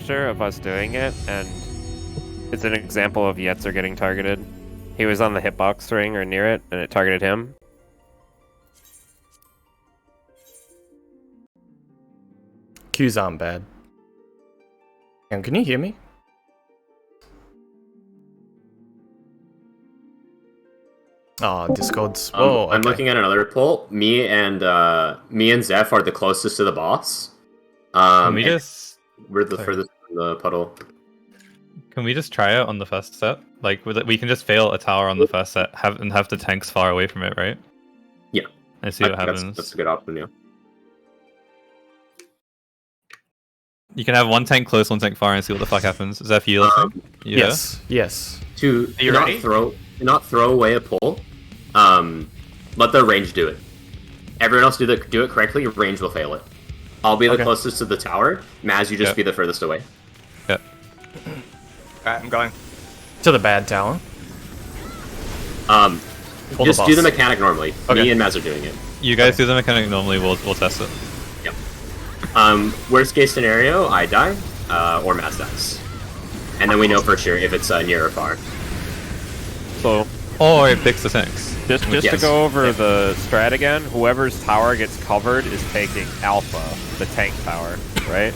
picture of us doing it, and it's an example of Yetzer getting targeted. He was on the hitbox ring or near it, and it targeted him. Q's aren't bad. And can you hear me? Oh, Discord's. Whoa, I'm looking at another poll. Me and Zeph are the closest to the boss. Can we just? We're the furthest from the puddle. Can we just try it on the first set? Like, we can just fail a tower on the first set, have the tanks far away from it, right? Yeah. And see what happens. That's a good option, yeah. You can have one tank close, one tank far, and see what the fuck happens. Zeph, you listening? Yeah. Yes. Yes. To not throw away a pull, let the range do it. Everyone else do it correctly. Your range will fail it. I'll be the closest to the tower. Maz, you just be the furthest away. Yep. Alright, I'm going. To the bad tower. Just do the mechanic normally. Okay. Me and Maz are doing it. You guys do the mechanic normally. We'll test it. Yep. Worst case scenario, I die, or Maz dies, and then we know for sure if it's near or far. So, or it picks the tanks. Just to go over the strat again, whoever's tower gets covered is taking Alpha, the tank tower, right?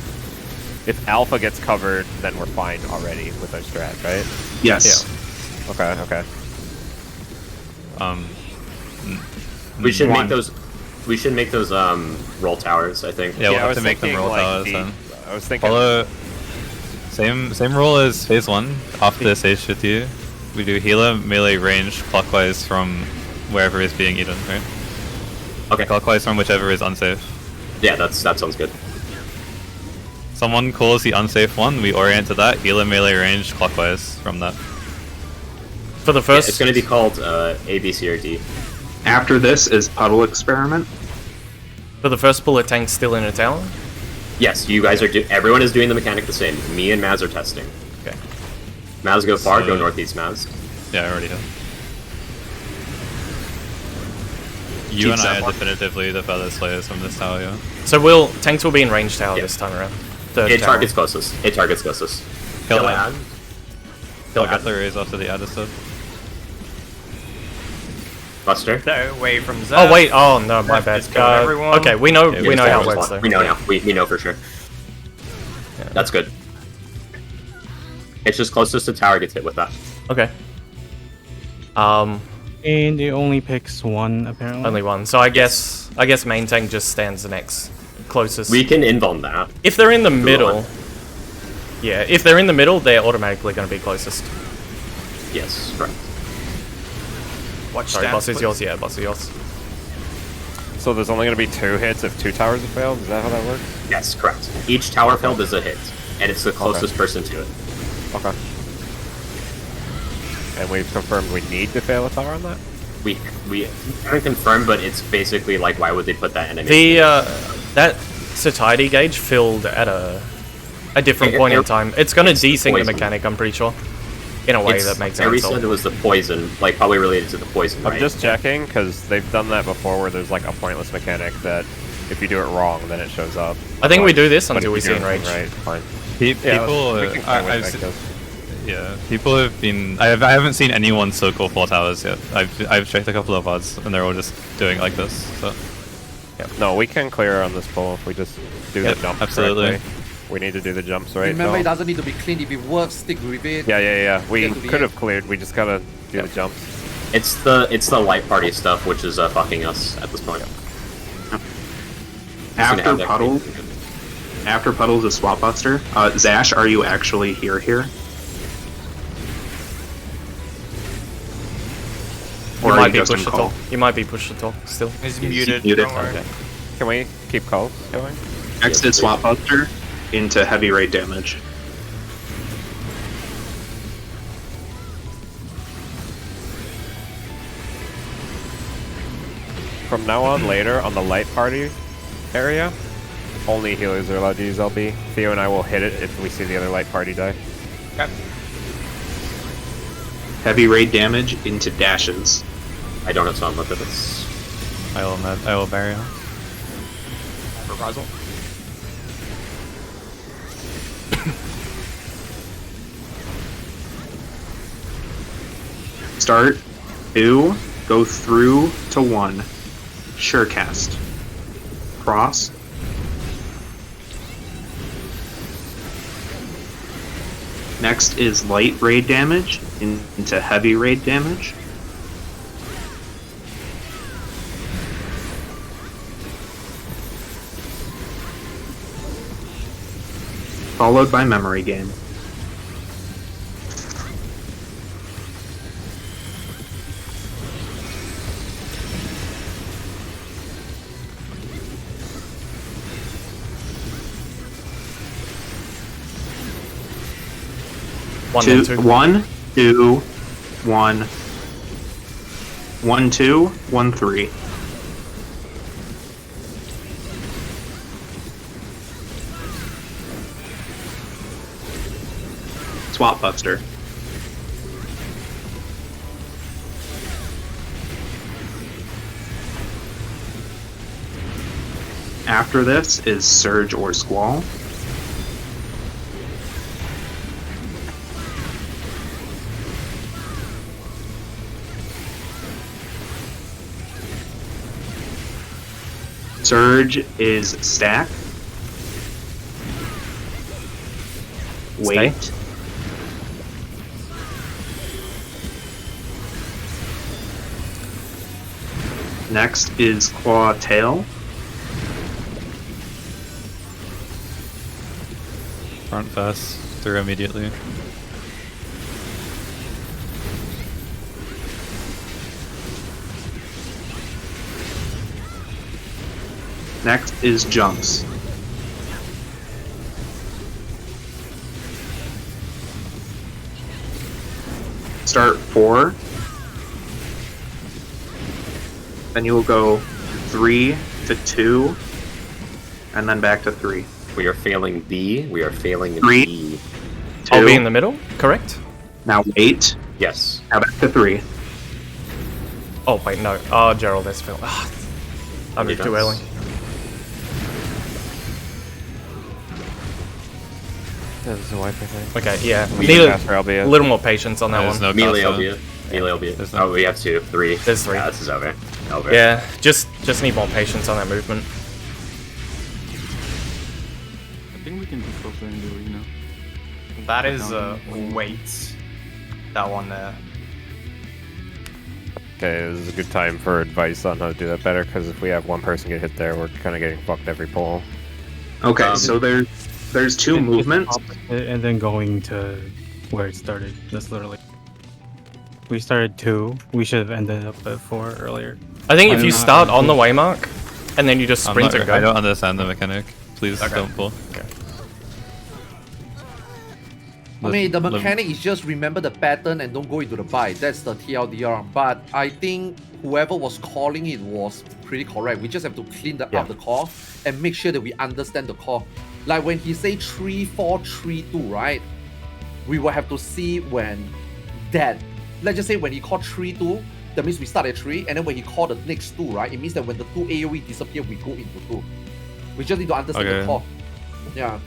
If Alpha gets covered, then we're fine already with our strat, right? Yes. Yeah. Okay. We should make those. We should make those roll towers. I think. Yeah, we'll have to make them roll towers then. I was thinking. Follow same roll as phase 1. After this Sage should do. We do healer melee range clockwise from wherever is being eaten, right? Okay. Clockwise from whichever is unsafe. Yeah, that sounds good. Someone calls the unsafe one, we orient to that. Healer melee range clockwise from that. For the first, it's going to be called A, B, C, or D. After this is puddle experiment. For the first bullet tank still in a tower? Yes, you guys are everyone is doing the mechanic the same. Me and Maz are testing. Okay. Maz go far, go northeast, Maz. Yeah, I already have. You and I are definitively the feather slayers from this tower, yeah. So tanks will be in range tower this time around. It targets closest. It targets closest. Kill ad. I'll get the raise after the ad is dead. Buster. Stay away from Zeph. Oh wait, oh no, my bad. Okay, we know how it works though. We know now. We know for sure. Yeah. That's good. It's just closest to tower gets hit with that. Okay. And it only picks one apparently. Only one. So I guess main tank just stands the next closest. We can invuln that. If they're in the middle, yeah. If they're in the middle, they're automatically going to be closest. Yes, right. Sorry, boss is yours. Yeah, boss is yours. So there's only going to be 2 hits if 2 towers have failed? Is that how that works? Yes, correct. Each tower failed is a hit, and it's the closest person to it. Okay. And we've confirmed we need to fail a tower on that? We haven't confirmed, but it's basically like, why would they put that enemy? The that satiety gauge filled at a different point in time. It's going to desync the mechanic, I'm pretty sure. In a way that makes sense. Every said it was the poison, like probably related to the poison, right? I'm just checking, because they've done that before where there's like a pointless mechanic that if you do it wrong, then it shows up. I think we do this until we see enrage. Right, fine. People have been. I haven't seen anyone circle 4 towers yet. I've checked a couple of odds, and they're all just doing it like this. So. Yeah. No, we can clear on this pull if we just do the jump. Absolutely. Correctly. We need to do the jumps right. Remember, it doesn't need to be clean. If it works, stick with it. Yeah. We could have cleared. We just gotta do the jumps. It's the light party stuff which is fucking us at this point. After puddles is swap buster. Zash, are you actually here? You might be pushed to talk. You might be pushed to talk still. He's muted. Muted. Okay. Can we keep calls going? Next is swap buster into heavy rate damage. From now on, later on the light party area, only healers are allowed to use LB. Theo and I will hit it if we see the other light party die. Okay. Heavy rate damage into dashes. I don't have sound with this. I will bury him. Reprisal. Start 2, go through to 1. Sure cast. Cross. Next is light raid damage into heavy raid damage. Followed by memory game. One and two. 1, 2, 1. 1, 2, 1, 3. Swap Buster. After this is Surge or Squall. Surge is Stack. Wait. Stay. Next is Claw Tail. Front fast through immediately. Next is Jumps. Start 4. Then you will go 3 to 2, and then back to 3. We are failing B. We are failing 3, B. 2. I'll be in the middle, correct? Now 8. Yes. Now back to 3. Oh, wait, no. Oh, Gerald, that's Phil. Ah, I moved too early. There's a wipe, I think. Okay, yeah. We Need can master a LBS. little more patience on that There's one. no Melee cost, LB. Melee LB. There's no- Oh, we have 2, 3. There's 3. Yeah, this is over. Over. Yeah, just need more patience on that movement. I think we can just go for in the arena. That is wait. That one there. Okay, this is a good time for advice on how to do that better, because if we have one person get hit there, we're kind of getting fucked every pull. Okay, so there's 2 Just movements. opposite and then going to where it started. That's literally. We started 2. We should have ended up at 4 earlier. I think if I'm you not- start on the waymark, and then you just I'm sprint not- and go. I don't understand the mechanic. Please Okay. don't pull. I mean, the mechanic is just remember the pattern and don't go into the buy. That's the TLDR. But I think whoever was calling it was pretty correct. We just have to clean up the call and make sure that we understand the call. Like when he say 3-4-3-2, right? We will have to see when that. Let's just say when he called 3-2, that means we start at 3, and then when he called the next 2, right? It means that when the 2 AoE disappear, we go into 2. We just need to understand the call. Yeah.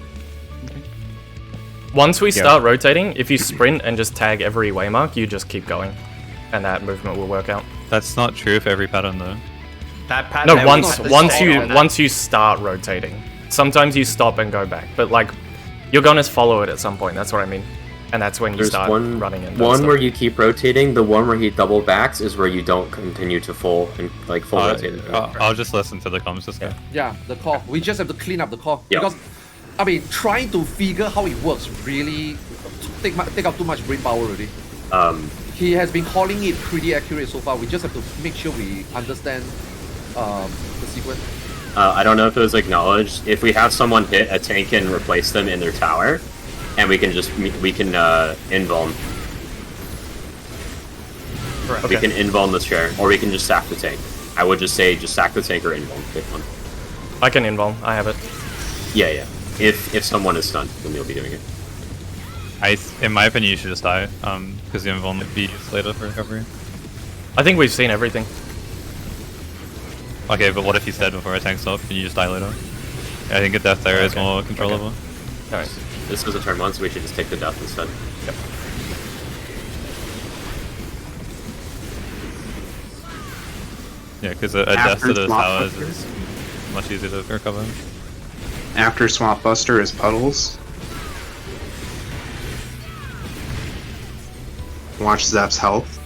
Once we start rotating, if you sprint and just tag every waymark, you just keep going, and that movement will work out. That's not true for every pattern though. That pattern. No, once you start rotating. Sometimes you stop and go back, but like you're gonna follow it at some point. That's what I mean, and that's when you There's start one, running in. one where you keep rotating. The one where he double backs is where you don't continue to full and like full rotate. I'll just listen to the comms. Just go. Yeah, the call. We just have to clean up the call. Yeah. Because, I mean, trying to figure how it works really take up too much brain power already. He has been calling it pretty accurate so far. We just have to make sure we understand the sequence. I don't know if it was acknowledged. If we have someone hit a tank and replace them in their tower, and we can invuln. Correct. We can invuln the chair, or we can just sack the tank. I would just say just sack the tank or invuln. Pick one. I can invuln. I have it. Yeah. If someone is stunned, then you'll be doing it. In my opinion, you should just die, because the invuln might be used later for recovery. I think we've seen everything. Okay, but what if he's dead before a tank's up and you just die later? I think a death there is more controllable. Alright. This was a turn 1, so we should just take the death instead. Yeah, because a death After to those Swamp towers Buster? is much easier to recover. After Swamp Buster is Puddles. Watch Zeph's health.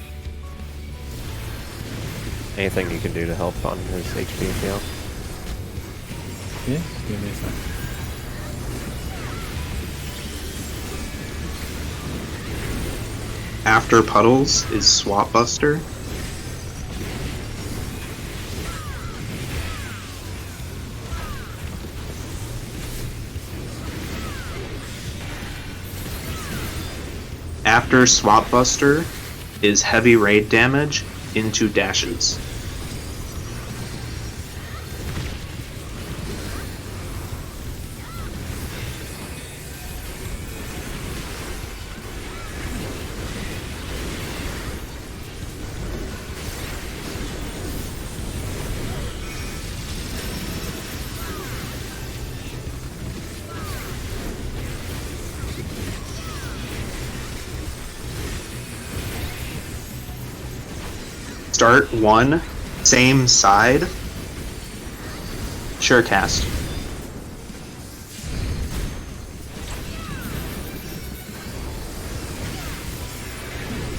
Anything you can do to help on his HP, Theo? Yeah, give me a sec. After Puddles is Swamp Buster. After Swamp Buster is heavy raid damage into dashes. Start one, same side. Surecast.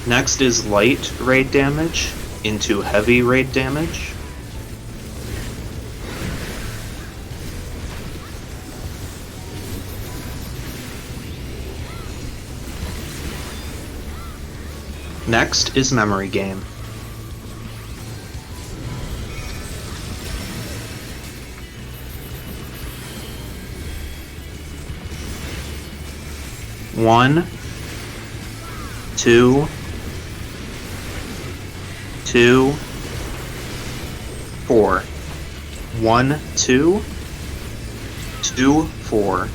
Next is light raid damage into heavy raid damage. Next is memory game. One, two, 4. 1, 2, 2, 4.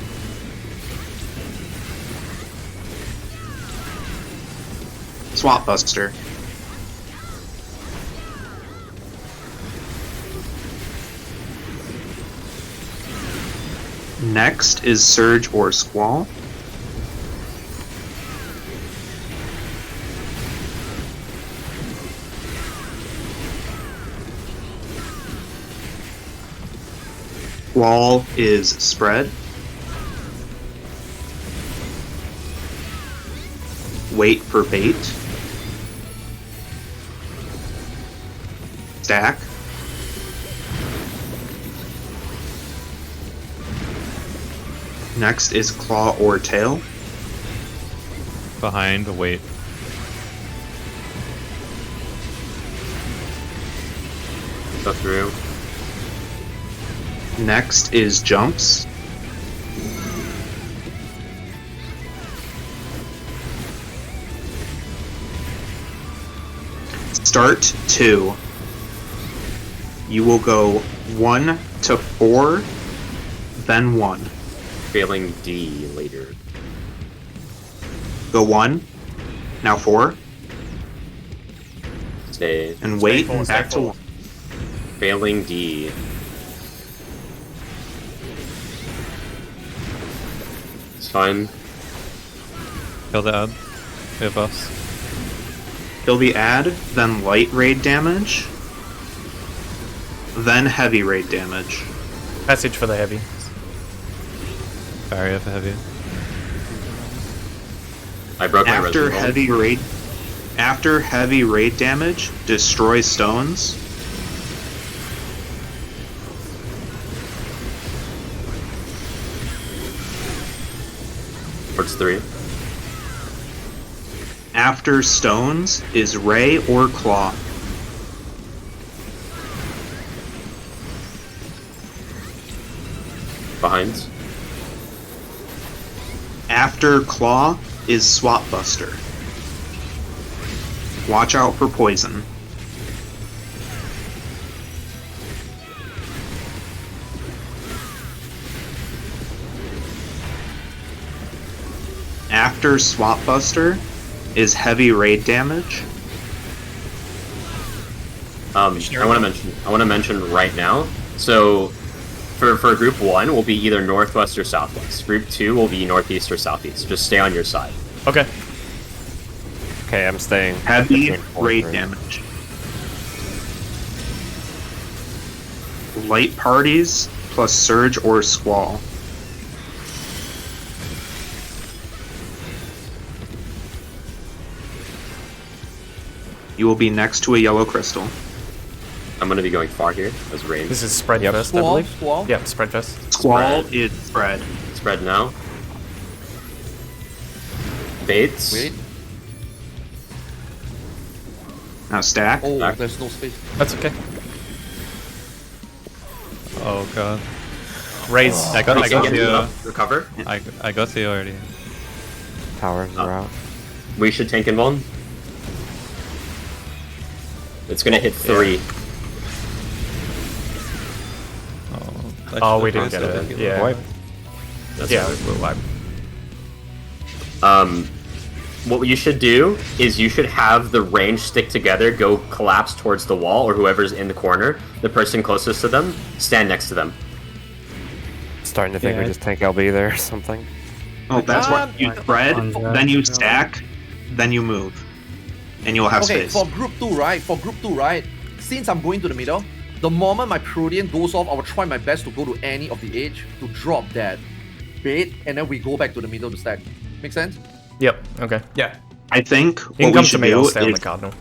Swamp Buster. Next is Surge or Squall. Squall is Spread. Wait for bait. Stack. Next is Claw or Tail. Behind, wait. Go through. Next is Jumps. Start 2. You will go 1 to 4, then 1. Failing D later. Go 1, now 4, Stay. and wait full, stay back to full. 1. Failing D. It's fine. Kill the ad. We have buffs. Kill the ad, then light raid damage, then heavy raid damage. Passage for the heavy. Barrier for heavy. I broke my After resin roll. after heavy raid damage, destroy stones. Towards 3. After stones is ray or claw. Behind. After claw is swap buster. Watch out for poison. After swap buster is heavy raid damage. I want to mention right now. So, for group 1, will be either northwest or southwest. Group 2 will be northeast or southeast. Just stay on your side. Okay. Okay, I'm staying. Heavy between 4 and raid 3. damage. light parties plus surge or squall. You will be next to a yellow crystal. I'm gonna be going far here as range. This is spread Yep. first, I Squall, believe. squall. Yeah, spread first. Squall is spread. Spread now. Baits. Wait. Now stack. Oh, Back. there's no space. That's okay. Oh god. Raise. I got Get you. up, recover. I got you already. Towers are out. We should tank invuln. It's gonna hit 3. Oh, we didn't get it. Yeah. Wipe. Yeah, we'll wipe. What you should do is you should have the range stick together, go collapse towards the wall, or whoever's in the corner. The person closest to them, stand next to them. Starting to think we Yeah. just tank LB there or something. Oh, that's what you spread, then you stack, then you move. And you'll have Okay, space. for group 2, right? Since I'm going to the middle, the moment my Protean goes off, I will try my best to go to any of the edge to drop that bait, and then we go back to the middle to stack. Make sense? Yep, okay. Yeah. I think You can what we come to should me, I'll do stay on the is cardinal.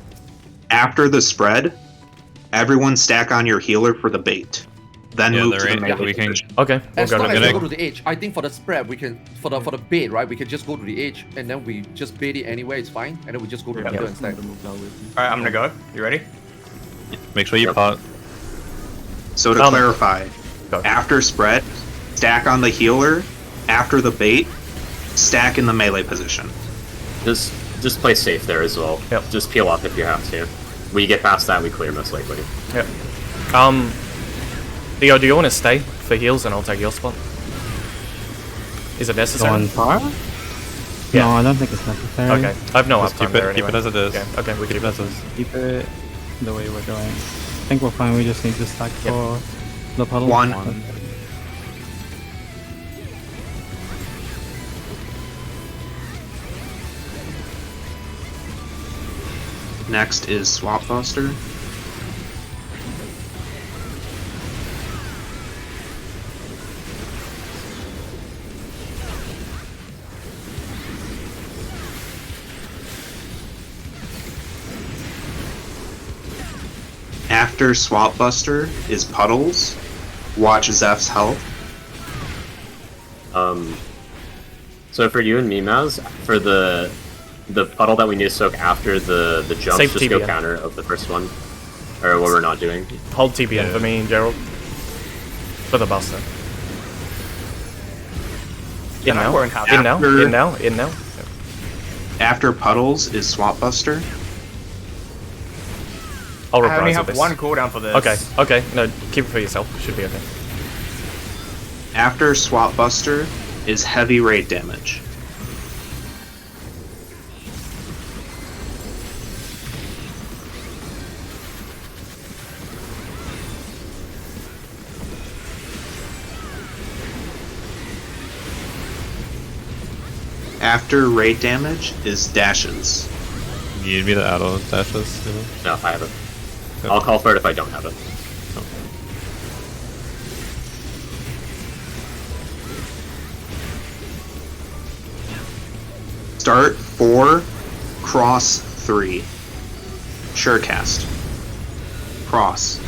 after the spread, everyone stack on your healer for the bait. Then Yeah, move the to the range, melee we can- position. Okay, we'll As go long to as the we middle. go to the edge, I think for the spread we can for the bait, right? We can just go to the edge and then we just bait it anywhere, it's fine, and then we just go to the middle and stack. Alright, I'm gonna go. You ready? Make sure you pot. So to clarify, Go. after spread, stack on the healer. After the bait, stack in the melee position. Just play safe there as well. Yep. Just peel up if you have to. When you get past that, we clear most likely. Yep. Theo, do you want to stay for heals and I'll take your spot? Is it necessary? Going far? Yeah. No, I don't think it's necessary. Okay, I have no Just uptime keep there it, keep anyway. it as it is. Okay, we Keep keep it as it. it is. Keep it the way we're going. I think we're fine. We just need to stack Yep. for the puddle. One. Next is Swap Buster. After Swap Buster is Puddles. Watch Zeph's health. So for you and me, Maz, for the puddle that we need to soak after the jumps, Save just go TBN. counter of the first one. Or what we're not doing. Hold TBN Yeah. for me, Gerald. For the buster. In I now. won't have In now. After- In now. In now. After Puddles is Swap Buster. I'll I only reprise have with this. one cooldown for this. Okay. Okay. No, keep it for yourself. Should be okay. After Swap Buster is Heavy Raid Damage. After Raid Damage is Dashes. You need me to add all those dashes? You know? No, I have it. I'll call for it if I don't have it. Start 4, cross 3. Surecast. Cross.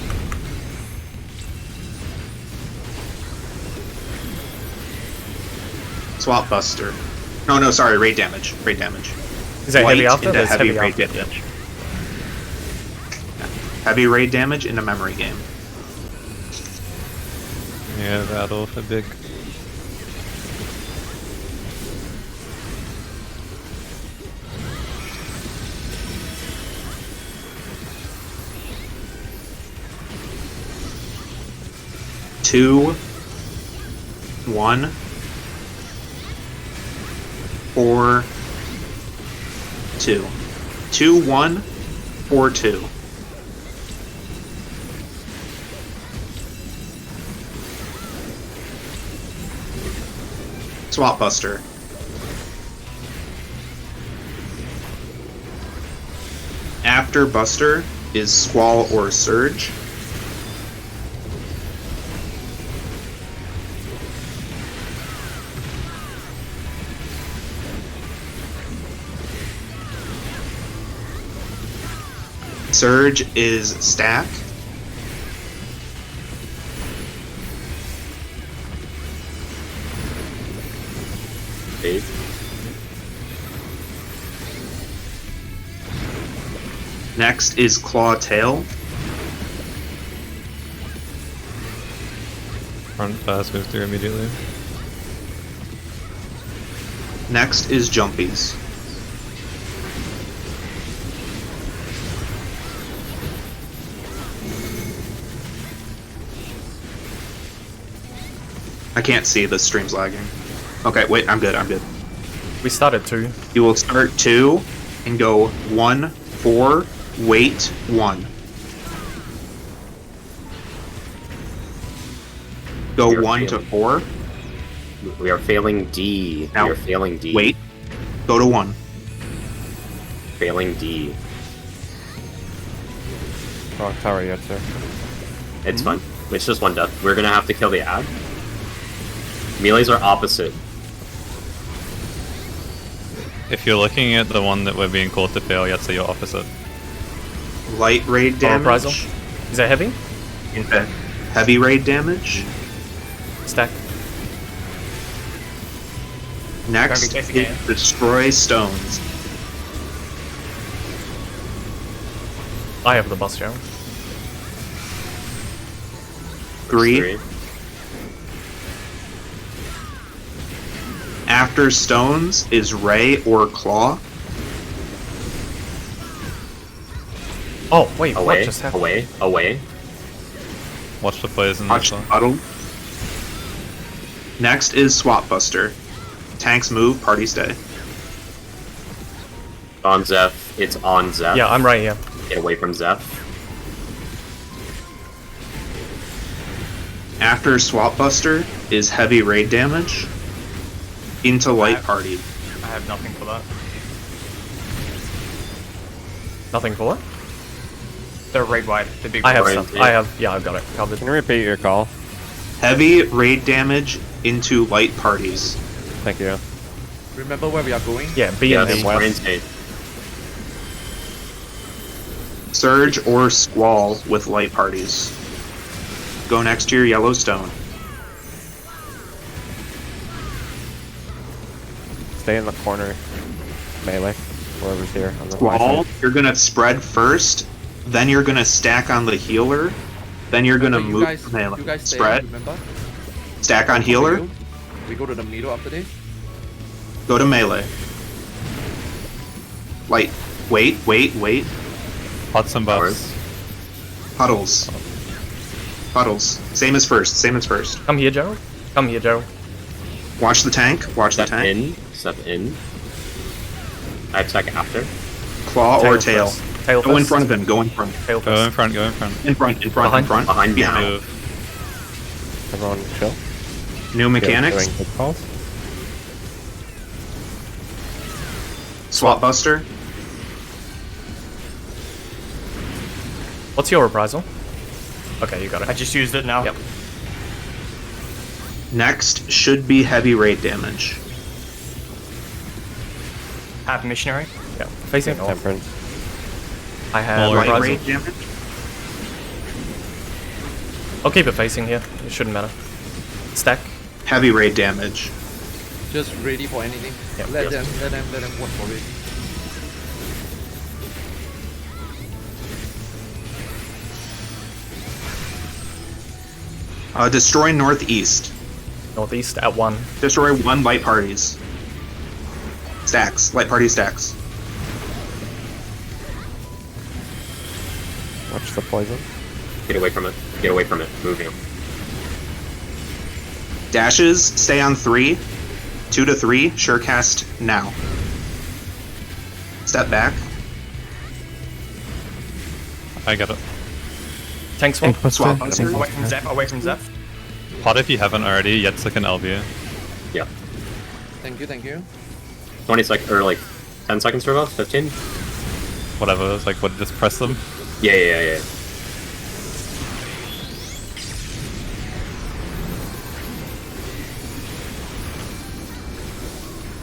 Swap Buster. No, sorry, raid damage. Raid damage. Is that White heavy after? into There's heavy heavy raid after. damage. Heavy raid damage in a memory game. Yeah, rattle for big. Two, 1, 4, 2. 2, 1, 4, 2. Swap Buster. After Buster is Squall or Surge. Surge is stack. Phase. Next is claw tail. Front fast move through immediately. Next is jumpies. I can't see, the stream's lagging. Okay, wait, I'm good, I'm good. We started 2. You will start 2 and go 1, 4, wait, 1. Go We are 1 to failing. 4, We are failing D. Now, We are failing D. wait, go to 1. Failing D. Wrong tower yet, sir. It's fine. It's just one death. We're gonna have to kill the ad. Melees are opposite. If you're looking at the one that we're being called to fail, you'd say you're opposite. Light raid Power damage. Reprisal. Is that heavy? Okay. Heavy raid damage. Stack. Next Don't be chasing it. is destroy stones. I have the bus show. 3. After stones is ray or claw. Oh, wait, what Away. just happened? Away. Away. Watch the plays in Watch this one. puddle. Next is swap buster. Tanks move, party stay. On Zeph. It's on Zeph. Yeah, I'm right here. Get away from Zeph. After swap buster is heavy raid damage. Into light party. I have nothing for that. Nothing for it? The raid wide, the big I have Right, stuff. yeah. I have, yeah, I've got it covered. Can you repeat your call? Heavy raid damage into light parties. Thank you. Remember where we are going? Yeah, B Yeah, and that's D. West. brain state. Surge or squall with light parties. Go next to your Yellowstone. Stay in the corner. Melee. Whoever's here on the Squall, you're gonna spread first, then you're gonna stack on the healer, then you're gonna Remember, move melee. you guys stay, Spread, remember? stack on healer, We go to the middle after this. go to melee. Light. Wait, wait, wait. Pots and buffs. Puddles. Puddles. Same as first, same as first. Come here, Joe. Come here, Joe. Watch the tank, watch the Step tank. in. Step in. I attack after. Claw or tail. First. Tail Go in first. front of him, go in front. Tail Go in first. front, go in front. In front, in front, Behind. in front. Behind, behind. Move. Everyone chill. New mechanics. Doing good calls. Swap buster. What's your reprisal? Okay, you got I it. just used it now. Yep. Next should be heavy raid damage. Have missionary. Yeah. Facing north. Temperance. I have Light Light reprisal. raid damage. I'll keep it facing here. It shouldn't matter. Stack. Heavy raid damage. Just ready for anything. Yep. Let them work for it. Destroy northeast. Northeast at 1. Destroy 1 light parties. Stacks. Light party stacks. Watch the poison. Get away from it. Get away from it. Move him. Dashes, stay on 3. 2 to 3, sure cast now. Step back. I got it. Tank swap. Swap buster. Away from Zeph, away from Zeph. Pot if you haven't already, Yetzik and LB. Yeah. Thank you, thank you. 20 seconds, or like 10 seconds to revoke? 15? Whatever, it's like, what, just press them? Yeah.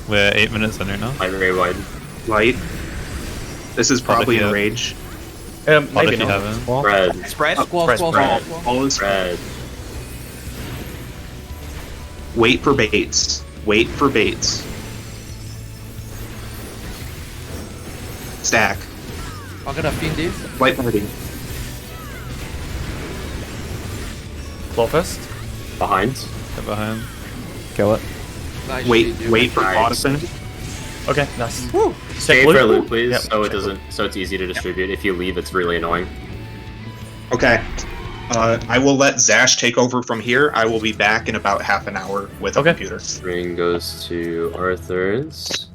We're 8 minutes in here now. Light very wide. Light. This is probably here. in rage. What Maybe if you not. haven't? Spread. Spread. Squall, Press squall, spread. squall, squall. All is Spread. wait for baits. Wait for baits. Stack. I'm gonna fin this. White party. Claw first. Behind. Get behind. Kill it. Nice Wait, shit, dude. wait for Nice. Ottoson. Okay, nice. Stay blue. for loot, please, Yep, so it check doesn't. So it's easy to distribute. If you leave, it's really annoying. Okay. I will let Zash take over from here. I will be back in about half an hour with a Okay. computer. Ring goes to Arthur's.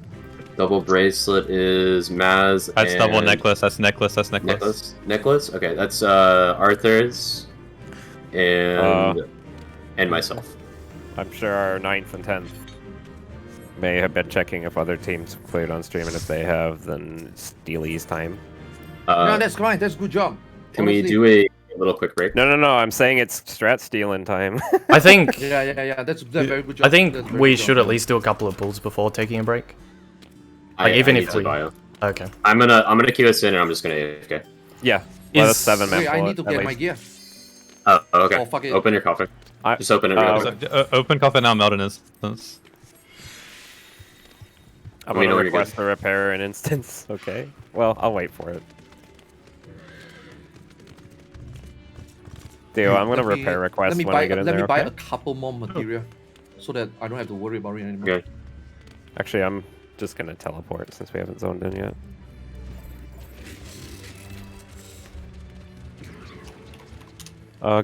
Double bracelet is Maz. That's and double necklace. That's necklace. That's necklace. Necklace. Necklace. Okay, that's Arthur's, and myself. I'm sure our 9th and 10th may have been checking if other teams cleared on stream, and if they have, then Steely's time. No, that's fine. That's good job. Can we Honestly. do a little quick break? No, I'm saying it's strat stealing time. I think Yeah. That's very good job. I think That's very we good should job. at least do a couple of pulls before taking a break. I even need if to we- bio. Okay. I'm gonna queue us in, and I'm just gonna AFK. yeah, let us Is- 7 man Wait, I pull need to it, at get my least. gear. Oh, okay. Oh, fuck it. Open your coffin. I- Just open it. Real So, quick. open coffin now. Meld in instance. I'm Let me know gonna when you're request a repair an instance. Okay. Well, I'll wait for it. Theo, I'm gonna Let me- repair request Let me when buy. I get in Let there. me buy Okay? a couple more material, so that I don't have to worry about it anymore. Okay. Actually, I'm just gonna teleport since we haven't zoned in yet.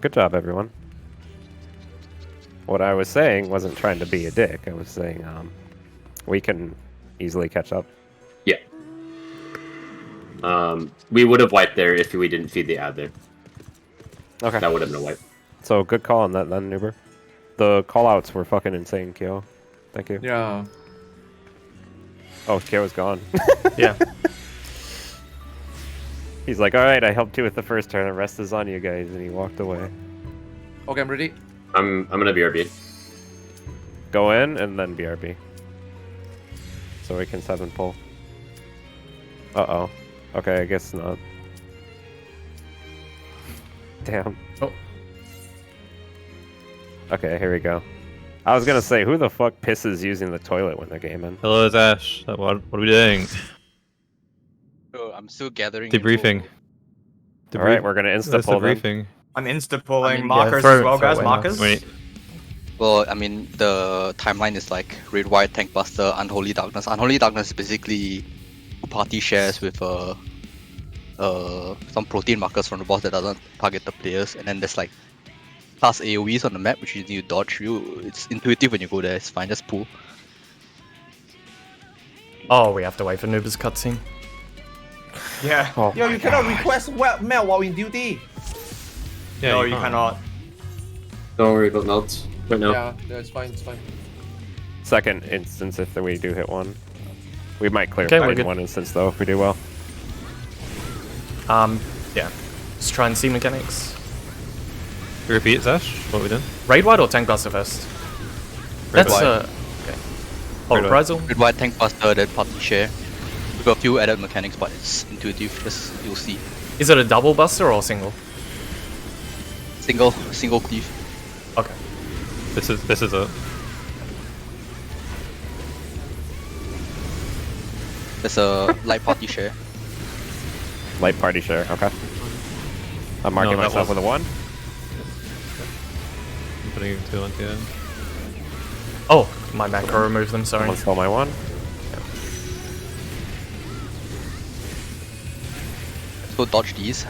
Good job, everyone. What I was saying wasn't trying to be a dick. I was saying, we can easily catch up. Yeah. We would have wiped there if we didn't feed the ad there. Okay. That would have been a wipe. So good call on that then, Nuber. The callouts were fucking insane, Kyo. Thank you. Yeah. Oh, Kyo's gone. Yeah. He's like, alright, I helped you with the first turn, the rest is on you guys, and he walked away. Okay, I'm ready. I'm gonna BRB. Go in, and then BRB. So we can 7 pull. Uh-oh. Okay, I guess not. Damn. Oh. Okay, here we go. I was gonna say, who the fuck pisses using the toilet when they're gaming? Hello, Zash. What are we doing? Oh, I'm still gathering. Debriefing. Alright, we're gonna That's insta-pull them. debriefing. I'm insta-pulling I mean, markers throw- as well, throw guys. away Markers. Wait. Well, I mean, the timeline is like Red White, Tank Buster, Unholy Darkness. Unholy Darkness is basically party shares with some protein markers from the boss that doesn't target the players, and then there's like class AoEs on the map which you need to dodge. It's intuitive when you go there. It's fine, just pull. Oh, we have to wait for Nuber's cutscene. Yeah. Oh Yo, my you cannot God. request melt while in duty. Yeah, No, you cannot. Don't worry about melts. But no. Yeah, it's fine. It's fine. Second instance if we do hit one. We might clear Okay, we're in good. one instance though if we do well. Yeah. Let's try and see mechanics. Repeat, Zash. What we did? Raid White or Tank Buster first? Raid That's White. okay. Oh, Raid White. reprisal? Red White, Tank Buster, then party share. We've got a few added mechanics, but it's intuitive. Just you'll see. Is it a double buster or single? Single cleave. Okay. This is a. There's a light party share. Light party share, okay. I'm marking No, that myself with a 1. I'm putting 2 on the end. Oh, my macro removed them, sorry. Someone stole my 1. Let's go dodge these.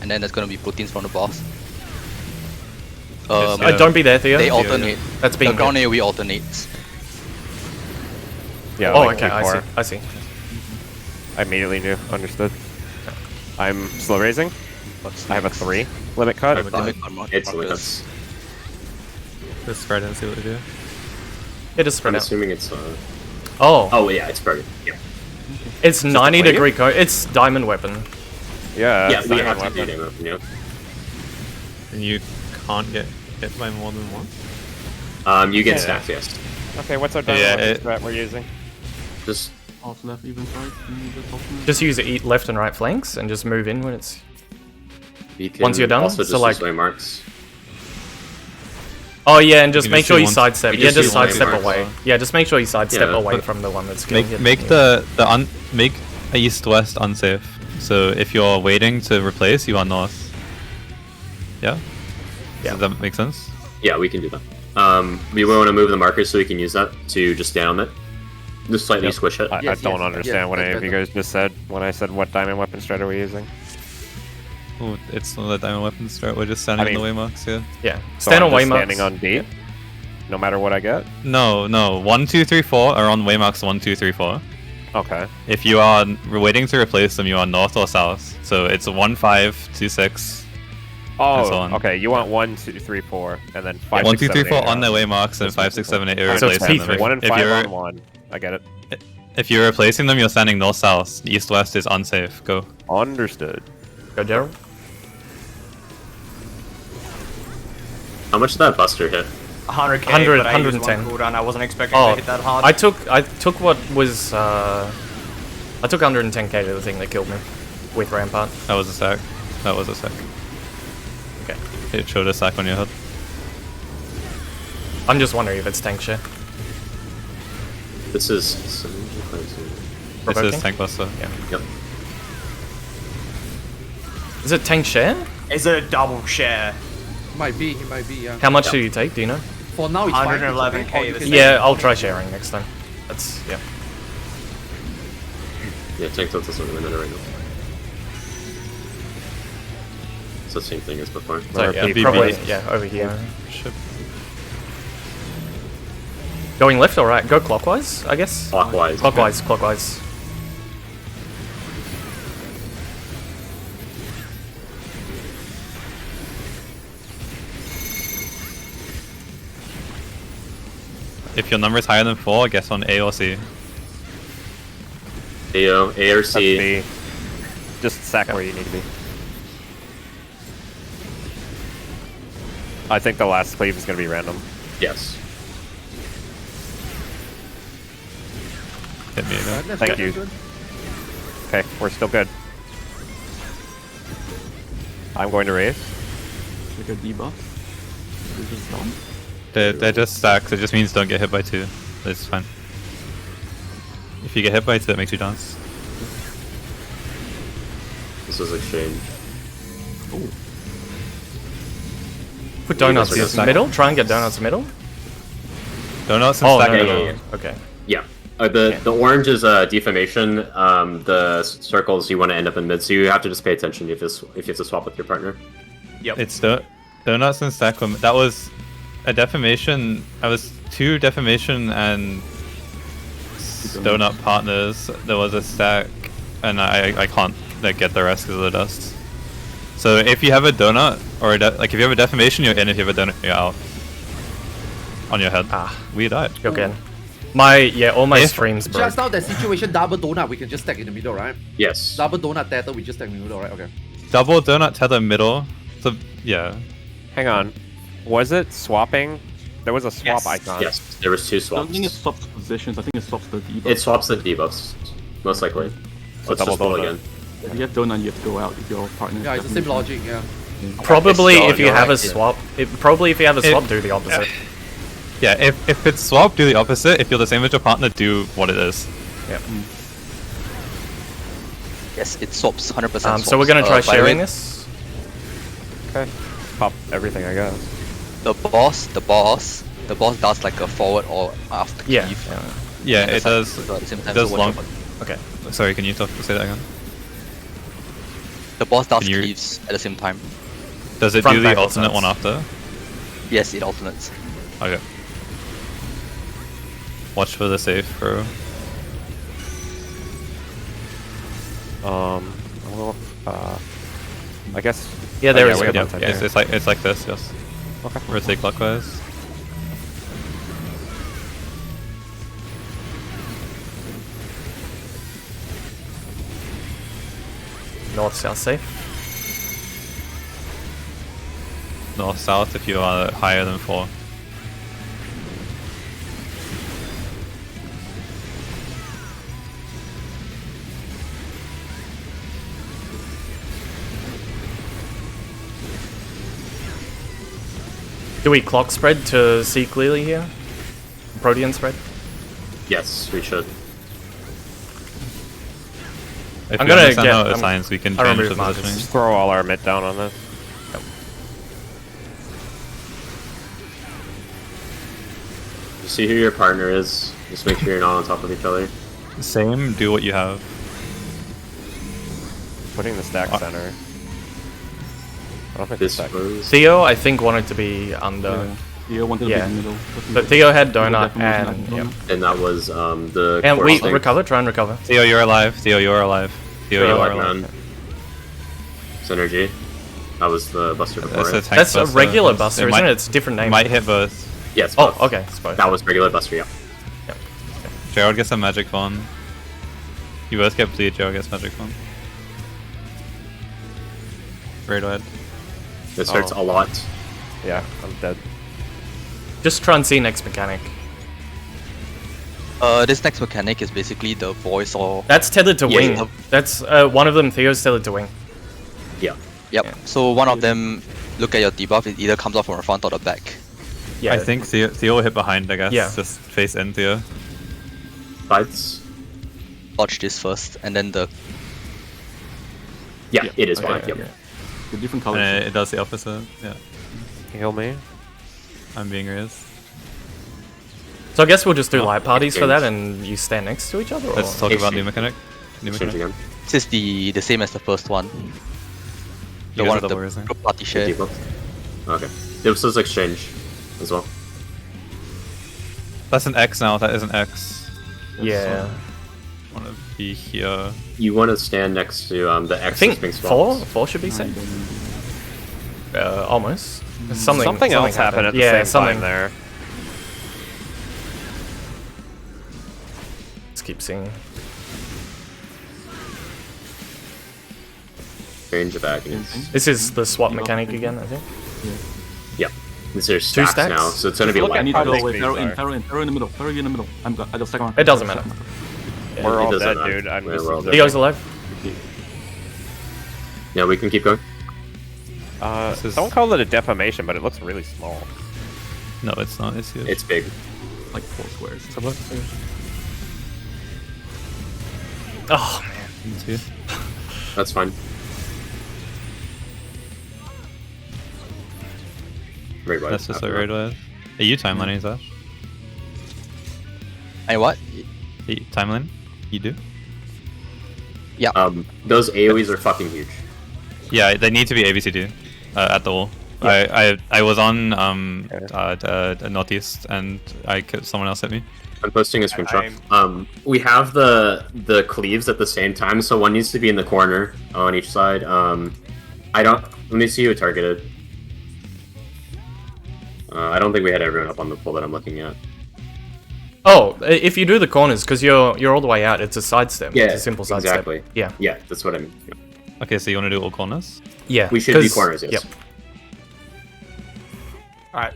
And then there's gonna be proteins from the boss. Yes, Don't be there, Theo. They alternate. That's The being ground good. AoE alternates. Yeah, Oh, like okay, I see. before. I see. I immediately knew, understood. I'm slow raising. I have a 3 limit cut. It's limits. Just spread and see what we do. It is spread I'm out. assuming it's. Oh, Oh yeah, it's spread. Yeah. it's 90 wave? degree cone. It's diamond weapon. Yeah, Yeah, that's we not have even to do weapon. demo. You know. And you can't get hit by more than one? You get Yeah. stacked, yes. Okay, what's our Yeah, dynamic it- strat we're using? Just Alt left even right in the top. Just use it left and right flanks and just move in when it's. You can Once you're done, also so just like- use waymarks. Oh yeah, and just You make just sure do you one- sidestep. you Yeah, just just do one sidestep marks. away. Yeah, just make sure you sidestep Yeah, away but from the one that's gonna Make hit make you. make east-west unsafe. So if you're waiting to replace, you are north. Yeah? Yeah. Does that make sense? Yeah, we can do that. We want to move the markers so we can use that to just stand on it. Just slightly Yep. squish it. I Yes, don't yes, understand yes, what any that's of you better. guys just said when I said what diamond weapon strat are we using. Ooh, it's not a diamond weapon start. We're just standing I on mean- the waymarks here. Yeah, So stand I'm on just waymarks. standing on D, no matter what I get. No, 1, 2, 3, 4 are on waymarks 1, 2, 3, 4. Okay. If you are waiting to replace them, you are north or south. So it's 1, 5, 2, 6. Oh, so on. okay. You want 1, 2, 3, 4, and then 5, 1, 6, 2, 3, 7, 4 8 on their out. waymarks, and 5, 6, 7, 8 are Alright, So it's replacing P3. them. 1 and If 5 you're on 1. I get it. if you're replacing them, you're standing north south. East west is unsafe. Go. Understood. Go Daryl. How much did that buster hit? 100k, 100, but I used 110. one cooldown. I wasn't expecting Oh, to hit that hard. I took what was I took 110k to the thing that killed me with Rampart. That was a sack. That was a sack. Okay. It showed a sack on your head. I'm just wondering if it's tank share. This is... This Provoking? is tank buster. Yeah. Yep. Is it tank share? Is it a double share? He might be, yeah. How much do you take? Do you know? For now, it's fine. 111K It's okay. Or you this can- Yeah, I'll try sharing next time. That's yeah. Yeah, tank tilts us over the minute right now. It's the same thing as before. So yeah, PvP. probably yeah over here. Ship. Going left or right? Go clockwise, I guess. Clockwise. Clockwise. If your number is higher than 4, guess on A or C. A or That's C. B. Just sack where you need to be. I think the last cleave is going to be random. Yes. Hit me again. That's Thank good, you. good. Okay, we're still good. I'm going to raise. Like a debuff. This is done. They're just stacks. It just means don't get hit by 2. It's fine. If you get hit by 2, that makes you dance. This was exchange. Put donuts Yeah, that's in the middle. Try and get donuts middle. Donuts and Oh stack no, middle. no, no. Okay. Yeah. The orange is defamation. The circles you want to end up in mid, so you have to just pay attention if you have to swap with your partner. Yep. It's donuts and stack. That was a defamation. I was 2 defamation and donut partners. There was a stack, and I can't like get the rest because of the dust. So if you have a donut or if you have a defamation, you're in. If you have a donut, you're out. On your head. Ah, We died. you're good. All my If- streams broke. Just now that situation, double donut, we can just stack in the middle, right? Yes. Double donut tether, we just stack in the middle, right? Okay. Double donut tether middle. So yeah. Hang on. Was it swapping? There was a swap Yes. icon. Yes. There was 2 I don't think it swaps. swaps positions. I think it swaps the debuff. It swaps the debuffs, most likely. So it's double just pull donut. again. If you have donut, you have to go out if your partner. Yeah, it's the same logic, yeah. Probably It's if you still have a alright, yeah. swap. Do the opposite. Yeah, if it's swap, do the opposite. If you're the same as your partner, do what it is. Yeah. Yes, it swaps 100%. So we're gonna try by the way, sharing this. Okay. Pop everything, I guess. The boss does like a forward or after Yeah. cleave. Yeah, And it it's does. like at the same time, It does so long. watch out. Okay. Sorry, can you say that again? The boss does Can you- cleaves at the same time. Does it Front, do the back, or alternate sides? one after? Yes, it alternates. Okay. Watch for the safe, bro. Well, I guess. Yeah, there is we a have Yeah, one time. it's like this, yes. Okay. Rotate clockwise. North, south, safe. North, south if you are higher than 4. Do we clock spread to see clearly here? Protean spread? Yes, we should. If I'm we gonna understand get- how it I'm- assigns, we can I change remember the Marcus. positioning. Just throw all our mid down on this. You see who your partner is. Just make sure you're not on top of each other. Same, do what you have. Putting the stack center. I don't think the This stack. was... Theo, I think, wanted to be under. Theo wanted to Yeah. be in the middle. But Theo had donut Defamation and. at Yeah. donut. And that was the... And core we instinct. recover, try and recover. Theo, you're alive. Theo, you're alive. Theo, Good you're luck, alive. man. Synergy. That was the buster before, That's a right? tank That's a buster. regular buster, might, isn't it? It's a different name. Might hit both. Yes, Oh, both. okay. It's both. That was regular buster, yeah. Gerald gets a magic wand. You both get bleed, Gerald gets magic wand. Great red. This hurts a lot. Yeah, I'm dead. Just try and see next mechanic. This next mechanic is basically the voice or... That's tethered to Yeah, wing. yeah. That's one of them. Theo's tethered to wing. Yeah. Yep. So one of them, look at your debuff, it either comes out from the front or the back. Yeah. I think Theo will hit behind, I guess. Yeah. Just face in Theo. Fights. Dodge this first, and then the... Yeah, it is Okay, fine. Yep. okay. The different And colors. it does the opposite. Yeah. Heal me. I'm being raised. So I guess we'll just do Oh, light parties for exchange. that, and you stand next to each other. Or? Let's talk about new Exchange. mechanic. New Exchange mechanic. again. This is the same as the first one. The guys one are with double the raising. group party share. Debuff. Okay. This was exchange as well. That's an X now. That is an X. Yeah. I want to be here. You want to stand next to the I X think that's being swapped. four should be safe. Almost. Something Something else happened at the yeah, same something. time there. Let's keep seeing. Change of agonies. This is the swap mechanic again, I think. Yeah. These are Two stacks, stacks? now, so it's going to be Look I light. need how to go big with these Pharaoh in, are. Pharaoh in, Pharaoh in the middle, Pharaoh in the middle. I got the second one. It doesn't matter. We're It all doesn't dead, matter. dude. I'm Yeah, just we're all dead. Theo's alive. Yeah, we can keep going. This is- Don't call it a defamation, but it looks really small. No, it's not. It's huge. It's big. Like 4 squares. Oh man. It's huge. That's fine. Very wide. That's just a raid wave. Are you timelining, Zash? And what? Are you timeline? You do? Those AoEs are fucking huge. Yeah, they need to be ABCD at the wall. I was on northeast and someone else hit me. I'm posting a screenshot. We have the cleaves at the same time, so one needs to be in the corner on each side. I don't. Let me see who targeted. I don't think we had everyone up on the pool that I'm looking at. Oh, if you do the corners, because you're all the way out, it's a sidestep. Yeah, It's a simple sidestep. exactly. Yeah. Yeah, that's what I mean. Okay, so you want to do all corners? Yeah. We should be 'cause- corners, yes. Yep. Alright,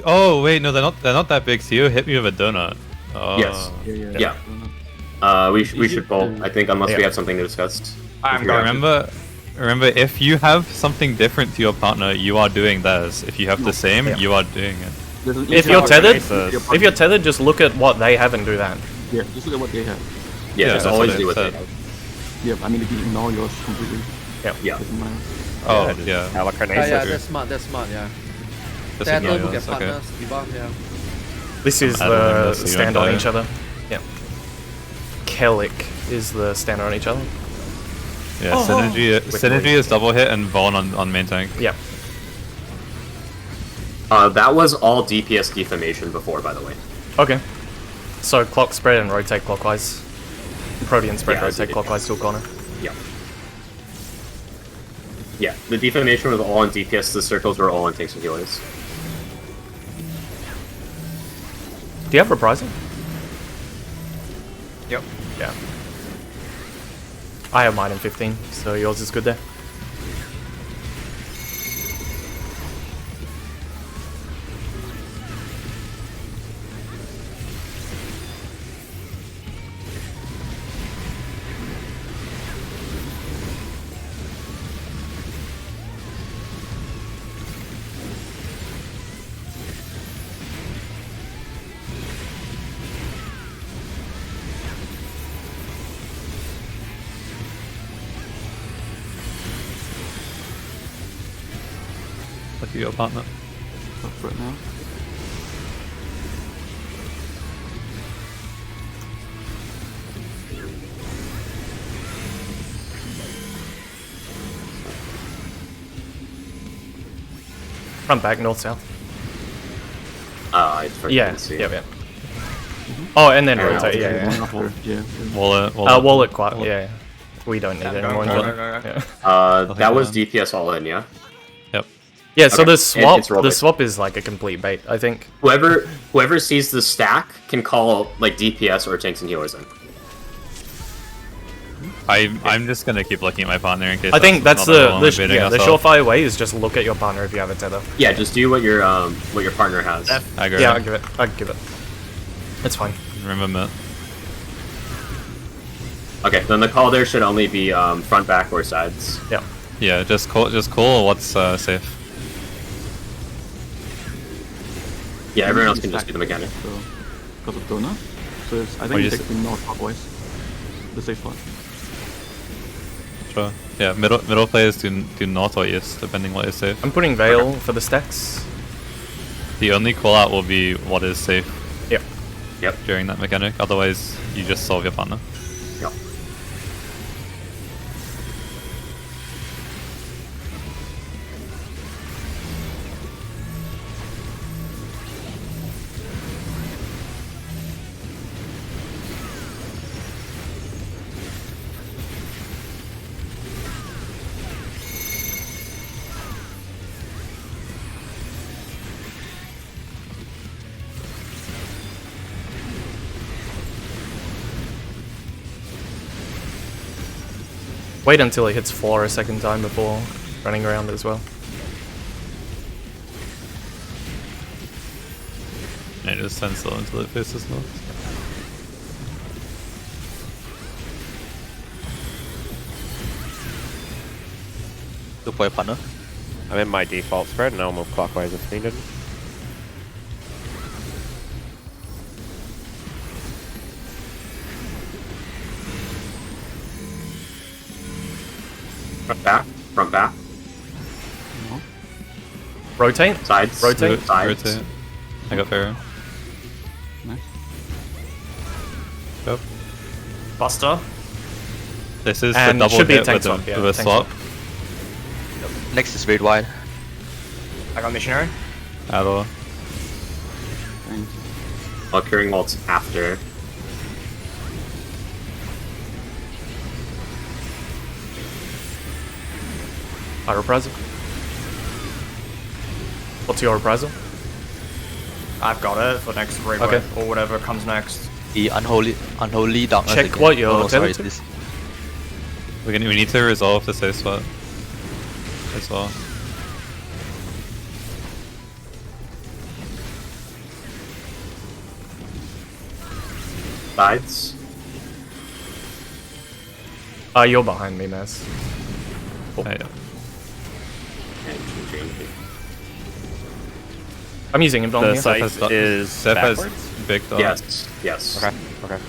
Oh wait, no, they're not that big. Theo hit me with a donut. Oh. Yes. Yeah. We should pull. I think unless we Yeah. have something to discuss. I'm If we going. have to. Remember, if you have something different to your partner, you are doing theirs. If you have the same, Yeah. you are doing it. If you're tethered, Telekinesis. if you're tethered, just look at what they have and do that. Yeah, just look at what they have. Yeah, Yeah, just that's always what do I what they said. have. Yeah, I mean if you ignore yours completely, Yeah. doesn't matter. Oh, yeah. Telekinesis. Yeah, that's smart, yeah. Just Tether, ignore look at yours, okay. partners, debuff, yeah. This is I'm adding the this, so you stand won't on die. each other. Yeah. Kellic is the stand on each other. Yeah, synergy is double hit and Vaughn on main tank. Yeah. That was all DPS defamation before, by the way. Okay. So clock spread and rotate clockwise. Protean spread, Yeah, I see. rotate clockwise to a corner. Yeah. Yeah, the defamation was all on DPS, the circles were all on tanks and healers. Do you have reprisal? Yep. Yeah. I have mine in 15, so yours is good there. Look at your partner. Up right now. Front, back, north, south. I freaking Yeah, see. yeah. Oh, and then Yeah, rotate, I'll yeah. One after, yeah. Wallet. Wallet, quite, yeah. We don't need any more. Go. Yeah. That was DPS all in, yeah. Yep. Yeah, so Okay, the swap, it's roll the bait. swap is like a complete bait, I think. Whoever sees the stack can call like DPS or tanks and healers in. I'm just gonna keep looking at my partner in case. I think that's not everyone the baiting yeah, the ourselves. surefire way is just look at your partner if you have a tether. Yeah, just do what your partner has. I agree. Yeah, I'll give it. I'll give it. It's fine. Remember. Okay, then the call there should only be front, back, or sides. Yeah. Yeah, just call what's safe. Yeah, everyone else can just do the mechanic. So, because of donut. So it's, I Or think you it's just- actually north clockwise. The safe spot. Sure. Yeah, middle players do north or east, depending what is safe. I'm putting Veil for the stacks. The only call out will be what is safe. Yep. Yep. During that mechanic. Otherwise, you just solve your partner. Yep. Wait until it hits floor a second time before running around as well. Yeah, just stand still until it faces north. Look for your partner. I'm in my default spread, and I'll move clockwise if needed. Front, back, front, back, Rotate. sides, Rotate. sides. Rotate. I got Pharaoh. Nice. Yep. Buster. This is And the it double should be a hit tank with, swap, yeah, with a tank swap. Next is raid wide. I got missionary. Adder. Thanks. While curing ults after. Reprisal. What's your reprisal? I've got it for next raid Okay. wave or whatever comes next. The unholy darkness. Check again. what you're Oh, no, sorry, tethered to. this. We need to resolve the safe spot as well. Sides. You're behind me, Maz. Oh, yeah. I'm using him on The here. site has got- is Zeph has backwards? big dot. Yes, yes. Okay, okay. Okay.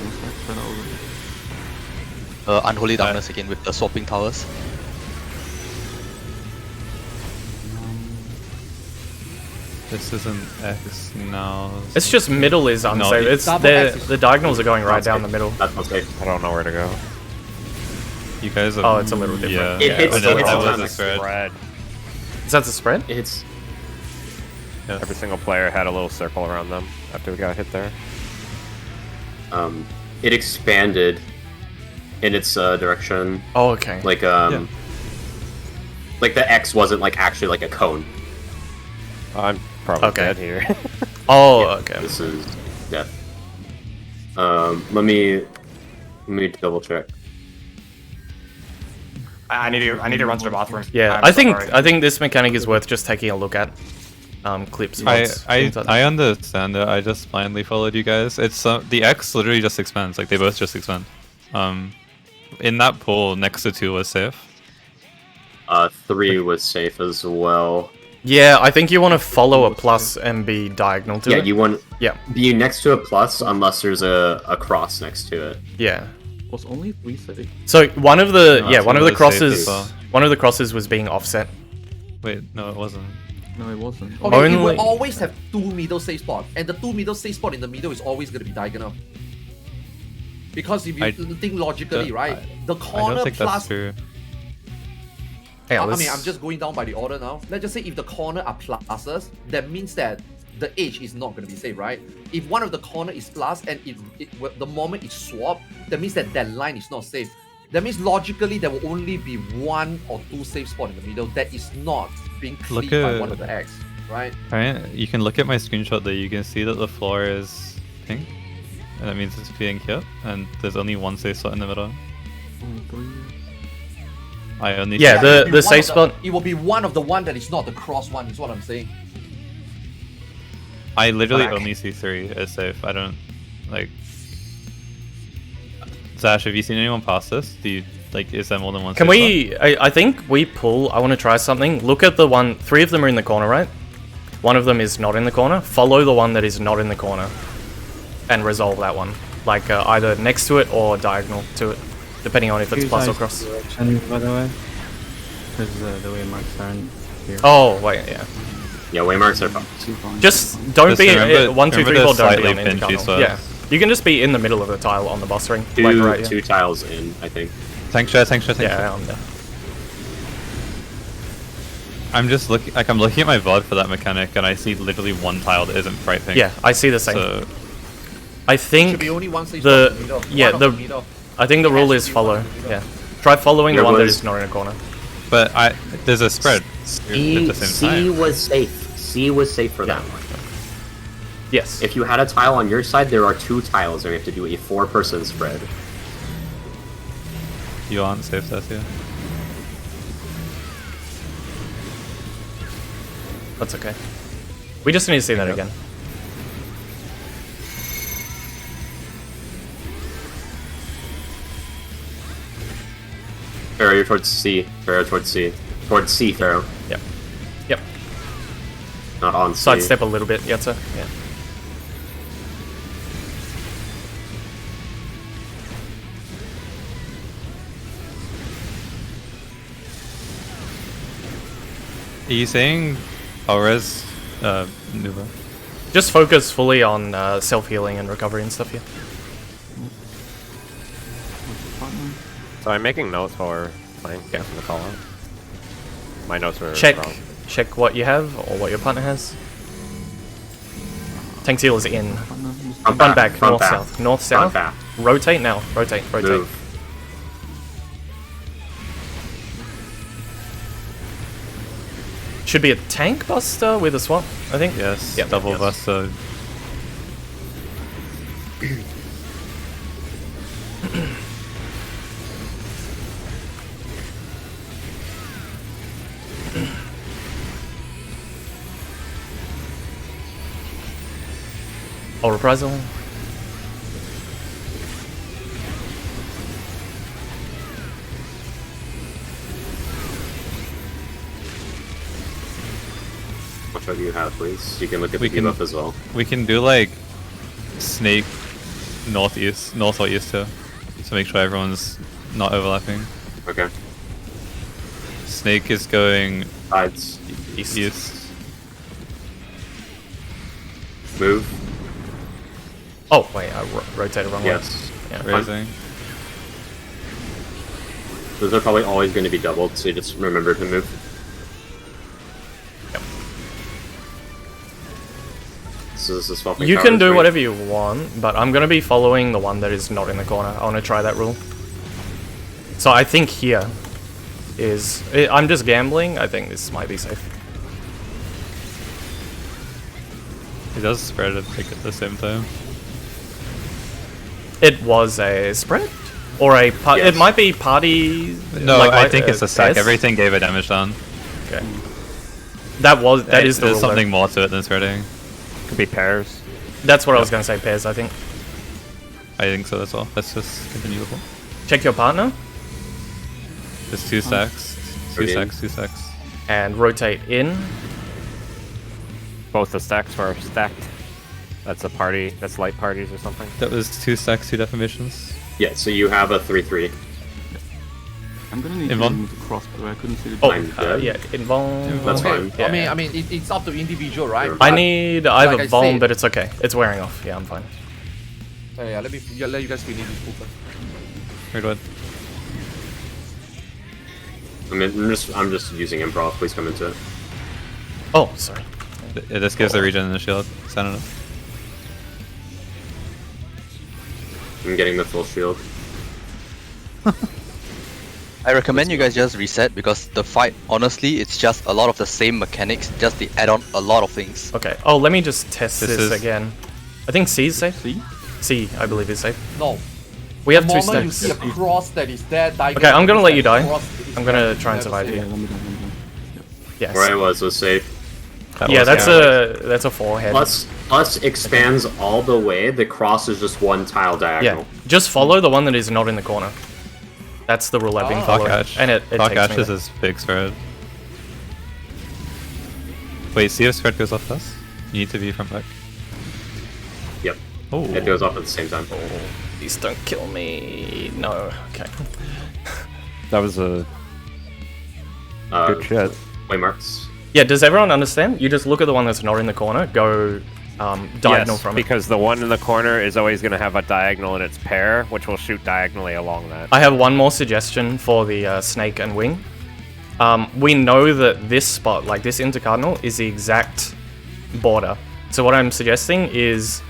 One stack spread out over. Unholy darkness again with the swapping towers. This isn't X now. It's just middle is unsafe. it- It's Double the X is- the diagonals are going right That's down safe. the middle. That's not safe. I don't know where to go. You guys are. Oh, it's a little different. Yeah, It hits I know the that was time a next spread. Spread. Is that the spread? It's Yeah. Every single player had a little circle around them after we got hit there. it expanded in its direction. Oh, okay. Like like the X wasn't like actually like a cone. I'm probably Okay. dead here. Oh, okay. This is death. Let me double check. I need to run to the bathroom. Yeah, I'm I so think sorry. this mechanic is worth just taking a look at. Clips. I mods, things like that. I understand it. I just blindly followed you guys. It's the X literally just expands. Like they both just expand. In that pool next to 2 was safe. 3 was safe as well. Yeah, I think you want to follow a plus and be diagonal to Yeah, it. you want Yeah, be next to a plus unless there's a cross next to it. yeah. Was only 3 safe? So one of the No, one of the it's really safe crosses, as well. one of the crosses was being offset. Wait, no, it wasn't. No, it wasn't. Okay, it Only- will always have 2 middle safe spots, and the 2 middle safe spot in the middle is always going to be diagonal. Because if you I think logically, don't- right, the I corner don't think that's plus. true. Hang on, I mean, let's- I'm just going down by the order now. Let's just say if the corner are pluses, that means that the edge is not going to be safe, right? If one of the corner is plus and the moment it's swapped, that means that that line is not safe. That means logically there will only be 1 or 2 safe spot in the middle that is not being Look cleaned by at- one of the X, right? Right? You can look at my screenshot there. You can see that the floor is pink, and that means it's being hit. And there's only 1 safe spot in the middle. Only 3. I only Yeah, see- it will be the one safe of spot- It will be one of the one that is not the cross one, is what I'm saying. I literally Black. only see 3 as safe. I don't like. Zash, have you seen anyone pass this? Do you like? Is there more than 1? Can safe spot? we? I think we pull. I want to try something. Look at the one. 3 of them are in the corner, right? One of them is not in the corner. Follow the one that is not in the corner, and resolve that one. Like either next to it or diagonal to it, depending on if it's plus or cross. Direction, by the way. Because the way marks are in here. Oh wait, yeah. Yeah, waymarks are fine. Just don't Just be remember- 1, 2, 3, remember 4. the Don't be slightly on pinchy interconnel. spots. Yeah, you can just be in the middle of the tile on the boss ring, Two, like right here. 2 tiles in, I think. Tank share, tank share, tank Yeah, share. on there. I'm just looking. Like I'm looking at my VOD for that mechanic, and I see literally 1 tile that isn't bright pink. Yeah, I see the same. So I Should think be only 1 safe the- spot in the middle. yeah, One of the- middle. I think the rule is follow. Yeah, try following the There one that was- is not in a corner. but there's a spread at the same time. was safe. C was safe for that one. Yes. If you had a tile on your side, there are 2 tiles, and we have to do a 4-person spread. You aren't safe, Cessia. That's okay. We just need to see that again. Pharaoh, you're towards C. Pharaoh, towards C. Towards C, Pharaoh. Yep. Yep. Not on C. Sidestep a little bit, Yetzer. Yeah. Are you saying Aura's Nuba? Just focus fully on self-healing and recovery and stuff here. So I'm making notes while we're playing from the call out. My notes were Check. wrong. Check what you have or what your partner has. Tank seal is in. Front Run back, front north, back. south. North, Front south. back. Rotate now. Rotate, rotate. Move. Should be a tank buster with a swap, I think. Yes. Yep. Double Yes. buster. Oh, reprisal. Which one do you have, please? You can look at We the can- debuff as well. We can do like snake northeast, north or east here, to make sure everyone's not overlapping. Okay. Snake is going Sides. east. Move. Oh, wait, I rotated wrong way. Yes. Yeah. Raising. Those are probably always going to be doubled, so you just remember to move. Yep. So this is swapping You can powers, do right? whatever you want, but I'm gonna be following the one that is not in the corner. I want to try that rule. So I think here is... I'm just gambling. I think this might be safe. He does spread it like at the same time. It was a spread? Or a... Yes. It might be party... No, like, I think it's a stack. pairs? Everything gave a damage down. Okay. That is the There's rule. something though. more to it than spreading. Could be pairs. That's what I was gonna say, pairs, I think. I think so as well. Let's just continue with it. Check your partner There's 2 stacks. 2 Okay. stacks, 2 stacks. and rotate in. Both the stacks were stacked. That's a party. That's light parties or something. That was 2 stacks, 2 defamations. Yeah, so you have a 3/3. I'm gonna need Invuln? to cross, but I couldn't see the. Oh, I'm good. yeah, invuln. That's fine. Yeah. I mean, it's up to individual, right? I But, have like I vuln, said- but it's okay. It's wearing off. Yeah, I'm fine. Yeah, let you guys finish this first. Weird what? I mean, I'm just using improv. Please come into it. Oh, sorry. This gives the regen and the shield. Sound enough. I'm getting the full shield. I recommend you guys just reset because the fight, honestly, it's just a lot of the same mechanics, just they add on a lot of things. Okay. Oh, let me just test This this is- again. I think C is safe. See? C, I believe, is safe. No. We have The two moment you stacks. see a cross that is there, Okay, I'm gonna let you die. I'm I'm gonna try and survive Yeah, here. let me down, let me down. Yes. Where I was safe. Yeah, was- that's a forehead. Plus expands all the way. The cross is just one tile Yeah, diagonal. just follow the one that is not in the corner. That's the rule I've been Talk following. Ash. And it Talk takes Ash me is there. his big spread. Wait, see if spread goes off this? You need to be from back. Yep. Oh. It goes off at the same time. Please don't kill me. No. Okay. That was a Uh, good shit. Waymarks. Yeah, does everyone understand? You just look at the one that's not in the corner, go diagonal Yes, from it. because the one in the corner is always going to have a diagonal in its pair, which will shoot diagonally along that. I have one more suggestion for the snake and wing. We know that this spot, like this intercardinal, is the exact border. So what I'm suggesting is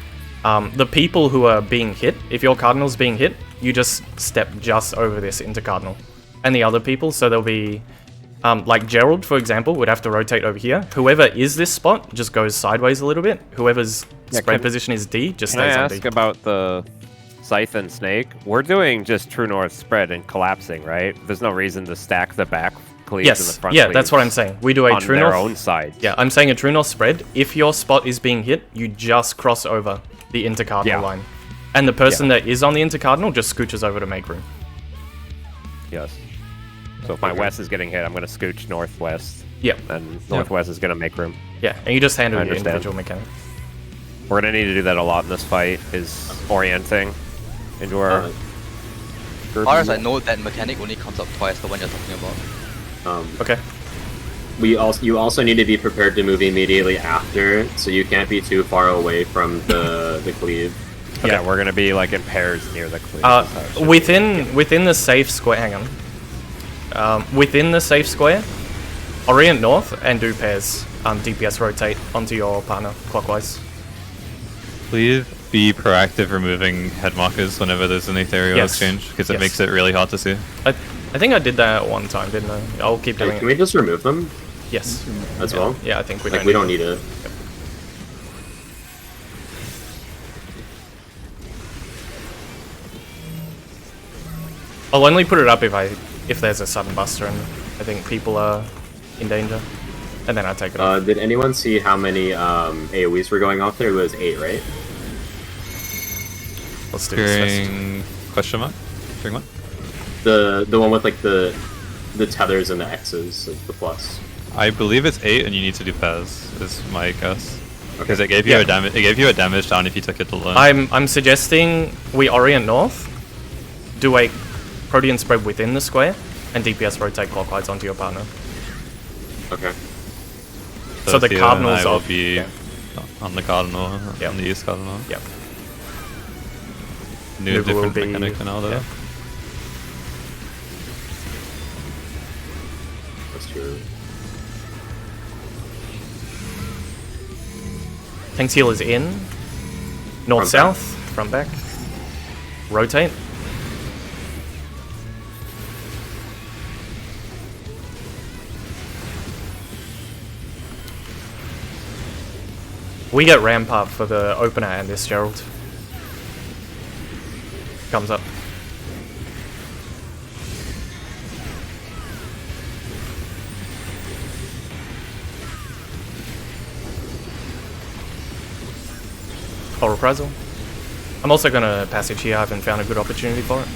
the people who are being hit, if your cardinal's being hit, you just step just over this intercardinal. And the other people, so there'll be, like Gerald, for example, would have to rotate over here. Whoever is this spot just goes sideways a little bit. Whoever's spread position is D, just Can I stays on D. ask about the Scythe and Snake? We're doing just true north spread and collapsing, right? There's no reason to stack the back cleaves and Yes, the front yeah, cleaves that's what I'm saying. We do a on true their north. own side. Yeah, I'm saying a true north spread. If your spot is being hit, you just cross over the intercardinal Yeah. line. And the person that is on the intercardinal just scooches over to make room. Yes. So if my west is getting hit, I'm going to scooch northwest, Yep. and northwest is going to make room. Yeah, and you just handle I your understand. individual mechanic. We're going to need to do that a lot in this fight, is orienting into our... As far as I know, that mechanic only comes up twice, the one you're talking about. Okay. You also need to be prepared to move immediately after, so you can't be too far away from the cleave. Yeah, we're going to be like in pairs near the cleave. Within the safe square, hang on. Within the safe square, orient north and do pairs. DPS rotate onto your partner clockwise. Please be proactive removing head markers whenever there's an ethereal Yes. exchange, because it Yes. makes it really hard to see. I think I did that at one time, didn't I? I'll keep doing Hey, it. can we just remove them Yes. as well? Yeah, I think we Like don't. we don't need it. I'll only put it up if there's a sudden buster and I think people are in danger, and then I take it off. Did anyone see how many AoEs were going off there? It was 8, right? Let's do this first. During question mark? During what? The one with like the tethers and the X's, like the plus. I believe it's 8, and you need to do pairs. Is my guess. Because it gave you a damage. It gave you a damage down if you took it alone. I'm suggesting we orient north, do a protean spread within the square, and DPS rotate clockwise onto your partner. Okay. So the Theo cardinals and I will of- be yeah. on the cardinal, Yep. on the east cardinal. Yep. New Nubu will different be- mechanic and all that. yeah. That's true. Tank's heal is in. North-south, front back. Rotate. We get ramp up for the opener and this Gerald. Comes up. Or reprisal. I'm also gonna passage here, I haven't found a good opportunity for it.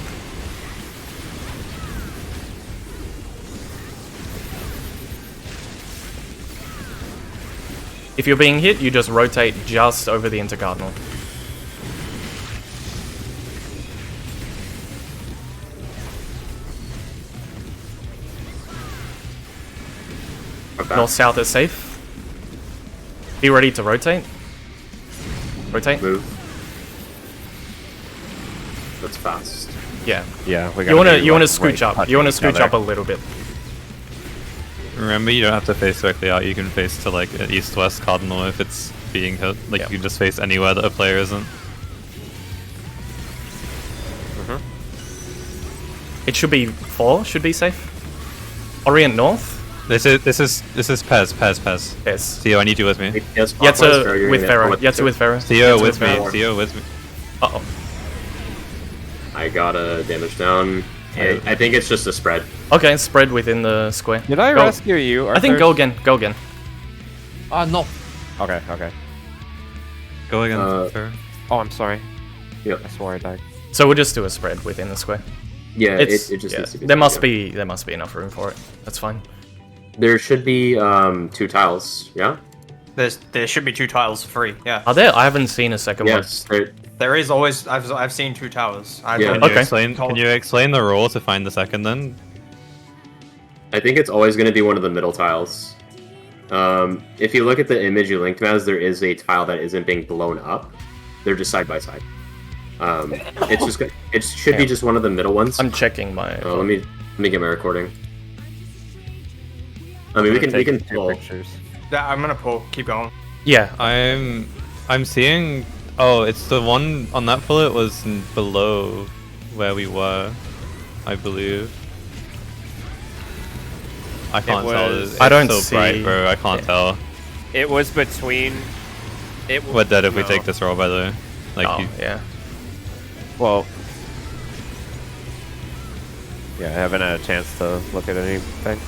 If you're being hit, you just rotate just over the intercardinal. back. North south is safe. Be ready to rotate. Rotate. Move. That's fast. Yeah. Yeah, we You wanna scooch up. You wanna scooch up a little bit. Remember, you don't have to face directly out. You can face to like an east-west cardinal if it's being hit. Like Yeah. you can just face anywhere that a player isn't. It should be 4. Should be safe. Orient north. This is Pez. Yes. Theo, I need you with me. Yes, Yetsu with Pharaoh. Yetsu with Pharaoh. Theo Yetsu with me. Pharaoh. Theo with me. Uh oh. I got a damage down. I think it's just a spread. Okay, spread within the square. Did I Go. rescue you? I think Arthur? go again. Go again. No. Okay, okay. Go again. Pharaoh. Oh, I'm sorry. Yep. I swore I died. So we'll just do a spread within the square. Yeah, it just yeah, needs to be. there must yeah. be enough room for it. That's fine. There should be 2 tiles. Yeah. There should be 2 tiles free. Yeah. Are there? I haven't seen a second Yes. There is always. I've seen 2 towers. Yeah. Can you explain the rule to find the second then? I think it's always going to be one of the middle tiles. If you look at the image you linked, Maz, there is a tile that isn't being blown up. They're just side by side. It's just it should be just one of the middle ones. I'm checking my. Let me get my recording. I mean, we can pull. Pictures. Yeah, I'm gonna pull. Keep going. Yeah. I'm seeing. Oh, it's the one on that bullet was below where we were, I believe. I can't tell. It's I don't so see. bright, bro. I can't tell. It was between. We're dead if we take this roll, by the way. Like Oh, yeah. Well. Yeah, I haven't had a chance to look at anything.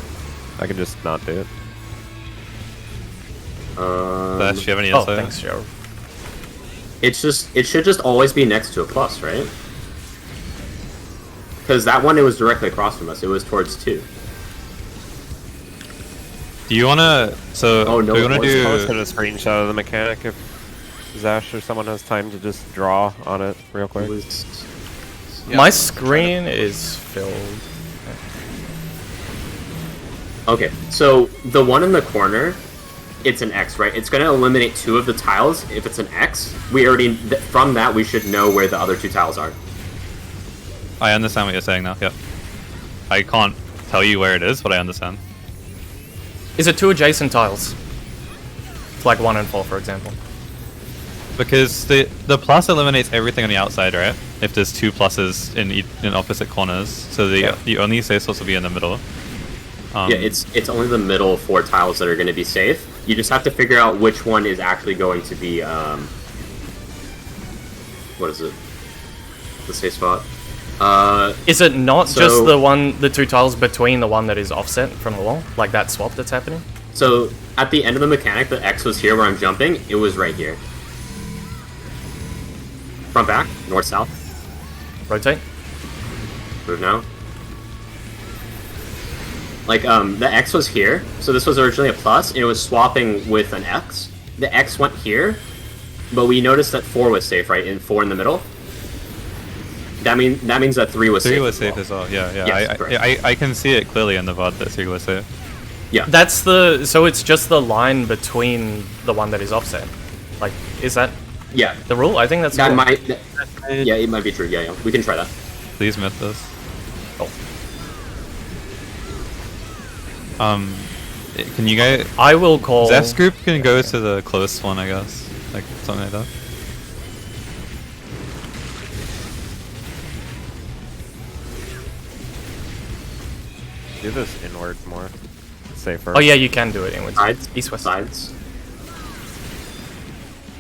I can just not do it. Flash, do you have any Oh, insight? thanks, Joe. It should just always be next to a plus, right? Because that one, it was directly across from us. It was towards 2. Do you wanna? So Oh, no, do you wanna it was Posted do? a screenshot of the mechanic if Zash or someone has time to just draw on it real quick. My screen is filled. Okay, so the one in the corner, it's an X, right? It's going to eliminate 2 of the tiles. If it's an X, we already from that we should know where the other 2 tiles are. I understand what you're saying now. Yep. I can't tell you where it is, but I understand. Is it 2 adjacent tiles? It's like 1 and 4, for example. Because the plus eliminates everything on the outside, right? If there's 2 pluses in opposite corners, so the only safe spots will be in the middle. Yeah, it's only the middle 4 tiles that are going to be safe. You just have to figure out which one is actually going to be what is it? The safe spot. Is it not so- just the 2 tiles between the one that is offset from the wall? Like that swap that's happening? So at the end of the mechanic, the X was here where I'm jumping. It was right here. Front back, north south. Rotate. Move now. Like the X was here, so this was originally a plus, and it was swapping with an X. The X went here, but we noticed that 4 was safe, right? And 4 in the middle. That means that 3 was safe. 3 was as safe well. as well. Yeah. Yes, correct. I can see it clearly in the VOD that 3 was safe. Yeah. That's so it's just the line between the one that is offset. Like, is that Yeah. the rule? I think that's That cool. might. Yeah, it might be true. Yeah, we can try that. Please myth this. Oh. Can you guys? I will call. Zeph's group can go to the close one, I guess. Like something like that. Do this inward more. Safer. Oh yeah, you can do it inwards. Sides. East west. Sides.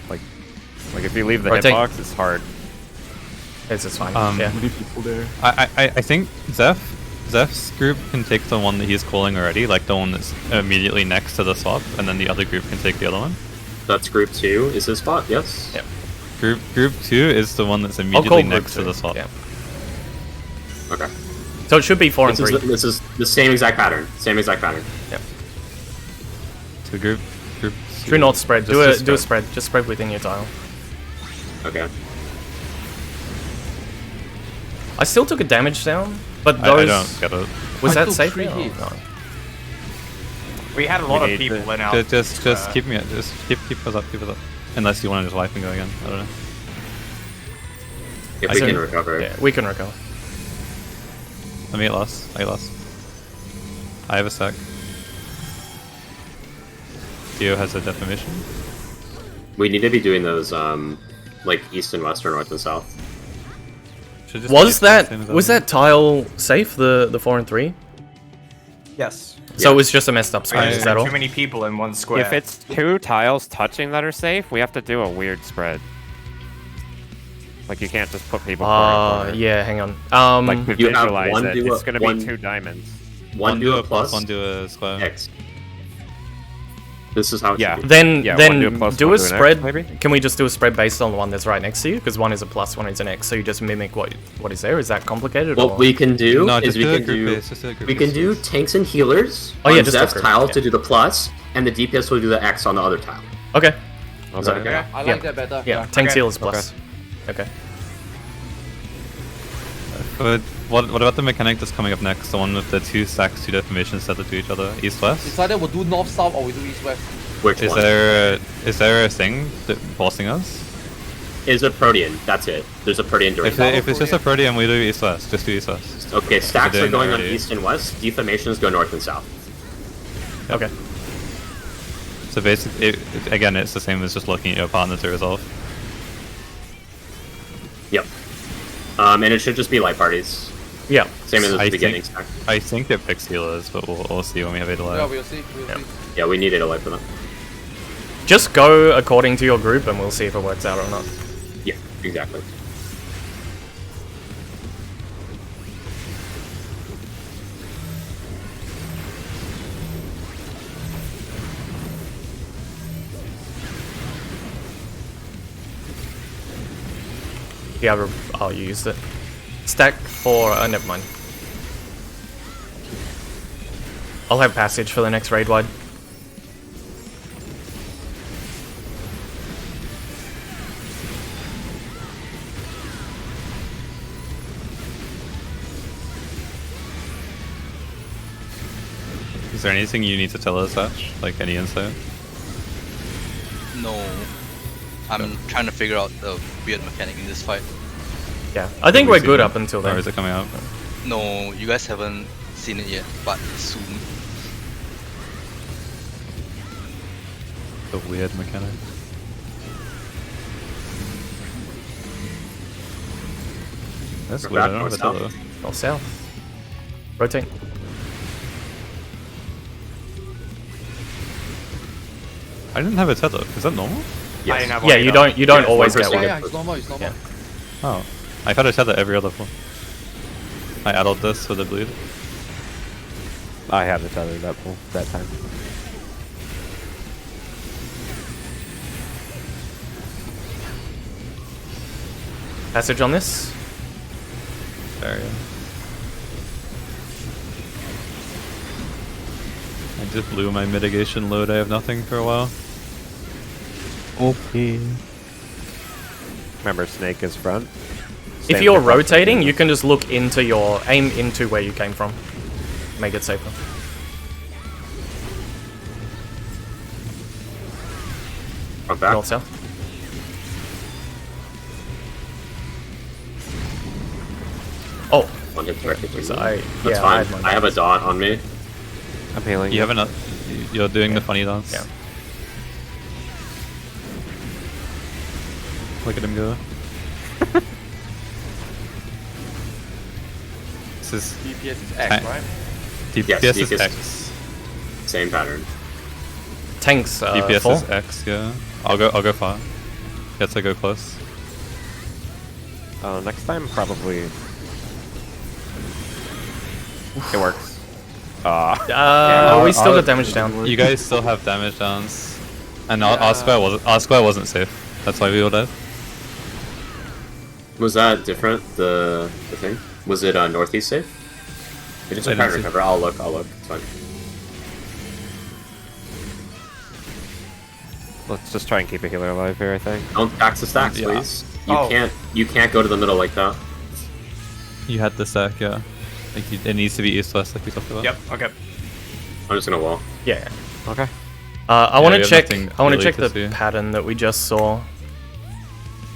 Like if you leave the Rotate. hitbox, it's hard. It's fine. Yeah. Many people there. I think Zeph's group can take the one that he's calling already, like the one that's immediately next to the swap, and then the other group can take the other one. That's group 2. Is his spot? Yes. Yep. Group 2 is the one that's I'll immediately call group next to 2. the swap. Yeah. Okay. So it should be 4 and 3. This is the same exact pattern. Same exact pattern. Yep. So group. Do not spread. Just Do a spread. Just spread within your tile. Okay. I still took a damage down, but I those don't get it. was I that took safe? 3 Oh, hits. no. We had a lot We of need people to- in our. Just keep me, just keep us up, keep us up. Unless you want to just wipe and go again. I don't know. If I we see. can recover. Yeah, we can recover. Let me get lost. I get lost. I have a sec. Theo has a defamation. We need to be doing those, like east and west or north and south. Should just Was keep the same that as was earlier. that tile safe? The 4 and 3. Yes. So it was just a messed up spread. There's Is that all? too many people in one square. If it's 2 tiles touching that are safe, we have to do a weird spread. Like you can't just put people corner to corner. Yeah. Hang on. Like to You have visualize one it, duo- it's gonna one- be 2 diamonds. One do a plus, one do a square. X. This is how it Yeah. should be. then Yeah, then one do a plus, do one a do an X, spread. maybe? Can we just do a spread based on the one that's right next to you? Because one is a plus, one is an X. So you just mimic what is there. Is that complicated? What or? we can do No, is just we do a can group do base, just do a group we can base. do tanks and healers Oh, yeah, on just a Zeph's group, tile yeah. to do the plus, and the DPS will do the X on the other tile. Okay. Is that okay? I like that better. Yeah. Tank Okay. seal is plus. Okay. But what about the mechanic that's coming up next? The one with the 2 stacks, 2 defamations set to each other, east west. It's either we'll do north south or we do east west. Which Is one? there a thing that bossing us? Is a Protean. That's it. There's a Protean during If it's just a Protean, we do east west. Just do east west. Okay, stacks doing are going on already. east and west. Defamations go north and south. Okay. So basically, again, it's the same as just looking at your partner to resolve. Yep. And it should just be light parties. Yeah. Same as the I beginning think- stack. I think it picks healers, but we'll see when we have 8 Yeah, alive. we'll see. We'll see. Yeah, we need 8 alive for that. Just go according to your group, and we'll see if it works out or not. Yeah, exactly. Yeah. I'll use it. Stack for. Never mind. I'll have passage for the next raid wide. Is there anything you need to tell us, Ash? Like any insight? No. I'm trying to figure out the weird mechanic in this fight. Yeah. I think we we're see good it? up until Or then. is it coming out? No, you guys haven't seen it yet, but soon. The weird mechanic. That's We're weird. I back don't have a north, tether. North south. Rotate. I didn't have a tether. Is that normal? I didn't have one Yeah, you either. don't Yeah, always 1% get Yeah, one. yeah, it's normal. It's normal. Yeah. Oh. I've had a tether every other floor. I added this for the bleed. I had a tether that time. Passage on this. There, yeah. I just blew my mitigation load. I have nothing for a while. Okay. Remember, snake is front. If you're rotating, you can just look into your aim into where you came from. Make it safer. Front back. North south. Oh, One hit directly through so me. I That's yeah, I fine. had my I have a dot on me. I'm healing. You haven't. You're doing the funny dance. Yeah. Look at him go. This is DPS is X, right? DPS Yes, is DPS. X. Same pattern. tanks. DPS full. is X. Yeah. I'll go far. Get to go close. Next time, probably. It works. We still got damage down. You guys still have damage downs, and our square wasn't safe. That's why we all died. Was that different? The thing? Was it northeast safe? I just I trying didn't to see. recover. I'll look. It's fine. Let's just try and keep a healer alive here, I think. Don't tax the stacks, Yeah. please. Oh. You can't go to the middle like that. You had the stack, yeah. Like it needs to be east west, like we talked about. Yep. Okay. I'm just gonna wall. Yeah. Okay. I want we to have check. nothing I want to really check to the see. pattern that we just saw.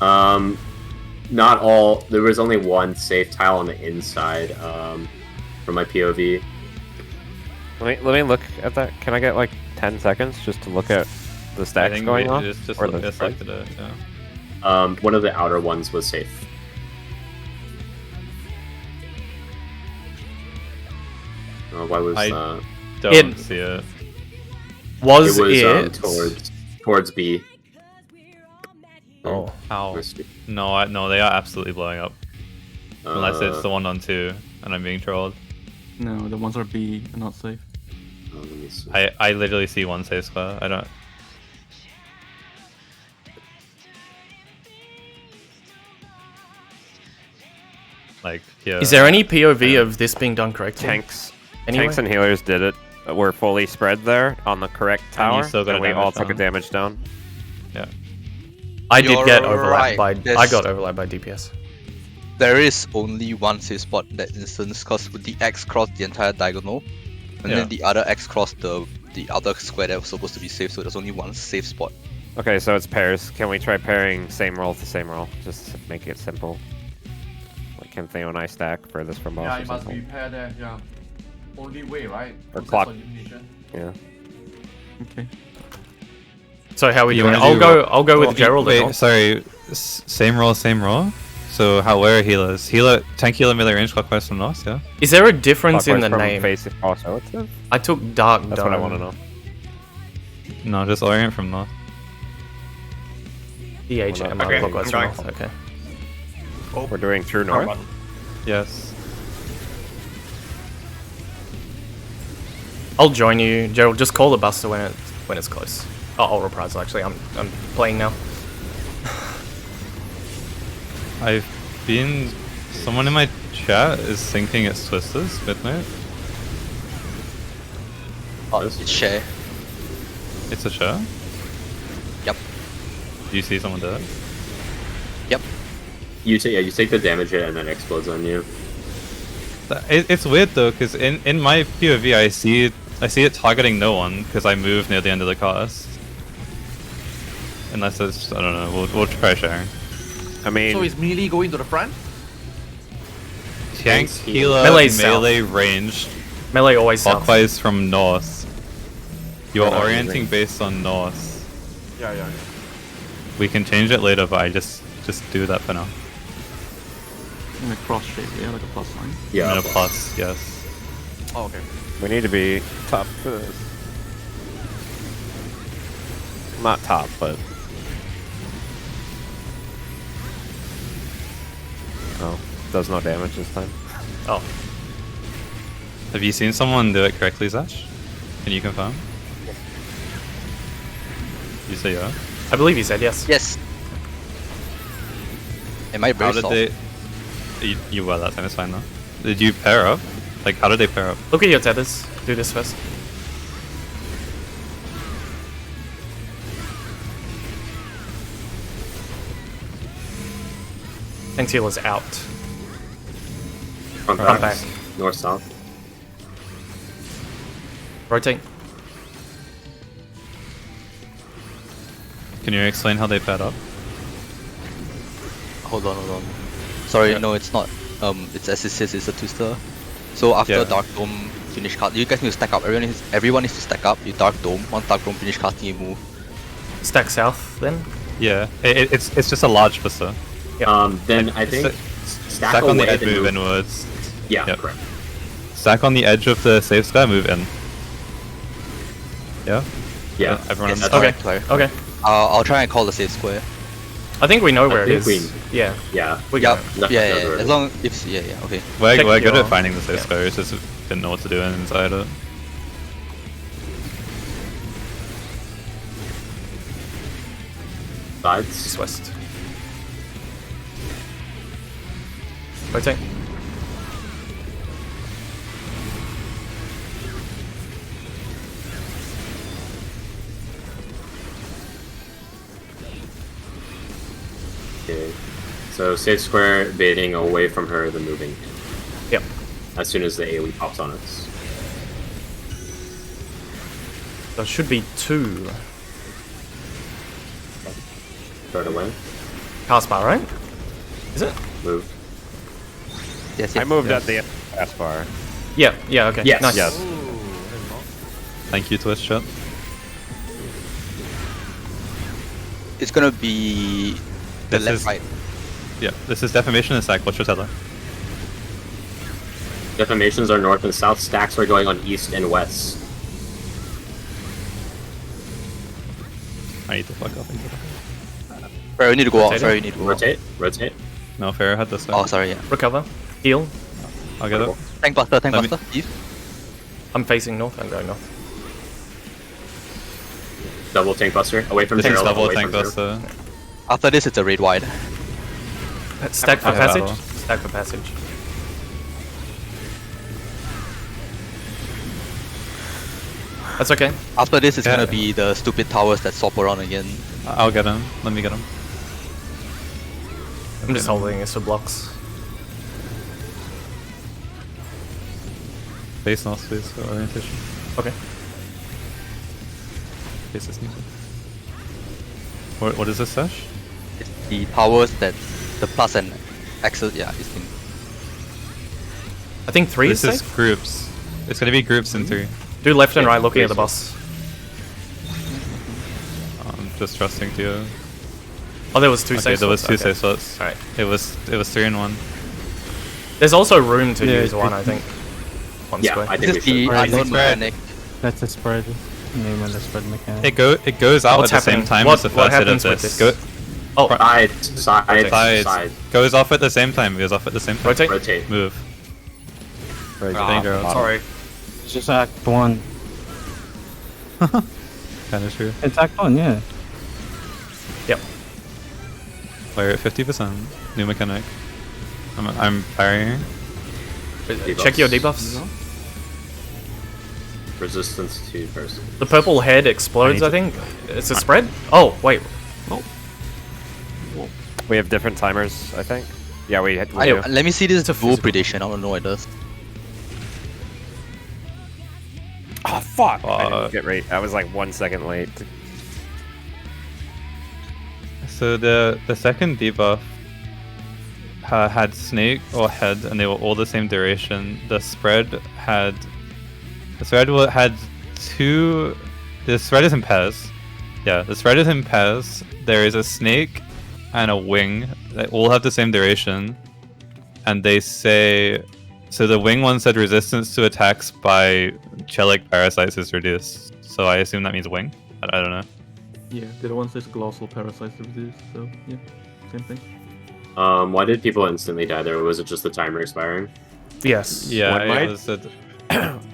Not all. There was only one safe tile on the inside. From my POV. Let me look at that. Can I get like 10 seconds just to look at the I stacks think going we on? just Or the- selected it. Yeah. One of the outer ones was safe. Why was I uh? Don't see it. Was It was it? towards B. Oh. How? Where's B? No, they are absolutely blowing up. Unless it's the Uh, one on 2 and I'm being trolled. No, the ones are B and not safe. let me see. I literally see one safe square. I don't. Like here. Is there any POV of this being done correctly? Tanks, Anyway? tanks and healers did it. We're fully spread there on the correct And you tower, still got a and we damage all took a down. damage down. Yeah. I did get You're overlapped by. right, I got overlapped by DPS. There is only one safe spot in that instance because the X crossed the entire diagonal, and Yeah. then the other X crossed the other square that was supposed to be safe. So there's only one safe spot. Okay, so it's pairs. Can we try pairing same roll to same roll? Just to make it simple. Like, can Theo and I stack furthest from boss Yeah, or you must something? repair there. Yeah. Only way, right? Or Process clock. elimination. Yeah. Okay. So how are we You doing? wanna I'll do- go. I'll go with Well, Gerald. Wait, sorry. Same roll, same roll. So where are healers? Tank healer melee range clockwise from north. Yeah. Is there a difference in Clockwise the from name? Face if cross relative? I took Dark That's Dome. what I want to know. No, just orient from north. DHM Okay, clockwise I'm from going. north. Okay. We're doing true north. Yes. I'll join you, Gerald. Just call the Buster when it's close. Oh, I'll reprisal. Actually, I'm playing now. I've been. Someone in my chat is thinking it's Twisters midnight. Oh, it's share. It's a show. Yep. Do you see someone do it? Yep. You take the damage hit and then it explodes on you. It's weird though, because in my POV I see it targeting no one because I move near the end of the cast. Unless it's I don't know. We'll try sharing. I mean, So is melee going to the front? Tank healer Melee south. melee ranged Melee always south. clockwise from north. You're We're not orienting using- based on north. Yeah. We can change it later, but I just do that for now. In a cross shape, yeah, like a plus sign. Yeah. And a plus, yes. Oh, okay. we need to be top for this. Not top, but. Oh, does no damage this time. Oh, Have you seen someone do it correctly, Zach? Can you confirm? You say yeah. I believe he said yes. Yes. Am I How very did soft? they? You were that time. It's fine though. Did you pair up? Like, how did they pair up? Look at your tethers. Do this first. Tank healer's out. Front Front back. back. North south. Rotate. Can you explain how they paired up? Hold on. Sorry, Yeah. no, it's not. It's as it says, it's a twister. So after Yeah. Dark Dome finish cast, you guys need to stack up. Everyone needs to stack up. You Dark Dome. Once Dark Dome finish casting, you move. Stack south then. Yeah, it's just a large twister. Then I think Stack on the away edge, then move inwards. Yeah, Yep. correct. Stack on the edge of the safe sky, move in. Yeah. Yeah. Everyone Yes, understand? Okay. Correct. Okay. I'll try and call the safe square. I think we know where it think is. Yeah. Yeah. We Yeah, got it. Left yeah. knows where it As is. long if yeah. Okay. We're Check good your- at finding the safe yeah. square, just didn't know what to do inside it. Sides. East west. Rotate. Okay. So safe square baiting away from her, then moving Yep. as soon as the AoE pops on us. There should be 2. Throw it away. Cast bar, right? Is it? Move. Yes, I yes. moved at the pass bar. Yeah, yeah, okay. Yes. Nice. Yes. Thank you, Twitch chat. It's gonna be the This left is- right. Yeah, this is defamation and sack. What's your tether? Defamations are north and south. Stacks are going on east and west. I need to fuck up into that. Pharaoh, you need to go out. Rotate it. Pharaoh, you need to go out. Rotate. Rotate. No, Pharaoh had this. Oh, sorry, yeah. Recover. Heal. I'll get it. Tank buster, tank Let me- buster. Eve. I'm facing north. I'm going north. Double tank buster. Away from This is Gerald. double away tank from Gerald. buster. After this, it's a raid wide. Stack for I have passage. battle. Stack for passage. That's okay. After this, it's Yeah. gonna be the stupid towers that swap around again. I'll get him. Let me get him. I'm just holding this for blocks. Face north, space for orientation. Okay. Face is needed. What is this, Sash? It's the towers that the plus and axis, yeah, this thing. I think 3 is This is safe. groups. It's gonna be groups in 3. Do left and right looking at the Places. boss. I'm just trusting Theo. Oh, there was 2 Okay, safe there was spots? 2 Okay. safe slots. Alright. It was 3 in 1. There's also room to Yeah, use one, I think. One Yeah, square. I This think is we the should. Right, unknown spread. mechanic. That's a spread. Name of the spread mechanic. It goes out What's at the same happening? time What- as the what first hit of happens with this. this? Oh, Side, side, Sides. side. Goes off at the same time. Goes off at the same time. rotate. Rotate. Move. Right, Danger. Sorry. It's just Act 1. Kind of true. It's Act 1, yeah. Yep. Player at 50%. New mechanic. I'm parrying. Check your debuffs. Resistance to person. The purple head explodes, I think. It's a spread? Oh, wait. We have different timers, I think. Yeah, we do. Let me see this It's a dual physical. predation. I don't know what it does. Oh fuck! I Fuck. didn't get right. I was like 1 second late. So the second debuff had snake or head, and they were all the same duration. The spread had 2. The spread is in pairs. Yeah, the spread is in pairs. There is a snake and a wing. They all have the same duration, and they say. So the wing one said resistance to attacks by chelic parasites is reduced. So I assume that means wing. I don't know. Yeah, the other one says Colossal Parasites reduced, so yeah, same thing. Why did people instantly die there? Or was it just the timer expiring? Yes. Yeah, One might- it was a,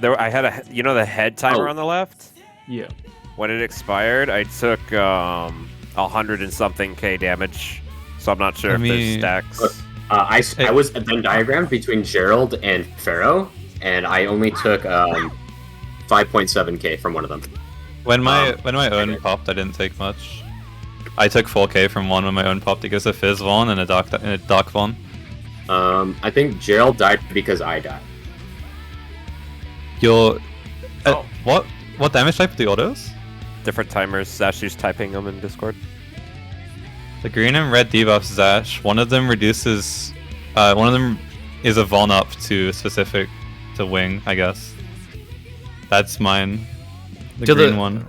There, I had the head timer Oh. on the left. Yeah. When it expired, I took 100 and something K damage. So I'm not sure I if mean- there's stacks. I was Venn diagrammed between Gerald and Pharaoh, and I only took 5.7k from one of them. when my own okay. popped, I didn't take much. I took 4k from one when my own popped. It goes a Fizz Von and a Dark Von. I think Gerald died because I died. Your Oh. what damage type do autos? Different timers. Sashy's typing them in Discord. The green and red debuffs Zash. One of them reduces. One of them is a Von up to specific to wing, I guess. That's mine. The To the- green one.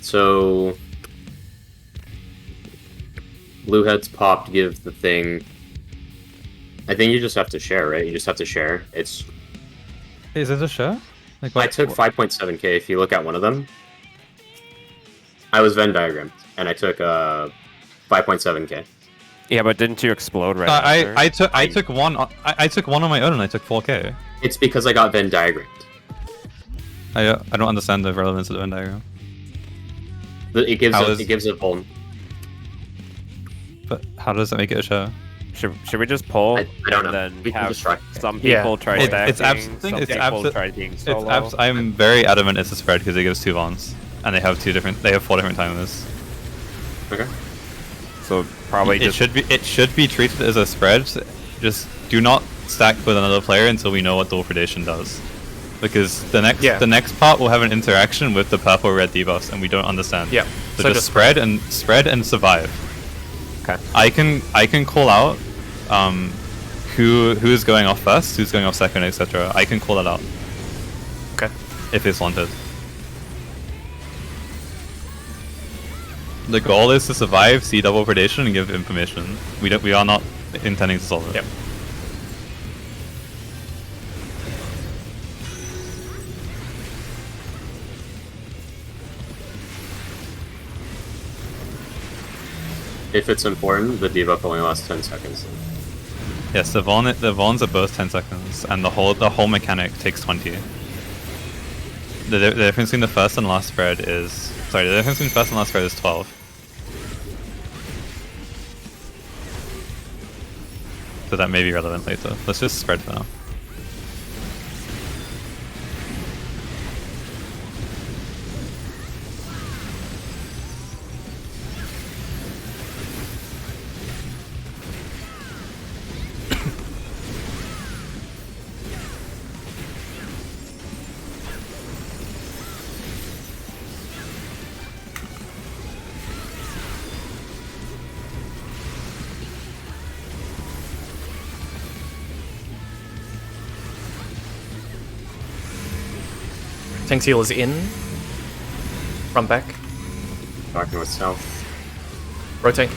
So blue heads popped. Give the thing. I think you just have to share, right? You just have to share. It's. Is it a share? Like I took 5.7k. If you look at one of them, I was Venn diagrammed, and I took 5.7k. Yeah, but didn't you explode right after? I took one. I took one on my own and I took 4k. It's because I got Venn diagrammed. I don't understand the relevance of the Venn diagram. It gives How a, is- it gives a vuln. But how does that make it a share? Should we just pull I don't know. and then We can have just try. some Yeah. people try It- stacking, it's abs- some it's people abso- try being solo? I'm very adamant it's a spread because it gives 2 Vons, and they have 4 different timers. Okay. So probably It just should be treated as a spread. Just do not stack with another player until we know what dual predation does, because the next part will have an interaction with the purple-red debuffs, and we don't understand. Yeah. So just spread and survive. Okay. I can call out who's going off first, who's going off second, etc. I can call it out. Okay. If it's wanted. The goal is to survive, see double predation, and give information. We are not intending to solve it. Yep. If it's important, the debuff only lasts 10 seconds. Yes, the Vaughns are both 10 seconds, and the whole mechanic takes 20. The difference between the first and last spread is... Sorry, the difference between first and last spread is 12. So that may be relevant later. Let's just spread for now. Tank's heal is in. Front back. Talking with south. Rotate.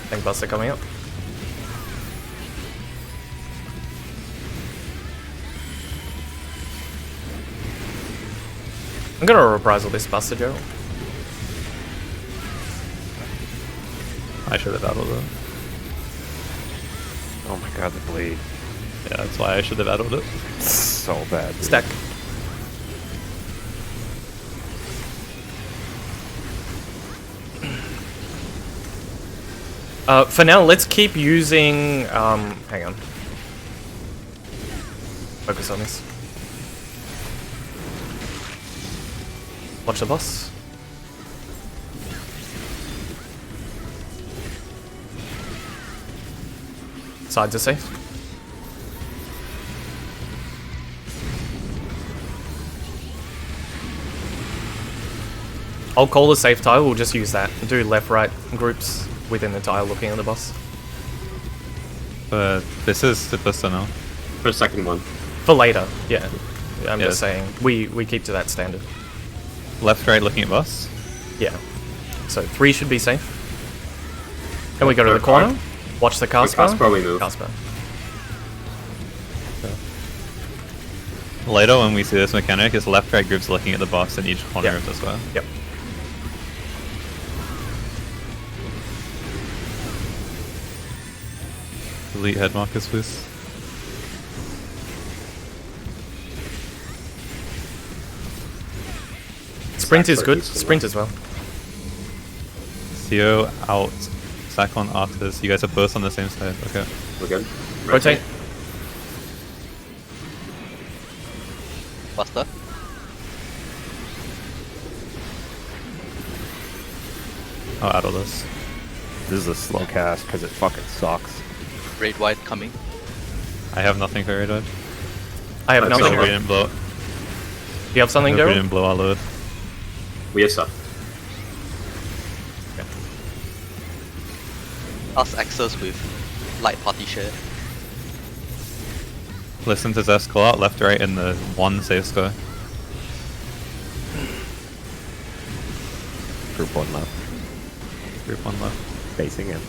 Tank buster coming up. I'm gonna reprisal this buster, Gerald. I should have battled it. Oh my god, the bleed. Yeah, that's why I should have battled it. So bad. Dude. Stack. For now, let's keep using... hang on. Focus on this. Watch the boss. Sides are safe. I'll call the safe tile, we'll just use that. Do left-right groups within the tile looking at the boss. But this is the best now. For the second one. For later, yeah. I'm Yeah. just saying, we keep to that standard. Left, right, looking at boss. Yeah. So 3 should be safe. And we go to the corner, watch the cast bar. Cast bar we move. Cast bar. Later, when we see this mechanic, is left, right groups looking at the boss in each corner Yep. of the square. Yep. Delete head markers, please. Sprint is good, sprint as well. CO out, sack on after this. You guys are both on the same side. Okay. We're good. Rotate. Buster. I'll add all this. This is a slow cast because it fucking sucks. Red white coming. I have nothing for radar. I have nothing. We didn't blow. Do you have something, We Gerald? didn't blow our load. We have stuff. Us access with light party share. Listen to Zest call out left, right in the one safe square. Group 1 left. Group 1 left. Facing in.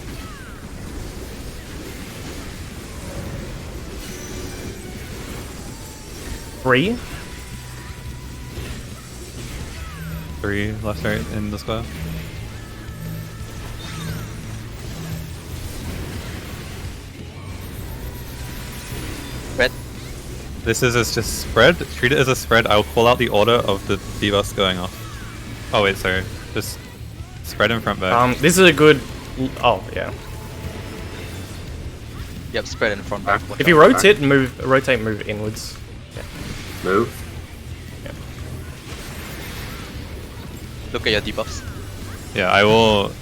Three. 3 left, right in the square. Red. This is just spread. Treat it as a spread. I'll call out the order of the debuffs going off. Oh wait, sorry. Just spread in front back. This is a good... Oh, yeah. Yep, spread in front back. If you rotate, move inwards. Yeah. Move. Look at your debuffs. Yeah, I will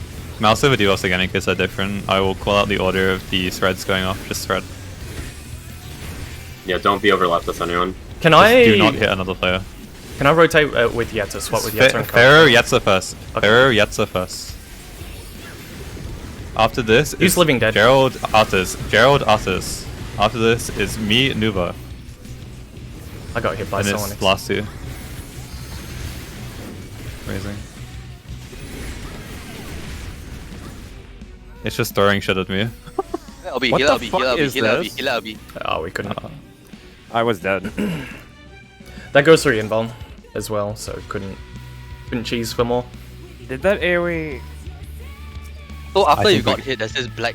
mouse over debuffs again in case they're different. I will call out the order of the spreads going off. Just spread. Yeah, don't be overlapped with anyone. Can Just I do not hit another player. Can I rotate with Yetza? Swap with Yetza and cover? Pharaoh Yetza first. Okay. Pharaoh Yetza first. After this Who's is Living Dead? Gerald Arthurs. Gerald Arthurs. After this is me, Nuva. I got hit by And someone. it's last two. Amazing. It's just throwing shit at me. I'll be What heal, the I'll be fuck heal, I'll be is heal, I'll be this? heal, I'll be. Oh, we couldn't. I was dead. That goes through invuln as well, so couldn't cheese for more. Did that AoE? So after think you got we- hit, there's this black,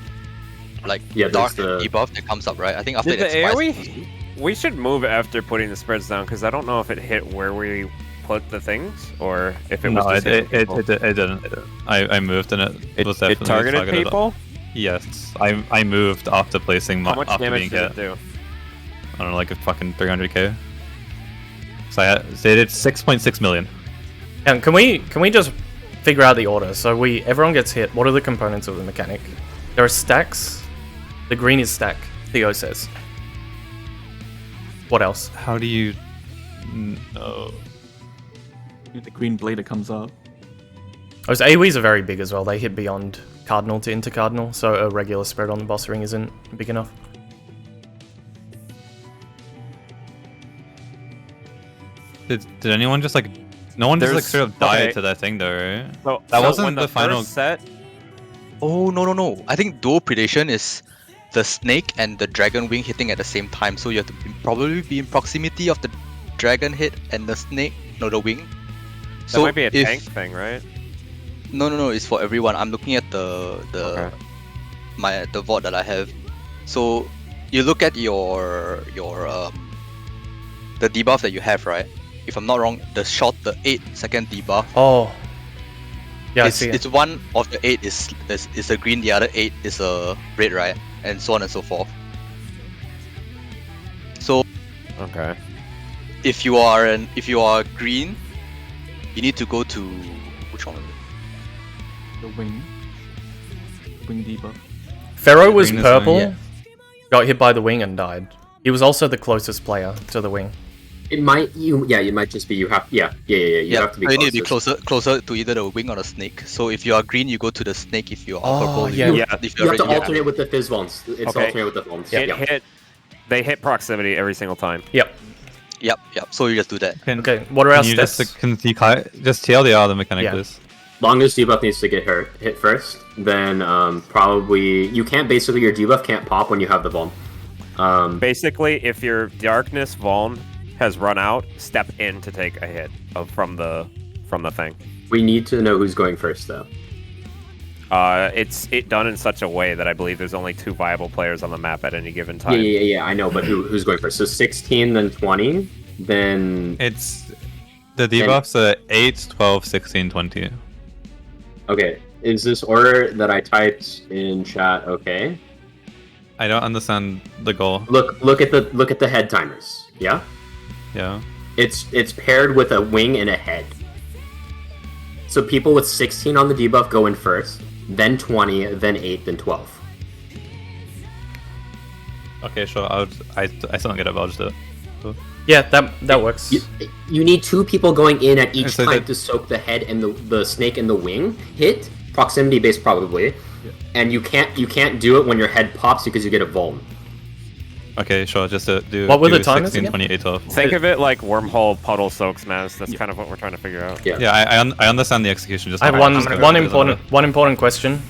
like Yeah, dark there's the- debuff that comes up, right? I think after Did the it expires. AoE? We should move after putting the spreads down because I don't know if it hit where we put the things or if it was No, just it hitting people. didn't. I moved and it was definitely It targeted targeted. people. Yes, I moved after placing my How much after damage being did hit. it do? I don't know, like a fucking 300k. So they did 6.6 million. And can we just figure out the order? So everyone gets hit. What are the components of the mechanic? There are stacks. The green is stack. Theo says. What else? How do you know? The green blade that comes up. Those AoEs are very big as well. They hit beyond cardinal to intercardinal, so a regular spread on the boss ring isn't big enough. Did anyone just like? No one just like There's- sort of died okay. to that thing though, right? So, That so wasn't when the final- first set. Oh no! I think dual predation is the snake and the dragon wing hitting at the same time. So you have to probably be in proximity of the dragon hit and the snake, no, the wing. That So might be a if, tank thing, right? No, it's for everyone. I'm looking at the Okay. the VOD that I have. So you look at your the debuff that you have, right? If I'm not wrong, the 8-second debuff. Oh. Yeah, I it's, see it. it's one of the 8 is a green, the other 8 is a red, right? And so on and so forth. So Okay. if you are green, you need to go to which one? The wing. Wing debuff. Pharaoh was Green is purple, yeah. got hit by the wing and died. He was also the closest player to the wing. It might you might just be you have you have to be so you need to be closest. closer to either the wing or the snake. So if you are green, you go to the snake. If you are Oh, purple, yeah. you Yeah. if You you're have to red, you alternate with the fizz ones. It's Okay. alternate with the ones. They hit proximity every single time. Yep. Yep. So you just do that. Okay, what are our Can you steps? just TLDR the mechanic, Yeah. please? Longest debuff needs to get hit first. Then probably you can't basically your debuff can't pop when you have the bomb. Basically, if your darkness Vuln has run out, step in to take a hit from the thing. We need to know who's going first though. It's done in such a way that I believe there's only 2 viable players on the map at any given time. Yeah. I know, but who's going first? So 16, then 20, then It's the debuffs are 8, 12, 16, 20. okay. Is this order that I typed in chat okay? I don't understand the goal. Look at the head timers. Yeah. Yeah. It's paired with a wing and a head. So people with 16 on the debuff go in first, then 20, then 8, then 12. Okay, sure. I still don't get it, but I'll just do it. Cool. Yeah, that works. You need 2 people going in at each So time that- to soak the head and the snake and the wing hit, proximity based probably. And you can't do it when your head pops because you get a vuln. Okay, sure. Just do. What were do the timers 16, again? 28, 12. Think of it like wormhole puddle soaks mass. That's kind of what we're trying to figure out. Yeah. Yeah, I understand the execution. Just I have not- just one not- important question.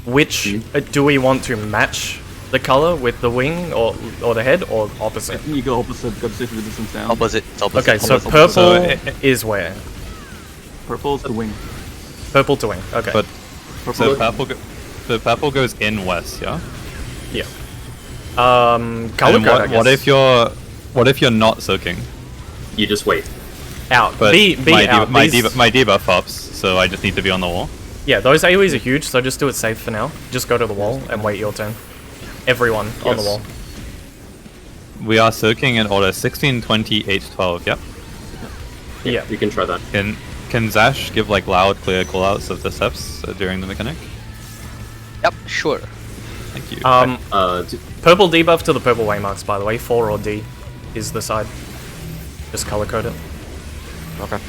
Which do we want to match the color with the wing or the head or I opposite? think you go opposite, got safety resistance down. Opposite. It's opposite. Okay, so opposite. purple So is where? Purple is the wing. Purple to wing. Okay. But Purple. so purple goes in west, yeah. yeah. Color And code, I guess. what if you're not soaking? You just wait. out? But Be my out. my, These- debuff pops, so I just need to be on the wall. Yeah, those AoEs are huge, so just do it safe for now. Just go to the wall and wait your turn. Everyone on the Yes. wall. We are soaking in order 16, 20, 8, 12. Yep. Yeah. You can try that. Can Zash give like loud, clear callouts of the steps during the mechanic? Yep, sure. Thank you. D- Purple debuff to the purple waymarks, by the way, 4 or D. is the side. Just color code it. Okay.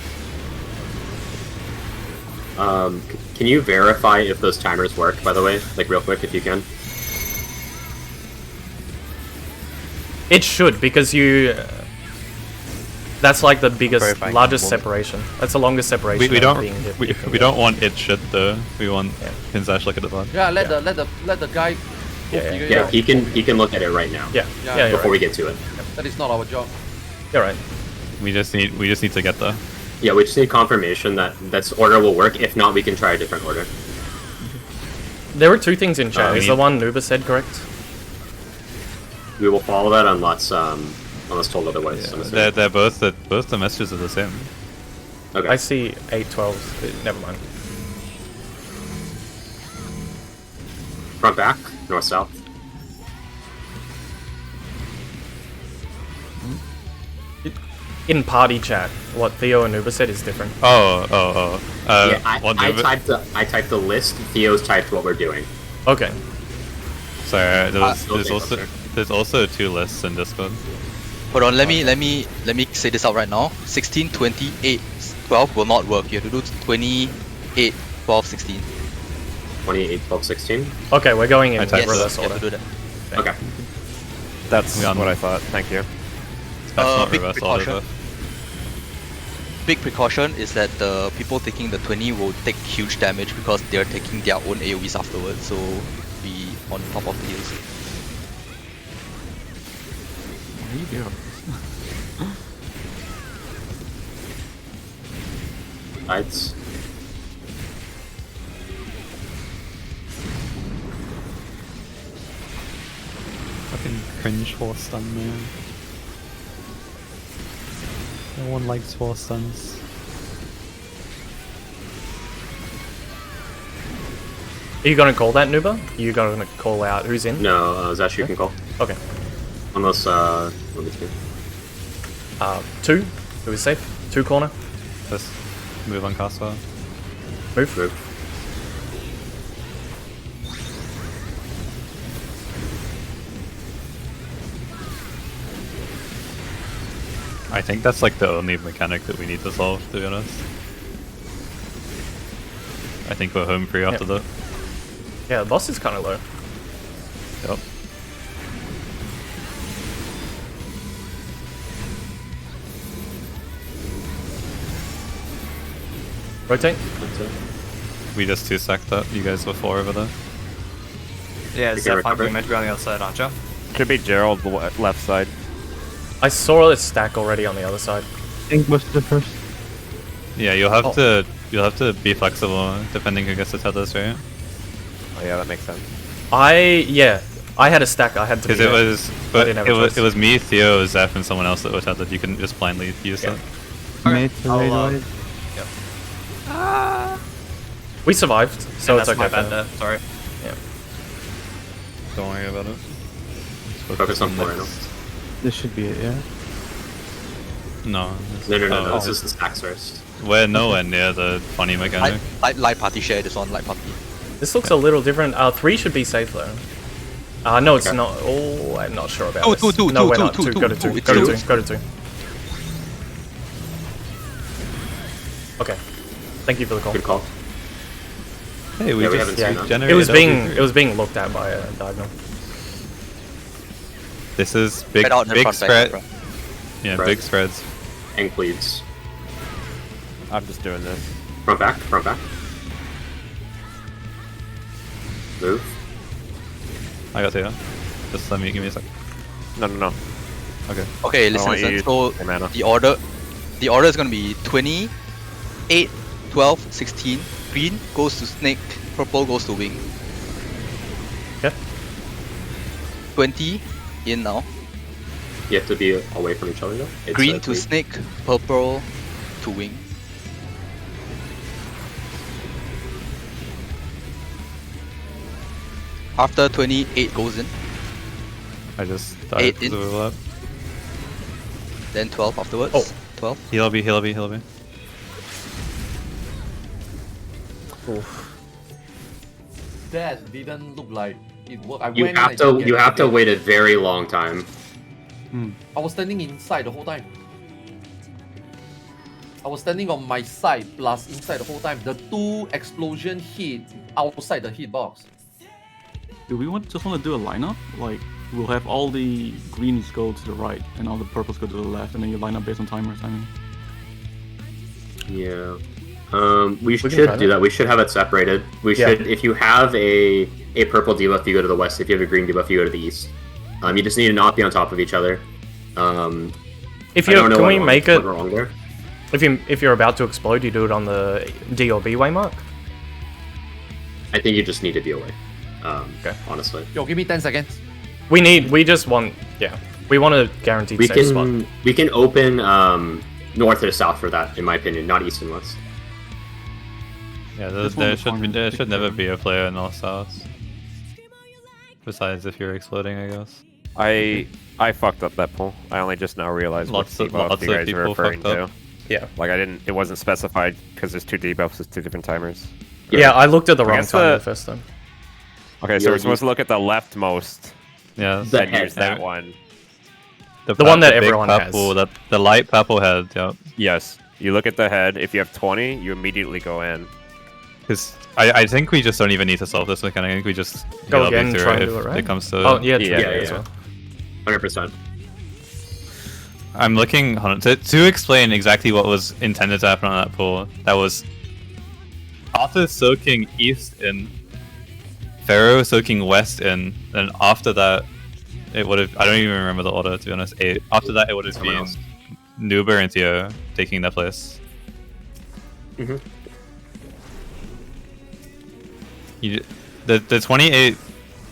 Can you verify if those timers work, by the way? Like, real quick, if you can. It should, because you... that's like the biggest, Verifying largest moment. separation. That's the longest separation. We of don't being hit. we don't want it shit though. We want Pinzash look at the bot. Yeah, let the guy Yeah, figure it Yeah, out. he can look at it right now. Yeah, Yeah, yeah, you're Before right. we get to it. That is not our job. You're right. We just need to get there. Yeah, we just need confirmation that this order will work. If not, we can try a different order. There were two things in chat. we Is the need- one Nuba said correct? We will follow that unless told otherwise. I'm assuming. They're both the messages are the same. Okay. I see 8, 12. Never mind. Front, back, north, south. In party chat, what Theo and Nuba said is different. Oh. Yeah, what I Nuba- typed the list. Theo's typed what we're doing. Okay. Sorry, okay. there's also two lists in Discord. Hold on, let me say this out right now. 16, 20, 8, 12 will not work. You have to do 28, 12, 16. 28, 12, 16. Okay, we're going in I typed reverse you have order. to do that. Okay. That's We got what one. I thought. Thank you. That's not big reverse order. precaution. Big precaution is that the people taking the 20 will take huge damage because they're taking their own AoEs afterwards, so be on top of the heals. What are you doing? Sides. Fucking cringe force stun, man. No one likes force stuns. Are you gonna call that, Nuba? You gonna call out who's in? No, Zash, you can call. Okay. Unless, let me see. 2. Who is safe? 2 corner. Just move on Casper. Move. Move. I think that's like the only mechanic that we need to solve, to be honest. I think we're home free after that. Yeah, the boss is kind of low. Yep. Rotate. We just 2-sacked that. You guys were 4 over there. Yeah, can Zeph, recover. you're meant to be on the other side, aren't you? Should be Gerald left side. I saw a stack already on the other side. I think was the first. Yeah, you'll have to be flexible depending who gets the tethers, right? Oh yeah, that makes sense. I had a stack. I had to. Because be it there. was, I but didn't have a it choice. was me, Theo, Zeph, and someone else that were tethered. You couldn't just blindly use Yeah. that. Mate, I'll, right. We survived, so it's that's okay. my bad for- there, sorry. Don't worry about it. Focus on 4 right now. This should be it, yeah. No. No. Oh, This is the stacks first. We're nowhere near the funny mechanic. Light party share this one, light party. This looks a little different. 3 should be safe though. No, it's not. Oh, I'm not sure about this. Two, No, two, we're two, not. two, 2, go to two, 2. it's Go to two. 2. Go to 2. Okay. Thank you for the call. Good call. Hey, we Yeah, we just haven't seen that. generated It was being looked at by a diagonal. This is big, Spread out in big front, back, spread. front. Yeah, Right. big spreads. And cleaves. I'm just doing this. Front, back, front, back. Move. I got Theo. Just let me give me a sec. No. Okay. Okay, I listen, want you listen. to So use your mana. the order is gonna be 20, 8, 12, 16. Green goes to snake, purple goes to wing. Okay. 20 in now. You have to be away from each other though. It's, Green to cleave. snake, purple to wing. After 28 goes in, I just died 8 because in. of overlap. then 12 afterwards. Oh. 12. Heal be. That didn't look like it worked. I You went in have and to didn't you get have to it. wait a very long time. I was standing inside the whole time. I was standing on my side plus inside the whole time. The 2 explosion hit outside the hitbox. Do we just want to do a lineup? Like, we'll have all the greens go to the right and all the purples go to the left, and then you line up based on timers, I mean. Yeah. We should do that. We should have it separated. We should, if you have a purple debuff, you go to the west. If you have a green debuff, you go to the east. You just need to not be on top of each other. If you can we make it? Wrong there. If you're about to explode, you do it on the D or B way mark. I think you just need to be away. Okay. Honestly. Yo, give me 10 seconds. We just want, we want a guaranteed safe spot. We can open north or south for that, in my opinion, not east and west. Yeah, there should never be a player in north-south. Besides if you're exploding, I guess. I fucked up that pull. I only just now realized lots what debuff you guys are referring to. Yeah. Like it wasn't specified because there's 2 debuffs with 2 different timers. Yeah, I looked at the wrong timer the first time. Okay, so we're supposed to look at the leftmost. Yeah. Then use that one. The one that everyone purple, has. The light purple head, yeah. Yes. You look at the head. If you have 20, you immediately go in. Because I think we just don't even need to solve this mechanic. I think we just go again and try and do it, it, right? It comes to... Oh, yeah. As well. 100%. I'm looking to explain exactly what was intended to happen on that pull. That was after soaking east in, Pharaoh soaking west in, then after that it would have, I don't even remember the order to be honest. After that it would have been Nuber and Theo taking their place. The 28,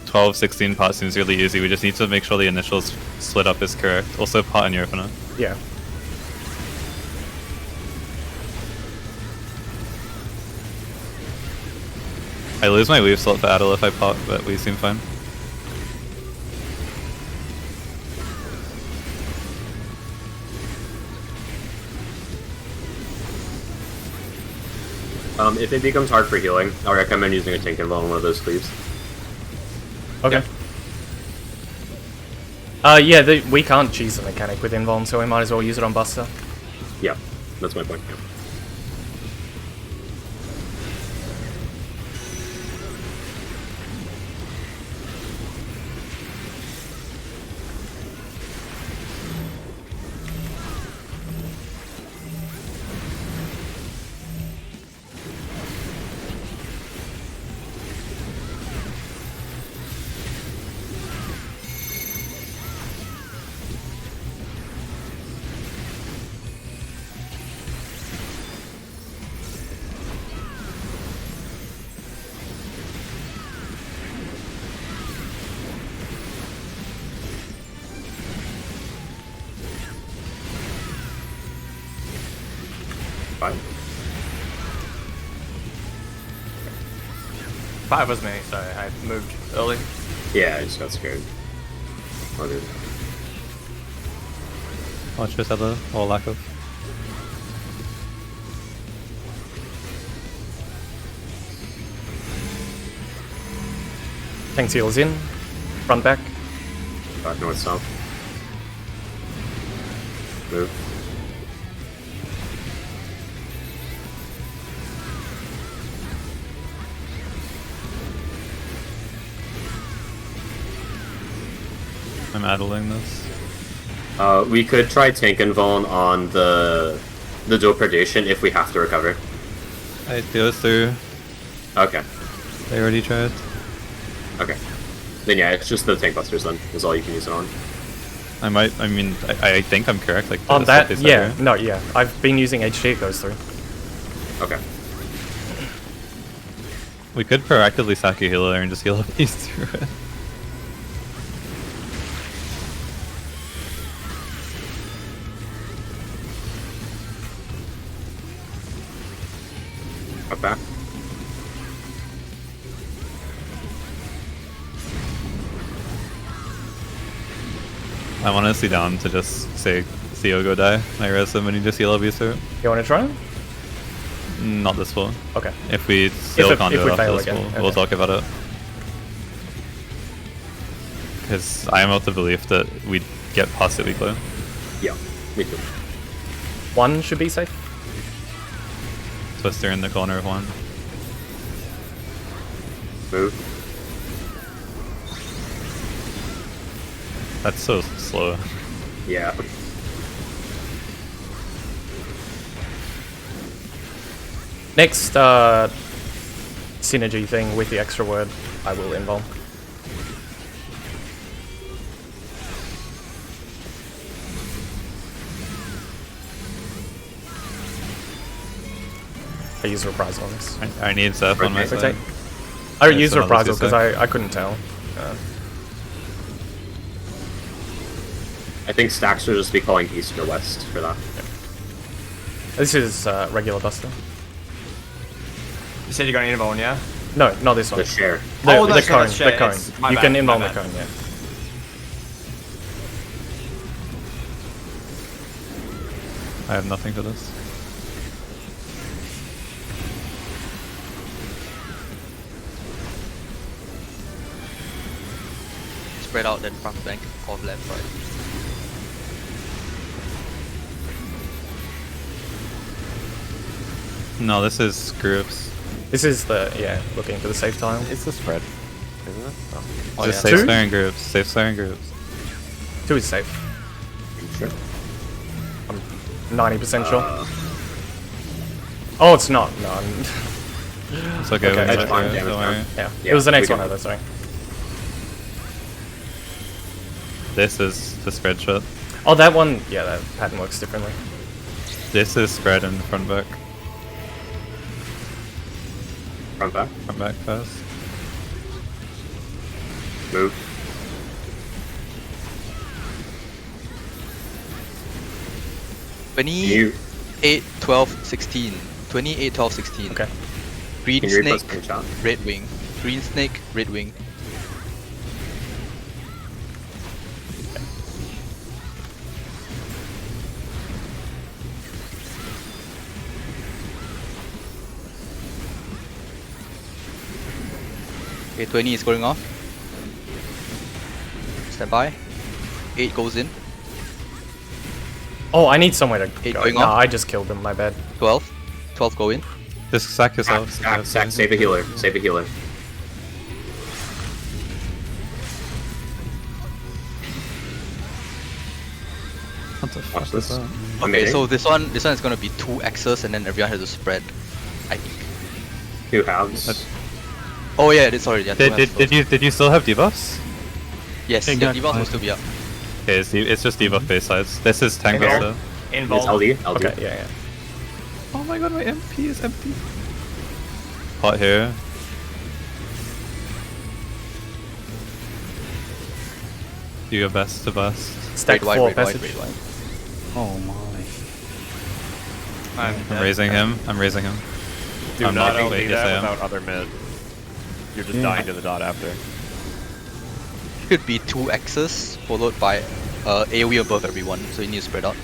12, 16 part seems really easy. We just need to make sure the initial split up is correct. Also part in your opener. Yeah. I lose my weave slot for Adel if I pop, but we seem fine. If it becomes hard for healing, I recommend using a tank involved in one of those sleeves. Okay. We can't cheese the mechanic with invuln, so we might as well use it on Buster. Yeah, that's my point. Yeah. Fine. 5 was me, sorry, I moved early. Yeah, I just got scared. Oh, dude. Watch this other, or lack of. Tanks heals in. Front back. Back north south. Move. I'm idling this. We could try tank invuln on the dual predation if we have to recover. It goes through. Okay. They already tried. Okay. Then yeah, it's just the tank busters then, is all you can use it on. I think I'm correct. Like on that, yeah. No, yeah. I've been using HT, it goes through. Okay. We could proactively sack a healer and just heal up these through it. Back. I'm honestly down to just say Theo go die. I res him and you just heal abuse through it. You wanna try? Not this full. Okay. If we still can't do it after this again. full, Okay. we'll talk about it. Because I am of the belief that we get past it weekly. Yeah, me too. One should be safe. Twister in the corner of one. Move. That's so slow. Yeah. Next synergy thing with the extra word, I will involve. I use reprisal on this. I need Zeph on my side. I don't use another reprisal because 2 I couldn't tell. I think stacks should just be calling east or west for that. This is regular Buster. You said you're going to involve, yeah? No, not this one. The share. The, Oh, the that's cone. right, share. The cone. It's my You bad, can my involve the bad. cone, yeah. I have nothing for this. Spread out then front bank of left, right. No, this is groups. This is the, looking for the safe tile. It's the spread, isn't it? Oh. Oh, Just yeah. safe Two? slayer in groups. Safe slayer in groups. 2 is safe. Sure. I'm 90% sure. Oh, it's not. No, It's okay. Okay. We'll That's get fine, to it, damage don't worry. down. yeah. Yeah, It was the next we one can- over, sorry. This is the spread shot. Oh, that one, yeah, that pattern works differently. This is spread in front back. Front back. Front back first. Move. You 28, 12, 16. 28, 12, 16. Okay. Green can you read snake, plus shot? red wing. Green snake, red wing. Okay, 20 is going off. Stand by. 8 goes in. Oh, I need somewhere to Eight go. going No, off. I just killed him, my bad. 12. 12 go in. Just sack yourself. Sack, save a healer. Save a healer. What the fuck Watch is this. that? Okay, Amazing. so this one is gonna be 2 X's and then everyone has to spread. I think. Two halves. That's- Oh yeah, sorry. Yeah, Did you still have debuffs? Yes, Hey, yeah, got Diva's five. supposed to be up. Okay, it's just debuff base sides. This is tank Okay. buster. It's Involve. LD. LD. Okay, yeah. Oh my god, my MP is empty. Pot here. Do your best to bust. Stack Red, white, 4 red, white, passage. red, white. Oh my. I'm raising him. I'm raising him. Do I'm not not- LD wait, yes, I that am. without other mid. You're just Yeah. dying to the dot after. Could be 2 X's followed by AoE above everyone, so you need to spread out.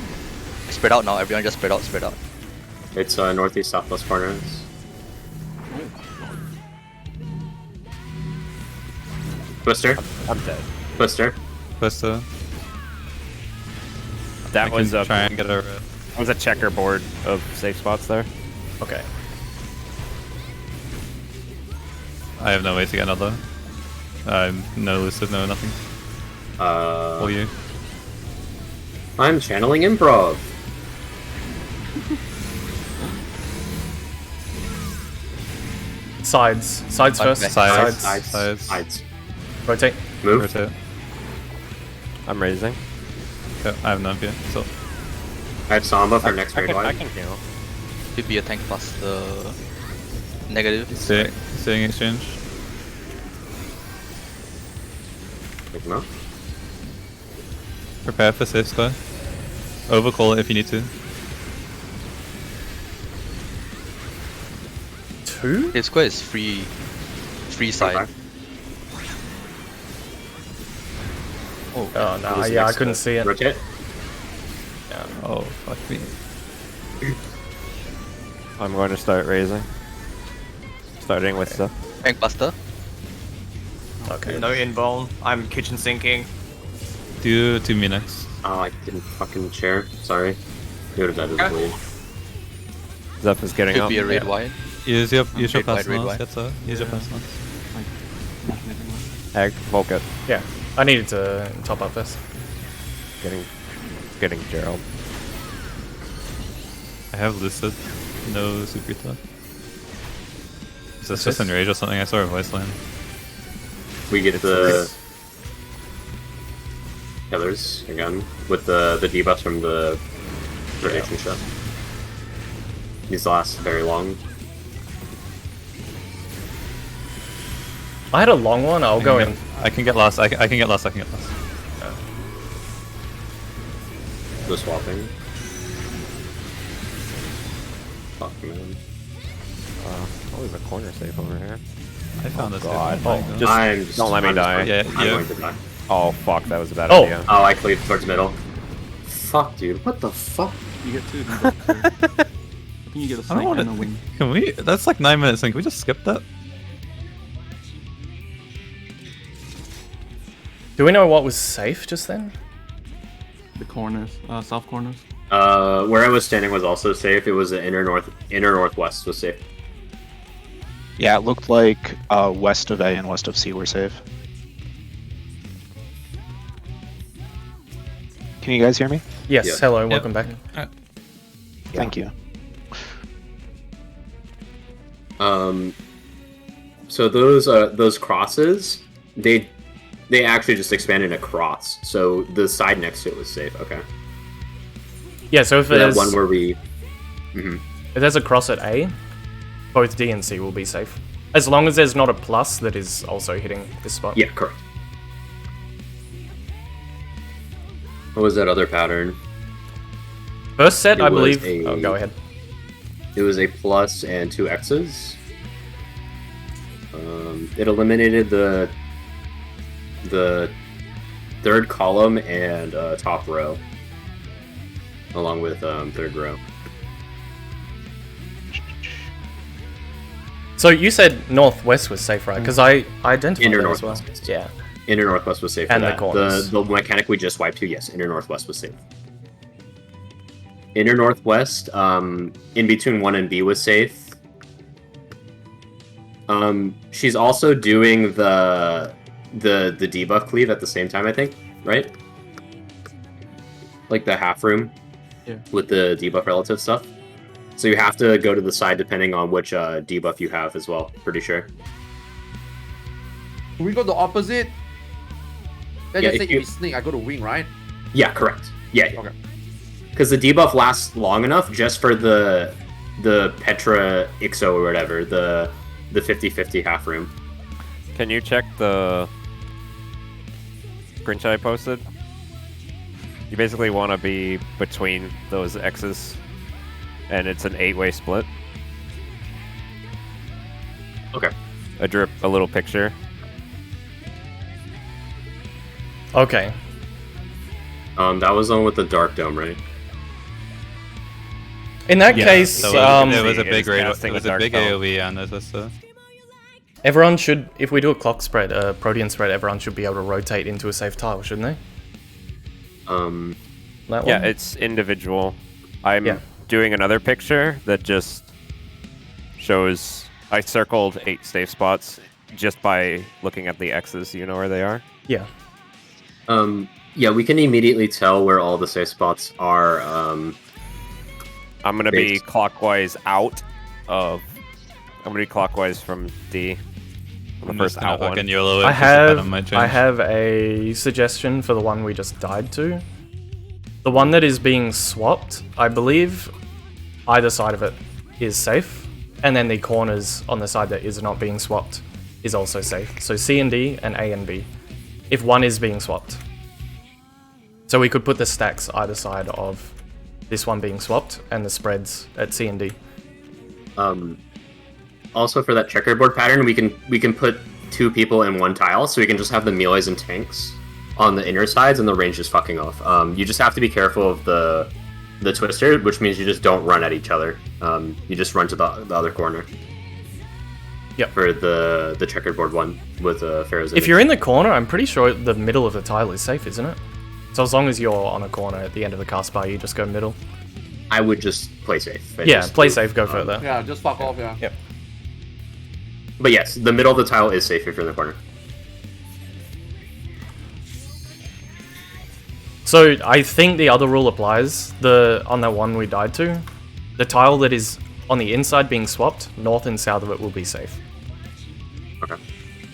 Spread out now, everyone just spread out, spread out. It's northeast, southwest corners. Twister. I'm dead. Twister. Twister. That I was can a try and get a. that was a checkerboard of safe spots there. Okay. I have no way to get another. No elusive, no nothing. Will you? I'm channeling improv. Sides. Sides Okay. first. Sides. Sides. Sides. Rotate. Move. Rotate. I'm raising. Yeah, I have none yet. So I have Samba for next raid I wide. can heal. Could be a tank plus the negative. seeing exchange. Pick him up. Prepare for safe square. Overcall it if you need to. 2? His square is free side. Front back. Oh no, Who's yeah, I next couldn't to see it. Rotate. Oh fuck me. I'm going to start raising. Starting with stuff. Tank buster. Okay. No involve. I'm kitchen sinking. Do 2 minutes. Oh, I didn't fucking share. Sorry. He would have died as a bleed. Zeph is getting Could up. be a red wine. Use your Red white, personals. red white. That's all. Use your personals. Ag, Volkit. Yeah, I needed to top up this. Getting Gerald. I have Lucid. No Suprita. Is this just Enrage or something? I saw a voice line. We get the killers again with the debuffs from the predation shot. These last very long. I had a long one. I'll go in. I can get last. I can get last. I can get last. The swapping. Fuck man. I'll leave a corner safe over here. I found this. God. Oh, Don't let me die. Yeah, I'm yeah. going to die. Oh fuck, that was a bad Oh. idea. Oh, I cleaved towards middle. Fuck, dude. What the fuck? You get 2. I think you get a I don't snake want and a it. wing. Can we? That's like 9 minutes in. Can we just skip that? Do we know what was safe just then? The corners, south corners. Where I was standing was also safe. It was the inner northwest was safe. Yeah, it looked like west of A and west of C were safe. Can you guys hear me? Yes. Yeah. Hello. Welcome back. Thank you. So those crosses, they actually just expanded a cross. So the side next to it was safe. Okay. Yeah. So if So that there's one where we. if there's a cross at A, both D and C will be safe, as long as there's not a plus that is also hitting this spot. Yeah, correct. What was that other pattern? First set, It I was believe. Oh, go ahead. It was a plus and 2 X's. It eliminated the third column and top row, along with third row. So you said northwest was safe, right? Because I identified Inner that as well. northwest. Yeah. Inner northwest was safe. For And the that. corners. The mechanic we just wiped to, yes, inner northwest was safe. Inner northwest, in between 1 and B was safe. She's also doing the debuff cleave at the same time, I think, right? Like the half room, Yeah. with the debuff relative stuff. So you have to go to the side depending on which debuff you have as well. Pretty sure. Do we go the opposite? Let's Yeah, just say if you- if it's snake, I go to wing, right? Yeah, correct. Yeah. Okay. Because the debuff lasts long enough just for the Petra Ixo or whatever, the 50-50 half room. Can you check the screenshot I posted? You basically want to be between those X's, and it's an 8-way split. Okay. I drew a little picture. Okay. That was the one with the dark dome, right? In that Yeah, case, there was a It big is raid. casting It was a a dark big dome. AoE, and there's this. everyone should, if we do a clock spread, a Protean spread, everyone should be able to rotate into a safe tile, shouldn't they? That Yeah, one? it's individual. I'm Yeah. doing another picture that just shows I circled 8 safe spots just by looking at the X's. You know where they are? Yeah. Yeah, we can immediately tell where all the safe spots are. I'm gonna be Based. clockwise out of. I'm gonna be clockwise from D. On the I'm first just gonna out one. fucking YOLO it, I 'cause the pattern have might change. I have a suggestion for the one we just died to. The one that is being swapped, I believe either side of it is safe, and then the corners on the side that is not being swapped is also safe. So C and D and A and B, if one is being swapped. So we could put the stacks either side of this one being swapped and the spreads at C and D. Also, for that checkerboard pattern, we can put 2 people in 1 tile, so we can just have the melees and tanks on the inner sides, and the range is fucking off. You just have to be careful of the twister, which means you just don't run at each other. You just run to the other corner. Yep. For the checkerboard one with Pharaoh's If Image. you're in the corner, I'm pretty sure the middle of the tile is safe, isn't it? So as long as you're on a corner at the end of the cast bar, you just go middle. I would just play safe. Yeah, play safe, go further. Yeah, just fuck off, yeah. Yep. But yes, the middle of the tile is safe if you're in the corner. So I think the other rule applies. On that one we died to, the tile that is on the inside being swapped, north and south of it will be safe. Okay.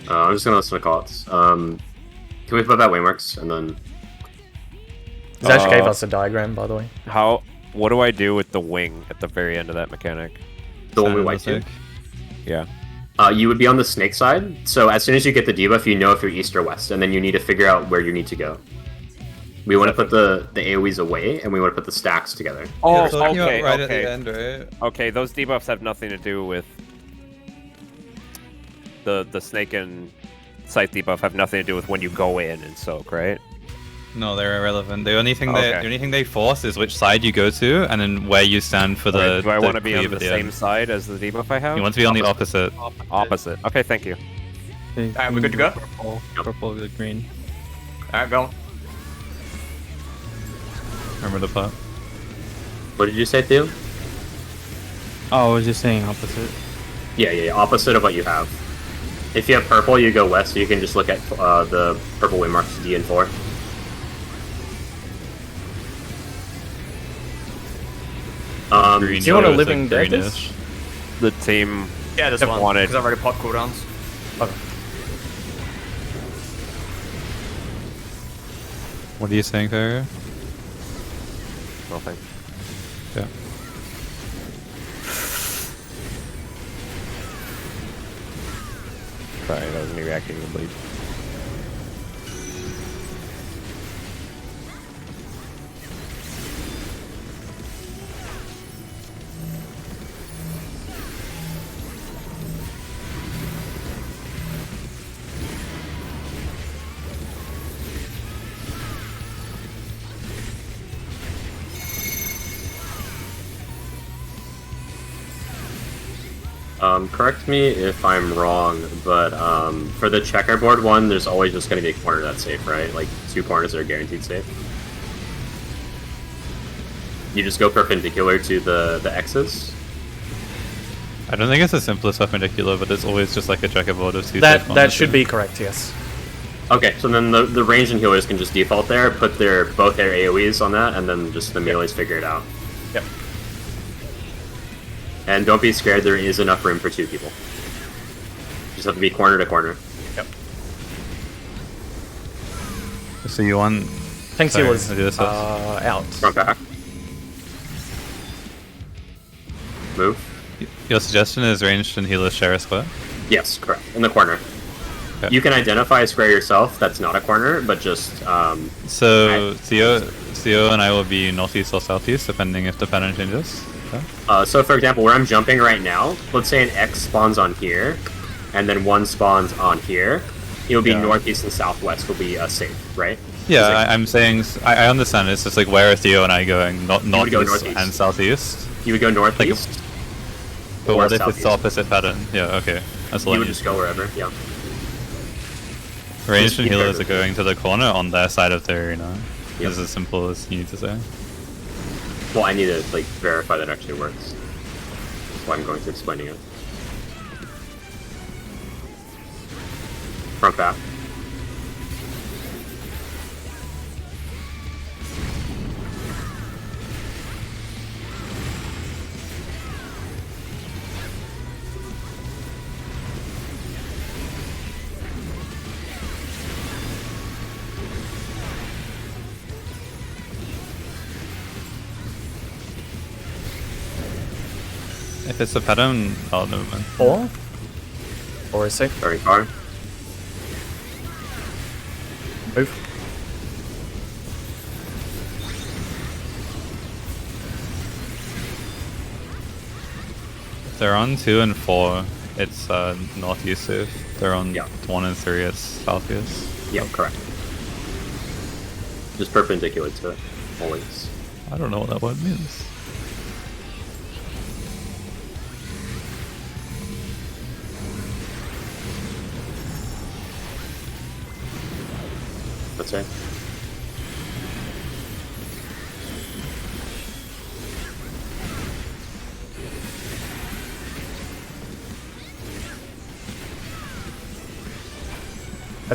I'm just gonna listen to calls. Can we put that waymarks and then? Zash gave us a diagram, by the way. What do I do with the wing at the very end of that mechanic? The one we wiped to? Yeah. You would be on the snake side, so as soon as you get the debuff, you know if you're east or west, and then you need to figure out where you need to go. We want to put the AoEs away, and we want to put the stacks together. Oh, okay, okay, right at the end, right? Okay, those debuffs have nothing to do with the snake and scythe debuff have nothing to do with when you go in and soak, right? No, they're irrelevant. The only thing they force is which side you go to, and then where you stand for the. Do I want to be on cleave the at the same end. side as the debuff I have? You want to be on the opposite. Opposite. Okay, thank you. Alright, we're good to go? Purple with green. Alright, go. Remember the part? What did you say, Theo? Oh, I was just saying opposite. Yeah, opposite of what you have. If you have purple, you go west, so you can just look at the purple waymarks D and 4. Green Do you want a is like living dead? greenish. The team Yeah, this one. wanted. Because I've already popped cooldowns. Okay. What are you saying, Farrier? Nothing. Yeah. Sorry, that was me reacting to bleed. Correct me if I'm wrong, but for the checkerboard one, there's always just going to be a corner that's safe, right? Like 2 corners that are guaranteed safe. You just go perpendicular to the X's. I don't think it's the simplest perpendicular, but it's always just like a checkerboard of 2 That should be correct, yes. Okay, so then the ranged and healers can just default there, put both their AoEs on that, and then just the melees figure it out. Yep. And don't be scared, there is enough room for 2 people. Just have to be corner to corner. Yep. So you want... Thanks, Sorry, he was I'll do this first. out. Front back. Move. Your suggestion is ranged and healers share a square? Yes, correct. In the corner. Okay. You can identify a square yourself that's not a corner, but just... So, Theo and I will be northeast or southeast, depending if the pattern changes. Okay. So for example, where I'm jumping right now, let's say an X spawns on here, and then 1 spawns on here. It will be northeast and southwest will be safe, right? Yeah, like, I'm saying, I understand, it's just like where are Theo and I going? Not northeast and southeast? You would go northeast. But or what if southeast. it's the opposite pattern? Yeah, okay. That's You what would just go wherever, yeah. Ranged and Just healers be are going to the corner on their side of the arena. Yep. It's as simple as you need to say. Well, I need to like verify that actually works. That's why I'm going to explaining it. Front back. If it's a pattern, I'll movement. Or is safe. Very far. Move. They're on 2 and 4. It's northeast if they're on 1 and 3. It's southeast. Yeah, correct. Just perpendicular to it, always. I don't know what that word means. That's right.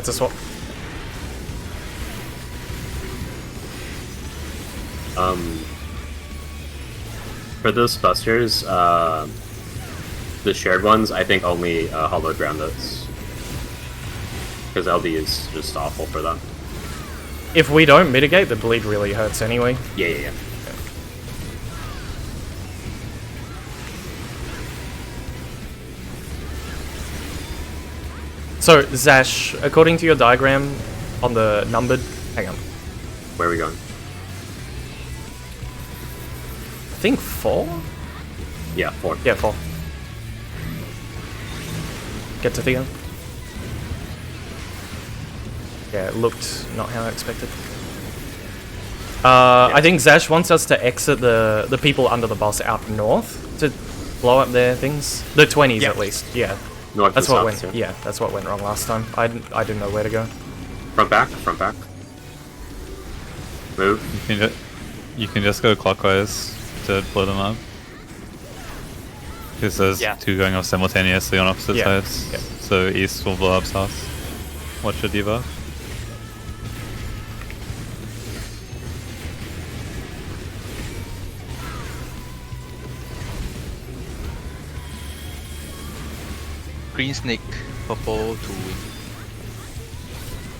That's a swap. For those busters, the shared ones, I think only hollow ground those. Because LD is just awful for them. If we don't mitigate, the bleed really hurts anyway. Yeah. So, Zash, according to your diagram on the numbered... Hang on. Where are we going? I think 4? Yeah, 4. Yeah, 4. Get to Theo. Yeah, it looked not how I expected. I think Zash wants us to exit the people under the bus out north to blow up their things. The 20s at least, yeah. North That's and what south, went. Yeah, that's what went wrong last time. I didn't know where to go. Front back. Move. You can just go clockwise to blow them up. Because there's two going off simultaneously on opposite sides. Yeah. So east will blow up south. Watch your debuff. Green snake, purple to wing.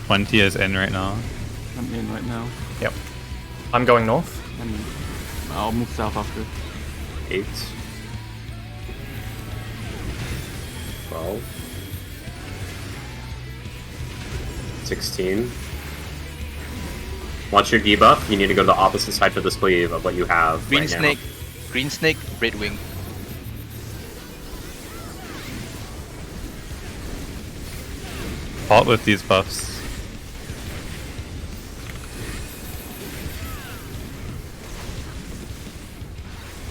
20 is in right now. I'm in right now. Yep. I'm going north. And I'll move south after. 8. 12. 16. Watch your debuff. You need to go to the opposite side for the sleeve of what you have Green right snake, now. green snake, red wing. Pot with these buffs.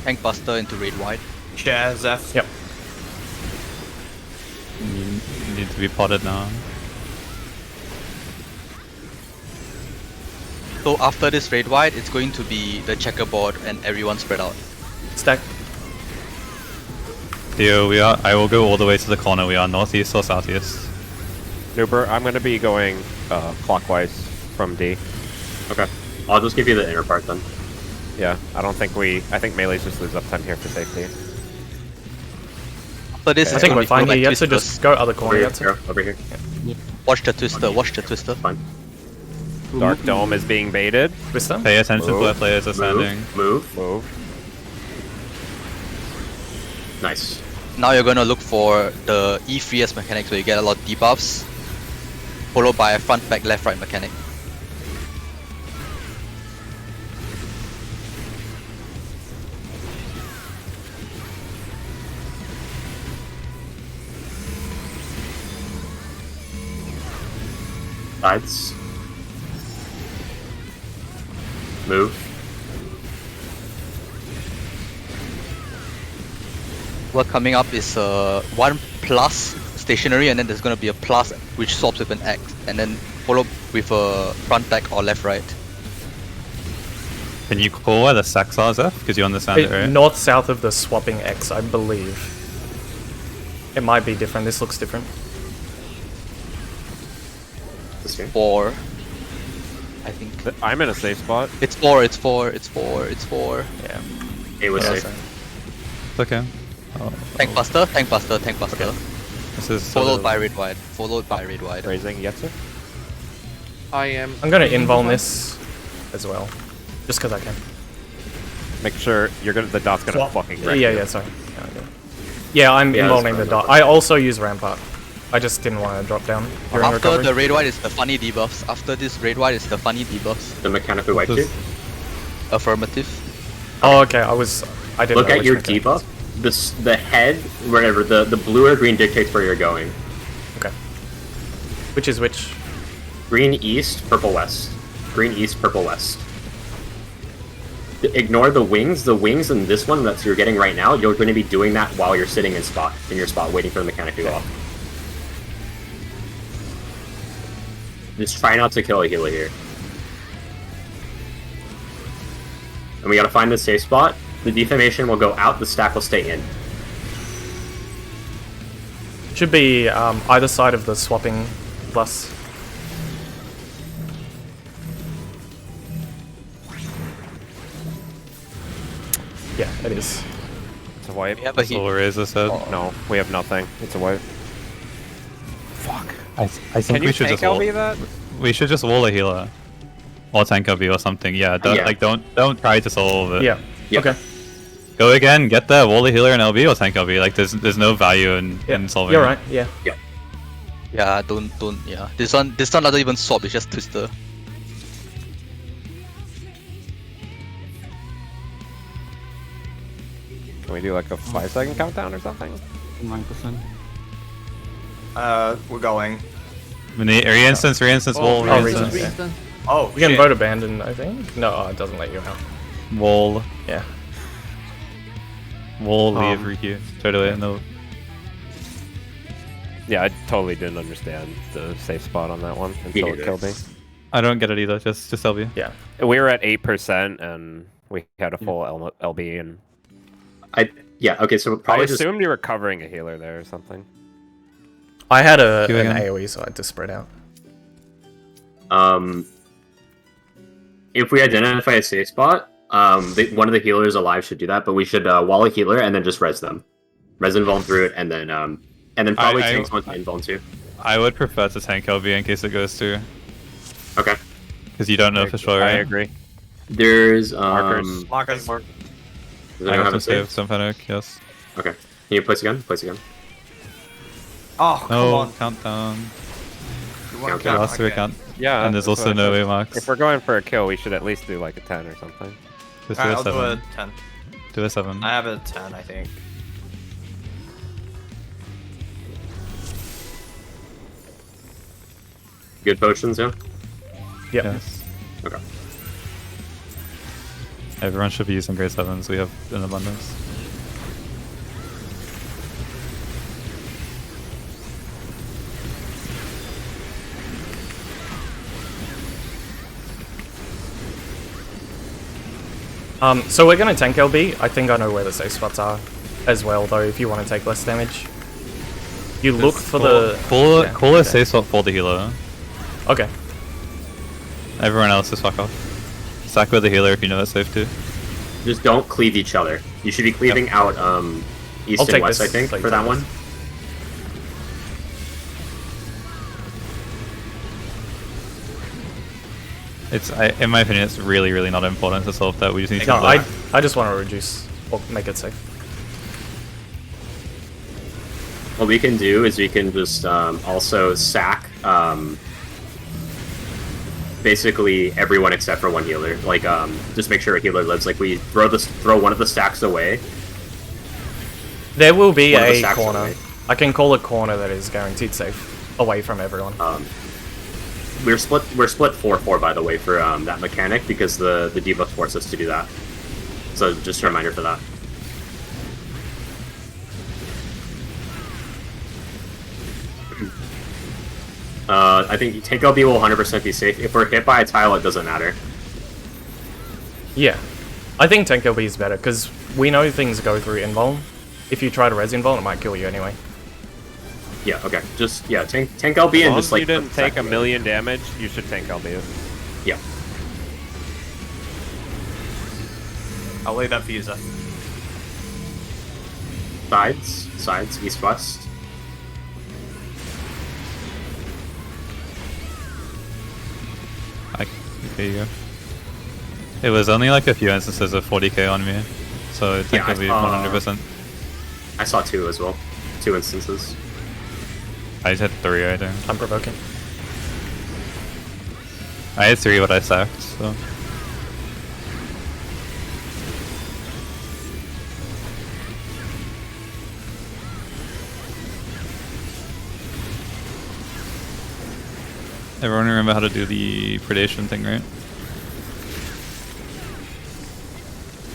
Tank buster into raid wide. Share, Zeph. Yep. You need to be potted now. So after this raid wide, it's going to be the checkerboard and everyone spread out. Stack. Theo, I will go all the way to the corner. We are northeast or southeast. Noober, I'm going to be going clockwise from D. Okay. I'll just give you the inner part then. Yeah, I think melees just lose uptime here for safety. So this I is think gonna we're be fine full here. back Yet, so twisters. just go other corner. Over Yet, here, over here. Watch the twister, watch the twister. Fine. Dark Dome is being baited. Twister. Pay attention to Move. where players are standing. Move. Nice. Now you're gonna look for the E3S mechanics where you get a lot of debuffs, followed by a front, back, left, right mechanic. Sides. Move. What coming up is 1 plus stationary, and then there's gonna be a plus which swaps with an X, and then followed with a front, back, or left, right. Can you call where the sacks are, Zeph? Because you understand it, right? North south of the swapping X, I believe. It might be different. This looks different. 4. I think. I'm in a safe spot. It's 4, it's 4, it's 4, it's 4. Yeah. It was Yeah, safe. sorry. It's okay. Tank buster, tank buster, tank buster. This is Followed by raid wide. Followed by raid wide. Raising Yetzer. I am. I'm gonna invuln this as well, just because I can. Make sure the dot's gonna fucking wreck Yeah, you. yeah, sorry. Yeah, I'm Yeah, invulning that's the fine. dot. I also use rampart. I just didn't want to drop down during After recovery. the raid wide is the funny debuffs. After this raid wide is the funny debuffs. The mechanic who wiped you. Affirmative. Oh, okay. I didn't Look know at which your mechanic. debuff. The head, wherever the blue or green dictates where you're going. Okay. Which is which? Green east, purple west. Green east, purple west. Ignore the wings. The wings in this one that you're getting right now, you're going to be doing that while you're sitting in your spot, waiting for the mechanic to go off. Just try not to kill a healer here. And we gotta find the safe spot. The defamation will go out, the stack will stay in. Should be either side of the swapping plus. it is. It's a wipe. We have a Soul Razor said. No, we have nothing. It's a wipe. Fuck. I think Can you we should tank just wall. LB that? We should just wall a healer. Or tank LB or something. Yeah, don't try to solve it. Yeah. Yep. Okay. Go again, get there, wall a healer and LB or tank LB. Like there's no value in solving You're it. right. Yeah. Yeah, don't. Yeah, this one doesn't even swap. It's just Twister. Can we do like a 5-second countdown or something? 9%. We're going. Re-instance, wall, Oh, re-instance. re-instance. Oh, We can shit. vote abandon, I think. No, it doesn't let you out. Wall, Yeah. wall, leave, requeue. Totally, no. Yeah, I totally didn't understand the safe spot on that one until it killed me. I don't get it either, just LB. Yeah. We were at 8% and we had a full LB and Okay, so I probably just assumed you were covering a healer there or something. I had an Queuing in. AoE, so I had to spread out. if we identify a safe spot, one of the healers alive should do that, but we should wall a healer and then just res them. Res invuln through it, and then probably tanks onto invuln too. I would prefer to tank LB in case it goes through. Okay. Because you don't know for sure, right? I agree. There's Markers. Marcus. Does I anyone have have to a save save? some panic, yes. Okay. Can you place again? Place again. Oh, come No, on. countdown. You want Okay, to Last three count. Yeah. And there's that's also what I no said. way marks. If we're going for a kill, we should at least do like a 10 or something. Just do Alright, a I'll do 7. a 10. Do a 7. I have a 10, I think. Good potions, yeah? Yep. Yes. Okay. Everyone should be using grade 7s, we have in abundance. So we're gonna tank LB. I think I know where the safe spots are as well, though, if you want to take less damage. You look for the... Call a safe spot for the healer. Okay. Everyone else just fuck off. Stack with the healer if you know that's safe too. Just don't cleave each other. You should be cleaving out east I'll and take west, this. I think, Take for that this. one. It's, in my opinion, it's really, really not important to solve that. We just need to. No, I just want to reduce or make it safe. What we can do is we can just also sack basically everyone except for one healer. Like just make sure a healer lives. Like we throw one of the stacks away. There will be One of the a stacks corner. away. I can call a corner that is guaranteed safe, away from everyone. We're split 4-4 by the way for that mechanic because the debuff forces us to do that. So just a reminder for that. I think tank LB will 100% be safe. If we're hit by a tile, it doesn't matter. Yeah. I think tank LB is better, because we know things go through invuln. If you try to res invuln, it might kill you anyway. Yeah, okay. Just, yeah, tank LB As and long just as like... you didn't take a protect- million damage, you should tank LB. Yeah. I'll leave that for you, Zeph. Sides, east-west. There you go. It was only like a few instances of 40k on me, so I think Yeah, it'll be 100%. I saw 2 as well. 2 instances. I just had 3, I think. I'm provoking. I had 3 what I sacked, so. Everyone remember how to do the predation thing, right?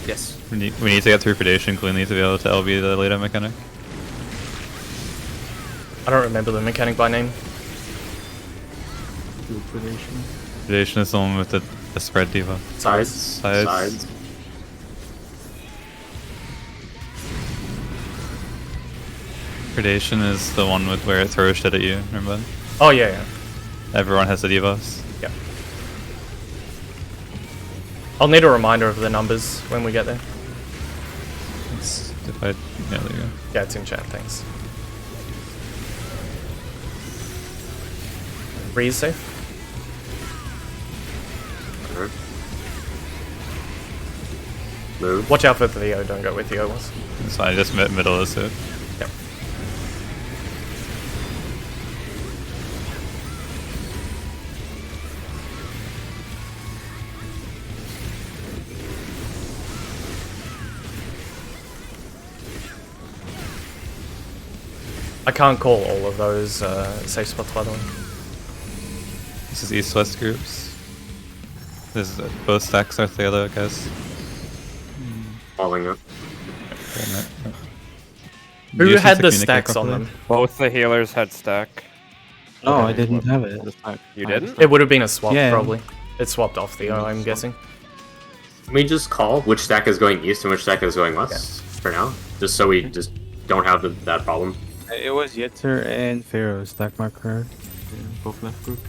Yes. We need to get through predation cleanly to be able to LB the later mechanic. I don't remember the mechanic by name. Do predation. Predation is the one with the spread diva. Sides. Predation is the one with where it throws shit at you, remember? Oh, yeah, yeah. Everyone has the divas. Yeah. I'll need a reminder of the numbers when we get there. If I, yeah, there you go. Yeah, it's in chat, thanks. Bree is safe. Move. Watch out for the Theo, don't go where Theo was. It's fine, just middle is it. Yep. I can't call all of those safe spots, by the way. This is east-west groups. This is both stacks are Thaler, I guess. Falling up. Who Usually had the communicate stacks properly. on them? Both the healers had stack. No, I didn't have it. You didn't? It would have been a swap, Yeah. probably. It swapped off Theo, I'm guessing. Can we just call which stack is going east and which stack is going west for now? Just so we just don't have that problem. It was Yetzer and Pharaoh stack marker. Yeah, both left group.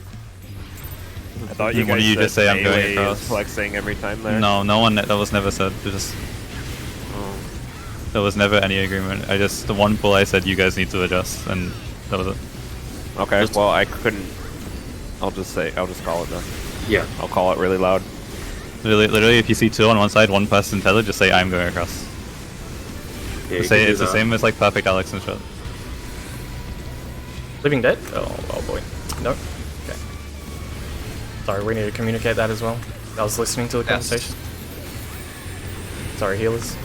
I thought you One guys of you said just say I'm going melee is across. flexing every time there. No, no one. That was never said. We just there was never any agreement. I just the one pull I said you guys need to adjust, and that was it. Okay, Just- well I couldn't. I'll just call it then. Yeah. I'll call it really loud. Literally, if you see two on one side, one person tether, just say I'm going across. Yeah, you Say can do it's the that. same as like Perfect Alex and shit. Living Dead? Oh boy. No? Okay. Sorry, we need to communicate that as well. I was listening to the conversation. Sorry, healers.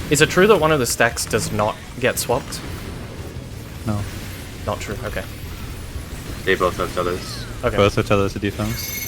Is it true that one of the stacks does not get swapped? No. Not true, okay. They both have others. Okay. Both of tethers to defense.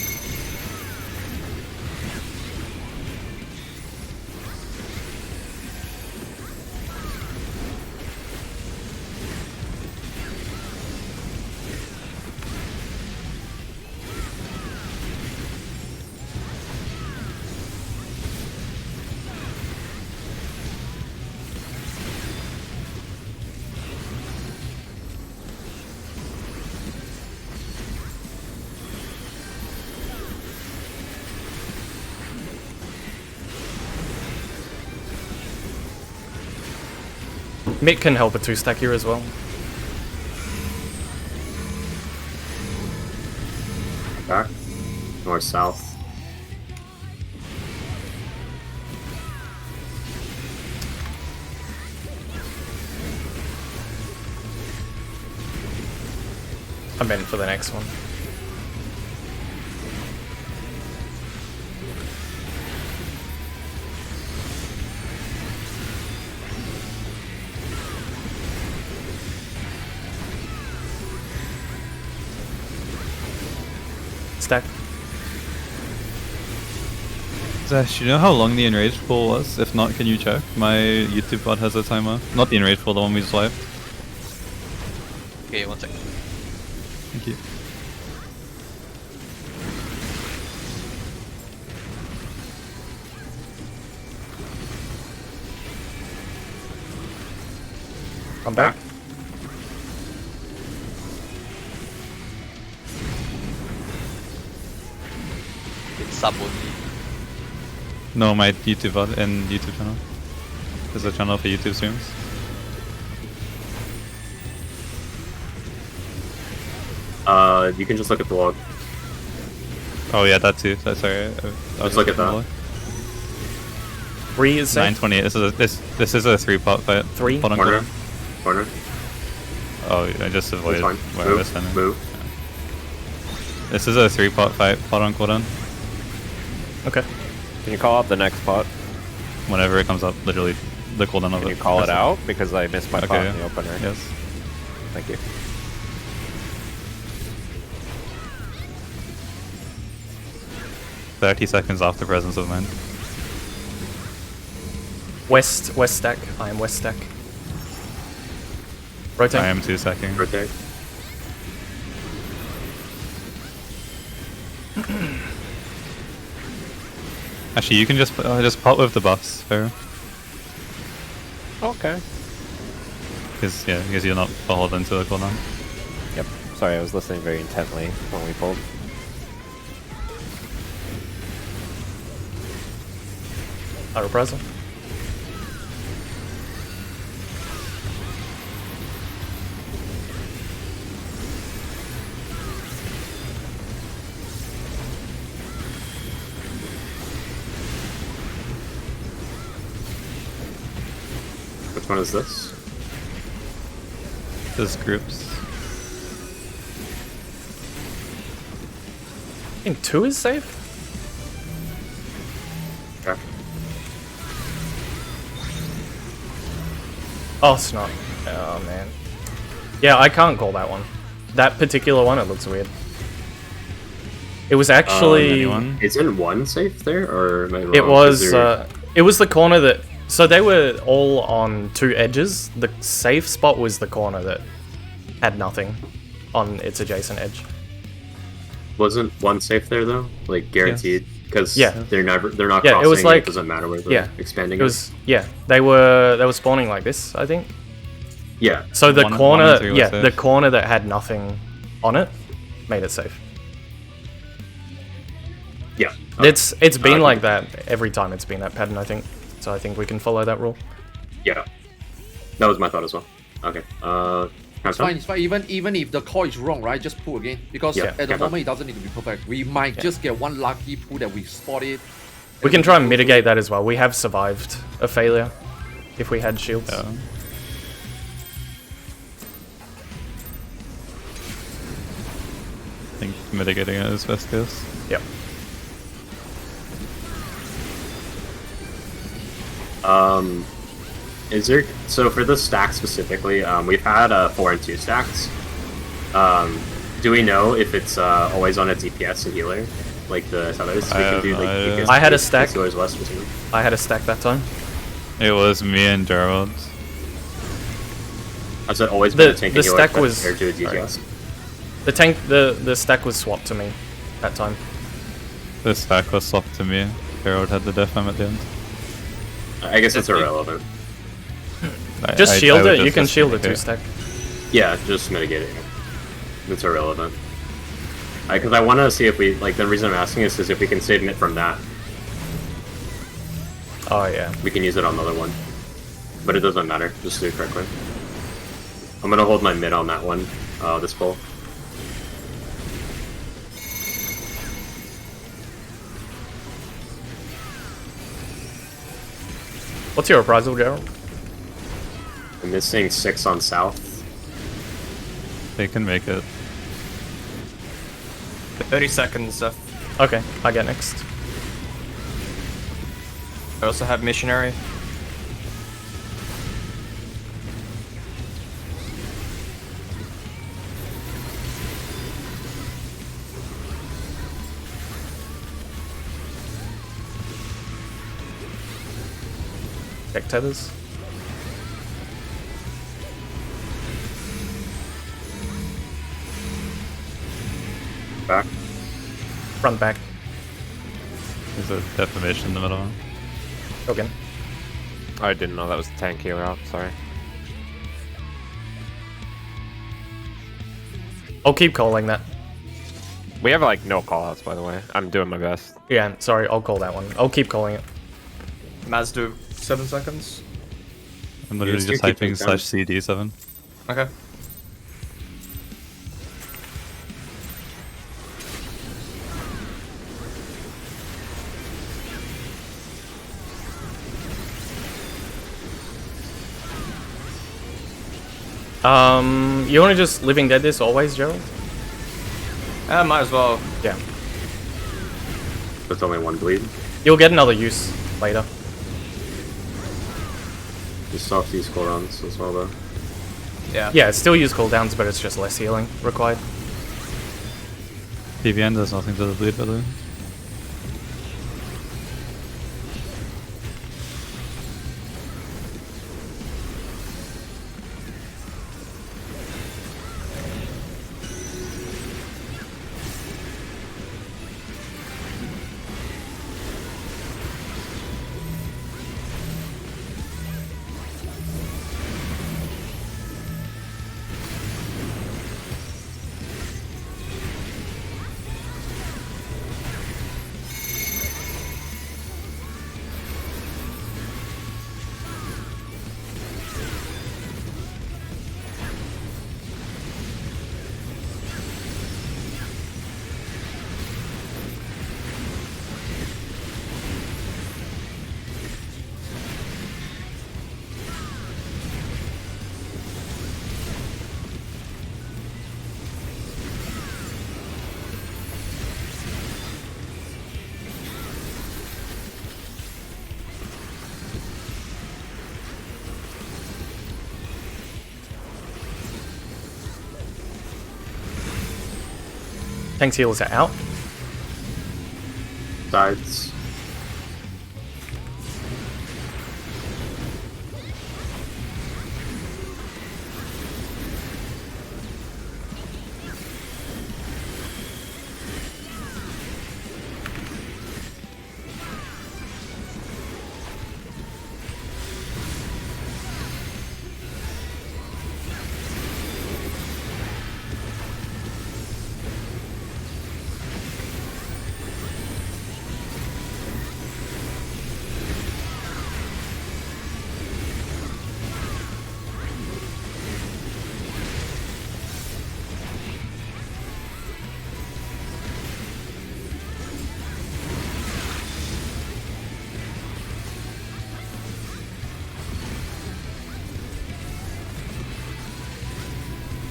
Mick can help a 2-stack here as well. Back. North south. I meant for the next one. Stack. Zesh, you know how long the enraged pull was? If not, can you check? My YouTube bot has a timer. Not the enraged pull, the one we just wiped. Okay, 1 second. Thank you. I'm back. It's sub only. No, my YouTube bot and YouTube channel. There's a channel for YouTube streams. You can just look at the log. Oh yeah, that too. That's sorry. Just look at that. 3 is safe. 928. This is a 3-pot fight. 3? Pot on Corner. corner. Corner. Oh, I just It's avoided fine. where I was standing. Move. This is a 3-pot fight. Pot on cooldown. Okay. Can you call out the next pot? Whenever it comes up, literally the cooldown of Can it. you call it That's out? Because I missed my pot Okay, in the opener. Yes. Thank you. $30 after presence of mind. West stack. I am west stack. Rotate. I am 2 stacking. Rotate. Actually, you can just pop with the buffs, Pharaoh. Okay. Because you're not beholden to the cooldown. Yep. Sorry, I was listening very intently when we pulled. Auto present. Which one is this? There's groups. I think 2 is safe. Okay. Oh, it's not. Oh, man. Yeah, I can't call that one. That particular one, it looks weird. It was actually... Isn't one safe there, or am I wrong? It was the corner that... So they were all on 2 edges. The safe spot was the corner that had nothing on its adjacent edge. Wasn't one safe there though? Like guaranteed? Because they're not crossing. It was like, it doesn't matter where they're expanding. It was they were spawning like this, I think. Yeah. So the corner, the corner that had nothing on it made it safe. Yeah. It's been like that every time. It's been that pattern, I think. So I think we can follow that rule. Yeah. That was my thought as well. Okay. It's fine, it's fine. Even if the call is wrong, right? Just pull again. Because at the moment, it doesn't need to be perfect. We might just get one lucky pull that we spotted. We can try and mitigate that as well. We have survived a failure if we had shields. Yeah. I think mitigating it is best case. Yep. Is there, so for the stack specifically, we've had 4 and 2 stacks. Do we know if it's always on a DPS and healer, like the others? We can do like DPS. I had a stack. I had a stack that time. It was me and Gerald. Has it always been a tank and healer stack was compared to a DPS? The stack was swapped to me that time. The stack was swapped to me. Gerald had the death at the end. I guess it's irrelevant. Just shield it. You can shield the 2 stack. Yeah, just mitigate it. It's irrelevant. Because I want to see if we the reason I'm asking is if we can save it from that. Oh yeah. We can use it on the other one, but it doesn't matter. Just do it correctly. I'm gonna hold my mid on that one. This pull. What's your reprisal, Gerald? I'm missing 6 on south. They can make it. 30 seconds, Zeph. Okay, I get next. I also have missionary. Check tethers. Back. Front back. There's a deformation in the middle. Okay. I didn't know that was the tank hero out, sorry. I'll keep calling that. We have like no callouts, by the way. I'm doing my best. Yeah, sorry, I'll call that one. I'll keep calling it. Maz do 7 seconds. I'm literally just typing /CD7. Okay. You want to just Living Dead this always, Gerald? Might as well. Yeah. That's only 1 bleed. You'll get another use later. Just soft these cooldowns as well, though. Yeah. Yeah, still use cooldowns, but it's just less healing required. PVN does nothing to the bleed, by the way. Tank's healers are out. Sides.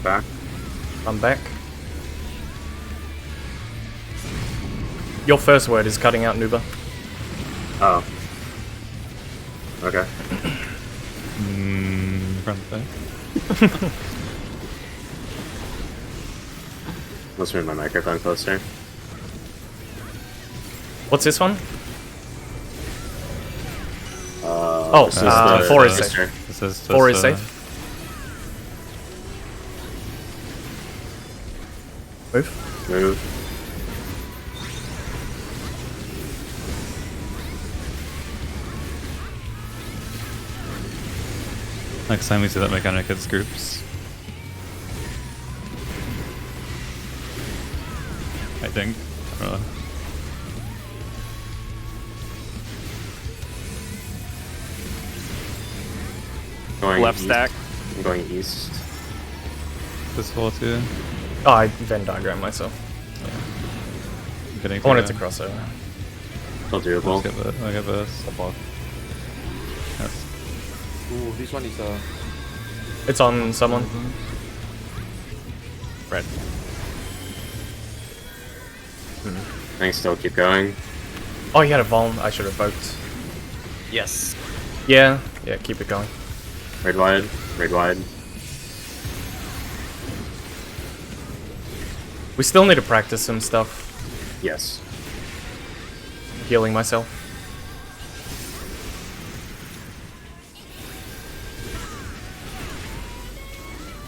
Back. I'm back. Your first word is cutting out Nuba. Oh. Okay. Front back. Let's move my microphone closer. What's this one? This is the 4 is sister. safe. This is 4 is just, safe. Move. Move. Next time we see that mechanic, it's groups. I think. I don't know. Going Left east. stack. I'm going east. This whole too. Oh, I Venn diagram myself. I'm getting I wanted to cross over. Still doable. I'll get the stop off. Yes. Ooh, this one is It's on someone. Red. I can still keep going. Oh, he had a Vuln. I should have voked. Yes. Yeah, keep it going. Red wide. Red wide. We still need to practice some stuff. Yes. Healing myself.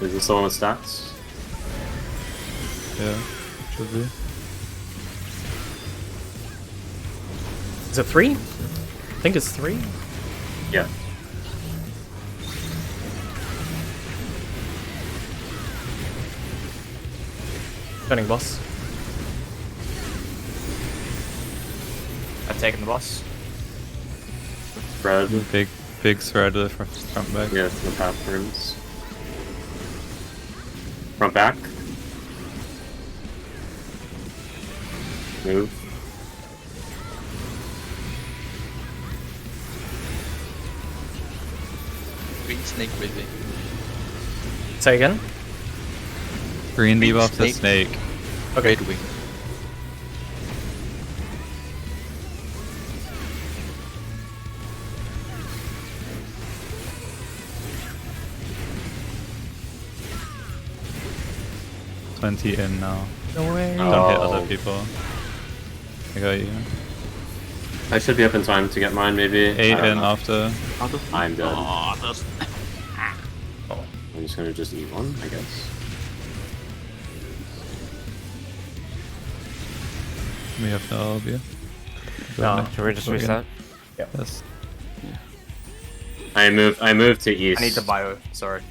Is this the one with stats? Yeah. Should be. Is it 3? I think it's 3. Yeah. Turning boss. I've taken the boss. Red. Big spread to the front back. Yeah, the bathrooms. Front back. Move. Green snake waving. Say again? Green Green debuff the snake. snake. Okay. Red wing. $20 in now. No way. Don't hit Oh. other people. I got you. I should be up in time to get mine, maybe. 8 I don't in know. after. I'm dead. Oh, that's... I'm just gonna just eat one, I guess. We have no LB. No. Should we just Go again. reset? Yes. I moved to east. I need the bio, sorry.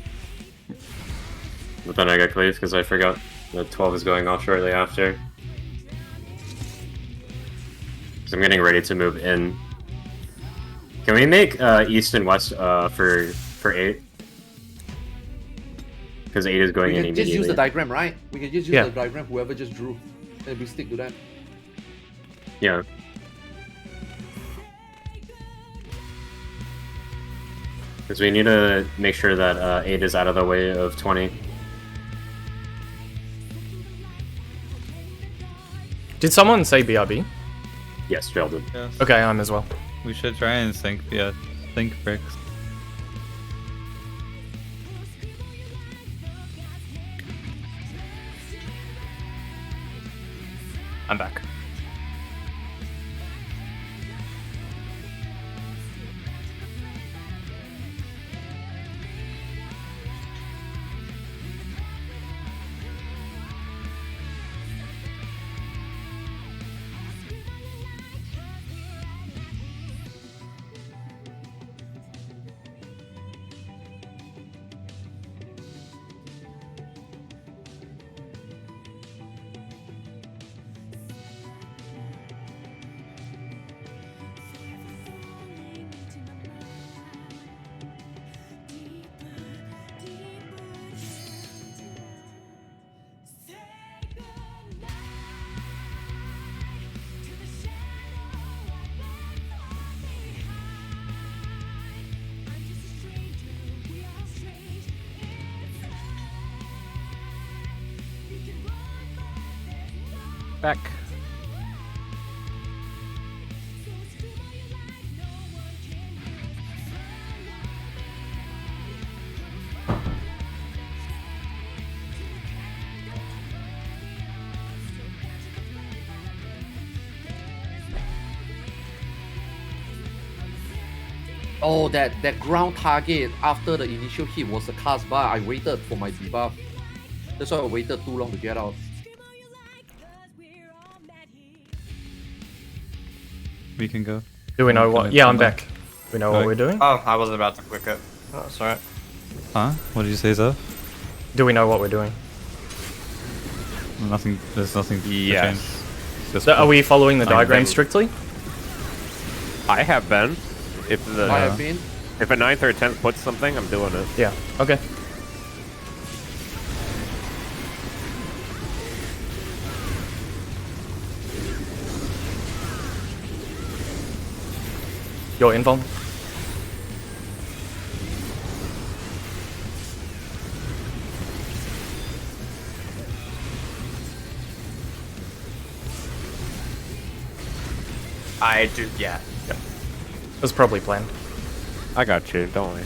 But then I got cleaved because I forgot that 12 is going off shortly after. So I'm getting ready to move in. Can we make east and west for 8? Because 8 is going we in can immediately. just use the diagram, right? We can just use Yeah. the diagram whoever just drew. And we stick to that. Yeah. Because we need to make sure that 8 is out of the way of 20. Did someone say BRB? Yes, Trail did. Yes. Okay, I'm as well. We should try and think bricks. I'm back. Back. Oh, that ground target after the initial hit was a cast bar. I waited for my debuff. That's why I waited too long to get out. We can go. Do we know what? Yeah, I'm back. Do we know what we're doing? Oh, I wasn't about to quick it. Oh, that's alright. Huh? What did you say, Zeph? Do we know what we're doing? Nothing. There's nothing to change. Yes. So are we following the diagram strictly? I have been. If the I have been. if a 9th or a 10th puts something, I'm doing it. Yeah. Okay. Your invuln. I do, yeah. It was probably planned. I got you. Don't worry.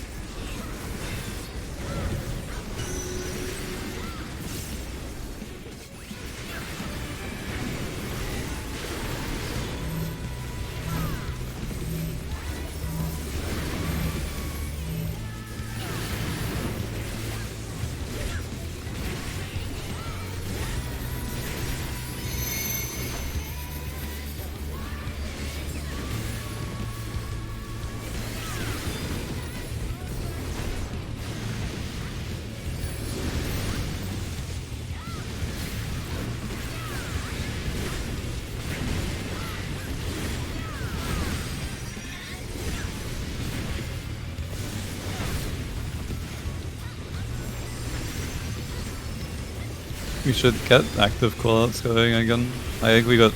We should get active callouts going again. I think we got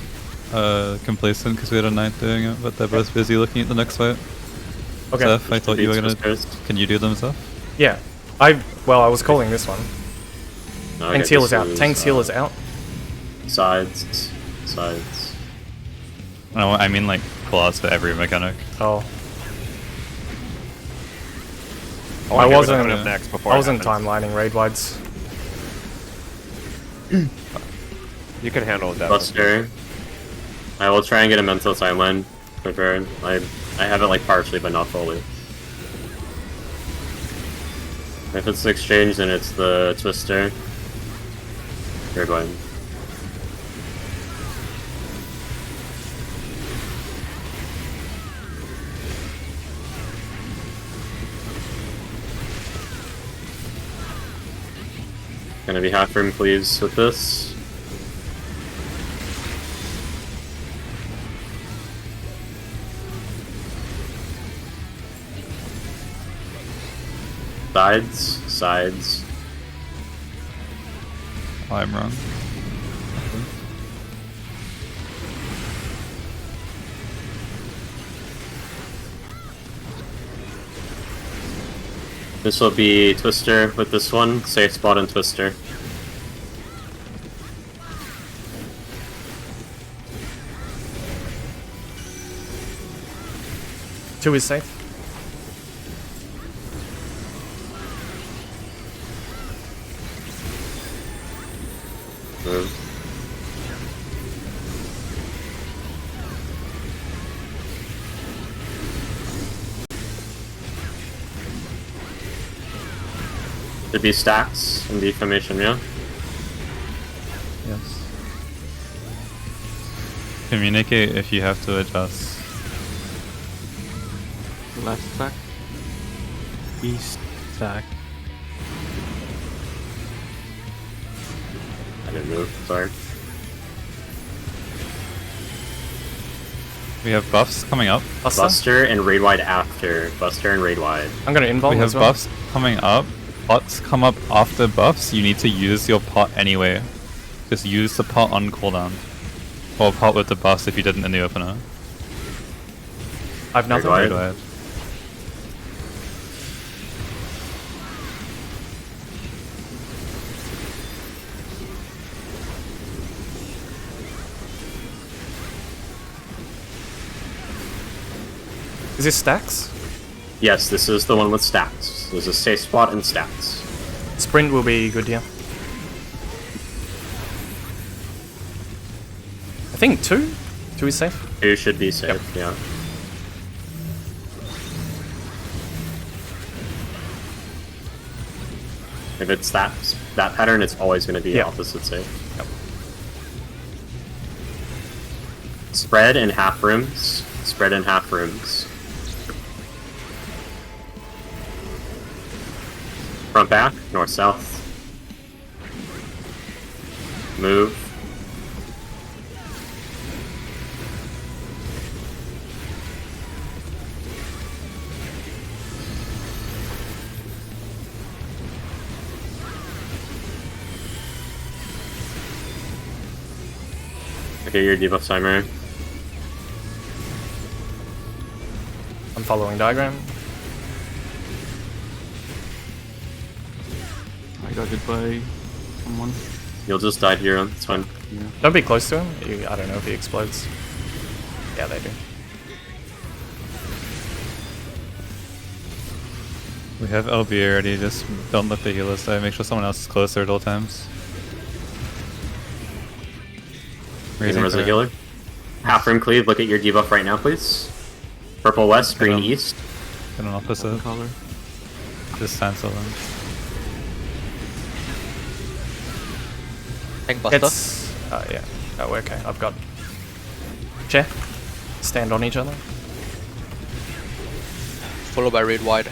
complacent because we had a 9th doing it, but they're both busy looking at the next fight. Okay. Zeph, I thought you were gonna. Can you do them, Zeph? Yeah. I was calling this one. Okay, Tank's heal is this out. Tank's heal is out. Sides. No, I mean like callouts for every mechanic. Oh. Oh, I knew what wasn't. happened next before I it wasn't happened. timelining raid wides. You can handle that. Buster. I will try and get a mental timeline prepared. I have it like partially, but not fully. If it's the exchange, then it's the twister. You're going. Gonna be half room, please, with this. Sides. I'm wrong. This will be Twister with this one. Safe spot on Twister. Two is safe. Move. Should be stacks in defamation, yeah? Yes. Communicate if you have to adjust. Left stack. East stack. I didn't move, sorry. We have buffs coming up. Buster and raid wide after. Buster and raid wide. I'm gonna involve We have as well. buffs coming up. Pots come up after buffs. You need to use your pot anyway. Just use the pot on cooldown. Or pot with the buffs if you didn't in the opener. I've nothing. Raid Raid wide. Is this stacks? Yes, this is the one with stats. There's a safe spot and stats. Sprint will be good, yeah. I think 2? 2 is safe? 2 should be safe, yeah. If it's that pattern, it's always going to be opposite safe. Yep. Spread in half rooms. Spread in half rooms. Front back, north south. Move. Okay, your debuff timer. I'm following diagram. I got hit by someone. You'll just die here, it's fine. Yeah. Don't be close to him. I don't know if he explodes. Yeah, they do. We have LB already, just don't let the healers die. Make sure someone else is closer at all times. Raising the healer. Half room cleave, look at your debuff right now, please. Purple west, green east. Get an opposite. Color. Just stand still then. Tank buster. It's... yeah. Oh, okay. I've got... Chair. Stand on each other. Followed by raid wide.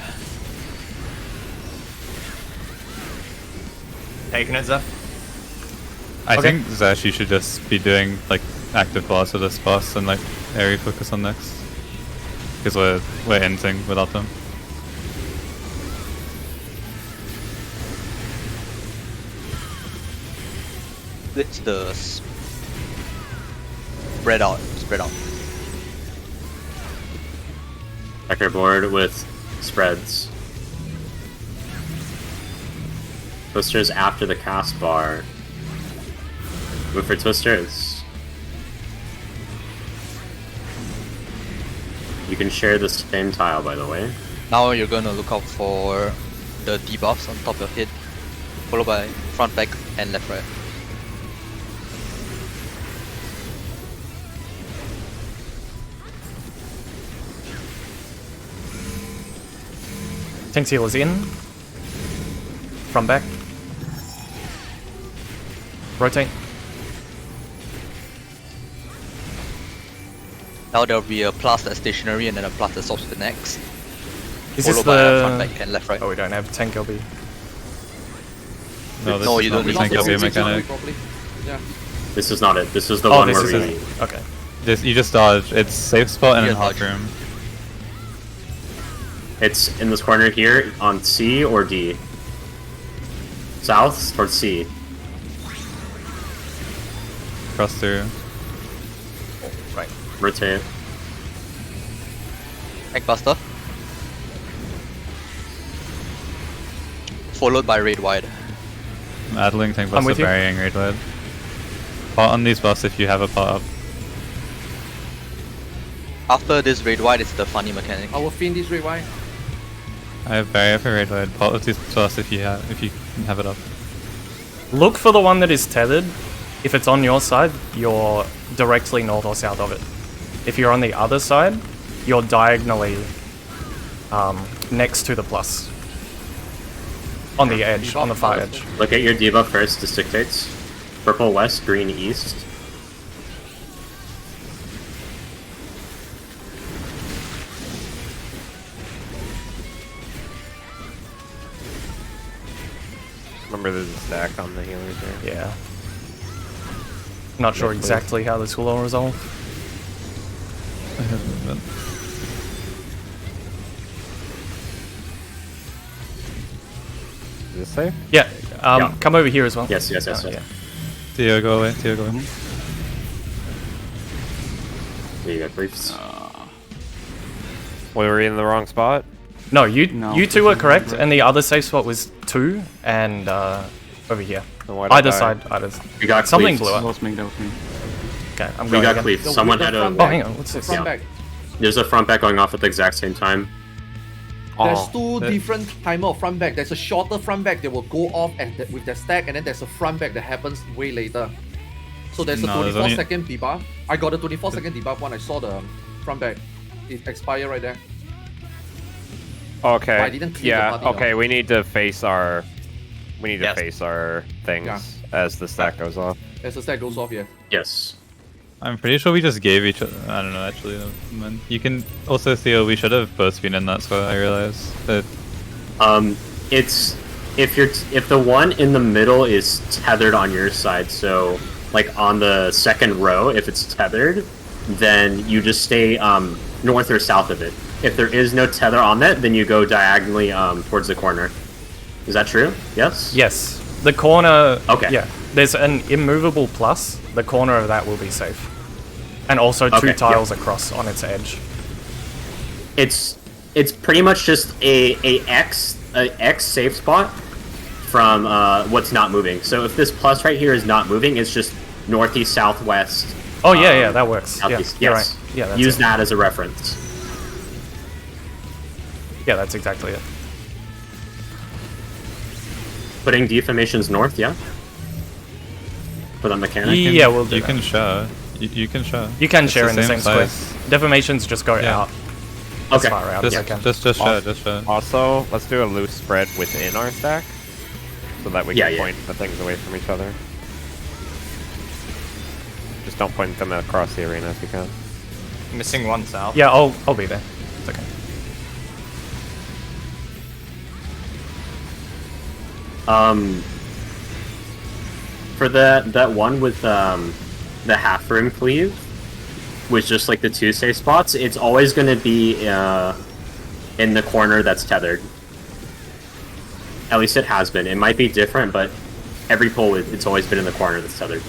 Taking it, Zeph. I think Zash, you should just be doing like active boss with this boss and like area focus on next. Because we're ending without them. It's the spread out. Spread out. Checkerboard with spreads. Twisters after the cast bar. Move for twisters. You can share the same tile, by the way. Now you're gonna look out for the debuffs on top of your head, followed by front, back, and left, right. Tank's heal is in. From back. Rotate. Now there'll be a plus that's stationary and then a plus that stops the next. Is this Followed by a front, the... back, and left, right. Oh, we don't have tank LB. No, this No, is you not don't the need tank to. LB mechanic. Yeah. This is not it. This is the Oh, one this where is we... it. Okay. You just dodge. It's safe spot and Yeah, in hot dodge. room. It's in this corner here on C or D. South towards C. Cross through. Right. Rotate. Tank buster. Followed by raid wide. I'm idling tank I'm buster, with you. burying raid wide. Pot on these buffs if you have a pot up. After this raid wide, it's the funny mechanic. Our Fiend is red white. I have barrier for raid wide. Pot with these buffs if you have it up. Look for the one that is tethered. If it's on your side, you're directly north or south of it. If you're on the other side, you're diagonally next to the plus. On the edge, on the far edge. Look at your debuff first, this dictates. Purple west, green east. Remember there's a stack on the healers there. Yeah. Not sure exactly how this will all resolve. I have movement. Is this safe? Yeah, Yeah. come over here as well. Yes, yes, yes, Oh, yes. Theo, go away. Theo, go away. There you go, briefs. We were in the wrong spot? No, you No, two were this is correct, right. and the other safe spot was 2 and over here. Then why'd I Either die? side, either. We got Something cleaved. blew That up. was me, that was me. Okay, I'm We going got again. cleaved. The- Someone the had a. front Oh, back. hang on, what's The this? front Yeah. back. There's a front back going off at the exact same time. There's Oh, two that- different timer of front back. There's a shorter front back that will go off with the stack, and then there's a front back that happens way later. So there's a No, there's 24-second debuff. I got a 24-second debuff when I saw the front back. It expired right there. Okay. But I didn't clear the Yeah. body, Okay. though. We need to face our. We need to Yes. face our things Yeah. as the stack goes off. As the stack goes off, yeah. Yes. I'm pretty sure we just gave each other. I don't know, actually. Man. You can. Also, Theo, we should have both been in that spot, I realize. But It's if the one in the middle is tethered on your side, so like on the second row, if it's tethered, then you just stay north or south of it. If there is no tether on that, then you go diagonally towards the corner. Is that true? Yes? Yes, the corner. Okay. Yeah, there's an immovable plus. The corner of that will be safe, and also two Okay, yeah. tiles across on its edge. It's pretty much just a X safe spot from what's not moving. So if this plus right here is not moving, it's just northeast, southwest. Oh yeah, that works. Yeah, Southeast. you're Yes. right. Yeah, that's Use it. that as a reference. Yeah, that's exactly it. Putting defamations north, yeah. Put on mechanic. Yeah, we'll do you that. can share. You can share. You can It's share in the same square. size. Defamations just go Yeah. out as Okay. far out Just, as I can. just share. Just share. Also, let's do a loose spread within our stack, so that we Yeah, can yeah. point the things away from each other. Just don't point them across the arena if you can. Missing one south. Yeah, I'll be there. It's okay. For that one with the half room cleave, with just like the two safe spots, it's always going to be in the corner that's tethered. At least it has been. It might be different, but every pull it's always been in the corner that's tethered,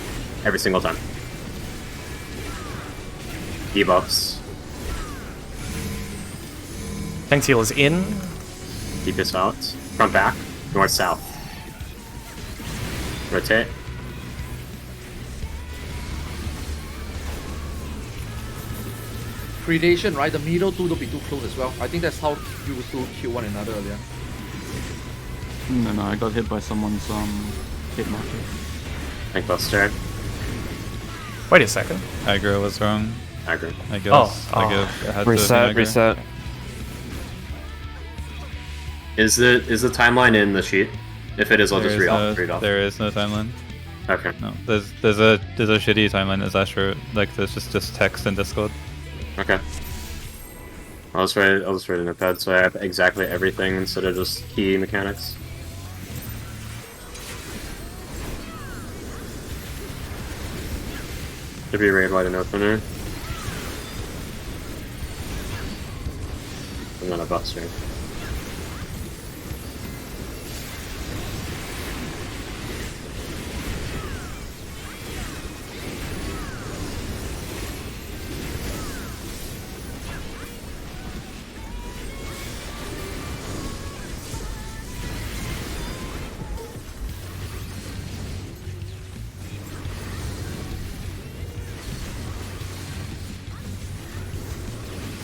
every single time. Debuffs. Tank heal is in. Keep this out. Front back. North south. Rotate. Predation, right? The middle two don't be too close as well. I think that's how you two kill one another earlier. No, I got hit by someone's hit marker. Tank buster. Wait a second. Aggro was wrong. Aggro. I guess. Oh. I guess it had to Reset. be aggro. Reset. Is the timeline in the sheet? If it is, I'll just read off. There is no timeline. Okay. No, there's a shitty timeline. As Ash wrote, like there's just text in Discord. Okay. I'll just write it in a pad so I have exactly everything instead of just key mechanics. Should be raid wide and opener. And then a buster.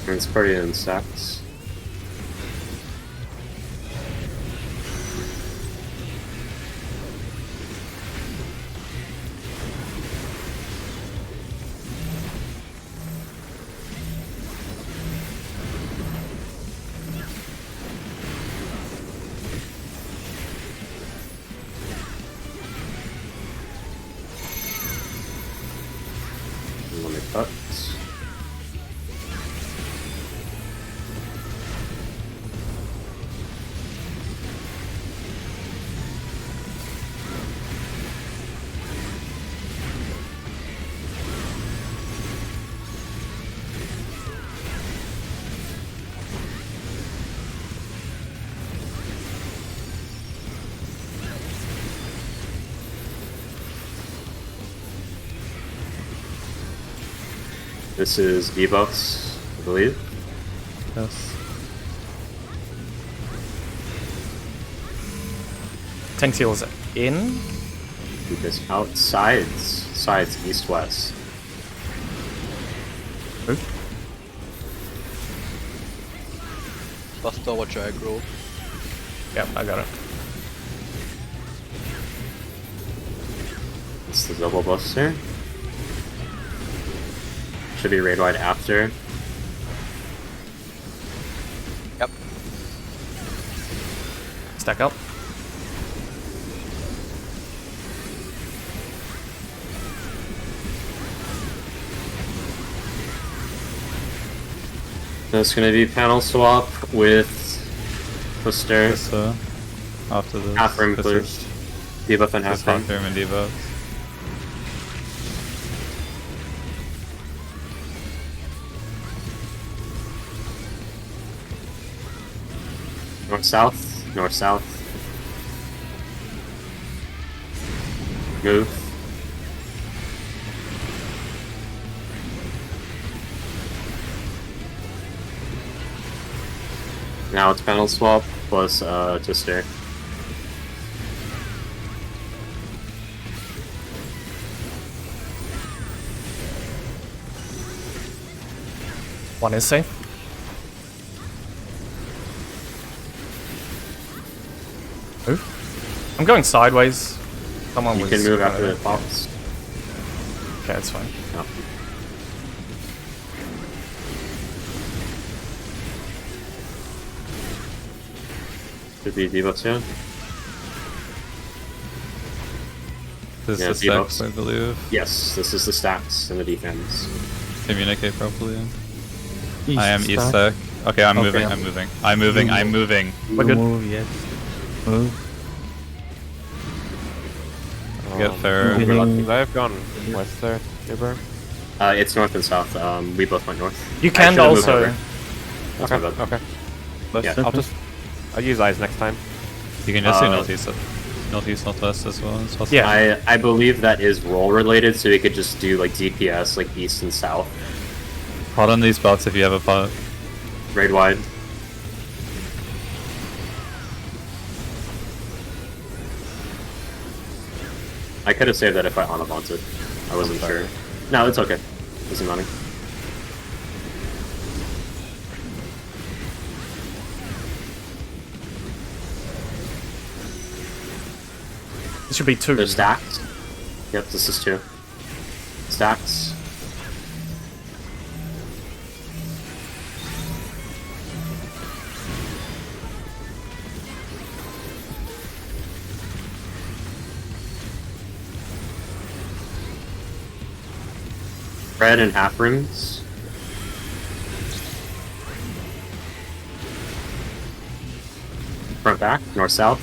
And it's pretty in stacks. Oops. This is debuffs, I believe. Yes. Tank seals in. Keep this outside. Sides, east, west. Buster, watch your aggro. Yep, I got it. It's the double buster. Should be raid wide after. Yep. Stack up. That's gonna be panel swap with Twister. So after this. Half room this clear. is- Debuff and this half room. half room and debuff. North south. North south. Move. Now it's panel swap plus Twister. One is safe. Move. I'm going sideways. Someone You was can move kinda after there. it pops. Okay, it's fine. No. Should be debuff soon. This Yeah, is the debuffs. stacks, I believe. Yes, this is the stacks and the defense. Communicate properly. East I am east stack. stack. Okay, I'm Okay. moving, I'm moving. I'm moving, I'm moving. We're good. Move, yes. Move. Get there. Okay. Could I have gone west there, Neighbor? It's north and south. We both went north. You I can should've moved also. over. That's my bad. Okay. Yeah. I'll use eyes next time. You can just do Uh, northeast, northwest as well. It's possible. Yeah. I believe that is roll related, so we could just do like DPS, like east and south. Pot on these bots if you have a pot. Raid wide. I could have saved that if I on wanted. I wasn't sure. No, it's okay. Doesn't matter. This should be two. They're stacked. Yep, this is two. Stacks. Red and half rings. Front back, north south.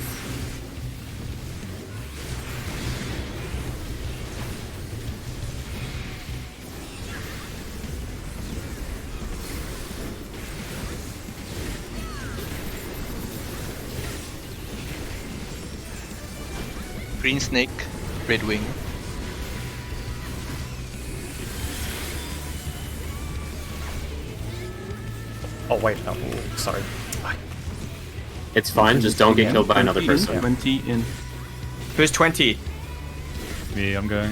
Green snake, red wing. Oh wait, no. Sorry. It's fine, just don't get killed by another 20 in, person. 20 in. Who's 20? Me, I'm going.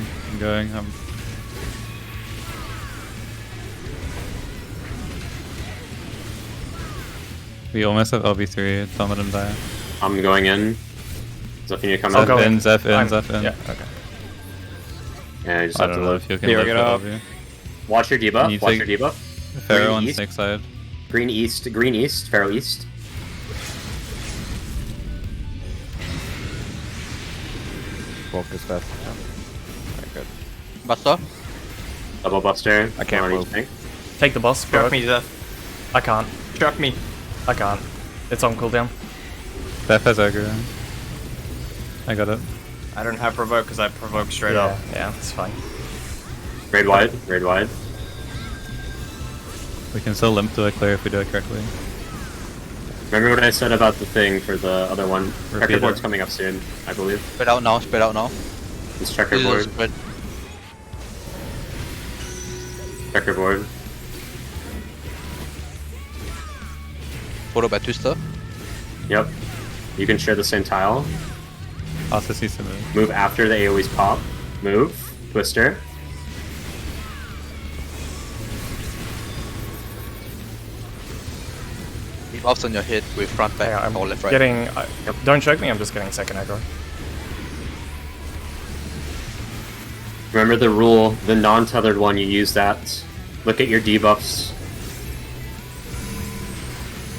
We almost have LB3, don't let him die. I'm going in. Zeph, you need to come I'll out. go in. Zeph in, I'm- Zeph in. Yeah, okay. Yeah, you just I have don't to know live. if you can Here, live get for up. LB. Watch your debuff, You watch take- your debuff. Pharaoh Green on east. snake side. Green east, Pharaoh east. Focus fast. Alright, good. Buster, Double buster. I can't on each move. tank. Take the boss, bro. Chuck me, Zeph. I can't. Chuck me. I can't. It's on cooldown. ZhephZaeora. I got it. I don't have provoke because I provoke straight up. Yeah, it's fine. Raid wide. Raid wide. We can still limp to a clear if we do it correctly. Remember what I said about the thing for the other one? Repeat Checkerboard's it. coming up soon, I believe. Spread out now, spread out now. It's This is checkerboard. a spread. Checkerboard. Followed by Twister. Yep. You can share the same tile. Also sees to move. Move after the AoE's pop. Move. Twister. Debuffs on your head with front back Yeah, I'm or left right. getting. Don't choke me. I'm just getting second aggro. Remember the rule, the non-tethered one, you use that. Look at your debuffs.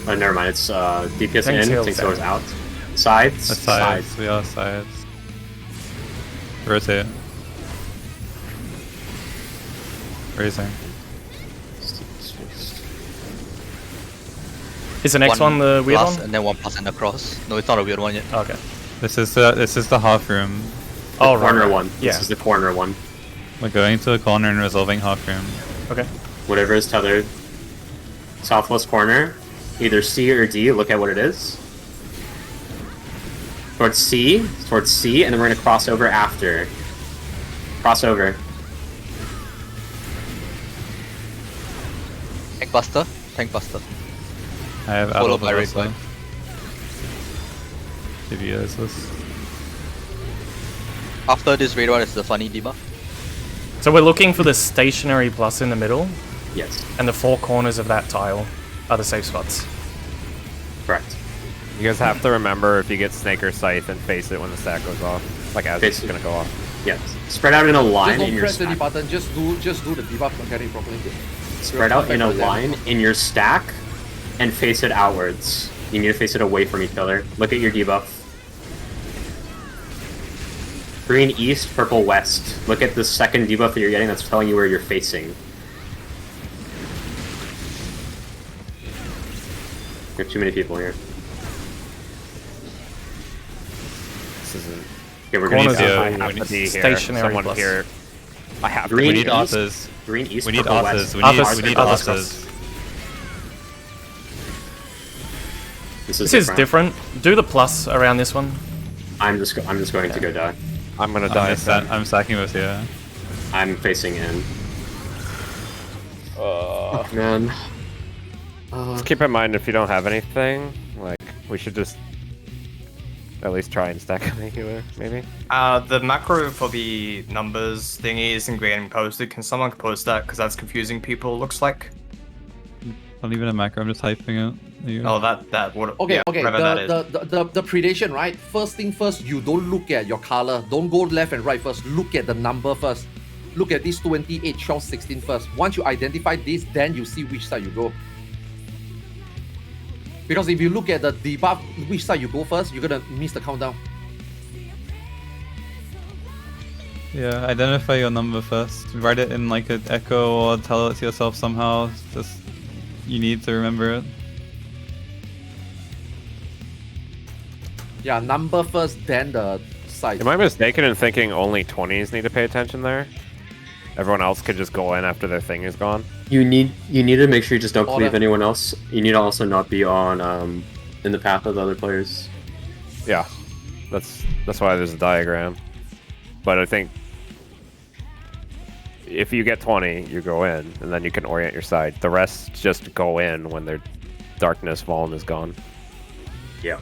Oh, never mind, it's DPS Tank in, heals tank down. source out. Sides. That's sides. We are sides. Rotate. Raising. Is the next one the weird plus one? and then 1+ and across. No, it's not a weird one yet. Okay. This is the half room. Oh, The corner right. one. Yeah. This is the corner one. We're going to a corner and resolving half room. Okay. Whatever is tethered. Southwest corner. Either C or D, look at what it is. Towards C, and then we're gonna cross over after. Cross over. Tank Buster. Tank Buster. I have Followed Adult by Raid also. Wide. If you guys this. After this Raid Wide is the funny debuff. So we're looking for the stationary plus in the middle, Yes, and the four corners of that tile are the safe spots. correct. You guys have to remember if you get Snake or Scythe and face it when the stack goes off. Like as it's Face it. gonna go off. Yes. Spread out in a Just line in don't your press any stack. button. Just do the debuff mechanic properly. Spread out in a line in your stack and face it outwards. You need to face it away from each other. Look at your debuff. Green east, purple west. Look at the second debuff that you're getting that's telling you where you're facing. There are too many people here. This isn't. Okay, we're gonna Corners need are I high. have to be here. Stationary Someone plus. here. I have Green We need east. authors. Green east, We need purple authors. west. We Authors- need authors authors. This This is different. Do the plus around this one. I'm just going to go die. I'm gonna die. I'm stacking with you. I'm facing in. Man. Just keep in mind if you don't have anything, like we should just at least try and stack a healer, maybe. The macro for the numbers thingy isn't getting posted. Can someone post that? Because that's confusing people, looks like. Not even a macro, I'm just typing it. You. Oh, that would. Okay, yeah, okay. whatever that is. The predation, right? First thing first, you don't look at your color. Don't go left and right first. Look at the number first. Look at this 28, 12, 16 first. Once you identify this, then you see which side you go. Because if you look at the debuff, which side you go first, you're gonna miss the countdown. Yeah, identify your number first. Write it in like an echo or tell it to yourself somehow. Just you need to remember it. Yeah, number first, then the side. Am I mistaken in thinking only 20s need to pay attention there? Everyone else could just go in after their thing is gone. You need to make sure you just don't Order. cleave anyone else. You need to also not be on in the path of the other players. Yeah, that's why there's a diagram. But I think if you get 20, you go in, and then you can orient your side. The rest just go in when their darkness volume is gone. Yeah.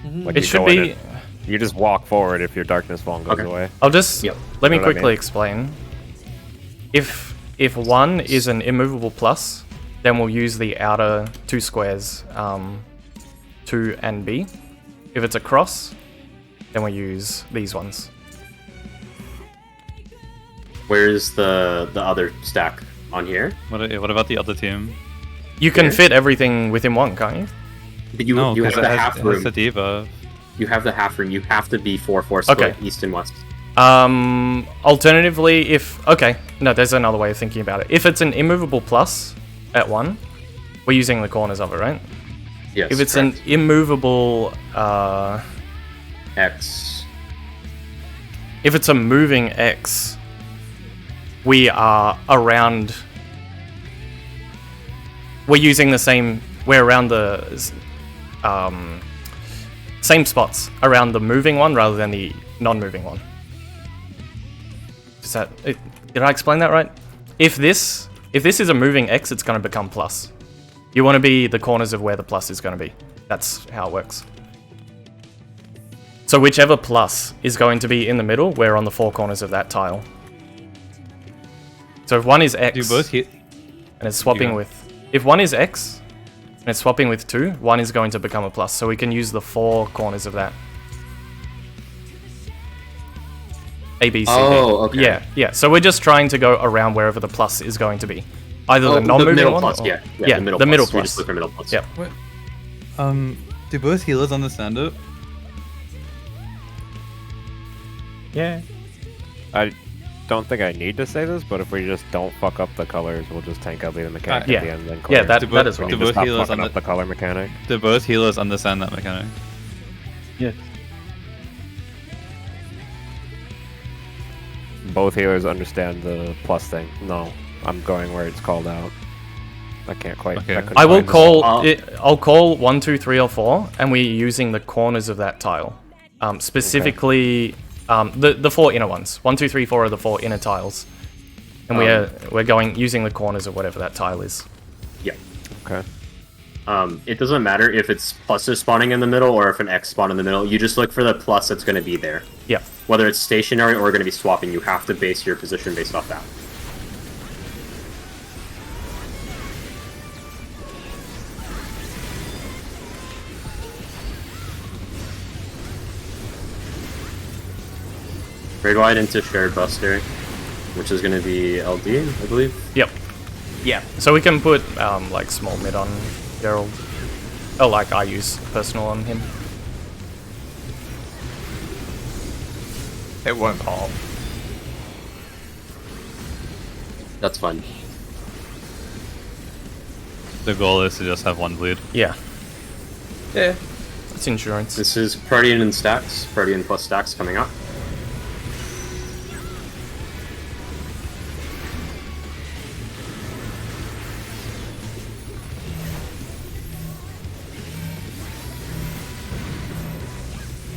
Like It you should go in be. and- you just walk forward if your darkness volume goes Okay. away. I'll just Yep. let me You know what I quickly mean? explain. If one is an immovable plus, then we'll use the outer two squares, 2 and B. If it's a cross, then we'll use these ones. Where's the other stack on here? What about the other team? You can Here? fit everything within one, can't you? But you No, you have because the half it room. has the diva. You have the half room. You have to be 4-4 split Okay. east and west. Alternatively, there's another way of thinking about it. If it's an immovable plus at 1, we're using the corners of it, right? Yes. If it's correct. an immovable X. if it's a moving X, we are around. We're using the same. We're around the same spots around the moving one rather than the non-moving one. Did I explain that right? If this is a moving X, it's going to become plus. You want to be the corners of where the plus is going to be. That's how it works. So whichever plus is going to be in the middle, we're on the 4 corners of that tile. So if one is X, Do both hit? and it's swapping with... If one is X, and it's swapping with 2, one is going to become a plus. So we can use the 4 corners of that. A, B, C, D. Oh, okay. Yeah. So we're just trying to go around wherever the plus is going to be. Either the non-moving middle one, plus, or... yeah, the middle plus. We just look for middle plus. Yep. Do both healers understand it? Yeah. I don't think I need to say this, but if we just don't fuck up the colors, we'll just tank out the mechanic Yeah. at the end. Then Yeah, clear. that is We right. need Do to both stop healers fucking up the color mechanic. Do both healers understand that mechanic? Yes. Both healers understand the plus thing. No, I'm going where it's called out. I can't quite. Okay. couldn't I will find this. call it. I'll call 1, 2, 3, or 4, and we're using the corners of that tile. Specifically, the 4 inner ones. 1, 2, 3, 4 are the 4 inner tiles, and we're going using the corners of whatever that tile is. Yeah. Okay. It doesn't matter if it's pluses spawning in the middle or if an X spawn in the middle. You just look for the plus that's going to be there. Yeah. Whether it's stationary or going to be swapping, you have to base your position based off that. Raid wide into shared buster, which is going to be LD, I believe. Yep. Yeah. So we can put like small mid on Gerald. Oh, like I use personal on him. It won't pop. That's fine. The goal is to just have 1 bleed. Yeah. Yeah. That's insurance. This is Party and stacks, Party and plus stacks coming up.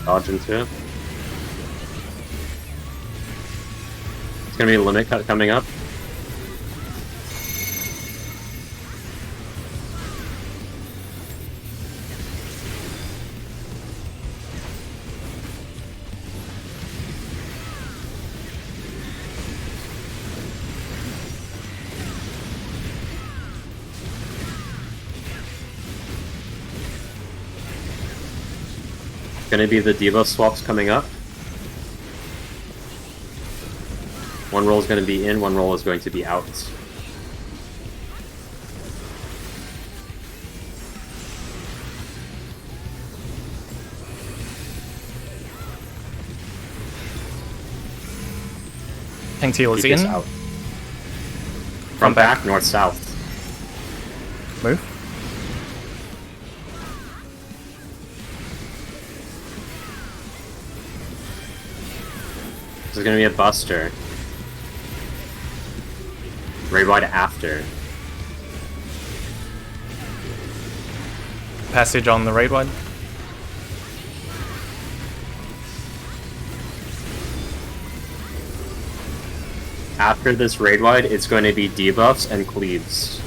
Dodge into it. It's gonna be a limit cut coming up. Gonna be the debuff swaps coming up. One roll is going to be in, one roll is going to be out. Tank Teal is Keep this in. out. From back, north, south. Move. This is going to be a buster. Raid wide after. Passage on the raid wide. After this raid wide, it's going to be debuffs and cleaves.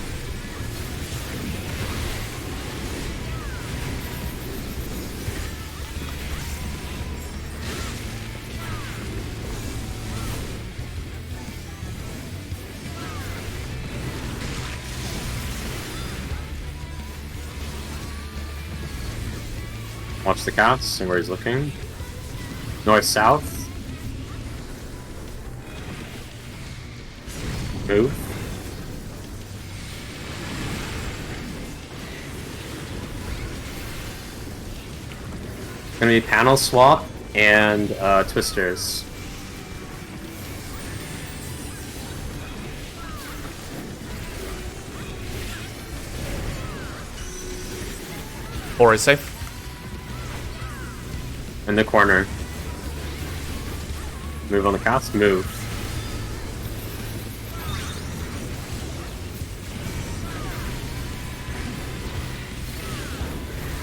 Watch the cast and where he's looking. North, south. Move. Gonna be panel swap and twisters. 4 is safe. In the corner. Move on the cast. Move.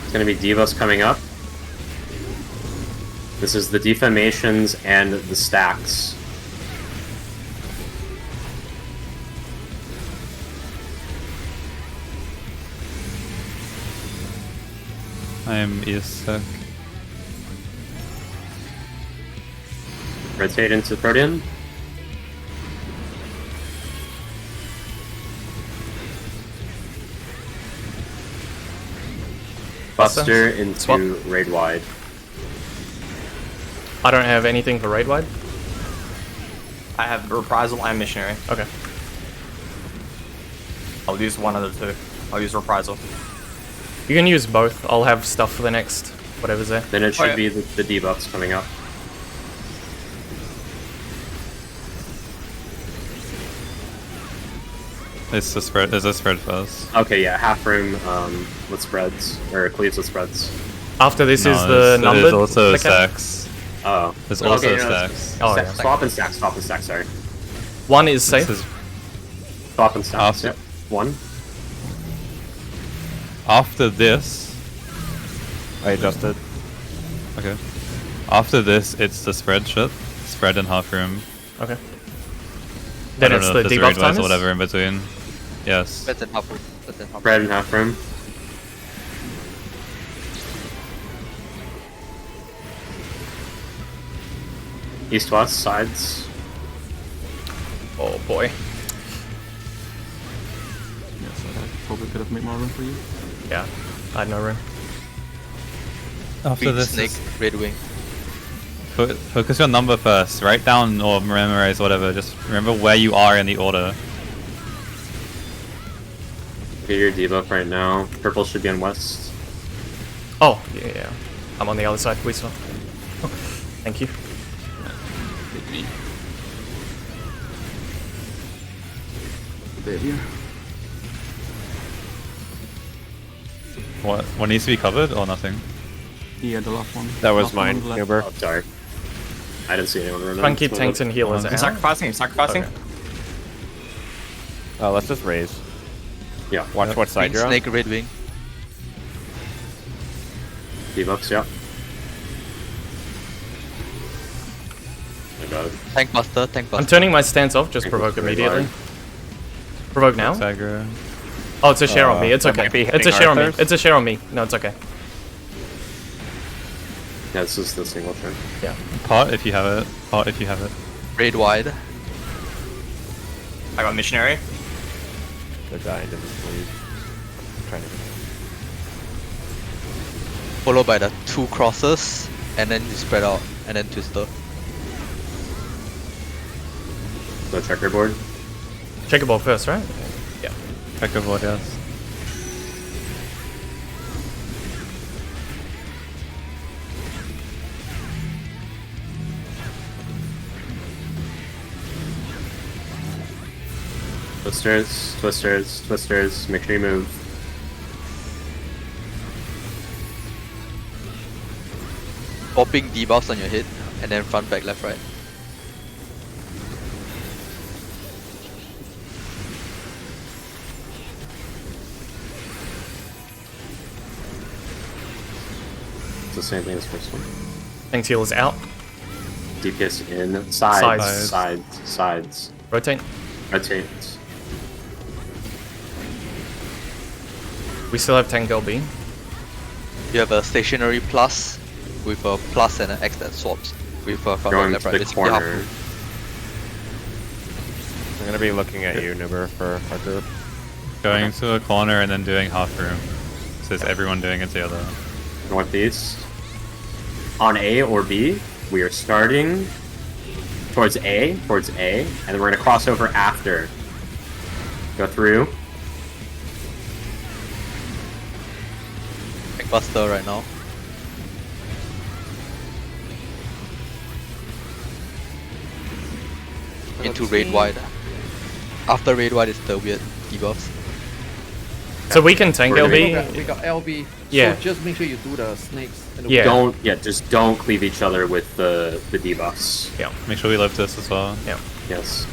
It's going to be Divos coming up. This is the Defamations and the Stacks. I am Isak. Rotate into Protean. Buster into Swap. Raid Wide. I don't have anything for raid wide. I have Reprisal and Missionary. Okay. I'll use one of the two. I'll use Reprisal. You can use both. I'll have stuff for the next whatever's there. Then it should yeah. be the debuffs coming up. It's the spread. There's a spread first. Okay, yeah, half room with spreads, or cleaves with spreads. After this No, is the numbered. There's also mechanic? stacks. Oh. There's also Okay, no, stacks. Oh, Stack- yeah. Swap and stack, swap and stack, sorry. 1 is safe. This is Swap and stack, After- yep. 1. after this. I adjusted. Okay. After this, it's the spread shit. Spread and half room. Okay. I Then don't it's know the if there's debuff raid wise timers. or whatever in between. Yes. Better than half room. Better than half room. Spread and half room. East-west, sides. Oh boy. Yes, I probably could have made more room for you. Yeah. I had no room. After Green this, snake, red wing. focus your number first. Write down or memorize whatever. Just remember where you are in the order. Get your debuff right now. Purple should be on west. Oh, yeah. I'm on the other side, please. Thank you. Hit me. There here. What needs to be covered or nothing? Yeah, the last one. That was Last one on mine, the left. Uber. Oh, sorry. I didn't see anyone running. Try and keep tanks and healers I'm out. sacrificing, I'm sacrificing. Okay. Let's just raise. Yeah. Watch what side Green you're on. snake, red wing. Debuffs, yeah. I got it. Tank buster, tank buster. I'm turning my stance off, just Tank provoke was very immediately. large. Provoke now? Aggro. Oh, it's a share on me, it's that okay. might be It's a hitting share on me, Arthur's. it's a share on me. No, it's okay. Yeah, this is the single turn. Yeah. Pot if you have it. Pot if you have it. Raid wide. I got Missionary. They're dying in the sleeve. Trying to. Followed by the 2 crosses. And then you spread out. And then twister. So checkerboard. Checkerboard first, right? Yeah. Checkerboard, yes. Twisters, twisters, twisters. Make sure you move. Popping debuffs on your head. And then front, back, left, right. It's the same thing as first one. Tanks healers out. DPS in. Sides. Sides. Sides. Sides. Rotate. Rotate. We still have tank LB. You have a stationary plus. With a plus and an X that swaps. With a front, back, Going left, to right. the Basically half corner. room. I'm gonna be looking at you, Nuber, for our group. Going to a corner and then doing half room. So it's everyone doing it together. Northeast. On A or B, we are starting towards A, and then we're gonna cross over after. Go through. Tank buster right now. Into raid wide. After raid wide is the weird debuffs. So we can tank We're gonna LB. We got LB. Yeah. So just make sure you do the snakes. And the Yeah. Just don't cleave each other with the debuffs. Yeah. Make sure we live this as well. Yeah. Yes.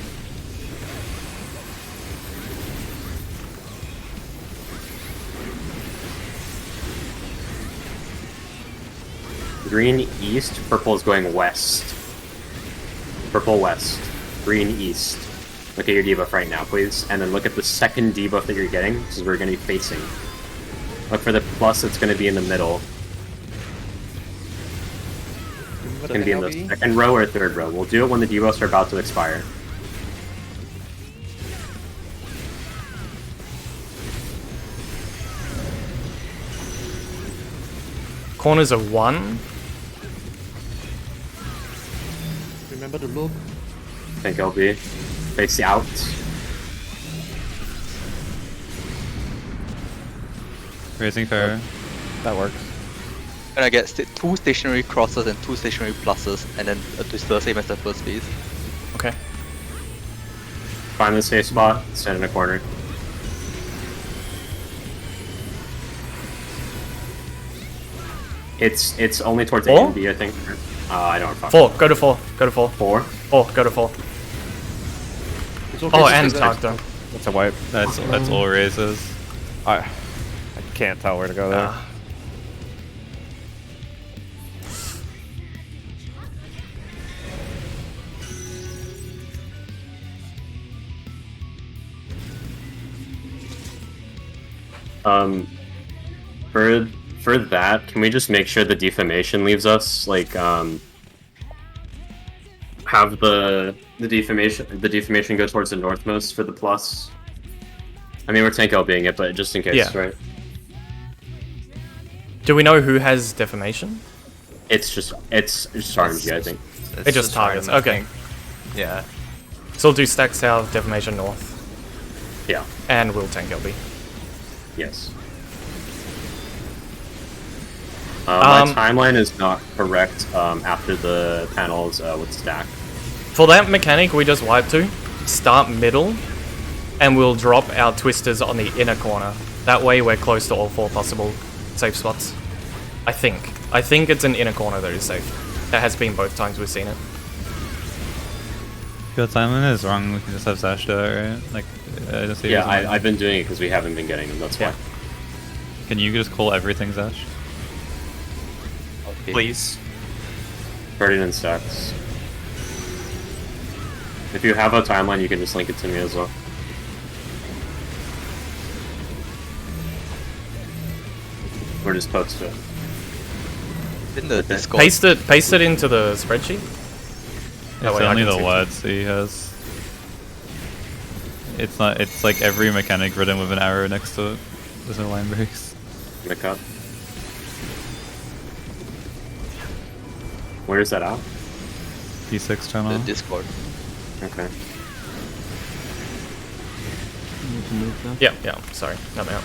Green east, purple is going west. Purple west, green east. Look at your debuff right now, please. And then look at the second debuff that you're getting. This is where we're going to be facing. Look for the plus that's going to be in the middle. It's going to be in the second row or third row. We'll do it when the debuffs are about to expire. Corners are 1. Remember to look. Think LB. Face out. Raising fair. That works. And I get 2 stationary crosses and 2 stationary pluses, and then a twister, same as the first phase. Okay. Find the safe spot, stand in a corner. It's only towards A and B, I think. I don't know. 4. Go to 4. Go to 4. 4? 4. Go to 4. Okay, oh, and Tarkton. That's a wipe. That's all raises. I can't tell where to go there. For that, can we just make sure the defamation leaves us? Like, have the defamation go towards the northmost for the plus. I mean, we're tank LBing it, but just in case, right? Do we know who has defamation? It's just RNG, I think. It just targets. Okay. Yeah. So we'll do stack south, defamation north. Yeah. And we'll tank LB. Yes. My timeline is not correct after the panels with stack. For that mechanic, we just wipe to start middle, and we'll drop our twisters on the inner corner. That way we're close to all 4 possible safe spots. I think it's an inner corner that is safe. That has been both times we've seen it. If your timeline is wrong, we can just have Zash do it, right? Like, I've been doing it because we haven't been getting them, that's why. Can you just call everything Zash? Okay. Please. Ferdinand stacks. If you have a timeline, you can just link it to me as well. Or just post it. In the Discord. Paste it into the spreadsheet. It's only the words he has. It's like every mechanic written with an arrow next to it. There's no line breaks. Look up. Where is that out? P6 channel. The Discord. Okay. Yeah, sorry. Help me out.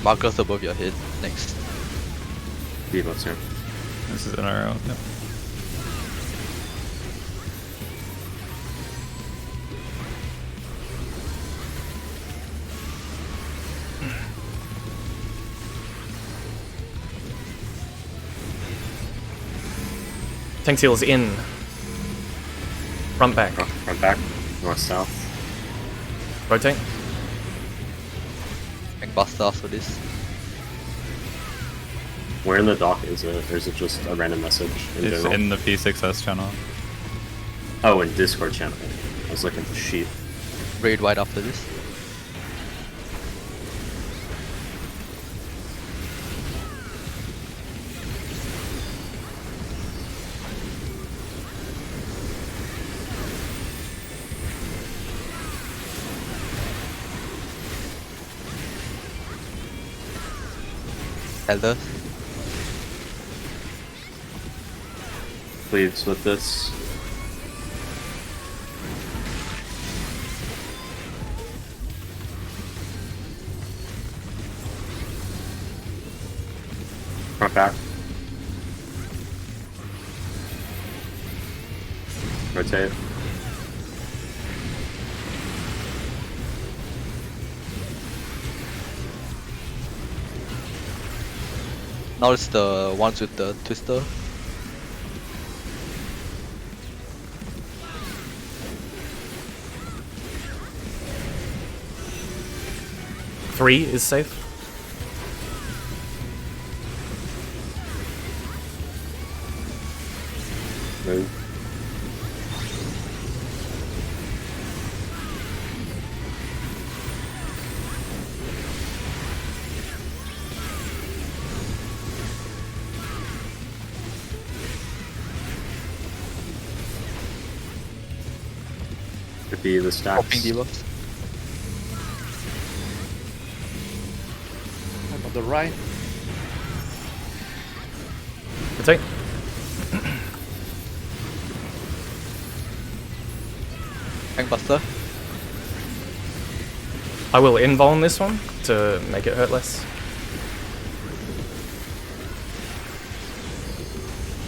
Markers above your head. Next. Debuffs here. This is an arrow. Yep. Tank seal's in. Front back. Front back. North south. Rotate. And buster after this. Where in the dock is it? Or is it just a random message in It's general? in the P6S channel. Oh, in Discord channel. I was looking for sheep. Raid wide after this. Elders. Leaves with this. Front back. Rotate. Now it's the ones with the twister. Three is safe. Move. Could be the stacks. Popping debuffs. On the right. Rotate. Tank Buster. I will invul on this one to make it hurt less.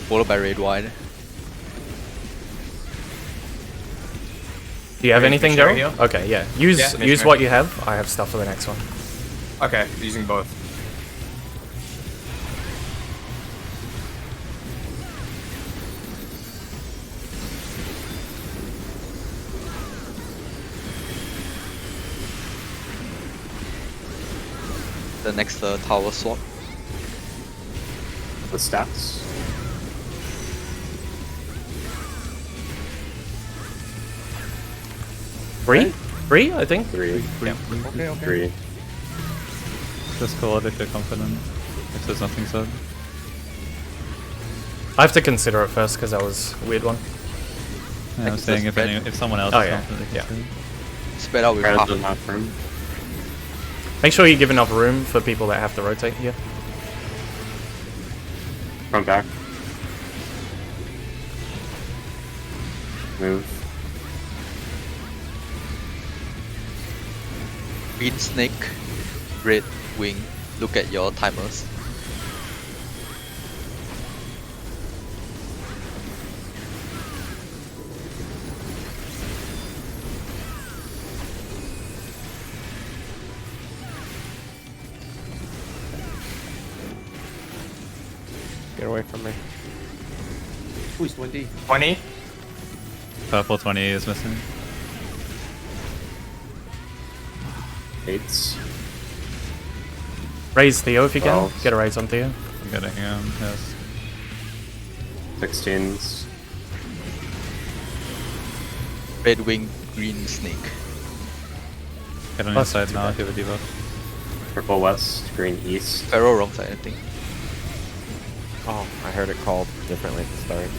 Followed by Raid Wide. Do you have anything, share Daryl? here? Okay, yeah. Use Yeah, use share. what you have. I have stuff for the next one. Okay, using both. The next tower swap. The stats. Three? Three, I think. Three. Okay, okay. Three. Just call it if you're confident. If there's nothing said. I have to consider it first because that was a weird one. Yeah, I'm Like, saying the if someone else Oh, is yeah, confident, they yeah. can say. Spread out with Rather half. than half room. Make sure you give enough room for people that have to rotate here. Front back. Move. Green Snake, Red Wing. Look at your timers. Get away from me. Who is 20? 20. Purple 20 is missing. Eights. Raise Theo if you can. Twelves. Get a raise on Theo. I'm getting yes. 16s. Red Wing, Green Snake. Get on your Plus side too now bad. if you have a debuff. Purple west. Green east. Pharaoh wrong side, I think. Oh, I heard it called differently at the start.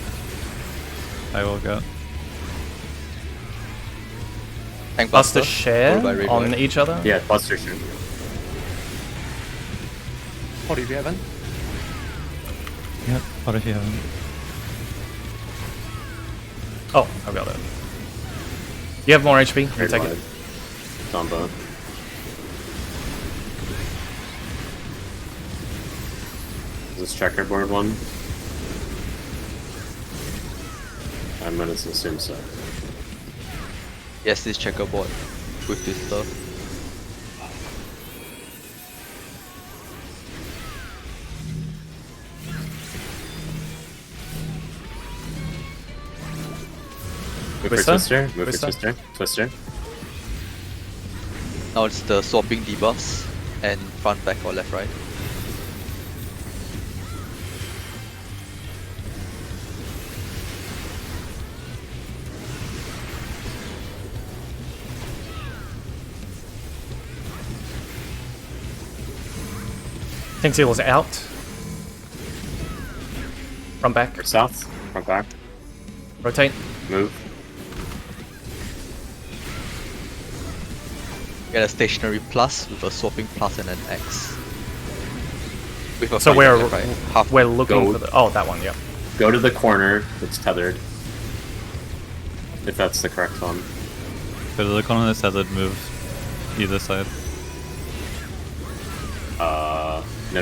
I will go. Tank Buster Buster. share followed by Raid on Wide. each other. Yeah, Buster shoot. What if you haven't? Yep, what if you haven't? Oh, I've got it. You have more HP. You Very take wide. it. It's on both. Is this checkerboard one? I'm gonna assume so. Yes, this checkerboard with this stuff. Move for Twister? Twister. Move for Twister? Twister. Twister. Now it's the swapping debuffs and front, back, or left, right. Tank Seal is out. Run back. Or south. Front back. Rotate. Move. Get a stationary plus with a swapping plus and an X. With a So fight we're left, right. Half. we're looking Go. for the. Oh, that one. Yeah. Go to the corner that's tethered. If that's the correct one. Go to the corner that's tethered, move either side. No.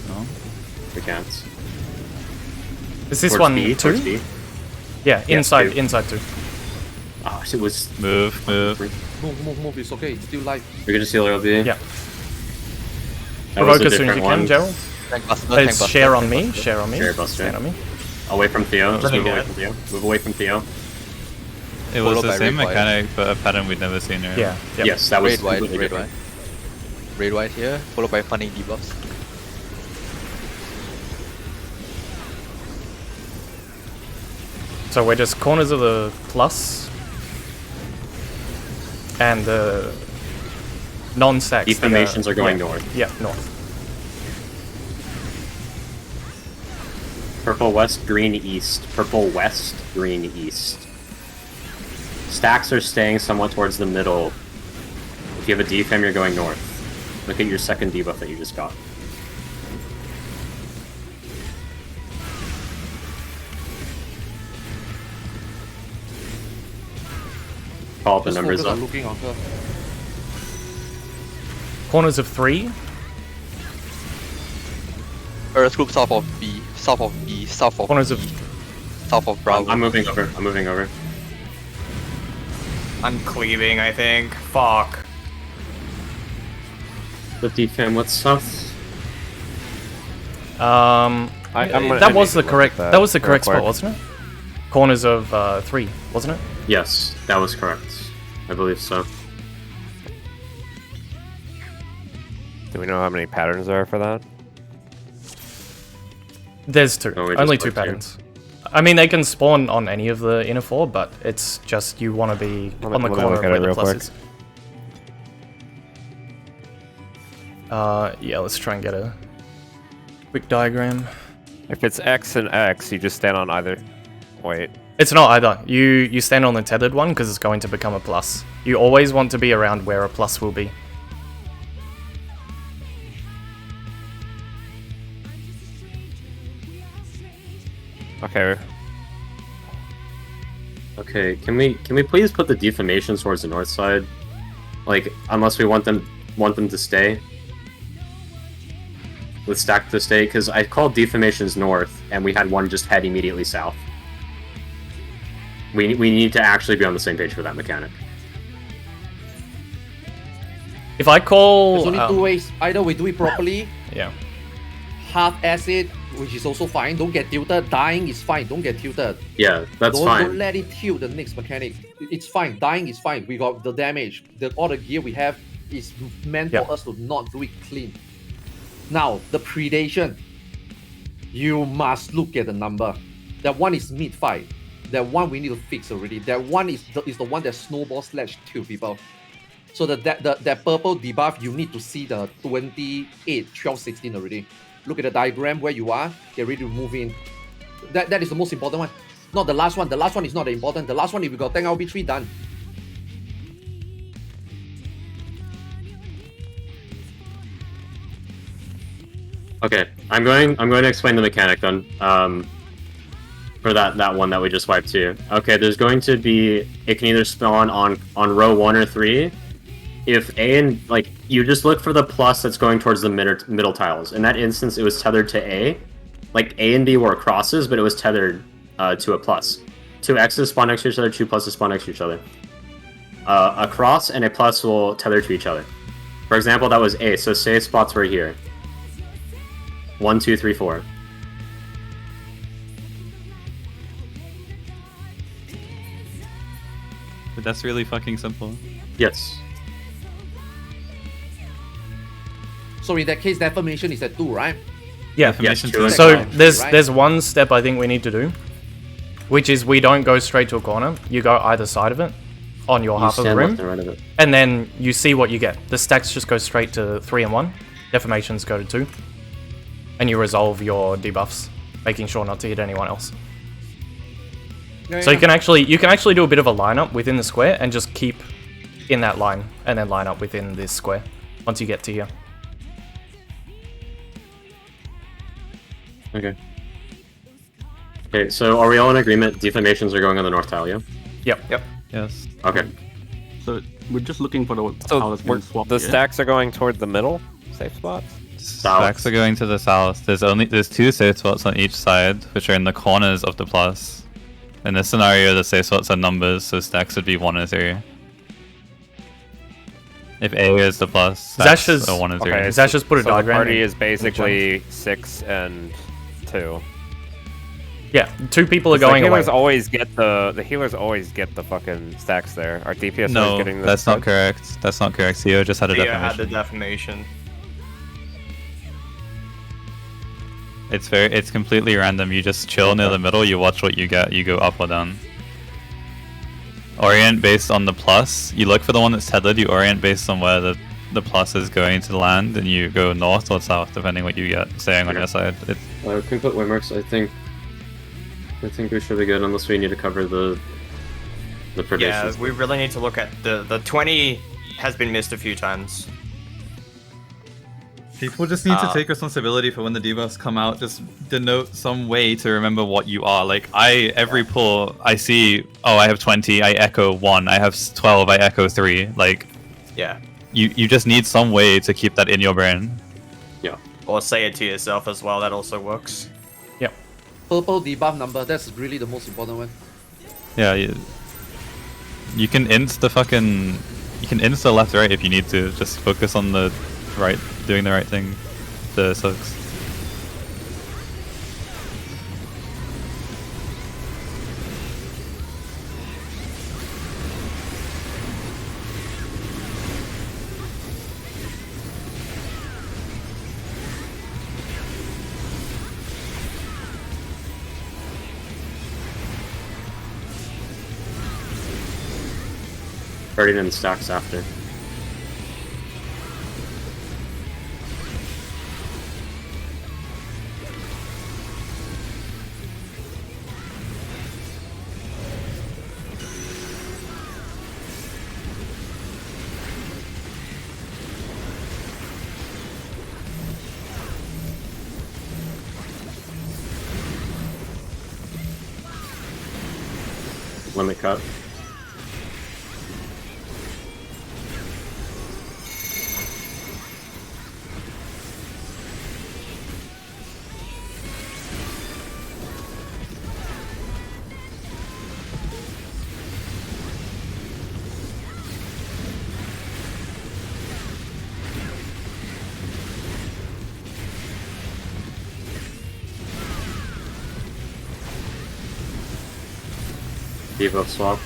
No? We can't. Is this Towards one B, two? towards B. Yeah, Yes, inside two. inside two. Oh, it was. Move. Move, it's okay, it's still live. We're gonna seal early. Yeah. Provoke as soon as you can, Gerald. Tank buster, tank It's buster, share on tank me, buster. share on me. Share buster. Stand on me. Away from Theo. Just Let me move get away it. from Theo. Move away from Theo. It was Followed the by same red white. mechanic, but a pattern we'd never seen here. Yeah. Yep. Yes, that was Red white, completely red different. white. Red white here, followed by funny debuffs. So we're just corners of the plus and the non-stacks. Deformations are going yeah. north. Yeah, north. Purple west, green east. Purple west, green east. Stacks are staying somewhat towards the middle. If you have a defam, you're going north. Look at your second debuff that you just got. Call up the Just numbers focus up. on looking on her. Corners of 3. Earth group south of B, south of B, south of Corners B, of- south of Bravo. I'm moving over. I'm moving over. I'm cleaving, I think. Fuck. The defam, what's south? I'm gonna that was the look at correct. that That was the real correct spot, quick. wasn't it? Corners of 3, wasn't it? Yes, that was correct. I believe so. Do we know how many patterns there are for that? There's 2. Oh, we just Only put 2 two. patterns. I mean, they can spawn on any of the inner 4, but it's just you want to be Let me- on the let me corner look of at where it the real plus quick. is. Yeah, let's try and get a quick diagram. If it's X and X, you just stand on either. Wait. It's not either. You stand on the tethered one because it's going to become a plus. You always want to be around where a plus will be. Okay. Okay, can we please put the defamations towards the north side? Like, unless we want them to stay. With stack to stay, because I called defamations north, and we had one just head immediately south. We need to actually be on the same page for that mechanic. If I call... There's only two ways. Either we do it properly, Yeah. half acid, which is also fine. Don't get tilted. Dying is fine. Don't get tilted. Yeah, that's Don't fine. let it tilt the next mechanic. It's fine. Dying is fine. We got the damage. All the gear we have is meant Yep. for us to not do it clean. Now, the predation. You must look at the number. That one is mid-fight. That one we need to fix already. That one is the one that snowball slash two people. So that purple debuff, you need to see the 28, 12, 16 already. Look at the diagram where you are. Get ready to move in. That is the most important one. Not the last one. The last one is not that important. The last one, if you got 10 LB3, done. Okay, I'm going to explain the mechanic then. For that one that we just wiped too. Okay, there's going to be, it can either spawn on row 1 or 3. If A and, like, you just look for the plus that's going towards the middle tiles. In that instance, it was tethered to A. Like, A and B were crosses, but it was tethered to a plus. 2 X's spawn next to each other, 2 pluses spawn next to each other. A cross and a plus will tether to each other. For example, that was A, so say spots were here. 1, 2, 3, 4. But that's really fucking simple. Yes. So in that case, deformation is at 2, right? Yeah. Defamation two and So Right. there's one step I think we need to do, which is we don't go straight to a corner. You go either side of it on your half of the stand room, left and right of it. and then you see what you get. The stacks just go straight to 3 and 1. Deformations go to 2, and you resolve your debuffs, making sure not to hit anyone else. So you can actually do a bit of a lineup within the square and just keep in that line, and then line up within this square once you get to here. Okay. Okay, so are we all in agreement? Defamations are going on the north tile, yeah? Yep. Yes. Okay. So we're just looking for the So tile that's being swapped. the yeah? stacks are going toward the middle safe spots. Stacks are going to the south. There's 2 safe spots on each side, which are in the corners of the plus. In this scenario, the safe spots are numbers, so stacks would be 1 or 3. If A is the plus, Zash that's is- a 1 and 0. Okay, Zash just put a so the diagram party in- is in the basically 6 and 2. Yeah, 2 people are The going away. healers always get the healers always get the fucking stacks there. Our DPS No, always getting the that's not spread. correct. That's not correct. Theo just had a Theo had the defamation. defamation. It's completely random. You just chill near the middle, you watch what you get, you go up or down. Orient based on the plus. You look for the one that's tethered, you orient based on where the plus is going to land, and you go north or south depending what you get staying on your side. Can we put Waymarks? I think we should be good unless we need to cover the Yeah, predations. we really need to look at the 20 has been missed a few times. People just need to take responsibility for when the debuffs come out. Just denote some way to remember what you are. Like every pull I see, oh, I have 20, I echo 1. I have 12, I echo 3. Like, Yeah. you just need some way to keep that in your brain. Yeah. Or say it to yourself as well, that also works. Yep. Purple debuff number, that's really the most important one. Yeah, you can inst the fucking... You can inst the left right if you need to. Just focus on the right, doing the right thing. The sucks. Starting in stacks after. Limit cut. Debuff swap.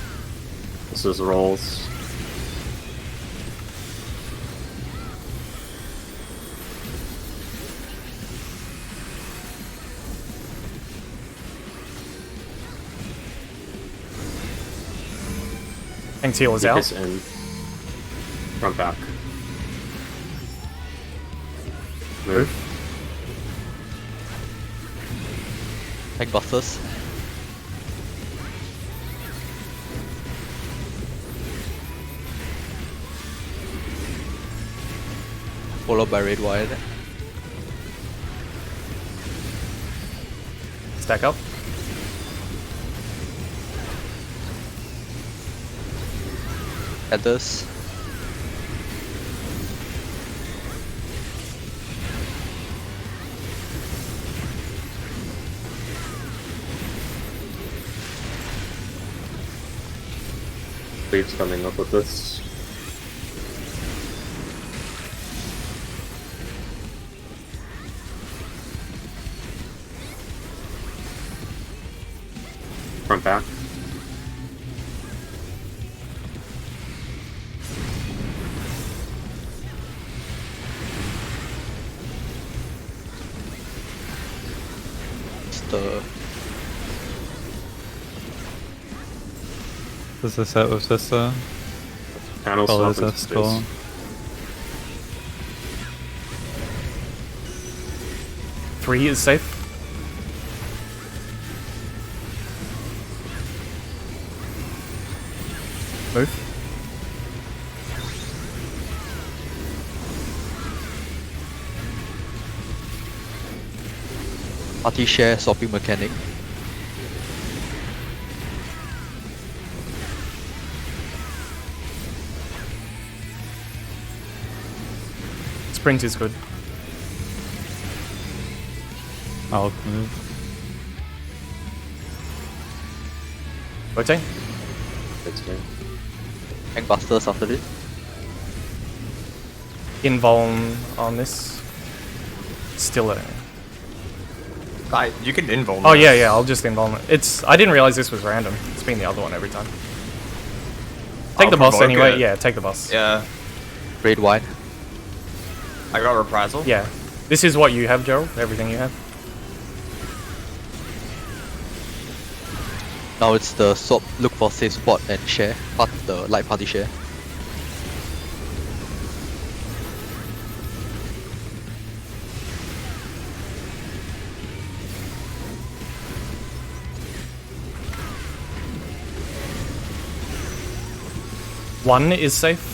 This is rolls. Thanks, healers out. Focus in. Front back. Move. Tank busters. Followed by red wide. Stack up. Feathers. Leaves coming up with this. Front back. The Does the set with Sister? Panel Follows swap into us still. space. Three is safe. Move. party share swapping mechanic. Sprint is good. I'll move. Rotate. That's good. Tank busters after this. Invuln on this. Still a... You can invuln. Oh yeah, I'll just invuln it. I didn't realize this was random. It's been the other one every time. Take the boss anyway. Yeah, take the boss. Yeah. Raid wide. I got reprisal. Yeah. This is what you have, Gerald. Everything you have. Now it's the swap, look for safe spot and share, the light party share. One is safe.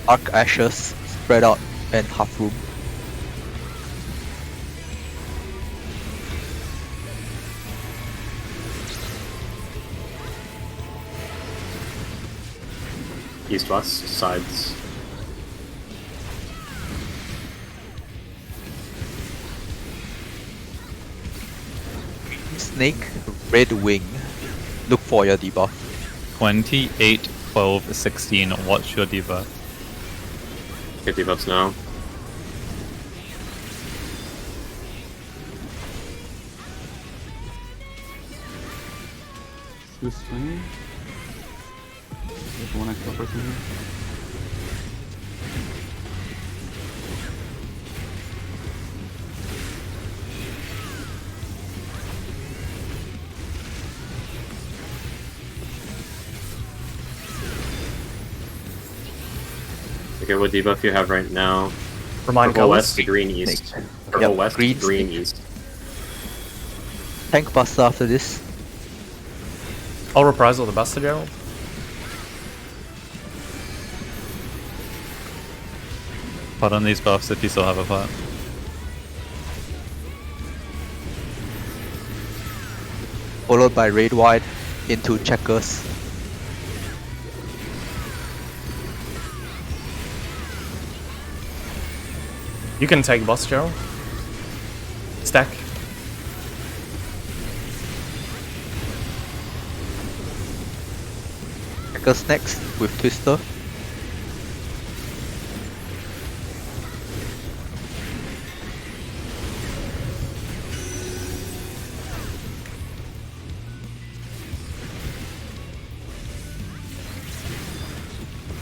Arc ashes spread out and half room. East, west, sides. Snake, red wing. Look for your debuff. 28, 12, 16. What's your debuff? Get debuffs now. This thing. There's one extra person here. Okay, what debuff you have right now? Remind Purple colors. west to green east. Snake. Purple Yep, west, green, green snake. east. Tank buster after this. I'll reprisal the Buster, Gerald. Put on these buffs if you still have a pot. Followed by raid wide into checkers. You can take boss, Gerald. Stack. Checkers next with Twister.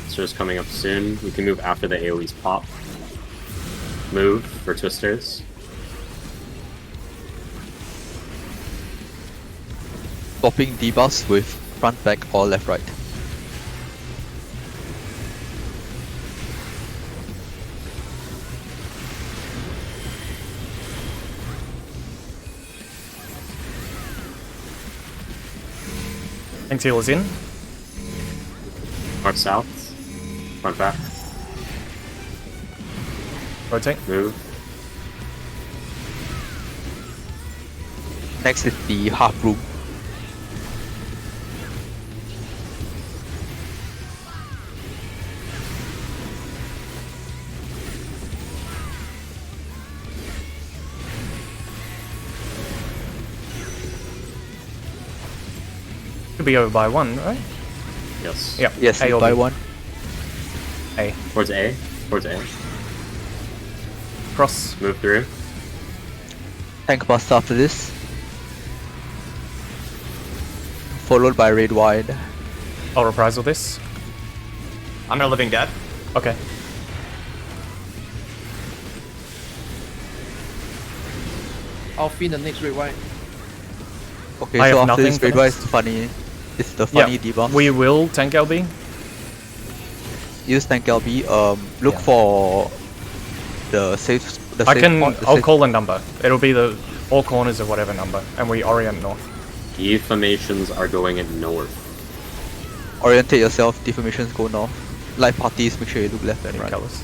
Twisters coming up soon. We can move after the AoE's pop. Move for Twisters. Swapping debuffs with front, back, or left, right. Thanks, healers in. North south. Front back. Rotate. Move. Next is the half room. Could be over by one, right? Yes. Yep. Yes, A or by B. one. A. Towards A. Towards A. Cross. Move through. Tank buster after this. Followed by raid wide. I'll reprisal this. I'm a living dead. Okay. I'll feed the next red white. Okay, I so have after nothing this for raid wide next. is funny. It's the funny Yeah, debuff. we will tank LB. Use tank LB. Look Yeah. for the safe. The I safe can. spot, the I'll safe- call a number. It'll be the all corners of whatever number, and we orient north. Deformations are going in north. Orientate yourself. Deformations go north. Light parties. Make sure you look left and Need right. colors.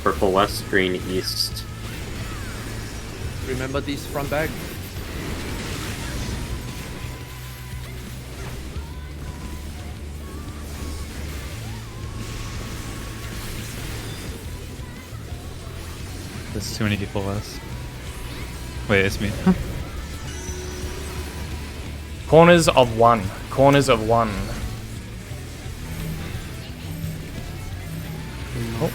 Purple west, green east. Remember this front back? There's too many people less. Wait, it's me. Corners of 1. Corners of 1. Oh.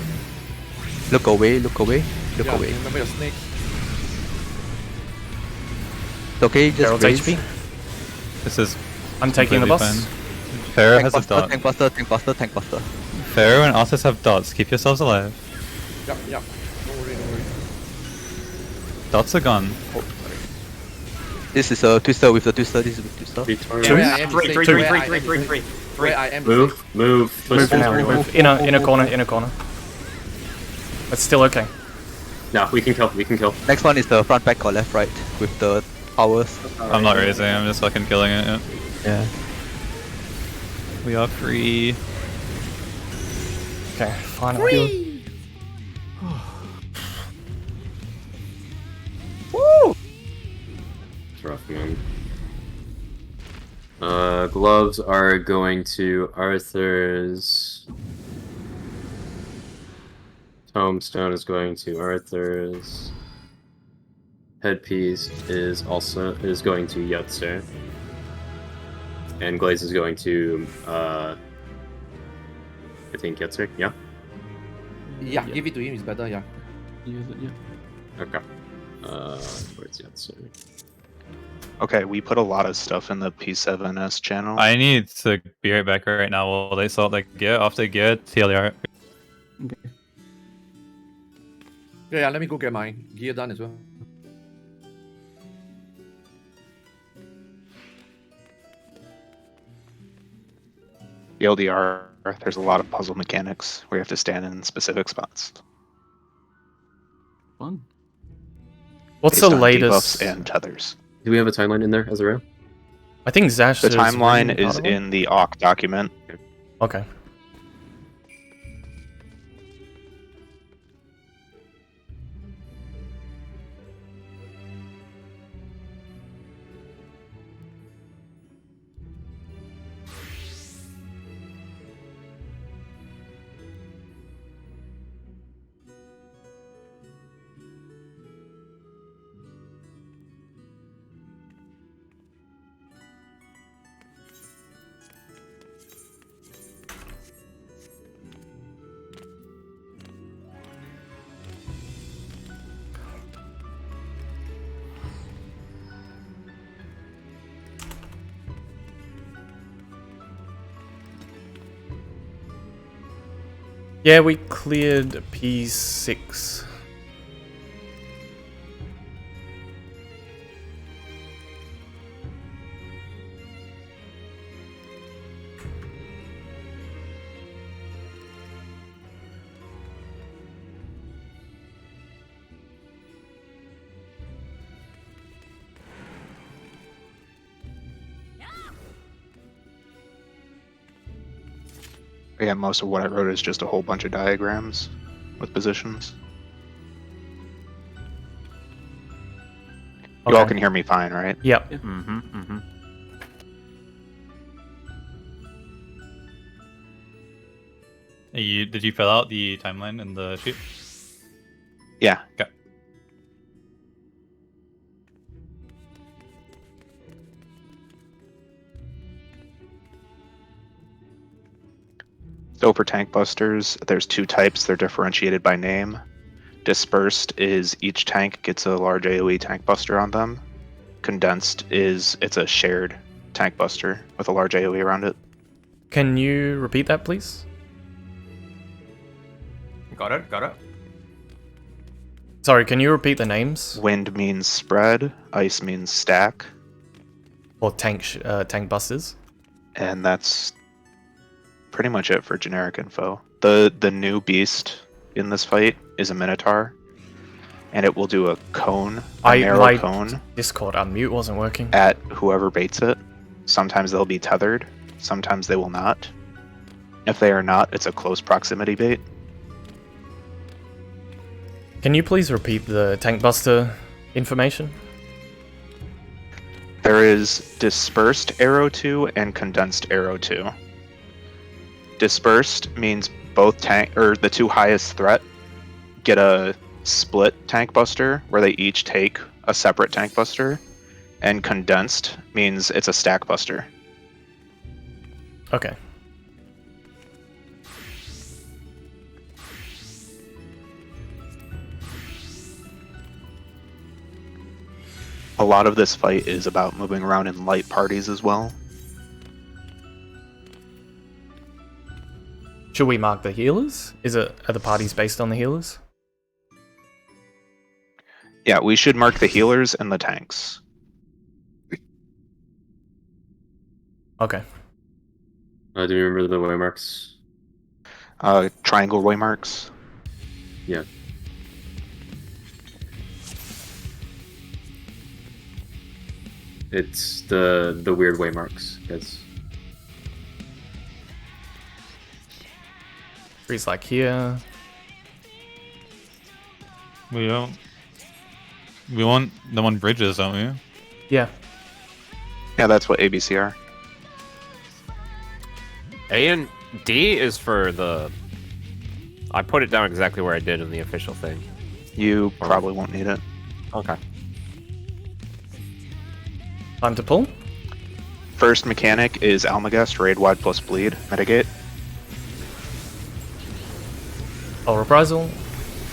Look away, look away, look Yeah, away. remember your snake. It's okay, just Herald's raise. HP. This is. I'm taking the completely boss. fine. Pharaoh Tank has a buster, dot. tank buster, tank buster, tank buster. Pharaoh and Arthas have dots. Keep yourselves alive. Yep, yep. Don't worry, don't worry. Dots are gone. This is a twister with the twister, this is with twister. Yeah, where I am is safe. Where I am is safe. Where I am is Move, safe. move. Move now, move. Inner corner, inner corner. It's still okay. No, we can kill, we can kill. Next one is the front, back, or left, right with the powers. I'm not raising, I'm just fucking killing it. Yeah. Yeah. We are free. Okay, finally. It's rough, man. Gloves are going to Arthur's. Tombstone is going to Arthur's. Headpiece is going to Yutzer. And Glaze is going to I think Yutzer, yeah? Yeah, give it to him, it's better, yeah. Yeah. Okay. Where's Yutzer? Okay, we put a lot of stuff in the P7S channel. I need to be right back right now while they sort like gear. After gear, TLR. Yeah, let me go get my gear done as well. The LDR, there's a lot of puzzle mechanics where you have to stand in specific spots. Fun. What's based the on latest? debuffs and tethers. Do we have a timeline in there, Ezra? I think Zash The is timeline really is part of in the awk document. Okay. Yeah, we cleared P6. Yeah, most of what I wrote is just a whole bunch of diagrams with positions. You all can hear me fine, right? Yep. Did you fill out the timeline in the sheet? Yeah. Okay. So for tank busters, there's two types. They're differentiated by name. Dispersed is each tank gets a large AoE tank buster on them. Condensed is it's a shared tank buster with a large AoE around it. Can you repeat that, please? Got it, got it. Sorry, can you repeat the names? Wind means spread, ice means stack, Or tank busters? and that's pretty much it for generic info. The new beast in this fight is a Minotaur, and it will do a cone, a narrow cone. Discord unmute wasn't working. At whoever baits it. Sometimes they'll be tethered, sometimes they will not. If they are not, it's a close proximity bait. Can you please repeat the tank buster information? There is dispersed arrow 2 and condensed arrow 2. Dispersed means both tank or the two highest threat get a split tank buster, where they each take a separate tank buster, and condensed means it's a stack buster. Okay. A lot of this fight is about moving around in light parties as well. Should we mark the healers? Are the parties based on the healers? Yeah, we should mark the healers and the tanks. Okay. Do you remember the waymarks? Triangle waymarks. Yeah. It's the weird waymarks, guys. Trees like here. We don't. We want them on bridges, don't we? Yeah. Yeah, that's what ABC are. A and D is for the... I put it down exactly where I did in the official thing. You probably won't need it. Okay. Time to pull. First mechanic is Almagest, raid wide plus bleed, mitigate. I'll reprisal.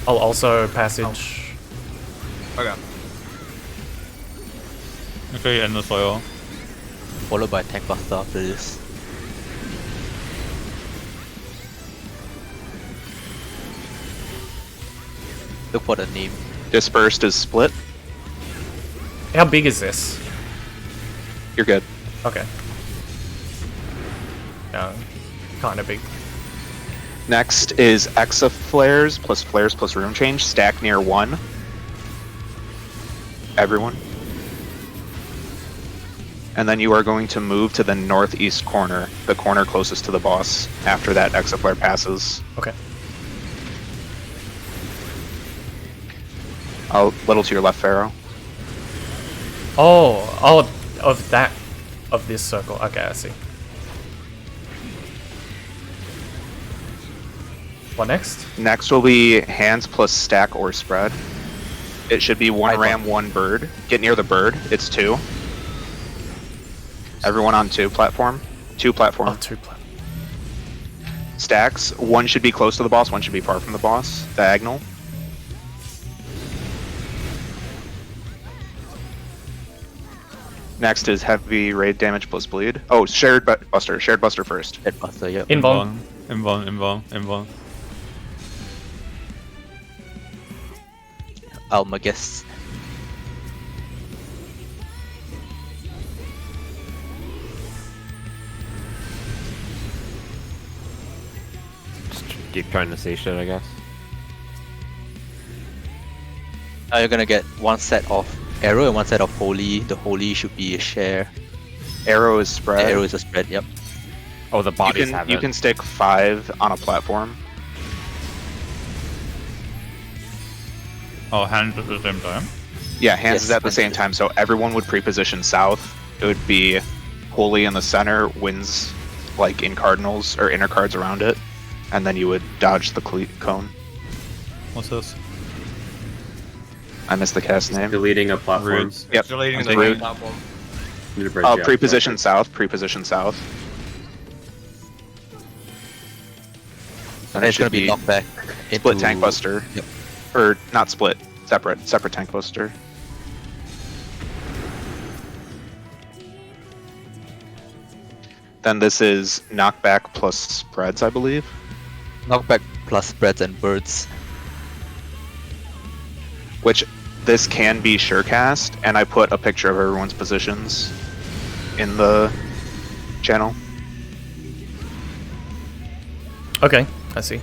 I'll also passage. Okay. Okay, end the soil. Followed by tank buster after this. Look for the name. Dispersed is split. How big is this? You're good. Okay. Kind of big. Next is Exa flares plus room change. Stack near 1. Everyone. And then you are going to move to the northeast corner, the corner closest to the boss, after that Exa flare passes. Okay. A little to your left, Pharaoh. Oh, of this circle. Okay, I see. What next? Next will be hands plus stack or spread. It should be 1 ram, 1 bird. Get near the bird. It's 2. Everyone on 2 platform. 2 platform. Oh, 2 platform. Stacks. 1 should be close to the boss, 1 should be far from the boss. Diagonal. Next is heavy raid damage plus bleed. Oh, shared buster. Shared buster first. Head buster, yep. Invuln. Invuln. Almagest. Just keep trying to say shit, I guess. Now you're gonna get 1 set of arrow and 1 set of holy. The holy should be a share. Arrow is spread. Arrow is a spread, yep. Oh, the bodies have it. You can stick 5 on a platform. Oh, hands at the same time? Yeah, hands Yes, is at the hands same is- time, so everyone would pre-position south. It would be holy in the center, winds like in cardinals or inner cards around it, and then you would dodge the cone. What's this? I missed the cast name. Deleting a platform. Roots. Yep. Deleting I'm the taking main it. platform. Need to bridge, yeah, Pre-position south. Pre-position south. And it's gonna be knocked back into... Split tank buster. Yep. Or not split. Separate tank buster. Then this is knockback plus spreads, I believe. Knockback plus spreads and birds. Which this can be surecast, and I put a picture of everyone's positions in the channel. Okay, I see.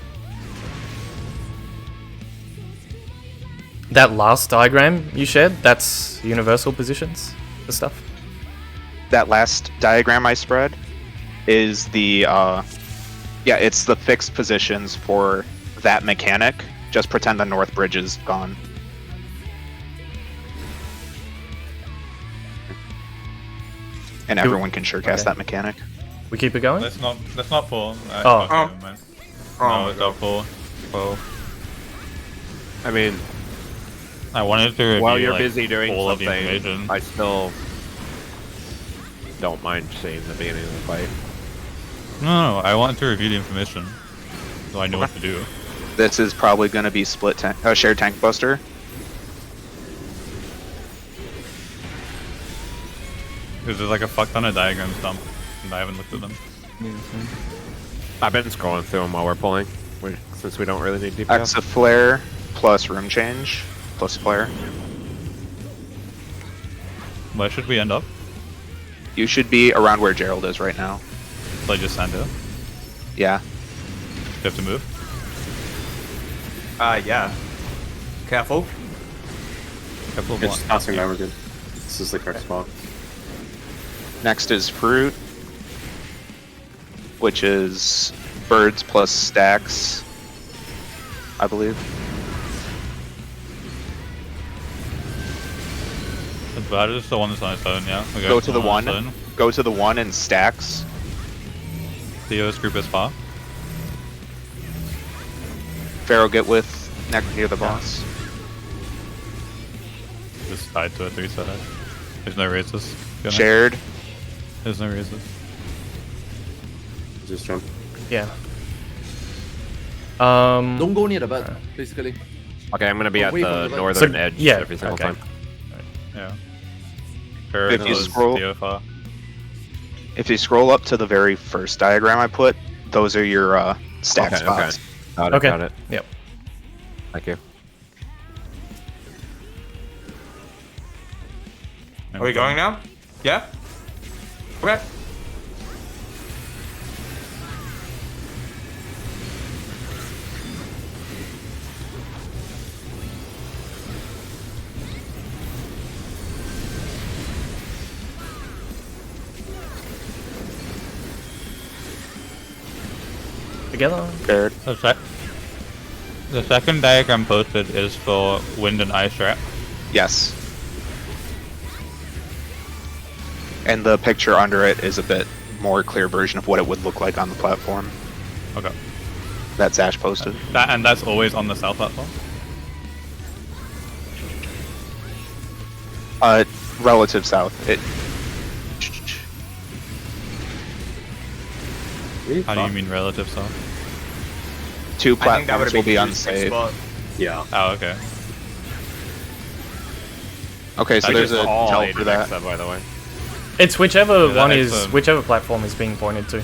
That last diagram you shared, that's universal positions, the stuff? That last diagram I spread is the, it's the fixed positions for that mechanic. Just pretend the north bridge is gone. And everyone can surecast that mechanic. We keep it going? Let's not pull. Oh. No, it's not pull. I mean, I wanted to review, While you're like, busy doing all of the something, information. I still don't mind seeing the beginning of the fight. No, I wanted to review the information, so I know what to do. This is probably going to be split tank, shared tank buster. Because there's like a fuck ton of diagrams dump, and I haven't looked at them. I've been scrolling through them while we're pulling, since we don't really need DPS. Axe of flare plus room change plus flare. Where should we end up? You should be around where Gerald is right now. So I just stand here? Yeah. Do you have to move? Yeah. Careful. Careful of It's what? passing by, we're good. This is the correct spot. Next is fruit, which is birds plus stacks, I believe. The bird is the one that's on its own, yeah? Okay, Go to the on its one. own. Go to the one and stacks. Theo's group is far. Pharaoh get with near the boss. Just tied to a 3-sided. There's no raises. Go next. Shared. There's no raises. Just jump. Yeah. Don't go near the bird, basically. Okay, I'm gonna be at Away from the the bird. northern So- edge yeah, every single okay. time. Yeah. If you scroll- Theo far. If you scroll up to the very first diagram I put, those are your stack Okay, spots. okay. Got it, Okay. got it. Yep. Thank you. Are we going now? Yeah? Okay. Together. Shared. The second diagram posted is for wind and ice trap. Yes. And the picture under it is a bit more clear version of what it would look like on the platform Okay. that Zash posted. And that's always on the south platform? Relative south. How do you mean relative south? Two I think that would platforms will be been a sweet unsafe. spot. Yeah. Oh, okay. Okay, so I there's just a all tell hated for that. Exa, by the way. It's whichever Yeah, that one makes is, sense. whichever platform is being pointed to.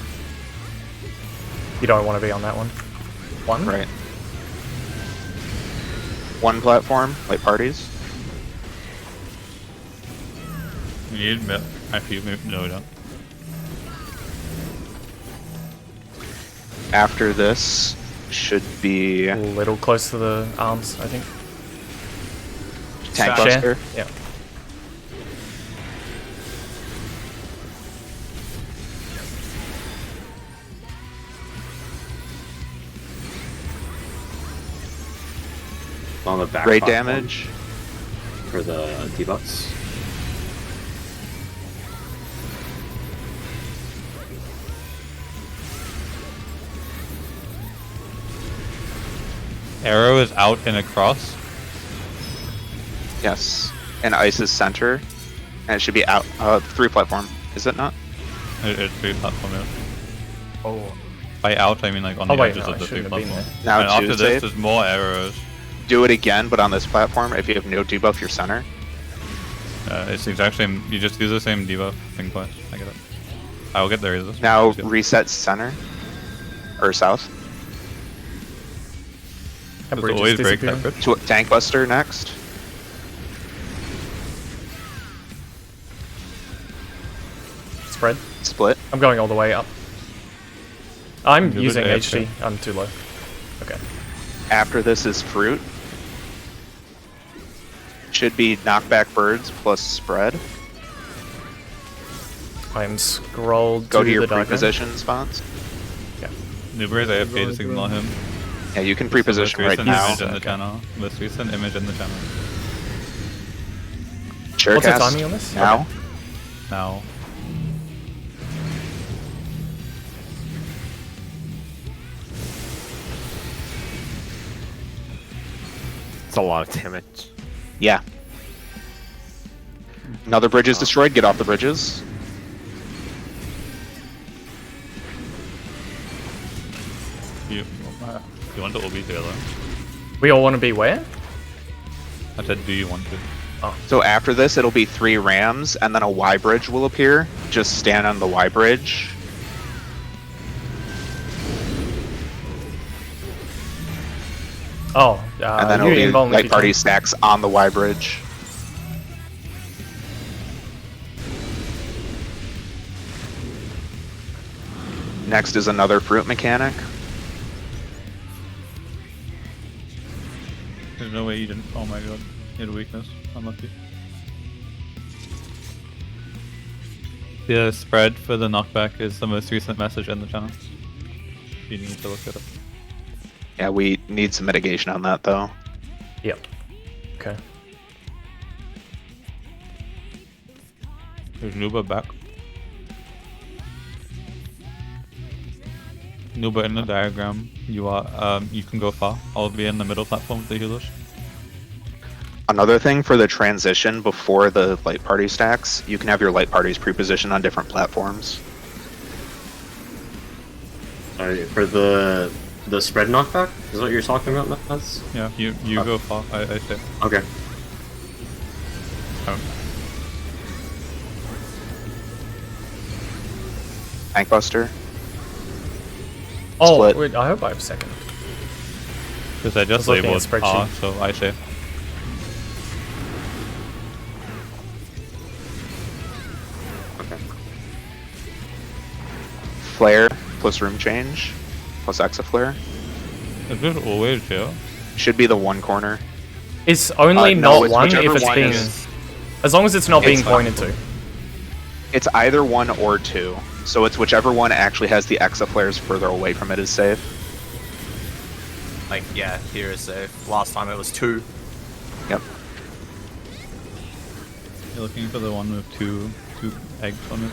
You don't want to be on that one. One? Right. One platform, like parties. You need mid. Actually, no, we don't. After this should be A little close to the arms, I think. Tank Share? Buster. Yeah. On the back Great platform damage. for the debuffs. Arrow is out and across. Yes. And ice is center. And it should be out 3 platform, is it not? It's 3 platform, yeah. Oh. By out, I mean like on Oh, the wait, edges no, of I the 3 shouldn't have been platform. Now And after choose this, safe. there's more arrows. Do it again, but on this platform, if you have no debuff, your center. It's the exact same. You just do the same debuff thing twice. I get it. I will get the resist. Now That's good. reset center. Or south. That Does bridge it is always break disappearing. that bridge? To Tank Buster next. Spread. Split. I'm going all the way up. I'm Good using AFK. HG. I'm too low. Okay. After this is fruit. Should be knockback birds plus spread. I'm scrolled Go to the your diagram. pre-position spots. Nubra's AFK, just ignore him. Yeah, you can pre-position right Most now. recent image in the channel. Most recent image in the channel. Sure What's the cast timing on this? now. Okay. Now. It's a lot of damage. Yeah. Another bridge is destroyed. Get off the bridges. You want to OB together? We all want to be where? I said, do you want to? So after this, it'll be 3 rams, and then a Y bridge will appear. Just stand on the Y bridge. Oh, And then you it'll be involve light party stacks on the Y bridge. Next is another fruit mechanic. There's no way you didn't. Oh my god. You had a weakness. Unlucky. The spread for the knockback is the most recent message in the channel. You need to look at it. Yeah, we need some mitigation on that though. Yep. Okay. There's Nuba back. Nuba in the diagram. You are you can go far. I'll be in the middle platform with the healers. Another thing for the transition before the light party stacks, you can have your light parties pre-positioned on different platforms. Sorry, for the spread knockback? Is what you're talking about, Maz? Yeah, you go far. I say. Okay. Tank Buster. Oh, Split. wait, I hope I have second. Because I just looking at labeled spreadsheet. R, so I say. Flare plus room change plus Exa Flare. Is this always here? Should be the one corner. It's only No, not it's one if whichever it's one being... is- As long as it's not being It's pointed to. It's either 1 or 2. So it's whichever one actually has the Exa Flares further away from it is safe. Like, yeah, here is safe. Last time it was 2. Yep. You're looking for the one with two eggs on it.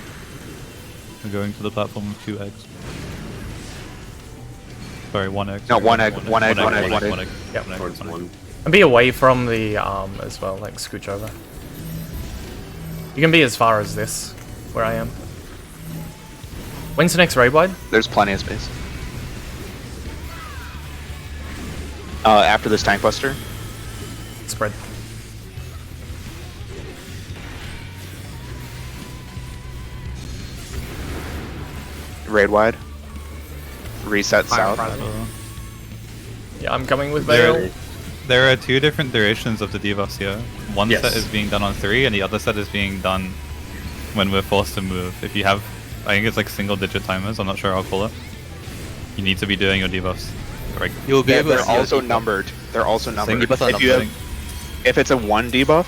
We're going to the platform with 2 eggs. Sorry, 1 egg. No, sorry, one egg, one egg. Yep. Towards one. And be away from the arm as well, like scooch over. You can be as far as this, where I am. When's the next raid wide? There's plenty of space. After this Tank Buster. Spread. Raid wide. Reset south. Yeah, I'm coming with Veil. There are 2 different durations of the debuffs here. One Yes. set is being done on 3, and the other set is being done when we're forced to move. If you have, I think it's like single-digit timers. I'm not sure how I'll call it. You need to be doing your debuffs. Right. You'll be Yeah, able to they're see your also debuff. numbered. They're also numbered. debuffs are If you numbered. if it's a 1 debuff,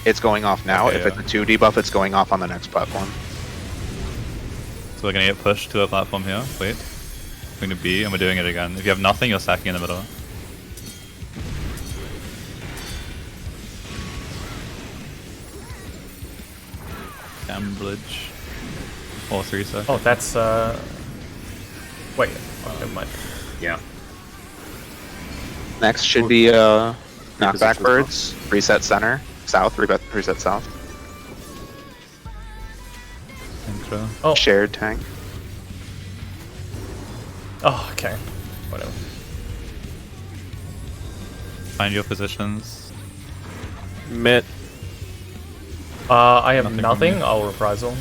it's going off now. Okay, if yeah. it's a 2 debuff, it's going off on the next platform. So we're gonna get pushed to a platform here. Wait. We're going to B, and we're doing it again. If you have nothing, you're sacking in the middle. Dam bridge. All 3 seconds. Oh, that's, Wait, oh, never mind. Yeah. Next should be knockback birds. Reset center. South. Reset south. Intro. Oh. Shared tank. Oh, okay. Whatever. Find your positions. Mid. I have Nothing nothing. from you. I'll reprisal.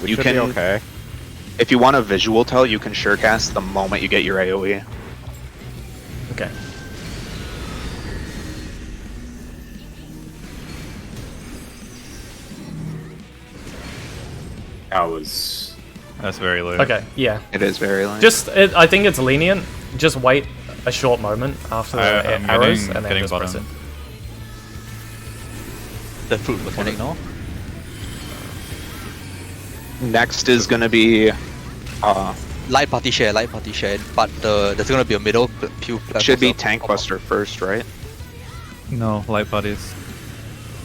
We You should can- be okay. If you want a visual tell, you can sure cast the moment you get your AoE. Okay. That was... That's very low. Okay, yeah. It is very light. I think it's lenient. Just wait a short moment after the I'm arrows getting- and then getting just press it. bottom. The fruit mechanic now. Next is gonna be Light party share, but there's gonna be a middle pew platform. should be Tank Buster first, right? No, light bodies.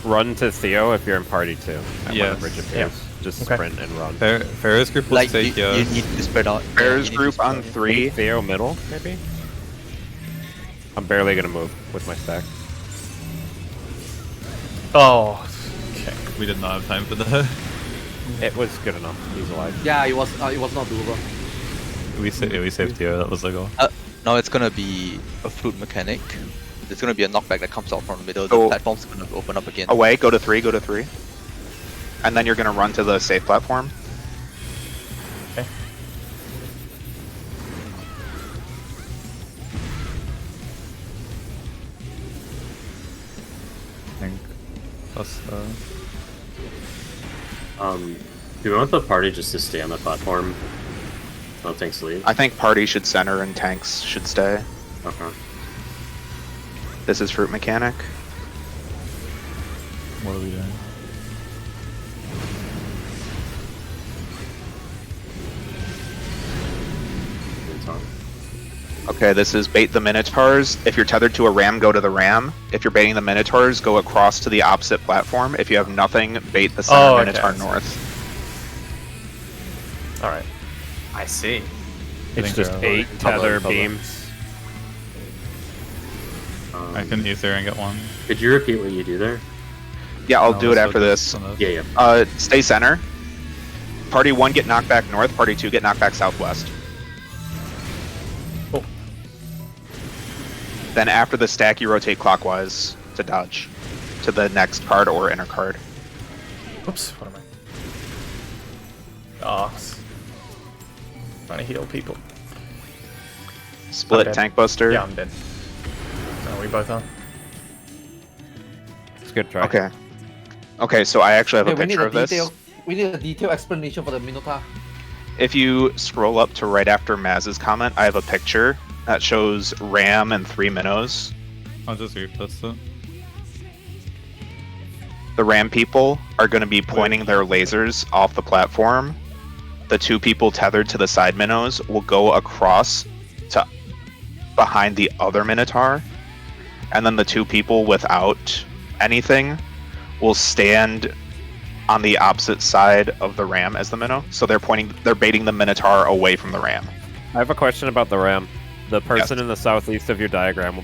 Run to Theo if you're in party 2. And when the Yes. bridge appears. Just Okay. sprint and run. Ferris group will Like stay you, here. you need to spread out. Bears you need to group spread on out. 3. Theo middle, maybe? I'm barely gonna move with my stack. Oh, okay. We did not have time for that. It was good enough. He's alive. Yeah, it was not doable. We saved Theo. That was the goal. Now it's gonna be a fruit mechanic. There's gonna be a knockback that comes out from the middle. The So- platform's gonna open up again. Away, go to 3, go to 3. And then you're gonna run to the safe platform. Okay. I think that's Do we want the party just to stay on the platform? No tanks leave. I think party should center and tanks should stay. Okay. This is fruit mechanic. what are we doing? Good talk. Okay, this is bait the Minotaurs. If you're tethered to a ram, go to the ram. If you're baiting the Minotaurs, go across to the opposite platform. If you have nothing, bait the center okay, Minotaur I see. north. Alright. I see. It's just so. 8 tether Hold on. beams. I can ether and get one. Could you repeat what you do there? Yeah, I'll No, do it let's after focus this. on Yeah. Stay center. Party 1 get knocked back north, party 2 get knocked back southwest. Cool. Then after the stack, you rotate clockwise to dodge to the next card or inner card. Oops, what am I? Oh, trying to heal people. Split dead. tank buster. Yeah, I'm dead. No, we both are. It's a good try. Okay. Okay, so I actually have Okay, a picture of this. We need a detailed explanation for the Minotaur. If you scroll up to right after Maz's comment, I have a picture that shows Ram and 3 minnows. I'll just repost it. The Ram people are going to be pointing their lasers off the platform. The 2 people tethered to the side minnows will go across to behind the other Minotaur. And then the 2 people without anything will stand on the opposite side of the ram as the minnow. So they're baiting the Minotaur away from the ram. I have a question about the ram. The person in the southeast of your diagram,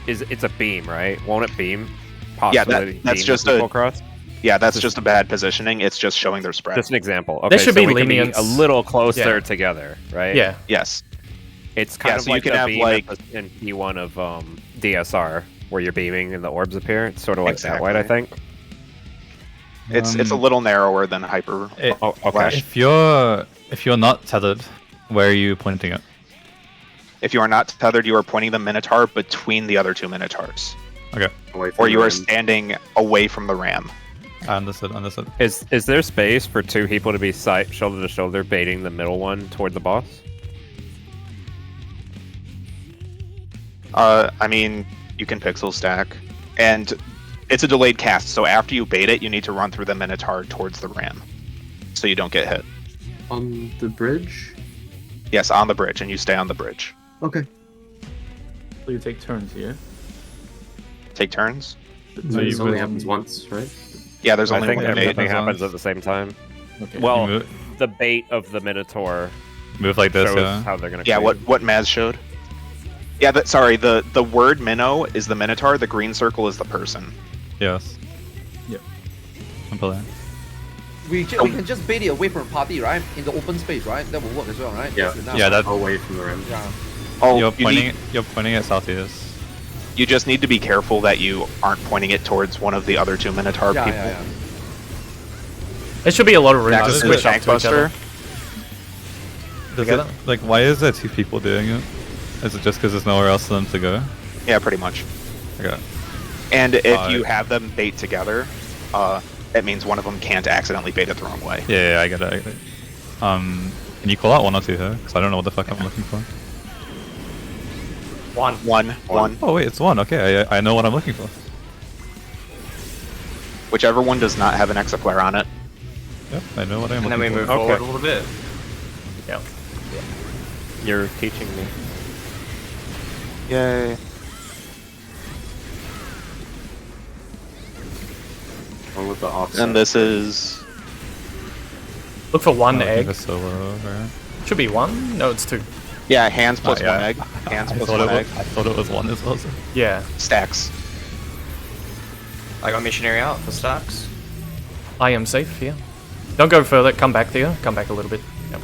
it's a beam, right? Won't it beam? Yeah, Possibly that's beam just people a- across? Yeah, that's just a bad positioning. It's just showing their spread. Just an example. Okay, should so be we can lenience. a little closer Yeah. together, right? Yeah. Yes. It's kind Yeah, of so you like can the have, beam like- in P1 of DSR, where you're beaming and the orbs appear. It's sort of like that Exactly. way, I think. It's a little narrower than hyper. Oh, okay. Flash. If you're not tethered, where are you pointing at? If you are not tethered, you are pointing the Minotaur between the other 2 Minotaurs. Okay, Away from Or the you are ram. standing away from the ram. I understood. Is there space for 2 people to be shoulder to shoulder baiting the middle one toward the boss? I mean, you can pixel stack. And it's a delayed cast, so after you bait it, you need to run through the Minotaur towards the ram. So you don't get hit. On the bridge? Yes, on the bridge, and you stay on the bridge. Okay. So you take turns here. Take turns? So This you only would- happens once, right? Yeah, there's I only think one bait. everything As happens long at the same time. Okay. Well, You move, the bait of the Minotaur move like this, shows yeah. how they're gonna. Yeah, create. what Maz showed. Yeah, the word minnow is the Minotaur, the green circle is the person. Yes. Yep. I'm playing. We can just bait it away from the party, right? In the open space, right? That will work as well, right? Yeah. That's enough. Yeah, that Away from the rim. Yeah. Oh, you're you pointing at southeast. You just need to be careful that you aren't pointing it towards one of the other 2 Minotaur Yeah, people. yeah, yeah. There should be a lot of room Back to to the switch up tank to each other. buster. Does Together? it, like, why is there 2 people doing it? Is it just because there's nowhere else for them to go? Yeah, pretty much. Okay. And if Alright. you have them bait together, it means one of them can't accidentally bait it the wrong way. Yeah, I get it. Can you call out 1 or 2 here? Because I don't know what the fuck I'm looking for. One. Oh wait, it's 1. Okay, I know what I'm looking for. Whichever one does not have an exaflare on it. Yep, I know what I'm And then looking we move for. forward a little bit. Yeah. You're teaching me. Yay. One with the offset. And this is... Look for one Oh, I think egg. it's solo, right? Should be 1? No, it's 2. Yeah, hands plus yeah. 1 egg. Hands I plus thought, 1 it egg. was, I thought it was 1 as well. So. Yeah. Stacks. I got missionary out for stacks. I am safe here. Don't go further. Come back, Theo. Come back a little bit. Yep.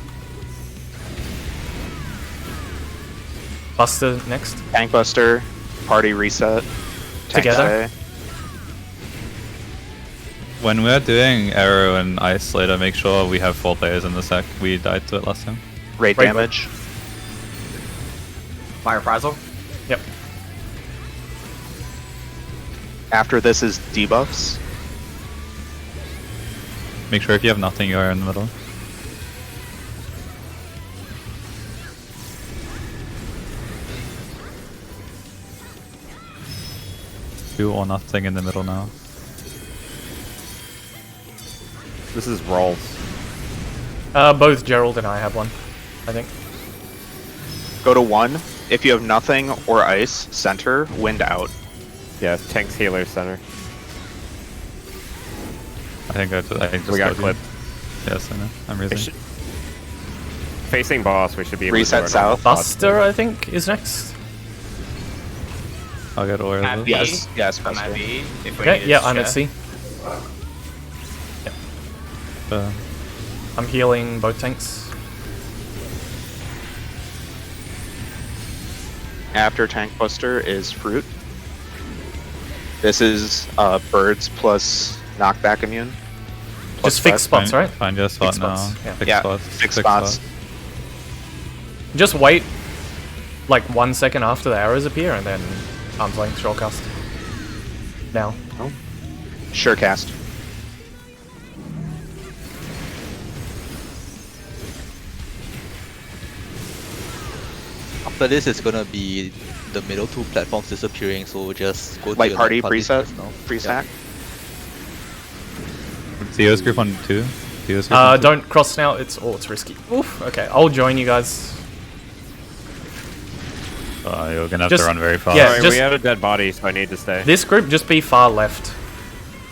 Buster next. Tank Buster, party reset. Tank Together. stay. When we're doing Arrow and Ice later, make sure we have 4 players in the sec. We died to it last time. Rate Right. damage. My reprisal. Yep. After this is debuffs. Make sure if you have nothing, you are in the middle. Two or nothing in the middle now. This is rolls. Both Gerald and I have one, I think. Go to 1. If you have nothing or ice, center, wind out. Yeah, tanks, healer, center. I think We got clipped. Yes, I know. I'm raising. Facing boss, we should be able Reset to do our normal south. Buster, I think, is next. I'll get Aura. At B. Yes, yes, I'm Buster. at B. If we Okay, need yeah, to I'm at share. C. I'm healing both tanks. After Tank Buster is Fruit. This is birds plus knockback immune. Plus Just fixed five. spots, right? Find your spot Fixed now. spots, yeah. Fixed Yeah, spots. fixed spots. Just wait like 1 second after the arrows appear and then arm's length shortcast. Now. Sure cast. After this, it's gonna be the middle 2 platforms disappearing, so just go to Light your party light parties preset. first now. Free stack. Theo's group on 2. Theo's group on 2. Don't cross now, it's risky. Oof, okay, I'll join you guys. You're gonna have Just- to run very fast. yeah, Sorry, just- we have a dead body, so I need to stay. This group just be far left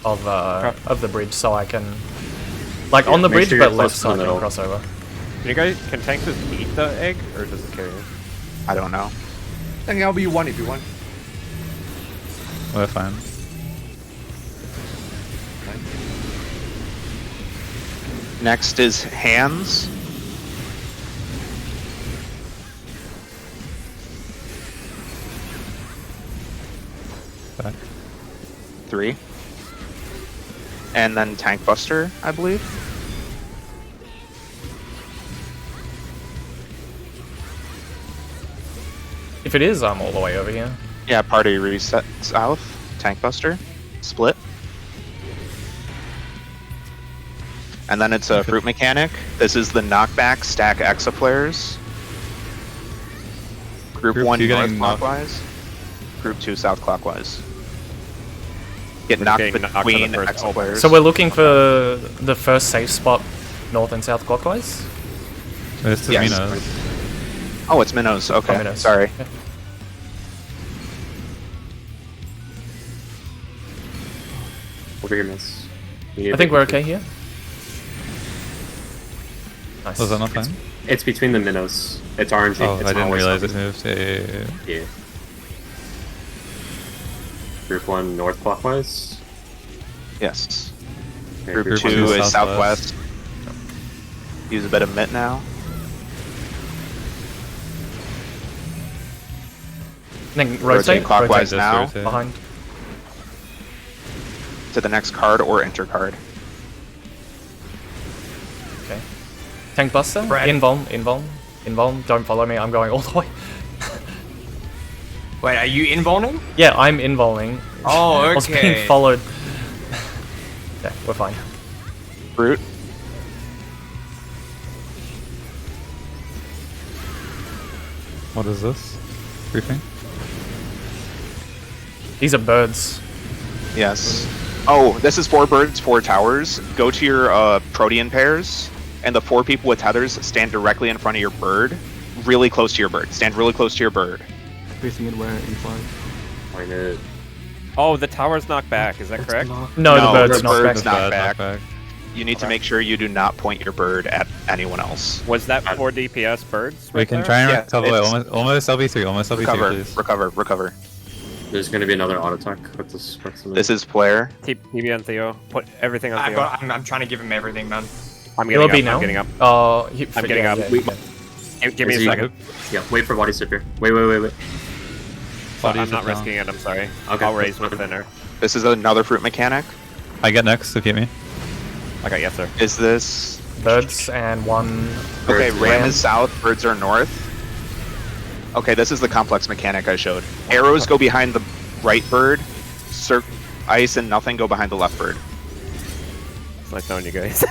of the bridge so I can like on the make bridge sure you're but left close to so the I can middle. cross over. Can tanks just eat the egg, or does it carry it? I don't know. I think I'll be 1 if you want. We're fine. Next is hands. Back. 3. And then Tank Buster, I believe. If it is, I'm all the way over here. Yeah, party reset south. Tank Buster. Split. And then it's a fruit mechanic. This is the knockback stack exaflares. Group Group 1 two north getting knocked. clockwise. Group 2 south clockwise. Get We're knocked getting knocked on the between first open. exaflares. So we're looking for the first safe spot north and south clockwise? This is Yes. Minos. Oh, it's Minnows. Okay, Minnows. sorry. Okay. Over here, miss. I think we're okay here. Nice. Was that not fine? It's between the minnows. It's RNG. Oh, it's I didn't always realize it something. moved. Yeah. Yeah. Group 1 north clockwise. Yes. Okay, Group Group 2 two is southwest. southwest. Use a bit of mitt now. Then Rotate clockwise rotate now. rotate. behind. To the next card or enter card. Okay. Tank Buster? Brad. Invuln. Don't follow me, I'm going all the way. Wait, are you invulning? Yeah, I'm invulning. Oh, I was being okay. followed. Yeah, we're fine. Brute. What is this? Briefing? These are birds. Yes. Oh, this is 4 birds, 4 towers. Go to your protean pairs, and the 4 people with tethers stand directly in front of your bird. Really close to your bird. Stand really close to your bird. Facing it where E5. Why not? Oh, the tower's knocked back, is that correct? No, the bird's the not bird's back. not Bad back. knockback. You need to Okay. make sure you do not point your bird at anyone else. Was that 4 DPS birds? We right can there? try and Yeah, recover. it's- Almost LB3. Almost LB3, Recover, please. recover, recover. There's gonna be another auto attack with this. This is player. TB on Theo. Put everything on Theo. I'm trying to give him everything, man. I'm He'll getting be up. now. I'm getting up. I'm getting up. Give me a second. Yeah, wait for body super. Wait. I'm not risking it. I'm sorry. Okay, I'll raise with thinner. This is another fruit mechanic. I get next if you hit me. Okay, yes sir. Is this... Birds and one... Okay, ram is south, birds are north. Okay, this is the complex mechanic I showed. Arrows go behind the right bird. Ice and nothing go behind the left bird. It's nice knowing you guys.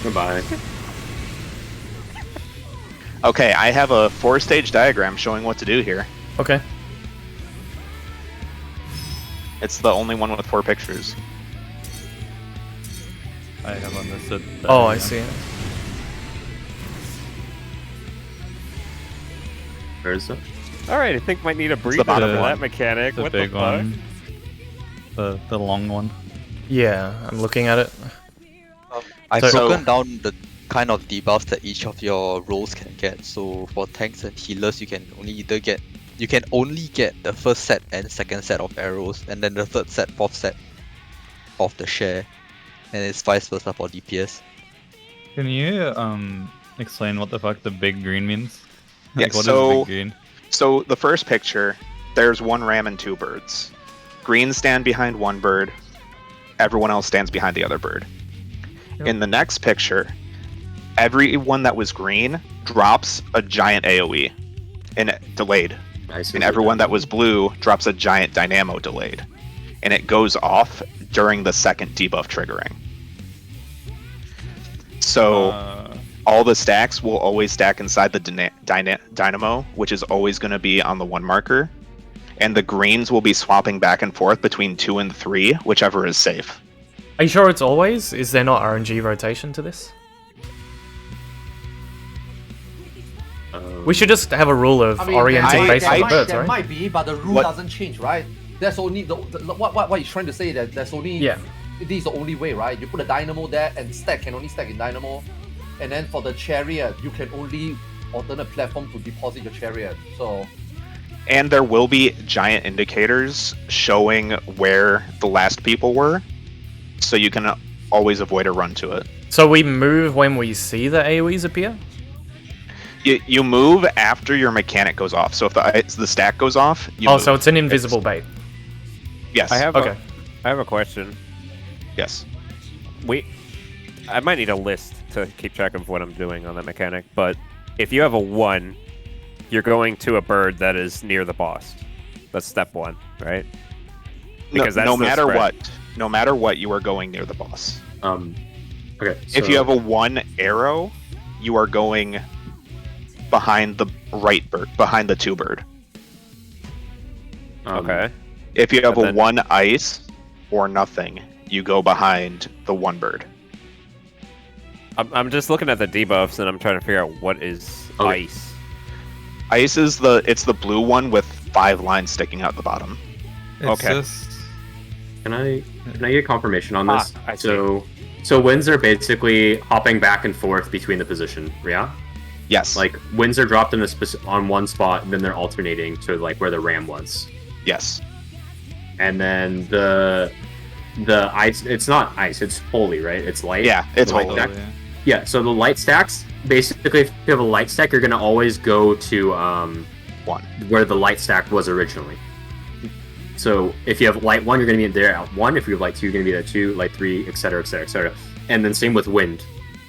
Goodbye. Okay, I have a 4-stage diagram showing what to do here. Okay. It's the only one with 4 pictures. I have understood. Oh, I see. Where is it? Alright, I think might need a breather for bottom that one. mechanic. The What big the fuck? one. The long one. Yeah, I'm looking at it. I've So- broken down the kind of debuffs that each of your roles can get. So for tanks and healers, you can only get the first set and second set of arrows, and then the third set, fourth set of the share, and it's vice versa for DPS. Can you explain what the fuck the big green means? Yeah, Like, what is so- big green? So the first picture, there's 1 ram and 2 birds. Green stand behind 1 bird. Everyone else stands behind the other bird. In the next picture, everyone that was green drops a giant AoE and delayed. And everyone that was blue drops a giant dynamo delayed. And it goes off during the second debuff triggering. So all the stacks will always stack inside the dynamo, which is always going to be on the 1 marker. And the greens will be swapping back and forth between 2 and 3, whichever is safe. Are you sure it's always? Is there not RNG rotation to this? We should just have a rule of orienting based on the birds, there right? might be, but the rule doesn't change, right? There's only what you're trying to say that there's only this is the only way, right? You put a dynamo there and can only stack in dynamo, and then for the chariot you can only alternate platform to deposit your chariot. So. And there will be giant indicators showing where the last people were, so you can always avoid a run to it. So we move when we see the AoEs appear? You move after your mechanic goes off. So if the stack goes off, you move. So it's an invisible bait. Yes. I have a question. Yes. I might need a list to keep track of what I'm doing on that mechanic, but if you have a 1, you're going to a bird that is near the boss. That's step 1, right? Because no matter what, you are going near the boss. Okay. If you have a 1 arrow, you are going behind the right bird, behind the 2 bird. Okay. If you have a 1 ice or nothing, you go behind the 1 bird. I'm just looking at the debuffs and I'm trying to figure out what is ice. Ice is the blue one with 5 lines sticking out the bottom. Can I get confirmation on this? So winds are basically hopping back and forth between the position, yeah? Yes. Like winds are dropped in on one spot and then they're alternating to like where the ram was. Yes. And then the ice, it's not ice, it's holy, right? It's light. Yeah, it's holy. Yeah, so the light stacks, basically if you have a light stack, you're gonna always go to 1 where the light stack was originally. So if you have light 1, you're gonna be there at 1. If you have light 2, you're gonna be at 2, light 3, etc., etc., etc. And then same with wind.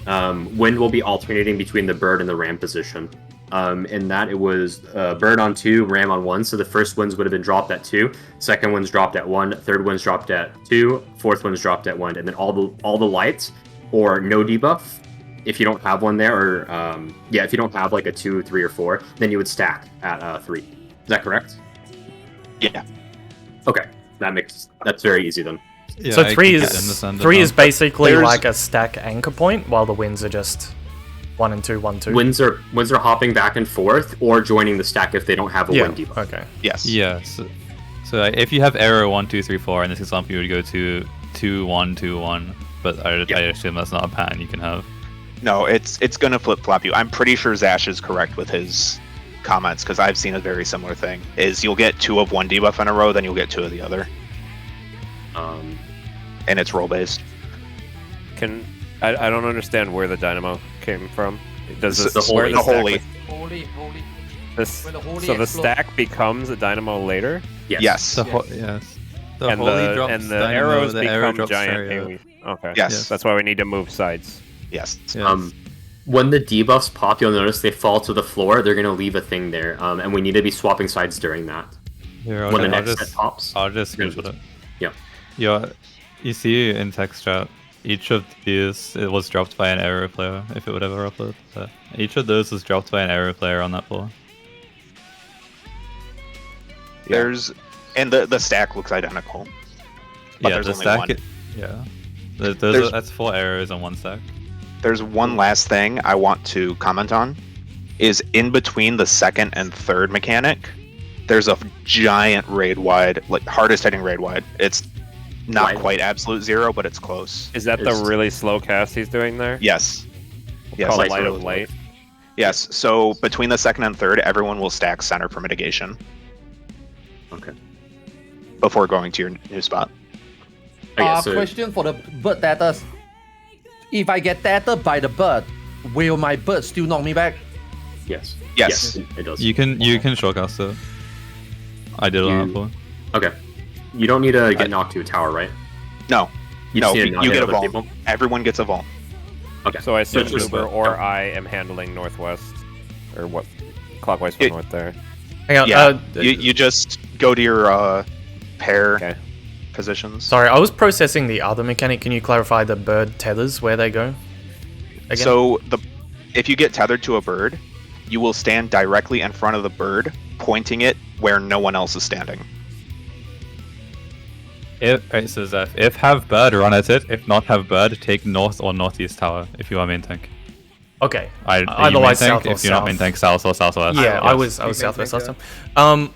Wind will be alternating between the bird and the ram position. In that it was bird on 2, ram on 1. So the first winds would have been dropped at 2, second winds dropped at 1, third winds dropped at 2, fourth winds dropped at 1, and then all the lights or no debuff. If you don't have one there, or if you don't have like a 2, 3, or 4, then you would stack at 3. Is that correct? Yeah. Okay, that's very easy then. Yeah, so 3 is basically like a stack anchor point, while the winds are just 1 and 2, 1, 2. Winds are hopping back and forth or joining the stack if they don't have a wind debuff. Okay. Yes. Yeah. So if you have arrow 1, 2, 3, 4, in this example, you would go to 2, 1, 2, 1. But I assume that's not a pattern you can have. No, it's gonna flip flop you. I'm pretty sure Zash is correct with his comments because I've seen a very similar thing. Is you'll get 2 of one debuff in a row, then you'll get 2 of the other. And it's roll based. I don't understand where the dynamo came from. Does this the holy? Holy. So the stack becomes a dynamo later, Yes. Yes. The and holy the drops and the dynamo, arrows the arrow become drops giant chariot. AoE. Okay. Yes. That's why we need to move sides. Yes. Yes. When the debuffs pop, you'll notice they fall to the floor. They're gonna leave a thing there, and we need to be swapping sides during that. Here, When the I'll next set pops. I'll just screenshot it. Yeah. You see in text chat, each of these it was dropped by an arrow player if it would ever upload. So each of those was dropped by an arrow player on that floor. There's and the stack looks identical. But yeah, there's the only stack. one. Yeah. That's 4 arrows on one stack. There's one last thing I want to comment on. Is in between the second and third mechanic, there's a giant raid wide, like hardest hitting raid wide. It's not Light. quite absolute 0, but it's close. Is that the really slow cast he's doing there? Yes. Yes. Called Light's Light really of Light. Yes. So between the second and third, everyone will stack center for mitigation Okay. before going to your new spot. Okay, so Question for the bird datters. If I get datted by the bird, will my bird still knock me back? yes. Yes. It does. You can shortcast it. I did it on that floor. Okay. You don't need to get knocked to a tower, right? No. You No. just need to You not hit get a other vault. people? Everyone gets a vault. Okay. So I assume So just- Uber or I am handling northwest, or what? Clockwise from north there. Hang on. Yeah. You just go to your pair Okay. positions. Sorry, I was processing the other mechanic. Can you clarify the bird tethers, where they go? Again? So if you get tethered to a bird, you will stand directly in front of the bird, pointing it where no one else is standing. Right, so Zeph, if have bird, run at it. If not have bird, take north or northeast tower if you are main tank. Okay. Are you main Otherwise, tank? south or If you're not main south. tank, south or southwest. Yeah, I Yes. was southwest last time.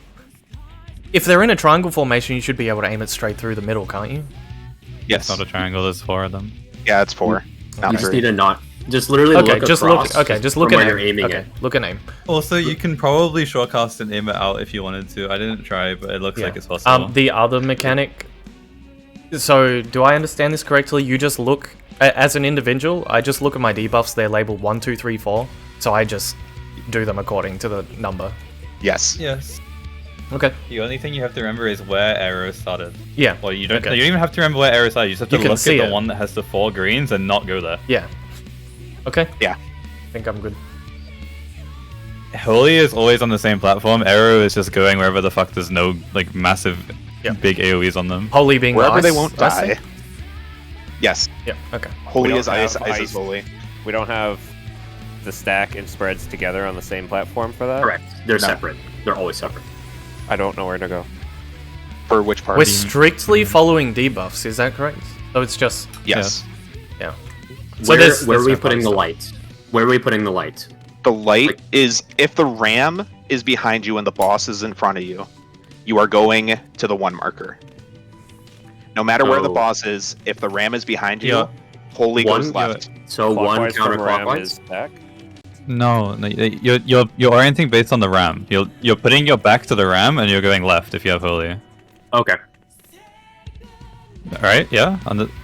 If they're in a triangle formation, you should be able to aim it straight through the middle, can't you? Yes. It's not a triangle. There's 4 of them. Yeah, it's 4. You Not just 3. need to not. Just literally Okay, look just across. look. Okay, just look from at where aim. you're aiming Okay, it. look at aim. Also, you can probably shortcast and aim it out if you wanted to. I didn't try, but it looks Yeah. like it's possible. The other mechanic. So, do I understand this correctly? You just look as an individual. I just look at my debuffs. They're labeled 1, 2, 3, 4. So I just do them according to the number. Yes. Yes. Okay. The only thing you have to remember is where arrows started. Yeah. Well, you don't. Okay. You don't even have to remember where arrows started. You just have to You can look see at the it. one that has the 4 greens and not go there. Yeah. Okay. Yeah. I think I'm good. Holy is always on the same platform. Arrow is just going wherever the fuck there's no like massive, big AOE's on them. Holy being Wherever ice, they won't ice die. thing? Yes. Yeah. Okay. Holy don't is ice, have ice is ice. holy. We don't have the stack and spreads together on the same platform for that. Correct. They're No. separate. They're always separate. I don't know where to go. For which part? We're strictly following debuffs. Is that correct? So it's just Yes. yeah. Where there's are we no putting the stuff. light? Where are we putting the light? The light is if the ram is behind you and the boss is in front of you, you are going to the 1 marker. No matter where the Oh. boss is, if the ram is behind you, Yeah. holy One- goes left. So one Clockwise from ram counterclockwise. is stack. No, you're orienting based on the ram. You're putting your back to the ram and you're going left if you have holy. Okay. Right? Yeah.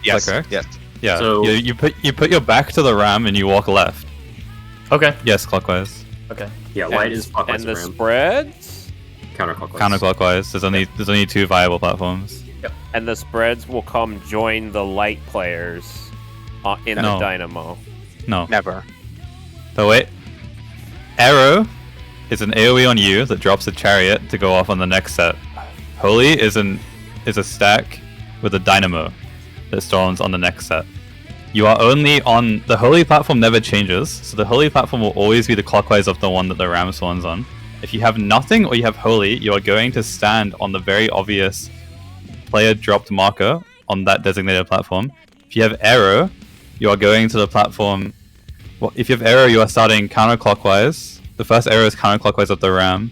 Yes. Is that correct? Yes. Yeah. So- you put your back to the ram and you walk left. Okay. Yes, clockwise. Okay. Yeah, light is clockwise And the ram. spreads. Counterclockwise. Counterclockwise. There's only 2 viable platforms. And the spreads will come join the light players in the No. dynamo. No. Never. So wait. Arrow is an AoE on you that drops a chariot to go off on the next set. Holy is a stack with a dynamo that storms on the next set. You are only on the holy platform never changes, so the holy platform will always be the clockwise of the one that the ram spawns on. If you have nothing or you have holy, you are going to stand on the very obvious player dropped marker on that designated platform. If you have arrow, you are going to the platform. Well, if you have arrow, you are starting counterclockwise. The first arrow is counterclockwise of the ram,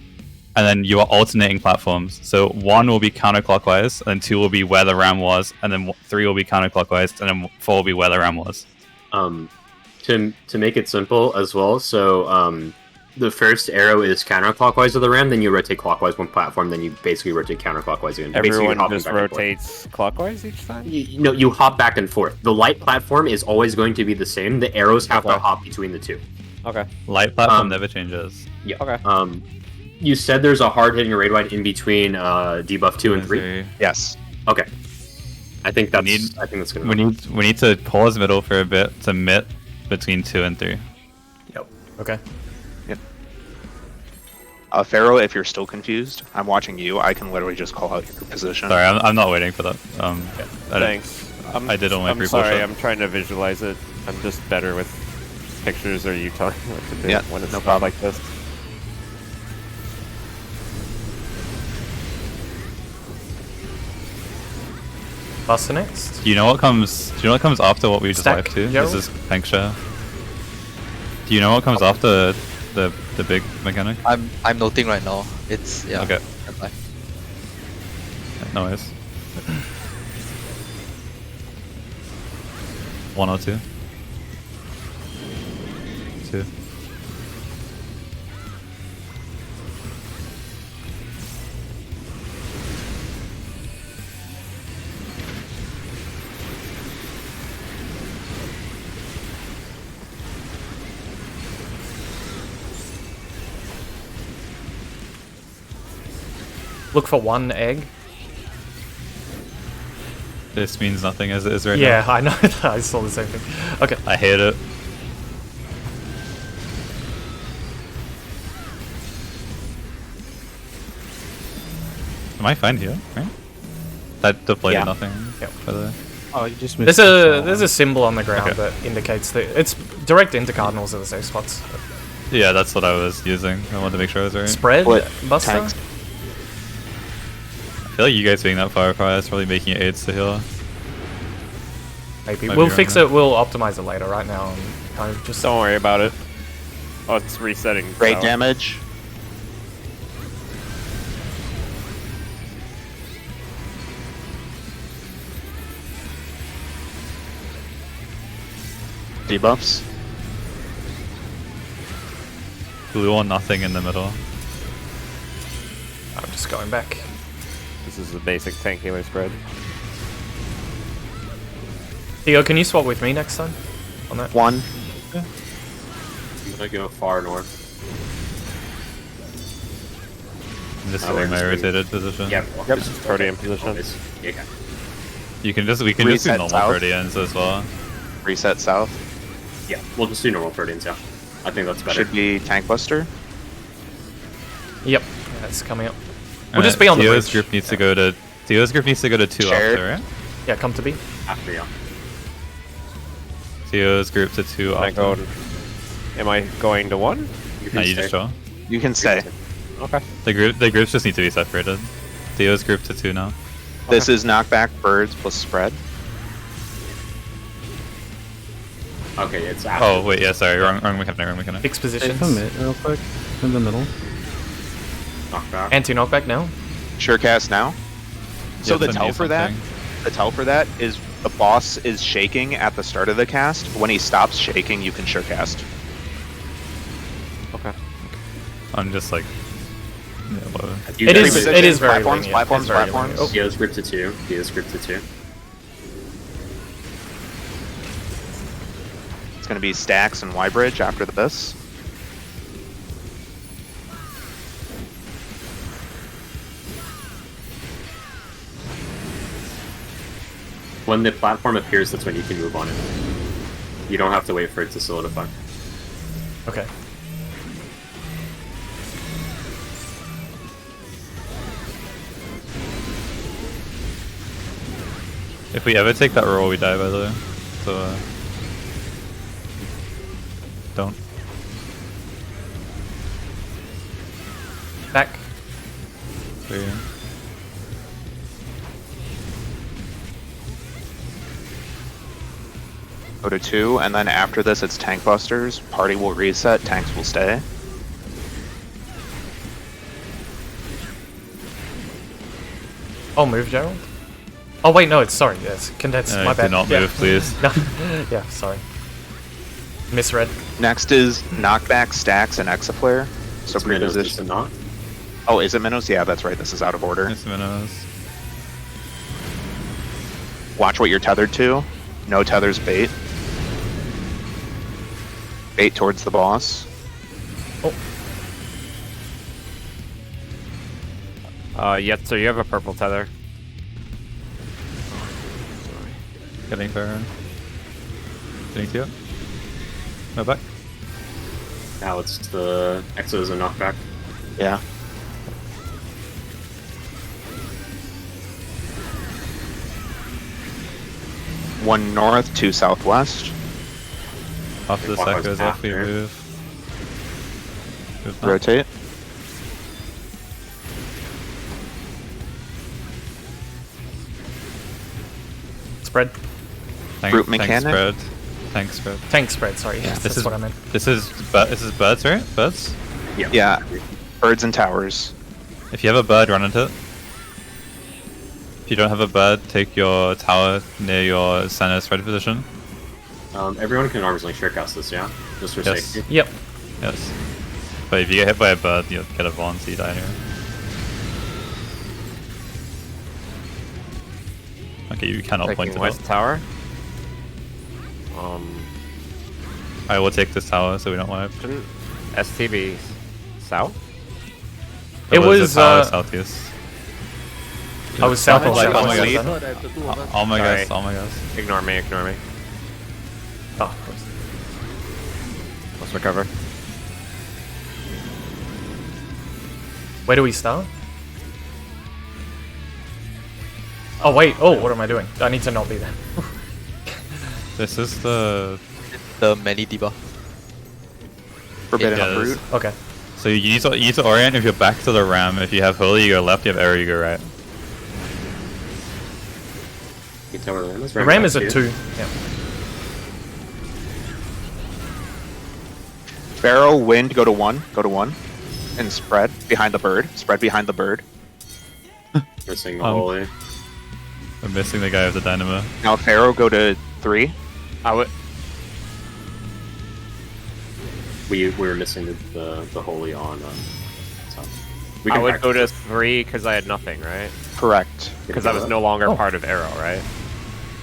and then you are alternating platforms. So 1 will be counterclockwise, and 2 will be where the ram was, and then 3 will be counterclockwise, and then 4 will be where the ram was. To make it simple as well. So the first arrow is counterclockwise of the ram, then you rotate clockwise one platform, then you basically rotate counterclockwise again. Basically, you're Everyone hopping just back and forth. rotates clockwise each time? You hop back and forth. The light platform is always going to be the same. The arrows have to Okay. hop between the two. Okay. Light platform never changes. Yeah. Okay. You said there's a hard hitting raid wide in between debuff 2 and 3. Yes. Okay. I think that's. need- I think that's gonna. We need to pause middle for a bit to mitt between 2 and 3. Okay. Pharaoh, if you're still confused, I'm watching you. I can literally just call out your position. Sorry, I'm not waiting for that. Thanks. I did only I'm pre-push sorry, it. I'm trying to visualize it. I'm just better with pictures or you telling me what to do Yeah, when it's no not problem. like this. Buster next. Do you know what comes? Do you know what comes after what we just Stack, left to? Gerald? This is tank share. Do you know what comes after the big mechanic? I'm noting right now. It's yeah. Okay. Bye. No worries. 1 or 2. 2. Look for 1 egg. This means nothing as it is right Yeah, now. I know. I saw the same thing. Okay. I hate it. Am I fine here? Right? That deflated Yeah. nothing. Yep. By the way. Oh, you just There's a symbol on the ground Okay. that indicates that it's direct into cardinals are the safe spots. Yeah, that's what I was using. I wanted to make sure I was right. Spread, What Buster. tanks? I feel like you guys being that far apart is probably making it aids to heal. Maybe Might we'll be fix wrong it. We'll optimize it later. Right now, I'm kind of just Don't worry about it. Oh, it's resetting. Raid now. damage. Debuffs. Blue or nothing in the middle. I'm just going back. This is the basic tank healer spread. Theo, can you swap with me next time on that? 1. I'm gonna go far north. I'm just we're sitting my just rotated position. Yep. This is protean position. Yeah. We can just do Reset normal south. Proteans as well. Reset south. Yeah. We'll just do normal proteins. Yeah. I think that's better. Should be Tank Buster. Yep, that's coming up. We'll just be on the Theo's bridge. group needs to go to 2 Shared. after, right? Yeah, come to B. After, yeah. Theo's group to 2 Am I after. going, am I going to 1? You No, can you stay. just draw. You can stay. Okay. The groups just need to be separated. Theo's group to 2 now. This is knockback birds plus spread. Okay, it's after. Oh wait, yeah, sorry, wrong mechanic. Fixed positions. Commit real quick in the middle. Knockback. Anti-knockback now. Sure cast now. So Yeah, the send tell me for that, something. the tell for that is the boss is shaking at the start of the cast. When he stops shaking, you can sure cast. Okay. I'm just like, yeah, whatever. You It guys- is. It is very Platforms, lenient. platforms, It's very platforms. lenient. Theo's group to 2. Theo's group to 2. It's going to be stacks and Y bridge after this. When the platform appears, that's when you can move on it. You don't have to wait for it to solidify. Okay. If we ever take that roll, we die, by the way. So, don't. Back. So, yeah. Go to 2, and then after this, it's tank busters. Party will reset. Tanks will stay. Oh, move, Gerald. Oh wait, no, it's sorry. Yes, condensed. My bad. Do not Yeah. move, please. No. Yeah, sorry. Misread. Next is knockback, stacks, and exaflare. So It's minnows, reposition. is it not? Oh, is it minnows? Yeah, that's right. This is out of order. It's minnows. Watch what you're tethered to. No tethers bait. Bait towards the boss. Yeah, so you have a purple tether. Getting there. Getting to it. No back. Now it's the Exos and knockback. Yeah. One north, two southwest. After the Clockwise stack goes off, we after. move. Move now. Rotate. Spread. Brute mechanic? Spread. Tank spread. Tank spread, sorry. Yes, that's what I meant. This is birds, right? Birds? Yeah. Birds and towers. If you have a bird, run into it. If you don't have a bird, take your tower near your center spread position. Everyone can arms length shortcast this, yeah? Just for Yes. safety. Yep. Yes. But if you get hit by a bird, you'll get a Vaughn, so you die anyway. Okay, you cannot point Taking it west out. tower. I will take this tower so we don't wipe. Shouldn't STB south? It There was, a tower southeast. I was south of Like, that. oh my Third god. after two of us. Oh my Sorry. gosh, oh my gosh. Ignore me, ignore me. Oh, of course. Let's recover. Where do we start? Oh wait, oh, what am I doing? I need to not be there. This is the... The many debuff. Forbidden Yeah, Uproot. Okay. So you need to orient if you're back to the ram. If you have holy, you go left. You have arrow, you go right. You tell where the ram is. The ram back is to at you. 2. Yeah. Barrow, wind, go to 1. Go to 1. And spread behind the bird. Spread behind the bird. Missing the Um, holy. I'm missing the guy with the dynamo. Now Pharaoh, go to 3. I would. We were missing the holy on. So we I can would back go to 3 because I had nothing, right? Correct. Because I was no longer part of arrow, right?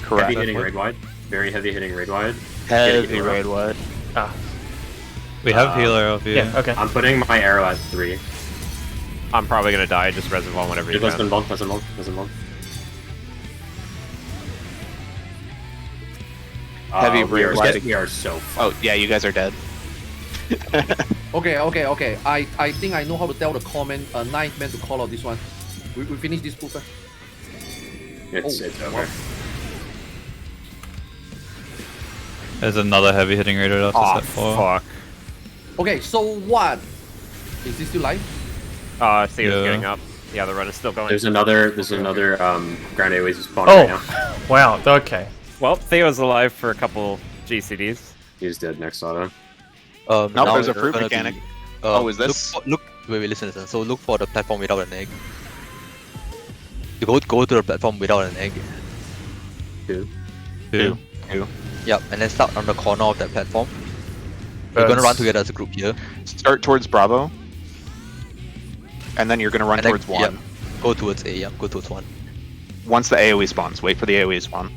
Correct. Heavy hitting raid wide. Very heavy hitting raid wide. Heavy raid wide. Ah. We have healer of you. Yeah, okay. I'm putting my arrow at 3. I'm probably gonna die. Just reservoir whenever you Less than can. bomb. Less than bomb. Less than bomb. Heavy we are, raid wide. we are so. Oh, yeah, you guys are dead. Okay. I think I know how to tell the comment ninth man to call out this one. We finish this proof. It's over. There's another heavy hitting raider after Oh, set 4. fuck. Okay, so what? Is this still live? Theo's Yeah. getting up. Yeah, the run is still going. There's another Grand Airways spawning right now. Oh, wow, okay. Well, Theo's alive for a couple GCDs. He's dead next auto. No, Now there's a it's fruit gonna mechanic. be, Oh, is this- wait, listen. So look for the platform without an egg. You go to the platform without an egg. Two. Two. Yep, and then start on the corner of that platform. We're gonna run together as a group here. Start towards Bravo. And then you're going to run And then- towards 1. yep, go towards A, go towards 1. Once the AoE spawns, wait for the AoE spawn.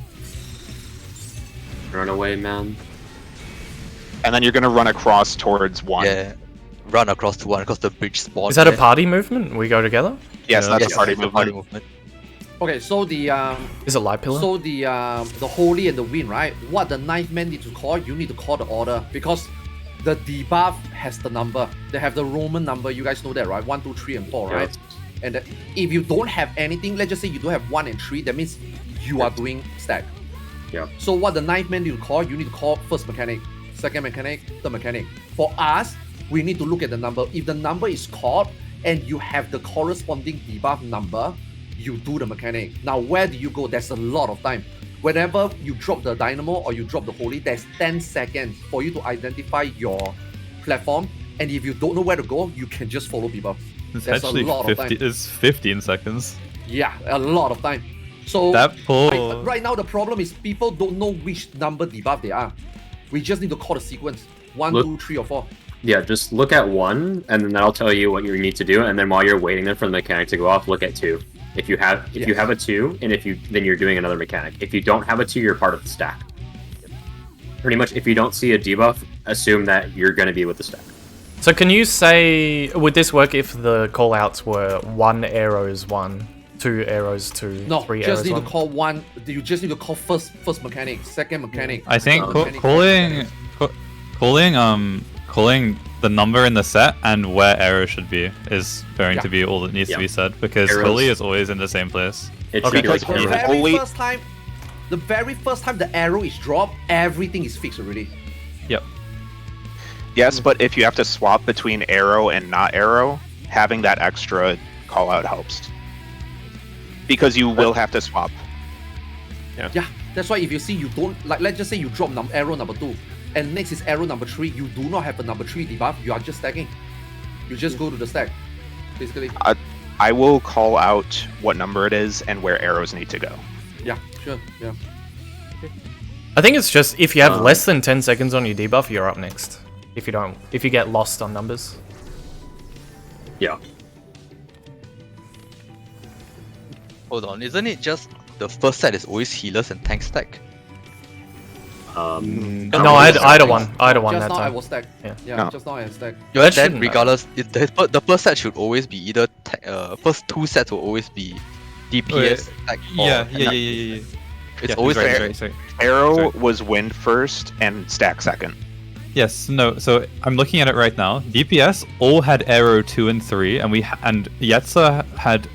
Run away, man. And then you're going to run across towards 1. Yeah, run across to 1 because the bridge spawns. Is that a there. party movement? We go together? Yes, Yeah. that's Yes, a party it's a movement. party movement. Okay, so the Is it light pillar? so the holy and the wind, right? What the ninth man need to call? You need to call the order because the debuff has the number. They have the Roman number. You guys know that, right? 1, 2, 3, and 4, right? Yes. And if you don't have anything, let's just say you don't have 1 and 3, that means you are doing stack. Yeah. So what the ninth man need to call? You need to call first mechanic, second mechanic, third mechanic. For us, we need to look at the number. If the number is called and you have the corresponding debuff number, you do the mechanic. Now, where do you go? There's a lot of time. Whenever you drop the dynamo or you drop the holy, there's 10 seconds for you to identify your platform. And if you don't know where to go, you can just follow people. It's There's a actually lot of 50. time. It's 15 seconds. Yeah, a lot of time. So That pull. right now the problem is people don't know which number debuff they are. We just need to call the sequence. 1, Look- 2, 3, or 4. Yeah, just look at 1, and then that'll tell you what you need to do. And then while you're waiting there for the mechanic to go off, look at 2. If you have a 2, and then you're doing another mechanic. If you don't have a 2, you're part of the stack. Pretty much, if you don't see a debuff, assume that you're going to be with the stack. So can you say, would this work if the callouts were 1 arrows 1, 2 arrows 2, No, 3 just arrows need 1? to call 1. You just need to call first mechanic, second mechanic. I think third mechanic, calling the number in the set and where arrow should be is going Yeah. to be all that needs to Yeah. be said, because Arrows. holy is always in the same place. It Okay. should be like Because The arrows. very Holy- first time, the arrow is dropped, everything is fixed already. Yep. Yes, but if you have to swap between arrow and not arrow, having that extra call out helps. Because you will have to swap. Yeah, that's why if you see you don't, like, let's just say you drop arrow number 2, and next is arrow number 3, you do not have a number 3 debuff, you are just stacking. You just go to the stack, basically. I will call out what number it is and where arrows need to go. Yeah, sure, yeah. I think it's just if you have less than 10 seconds on your debuff, you're up next. If you get lost on numbers. Yeah. Hold on, isn't it just the first set is always healers and tank stack? No, either one Just that now I time. was stacked. Yeah. Yeah, No. just now I stacked. That Then shouldn't regardless, the first set should always be either first 2 sets will always be DPS stack or Yeah. It's Yeah, always fair. right, sorry. Arrow Sorry. was wind first and stack second. Yes, no. So I'm looking at it right now. DPS all had arrow 2 and 3, and and Yetza had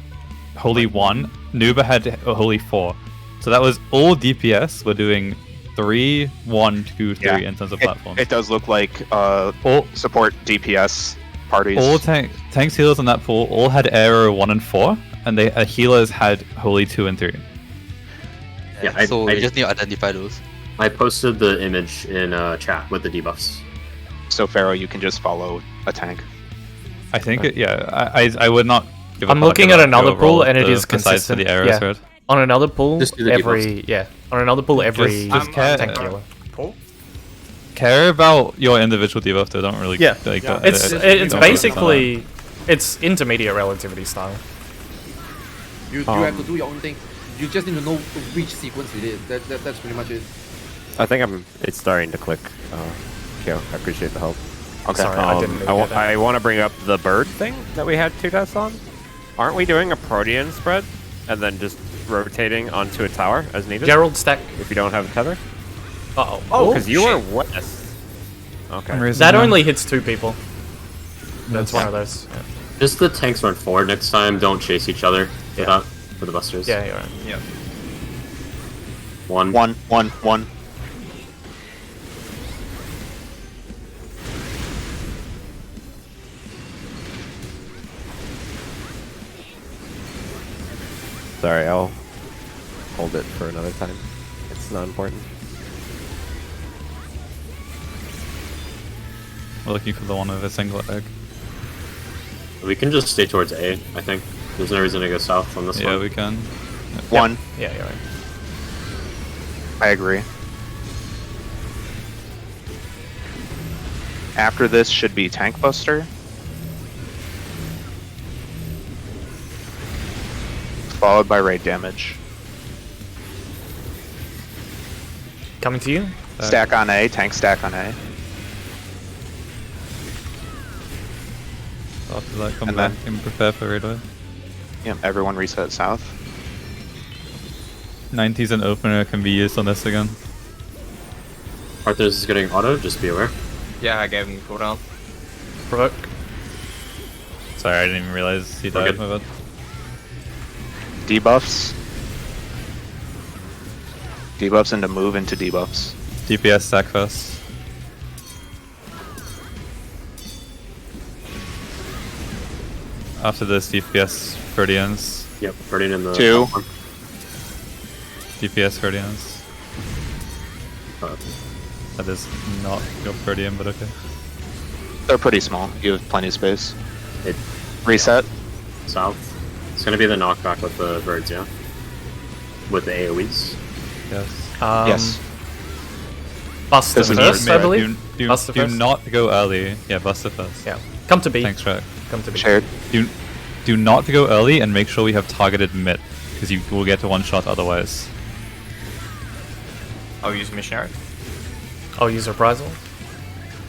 holy 1. Nuba had holy 4. So that was all DPS were doing 3, 1, 2, 3 Yeah. in terms of platforms. It does look like all support DPS parties. all tanks healers on that pool all had arrow 1 and 4, and they healers had holy 2 and 3. Yeah, so I you just need to identify those. I posted the image in chat with the debuffs. So Pharaoh, you can just follow a tank. I think I would not. Give a I'm fuck looking at about another the overall pool and it the is size for consistent. the arrows, Yeah. right? On another pool, Just do the on another pool, every Just care- tank healer. Paul? Care about your individual debuff, though. Don't really. Yeah. Like, Yeah. It's Don't it's focus on basically it's intermediate relativity style. You have to do your own thing. You just need to know which sequence it is. That's pretty much it. I think it's starting to click. Yeah, I appreciate the help. Okay. Sorry, I didn't mean to get that. I want to bring up the bird thing that we had 2 tests on. Aren't we doing a Protean spread and then just rotating onto a tower as needed? Gerald stack. If you don't have a tether? Uh-oh. Oh, because you were west. Okay. That only hits 2 people. That's one of those. Yeah, Just the tanks run forward next time. Don't chase each other for that, for the busters. yeah, you're right. Yeah. 1. 1, 1, 1. Sorry, I'll hold it for another time. It's not important. We're looking for the one with a single egg. We can just stay towards A, I think. There's no reason to go south on this Yeah, one. we can. 1. Yeah, you're right. I agree. After this should be Tank Buster. Followed by raid damage. Coming to you. Stack on A, tank stack on A. After that, come And back then- and prepare for raid wave. Yep, everyone reset south. 90s and opener can be used on this again. Arthur's is getting auto, just be aware. Yeah, I gave him the cooldown. Provoke. Sorry, I didn't even realize he died. good. My bad. Debuffs. Debuffs into move into debuffs. DPS stack first. After this, DPS Guardians. Yep, Guardian in the 2. top one. DPS Guardians. Uh, That is not your Guardian, but okay. They're pretty small. You have plenty of space. It, Reset. south. It's gonna be the knockback with the birds, yeah? With the AoEs. Yes. Yes. Buster This is first, I believe. Do Buster first. not go early. Yeah, Buster first. Yeah. Come to B. Thanks, Shrek. Come to B. Shared. Do not go early and make sure we have targeted mid, because you will get to one shot otherwise. I'll use missionary. I'll use reprisal.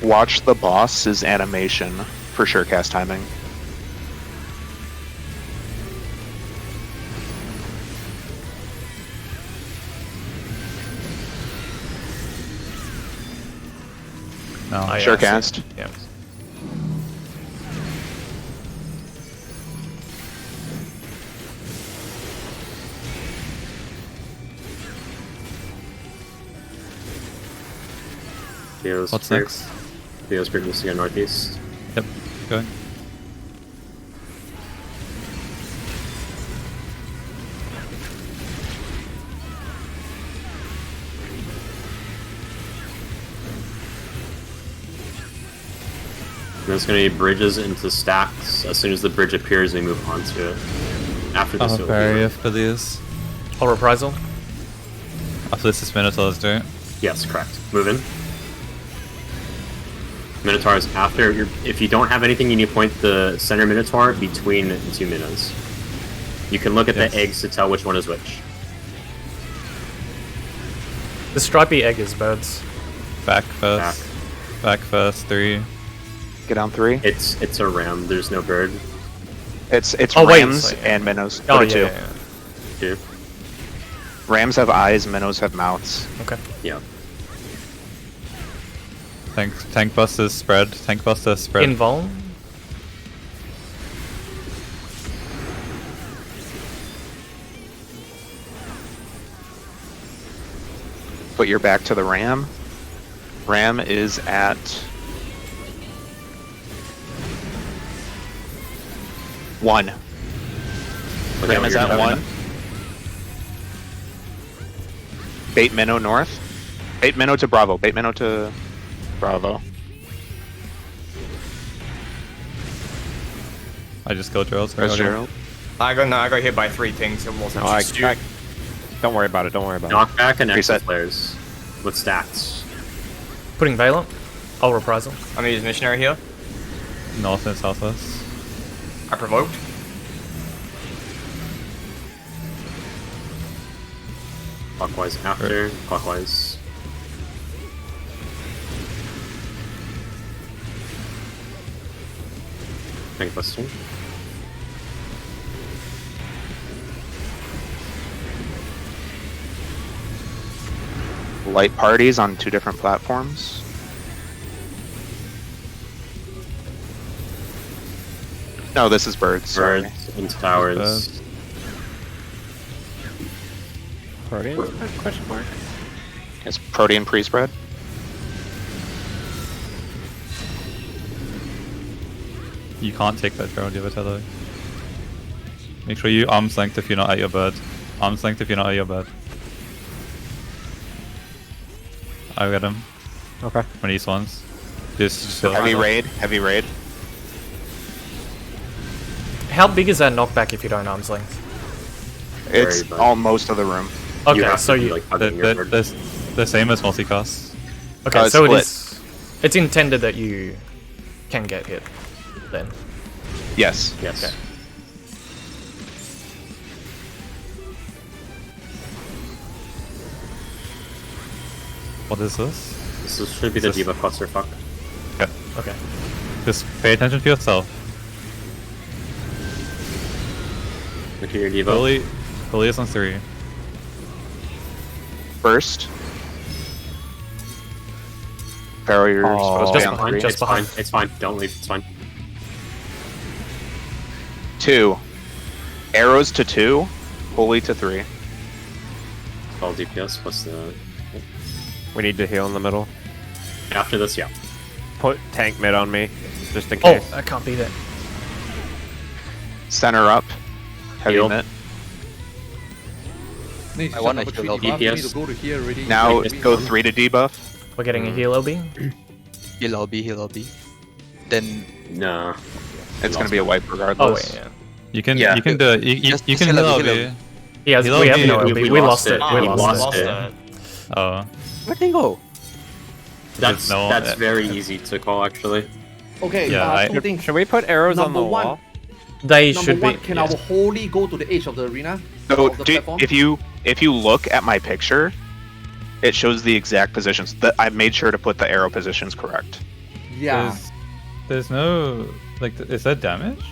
Watch the boss's animation for sure cast timing. No. Oh, Sure yeah, I see cast. it. Yeah. Theo's What's Spirit. next? Theo's Spirit needs to go northeast. Yep. Going. There's going to be bridges into stacks. As soon as the bridge appears, we move on to it. After this, Oh, it'll be barrier like- for these. I'll reprisal. After this is Minotaurs, do it. Yes, correct. Move in. Minotaurs after. If you don't have anything, you need to point the center Minotaur between the two Minos. You can look at Yes. the eggs to tell which one is which. The stripy egg is birds. Back first. Back first. 3. Get on 3. It's a ram. There's no bird. It's Oh, wait, rams so- and minnows. Oh, Go yeah, to 2. yeah, yeah. Two. Rams have eyes, minnows have mouths. Okay. Yeah. Tank busters spread. Tank busters spread. Invuln. Put your back to the ram. Ram is at 1. Okay, Ram is at 1. Bait minnow north. Bait minnow to Bravo. Bait minnow to Bravo. I just go Gerald. There's Gerald. I got hit by 3 things. It wasn't just you. Don't worry about it. Don't worry about it. Knockback and Reset. exit players with stats. Putting Veil up. I'll reprisal. I'm gonna use missionary here. North and southwest. I provoked. Clockwise after. Clockwise. Tank buster. Light parties on 2 different platforms. No, this is birds. Sorry. Birds into towers. Proteans? Question mark. It's Protean pre-spread. You can't take that Gerald, you have a tether. Make sure you arm's length if you're not at your bird. Arm's length if you're not at your bird. I get him. Okay. One of these ones. Just Heavy raid. Heavy raid. How big is that knockback if you don't arm's length? It's Very bad. almost of the room. Okay, You have so to be, you. like, hugging your bird. the same as multicast. Okay, it's so it split. is. It's intended that you can get hit. Then. Yes. Yes. Okay. What is this? This should be the Is this- Diva clusterfuck. Okay. Just pay attention to yourself. Look at your Diva. Fully is on 3. First. Pharaoh, you're supposed to be just on behind, 3. just It's behind. fine. It's fine. Don't leave. It's fine. 2. Arrows to 2. Holy to 3. All DPS plus the. We need to heal in the middle. After this, yeah. Put tank mid on me, just in Oh, case. I can't beat it. Center up. Heavy Heal. mitt. Need I wanna number heal 3 debuff. We need DPS. to go to here already. Now Wait, go 3 to debuff. We're getting a heal LB. Heal LB, heal LB. Then No. It's going to be a wipe Oh regardless. wait, yeah. You can Yeah. you can do it. You Just can heal heal up, LB. heal up. He has, Heal we have LB, no we LB. We lost lost it. it. We We lost lost it. it. Oh. where can you go? That's no- that's very easy to call actually. Okay, Yeah, two things. Should we put arrows on Number the one. wall? They Number should one, be. can yes. our holy go to the edge of the arena? So Of the platform? if you look at my picture, it shows the exact positions. That I made sure to put the arrow positions correct. Yeah. There's no like. Is that damage?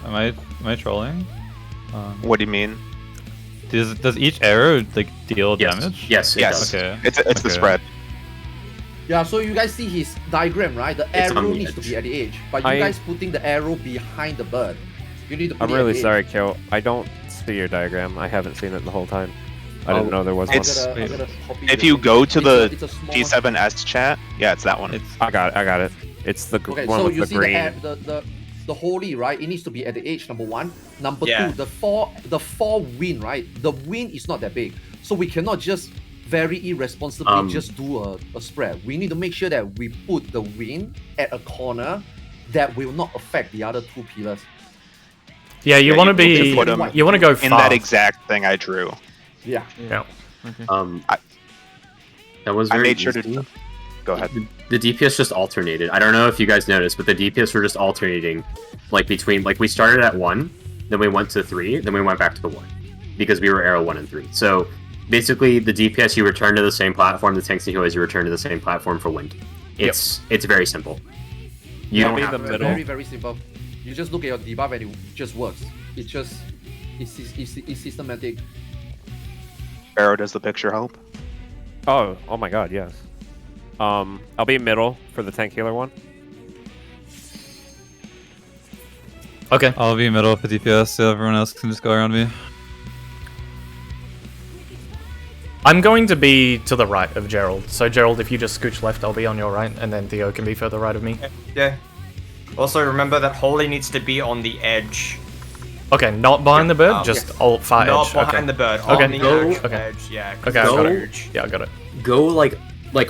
Am I trolling? What do you mean? Does each arrow like deal Yes. damage? Yes. It Yes. does. Okay. It's the Okay. spread. Yeah, so you guys see his diagram, right? The It's on arrow the needs to edge. be at the edge, but you guys putting the arrow behind the bird. You need to put I'm it at really the sorry, edge. Kyo. I don't see your diagram. I haven't seen it the whole time. I didn't know there was one. It's- I'm gonna copy If the you thing. go to It's a small- G7S chat, yeah, it's that one. I got it. It's the Okay, one so with you the see green. the holy, right? It needs to be at the edge, number one. Number Yeah. two, the four wind, right? The wind is not that big. So we cannot just very irresponsibly just do a spread. We need to make sure that we put the wind at a corner that will not affect the other two pillars. Yeah, you Yeah, want to you be. put 'em You want to go in fast. that exact thing I drew. Yeah. Yeah. Okay. That was I very made sure easy. to. Go ahead. The DPS just alternated. I don't know if you guys noticed, but the DPS were just alternating, like between we started at 1, then we went to 3, then we went back to the 1, because we were arrow 1 and 3. So basically, the DPS you return to the same platform, the tanks and healers you return to the same platform for wind. It's very simple. You don't have the to. middle. Very, very simple. You just look at your debuff and it just works. It's systematic. Arrow, does the picture help? Oh my god, yes. I'll be middle for the tank healer one. Okay. I'll be middle for DPS, so everyone else can just go around me. I'm going to be to the right of Gerald. So Gerald, if you just scooch left, I'll be on your right, and then Theo can be further right of me. Yeah. Also, remember that holy needs to be on the edge. Okay, not behind the bird, just yes. alt far Not edge. behind Okay. the bird, Okay. on the Go- actual okay. edge. Yeah. 'cause Okay, I it's got on it. edge. Yeah, I got it. Go like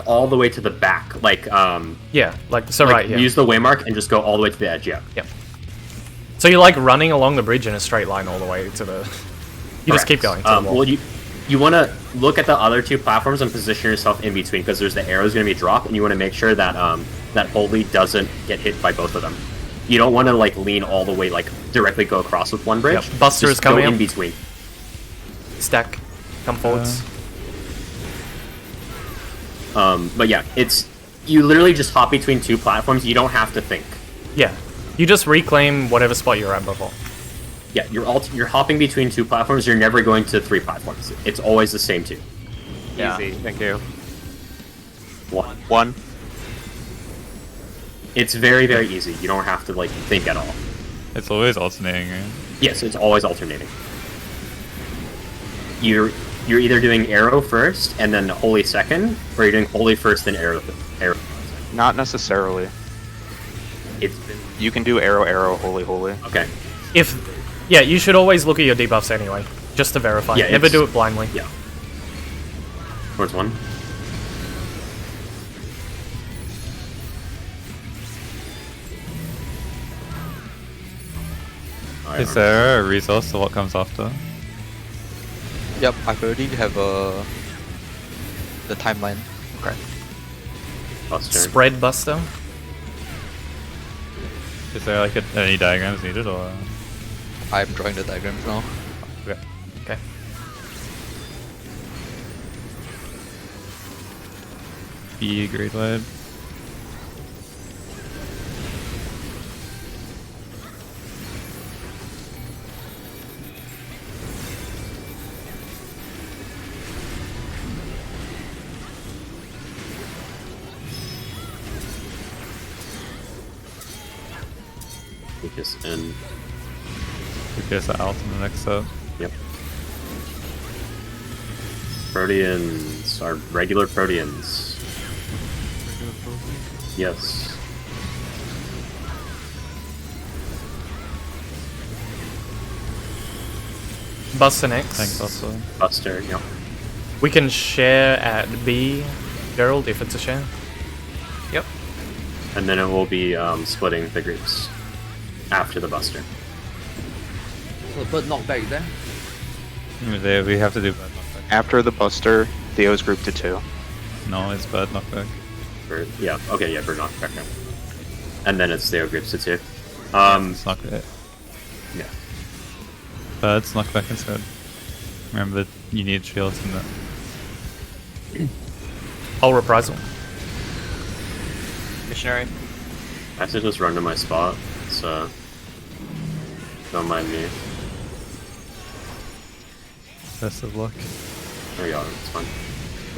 all the way to the back, Yeah, like so like, right here. use the waymark and just go all the way to the edge. Yeah. So you're like running along the bridge in a straight line all the way to the. You just keep going. To the wall. Well, you want to look at the other two platforms and position yourself in between because there's the arrows going to be dropped, and you want to make sure that that holy doesn't get hit by both of them. You don't want to lean all the way directly go across with one bridge. Yep. Buster Just is coming go in up. between. Stack, come forwards. But yeah, you literally just hop between two platforms. You don't have to think. Yeah, you just reclaim whatever spot you're at before. Yeah, you're hopping between two platforms. You're never going to three platforms. It's always the same two. Yeah. Easy, thank you. One. It's very, very easy. You don't have to think at all. It's always alternating, right? Yes, it's always alternating. You're either doing arrow first and then holy second, or you're doing holy first then arrow. Not necessarily. It's been You can do arrow, arrow, holy, holy. okay. Yeah, you should always look at your debuffs anyway, just to verify. Yeah, Never it's- do it blindly. Yeah. Towards one. Is there a resource to what comes after? Yep, I already have the timeline. Okay. Buster. Spread Buster. Is there any diagrams needed or? I'm drawing the diagrams now. Okay. Okay. B grade wide. Focus in. Focus out in the next step. Yep. Proteans are regular proteans. Yes. Buster next. Thanks also. Buster. Yep. We can share at B, Gerald, if it's a share. Yep. And then it will be splitting the groups after the Buster. So the bird knockback is there? We have to do. After the Buster, Theo's grouped to 2. No, it's bad knockback. Bird. Yeah. Okay. Yeah. Bird knockback now. And then it's Theo grips it too. It's knockback. Yeah. Bird's knockback instead. Remember, you need shields in that. I'll reprisal. Missionary. I have to just run to my spot, so don't mind me. Best of luck. There you go. It's fine.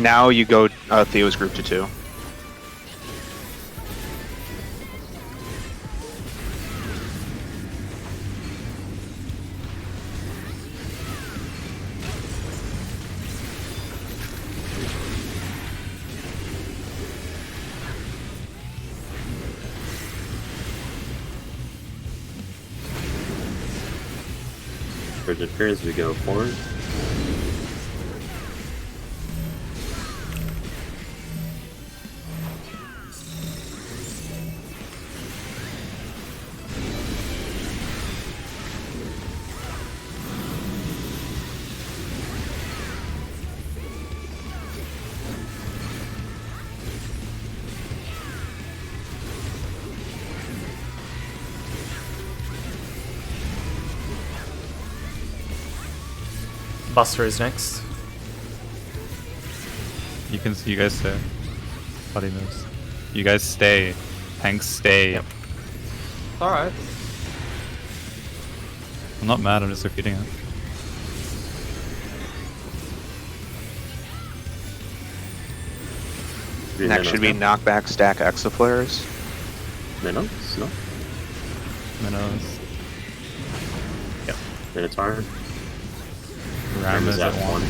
Now you go Theo's group to 2. For the appearance, we go forward. Buster is next. You can see you guys stay. Body moves. You guys stay. Tanks stay. Yep. Alright. I'm not mad, I'm just repeating it. Next should be knockback stack exaflares. Minnows? No? Minnows. Yeah. Minotaur. Ram is at 1.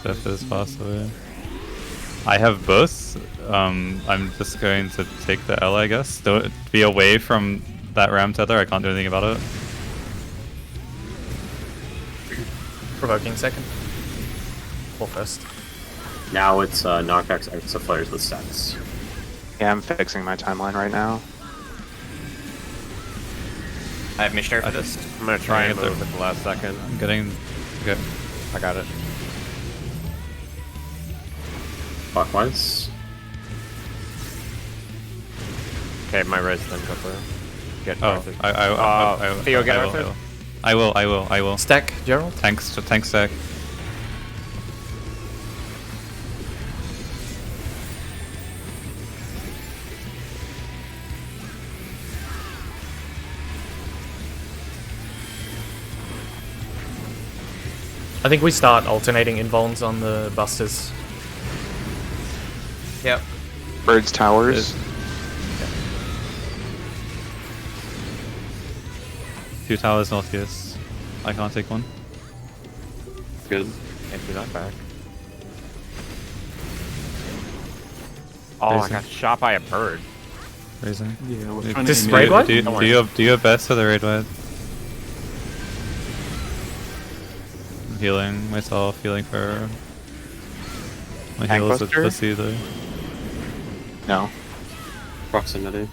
Zeph is fast away. I have both. I'm just going to take the L, I guess. Don't be away from that ram tether. I can't do anything about it. Provoking second. Or first. Now it's knockbacks exaflares with stats. Yeah, I'm fixing my timeline right now. I have missionary for this. I'm gonna try and move at the last second. I'm getting... Okay. I got it. Clockwise. Okay, my res then go through. Get Oh, Arthur. Theo, get I Arthur? will. I will. Stack, Gerald. Tank stack. I think we start alternating invulns on the busters. Yep. Birds towers. Two towers northeast. I can't take one. Good. Can't do that back. Oh, I got shot by a bird. Raising. Yeah, we're Do- trying This to raid aim wide? Do your best for the raid wide. I'm healing myself, healing for... My Tank heal is a buster? pussy though. No. Proximity.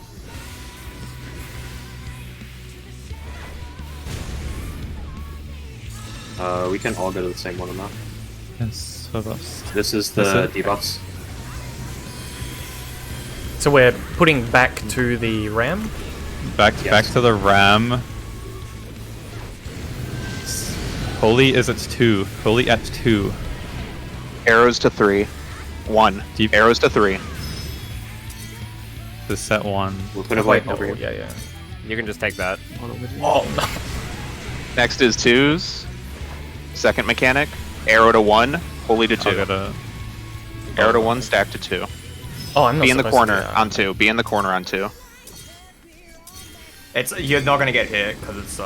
We can all go to the same one amount. Yes, for bust. This is the That's it. debuffs. So we're putting back to the ram. Back to the ram. Holy is at 2. Holy at 2. Arrows to 3. 1. Deep. Arrows to 3. The set 1. We'll put a white over Oh, here. yeah. You can just take that. Oh, no. Next is 2s. Second mechanic. Arrow to 1. Holy to 2. I'll get a... Arrow to 1. Stack to 2. Oh, I'm not Be in the supposed to do corner that. on 2. Be in the corner on 2. You're not gonna get hit because it's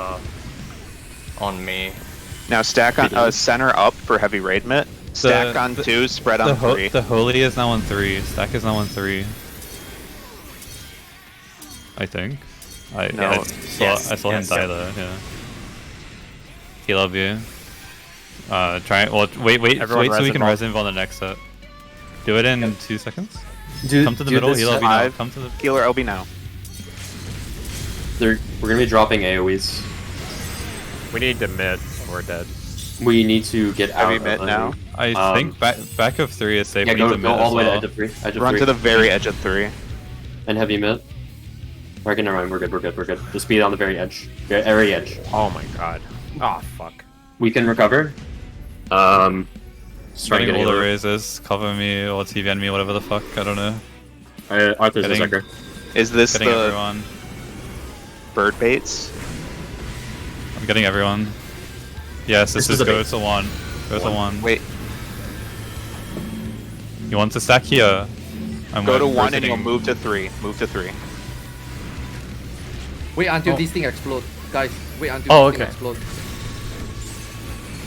on me. Now stack on center up for heavy raid mitt. Stack on 2. Spread on 3. The holy is now on 3. Stack is now on 3. I think. I saw him die there. Yeah. He love you. Try. Well, wait so we can res inv on the next set. Do it in 2 seconds. Come to the middle. Heal LB now. Come to the Healer LB now. We're gonna be dropping AoEs. We need to mid. We're dead. We need to get out Heavy of mitt the- now. I think back of 3 is safe. Yeah, We need go to mid all as the way to well. edge of 3. Edge of Run 3. to the very edge of 3. And heavy mid. Okay, never mind. We're good. Just be on the very edge. Very edge. Oh my god. Oh fuck. We can recover. Getting all the raises, cover me or TVN me, whatever the fuck. I don't know. Arthur's a Getting- sucker. Is this Getting the everyone. bird baits? I'm getting everyone. Yes, this This is is a go bait. to 1. Go to 1. Wait, You want to stack here? I'm go to rotating. 1 and you'll move to 3. Move to 3. Wait until Oh. this thing explodes, guys. Wait until Oh, this thing okay. explodes.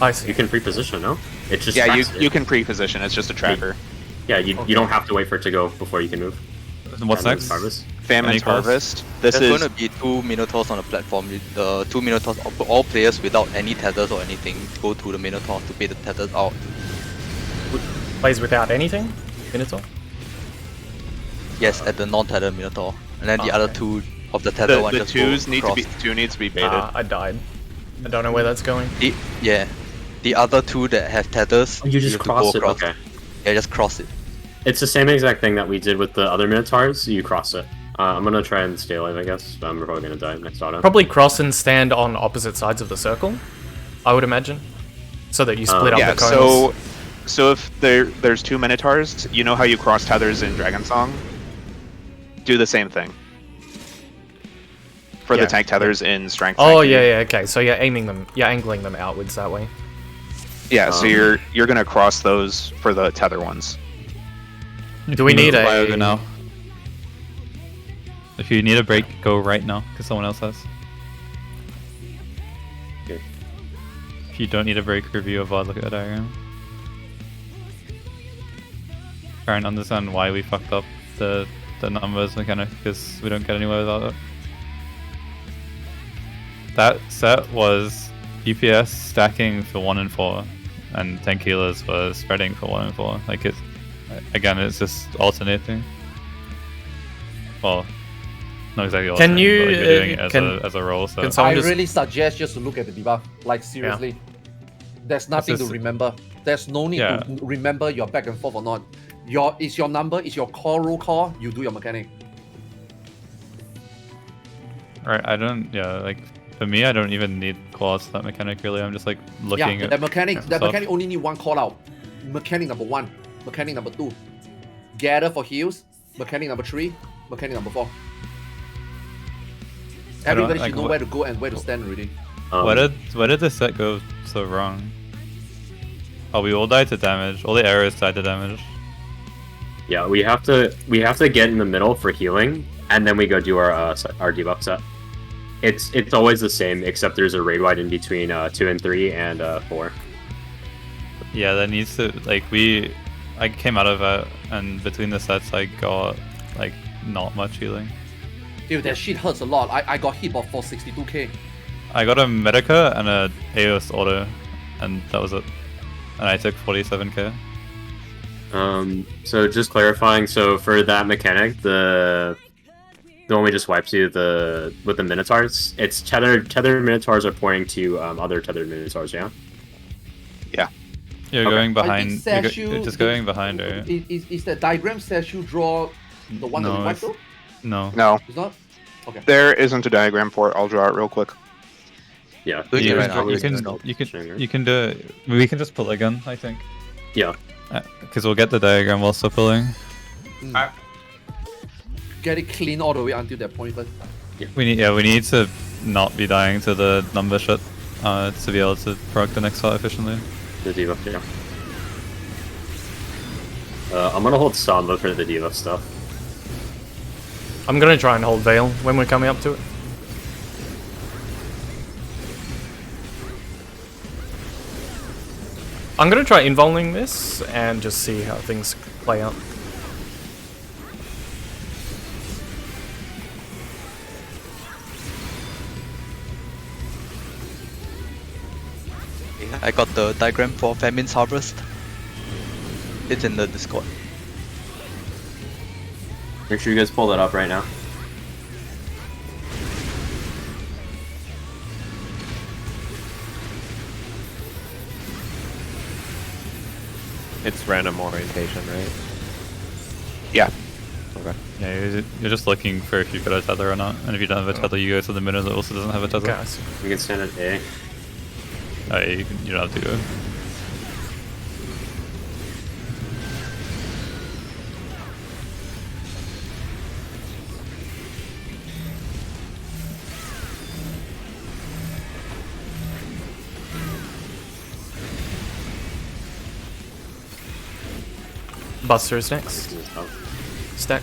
I see. You can pre-position, no? It just Yeah, tracks it. you can pre-position. It's just a tracker. Yeah, you don't have to wait for it to go before you can move. What's And then next? Harvest. Famine's Any calls? Harvest. This There's is gonna be 2 Minotaurs on the platform. The 2 Minotaurs, all players without any tethers or anything, go to the Minotaur to pay the tethers out. Plays without anything? Minotaur? Yes, at the non-tethered Minotaur. And then the other 2 of the tether one the just twos go need across. to be 2 needs to be baited. I died. I don't know where that's going. The other 2 that have tethers, Oh, you just have to cross go it, across. okay. Yeah, just cross it. It's the same exact thing that we did with the other Minotaurs. You cross it. I'm gonna try and stay alive, I guess. But I'm probably gonna die next auto. Probably cross and stand on opposite sides of the circle, I would imagine. So that you split up Yeah, the cones. so if there's 2 Minotaurs, you know how you cross tethers in Dragon Song? Do the same thing. For the Yeah. tank tethers in Strength. Oh Tank. yeah, okay. So you're aiming them, you're angling them outwards that way. Yeah, so you're gonna cross those for the tether ones. Do we need Fly a? over now. If you need a break, go right now, because someone else has. Okay. If you don't need a break, review a VOD, look at the diagram. Try and understand why we fucked up the numbers mechanic, because we don't get anywhere without it. That set was DPS stacking for 1 and 4, and 10 healers were spreading for 1 and 4. Like again, it's just alternating. Well, not exactly alternating, you, but like we're doing it can- as a role. So can someone I just- really suggest just to look at the debuff. Like seriously, there's nothing to just- remember. There's no need Yeah. to remember your back and forth or not. Is your number, is your core roll call. You do your mechanic. right, I don't. Yeah, like for me, I don't even need claws to that mechanic really. I'm just like looking Yeah, at that mechanic. That stuff. mechanic only need one call out. Mechanic number 1. Mechanic number 2. Gather for heals. Mechanic number 3. Mechanic number 4. I don't- Everybody like, should know what- where to go and where to stand already. Where did the set go so wrong? Oh, we all died to damage. All the arrows died to damage. Yeah, we have to get in the middle for healing, and then we go do our debuff set. It's always the same, except there's a raid wide in between 2 and 3 and 4. Yeah, that needs to I came out of it, and between the sets, I got like not much healing. Dude, that shit hurts a lot. I got hit for 62k. I got a Medica and a Aeos auto, and that was it. And I took 47k. So just clarifying, so for that mechanic, the one we just wiped to with the Minotaurs, it's tethered Minotaurs are pointing to other tethered Minotaurs, yeah? Yeah. You're Okay. going I behind. think You're just going behind, right? Is the diagram Sashu draw the one that we No, wiped though? No. No, It's not? Okay. there isn't a diagram for it. I'll draw it real quick. Yeah. Doing it You right can, now. you can do it. We can just pull again, I think. Yeah. Because we'll get the diagram while still pulling. Get it clean all the way until that point first. We need to not be dying to the number shit to be able to proc the next slot efficiently. The debuff, yeah. I'm gonna hold Samba for the debuff stuff. I'm gonna try and hold Veil when we're coming up to it. I'm gonna try involving this and just see how things play out. I got the diagram for Famine's Harvest. It's in the Discord. Make sure you guys pull that up right now. It's random orientation, right? Yeah. Okay. Yeah, you're just looking for if you've got a tether or not, and if you don't have a tether, you go to the middle that also doesn't have a tether. Okay, I see. You can stand at A. Oh, yeah, you don't have to go. Buster is next. Stack.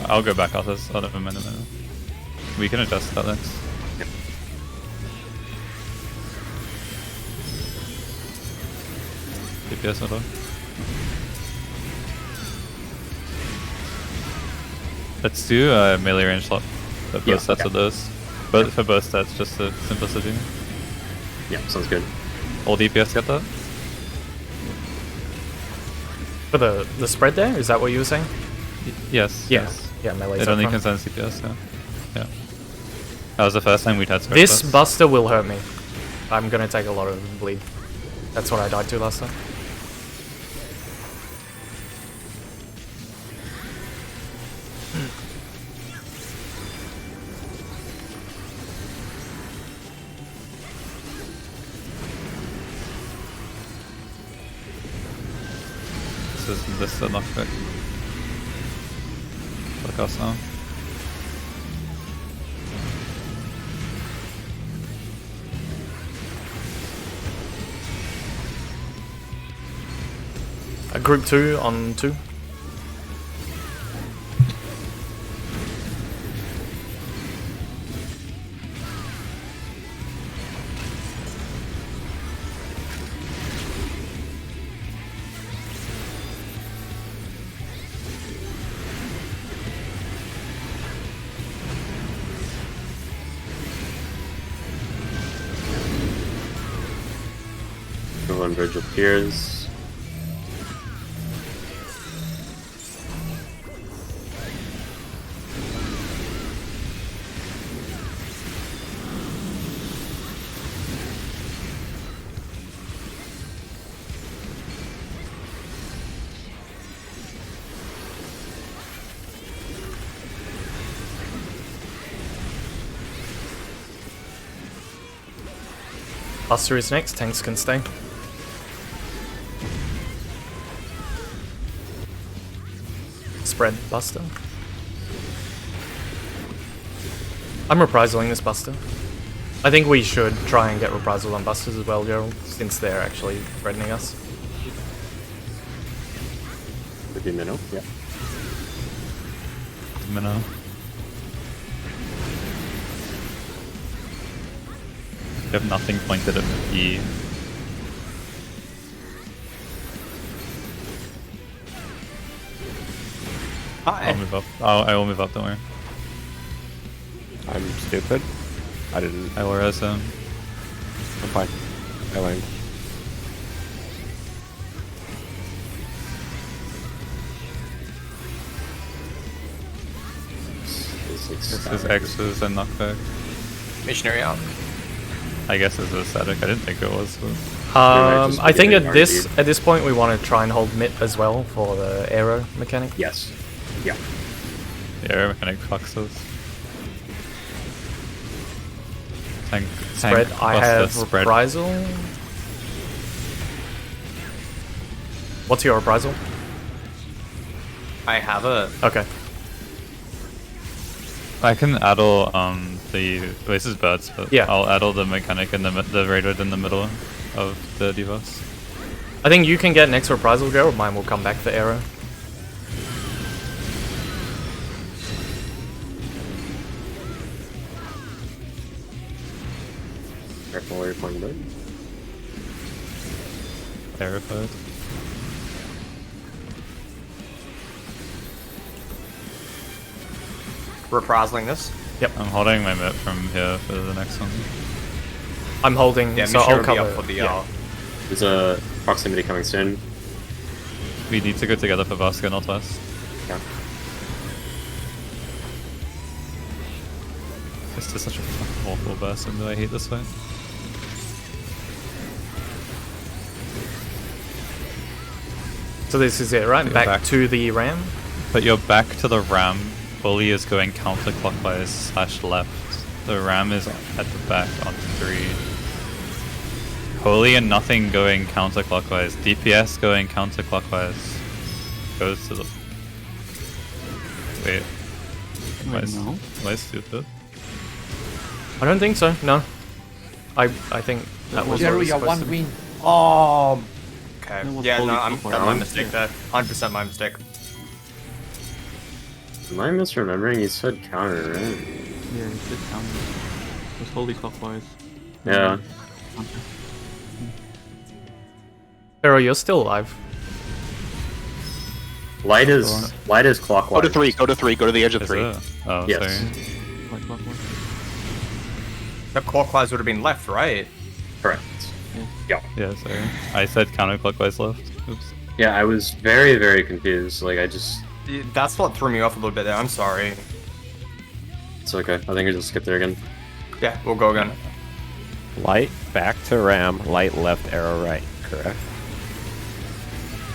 I'll go back out this out of a minute. We can adjust that next. Yep. DPS not on. Let's do a melee range swap for both sets of those. But for both sets, just for simplicity. Yeah, sounds good. All DPS get that? For the spread there, is that what you were saying? Yes. Yeah. Yes. Yeah, melee. It only concerns DPS, yeah. Yeah. That was the first time we'd had spread. This buster will hurt me. I'm gonna take a lot of bleed. That's what I died to last time. This is the knockback. Look us now. A group 2 on 2. When Bridge appears. Buster is next, tanks can stay. Spread Buster. I'm reprisaling this Buster. I think we should try and get reprisal on Busters as well, Gerald, since they're actually threatening us. Could be minnow, yeah. Minnow. You have nothing pointed at E. I'll move up. I will move up, don't worry. I'm stupid. I didn't. I will res him. I'm fine. I learned. This is X's and knockback. Missionary out. I guess it's a static. I didn't think it was. But... I think at this point we want to try and hold mid as well for the aero mechanic. Yes. Yeah. The aero mechanic fucks us. Tank Spread. I have spread. reprisal. What's your reprisal? I have a. Okay. I can addle the this is birds, but yeah. I'll addle the mechanic in the raidwood in the middle of the divas. I think you can get next reprisal, Gerald. Mine will come back for arrow. Careful where you're playing bird. terrified. Reprising this. I'm holding my map from here for the next one. I'm holding, Yeah, so Misha I'll will be cover. up for the There's a proximity coming soon. We need to go together for Vasca, northwest. Yeah. This is such a fucking awful burst, and I hate this fight. So this is it, right? Go Back to the ram. But you're back to the ram. Bully is going counterclockwise / left. The ram is at the back on 3. Holy and nothing going counterclockwise. DPS going counterclockwise. Goes to the... Wait. Am I stupid? I don't think so, no. I think that was Zero, what it was you're supposed one to be. win. Okay. That was Yeah, no, fully that's covered. my mistake there. 100% my mistake. Am I misremembering? You said counter, right? Yeah, it's just counter. It's wholly clockwise. Yeah. Counter. Hero, you're still alive. Light is Go clockwise. to 3. Go to 3. Go to the edge of Is 3. it? Oh, Yes. sorry. Like clockwise. The clockwise would have been left, right? Correct. Yeah, sorry. I said counterclockwise left. Oops. Yeah, I was very, very confused. Like, I just... That's what threw me off a little bit there. I'm sorry. It's okay. I think I just skipped there again. Yeah, we'll go again. Light back to ram, light left, arrow right. Correct?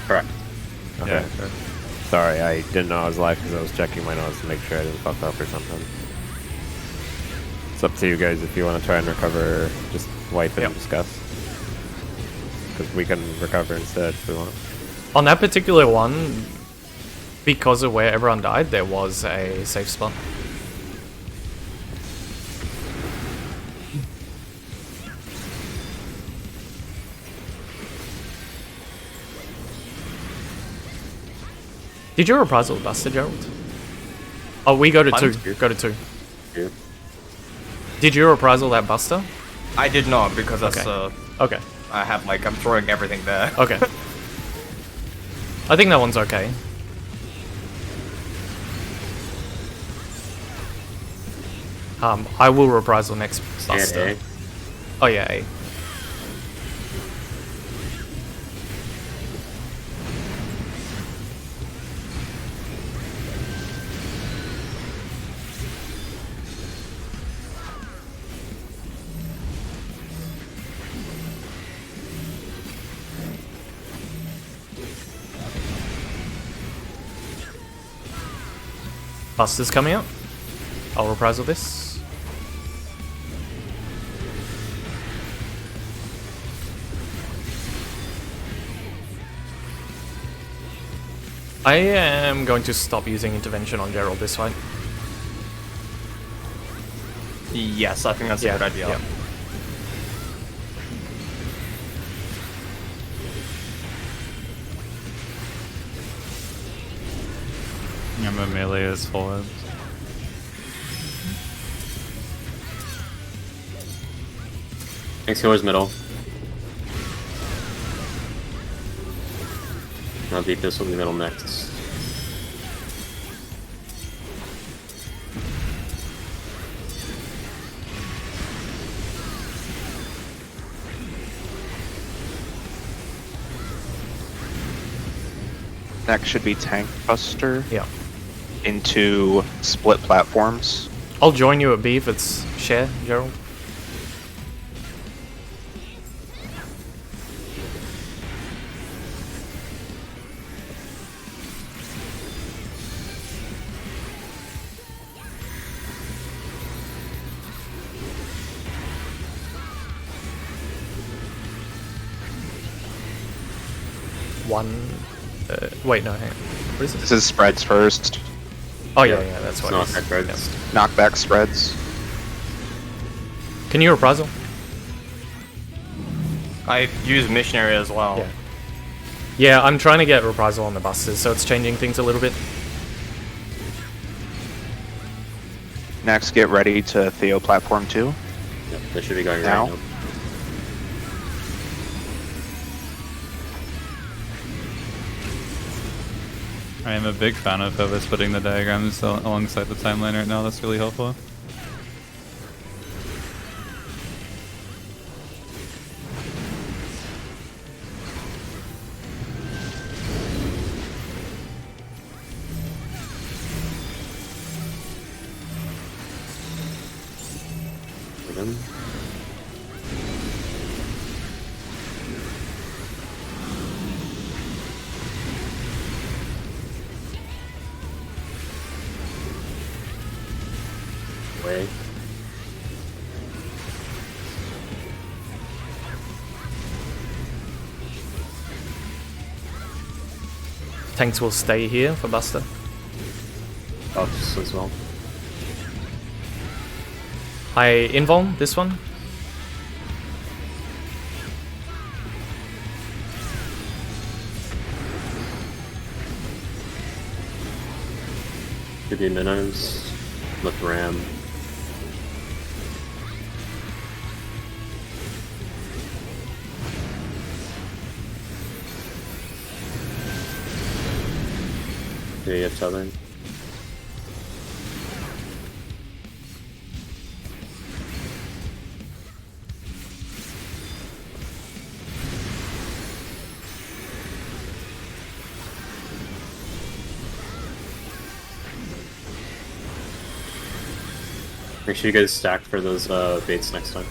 Correct. Okay. Yeah, sure. Sorry, I didn't know I was live because I was checking my notes to make sure I didn't fuck up or something. It's up to you guys if you want to try and recover, just wipe it and discuss. Because we can recover instead if we want. On that particular one, because of where everyone died, there was a safe spot. Did your reprisal Buster, Gerald? Oh, we go to 2. Go to 2. Yeah. Did you reprisal that Buster? I did not, because that's, Okay. I have, like, I'm throwing everything there. Okay. I think that one's okay. I will reprisal next Buster. A. Oh yeah, A. Buster's coming out. I'll reprisal this. I am going to stop using intervention on Gerald this fight. Yes, I think that's a good idea. Yeah. I'm a melee is forward. Next healer's middle. I'll beat this will be middle next. Next should be Tank Buster. Yeah. Into split platforms. I'll join you at B if it's share, Gerald. Wait, no, hang on. What is This is spreads first. Oh yeah, that's what It's it not is. spreads. Knockback spreads. Can you reprisal? I use missionary as well. Yeah. Yeah, I'm trying to get reprisal on the busters, so it's changing things a little bit. Next, get ready to Theo platform 2. Yep, they should be going Now. right now. I am a big fan of whoever's putting the diagrams alongside the timeline right now. That's really helpful. Way. Tanks will stay here for Buster. Buffs as well. I invuln this one. Could be minnows. Lift ram. Do you have southern? Make sure you guys stack for those baits next time.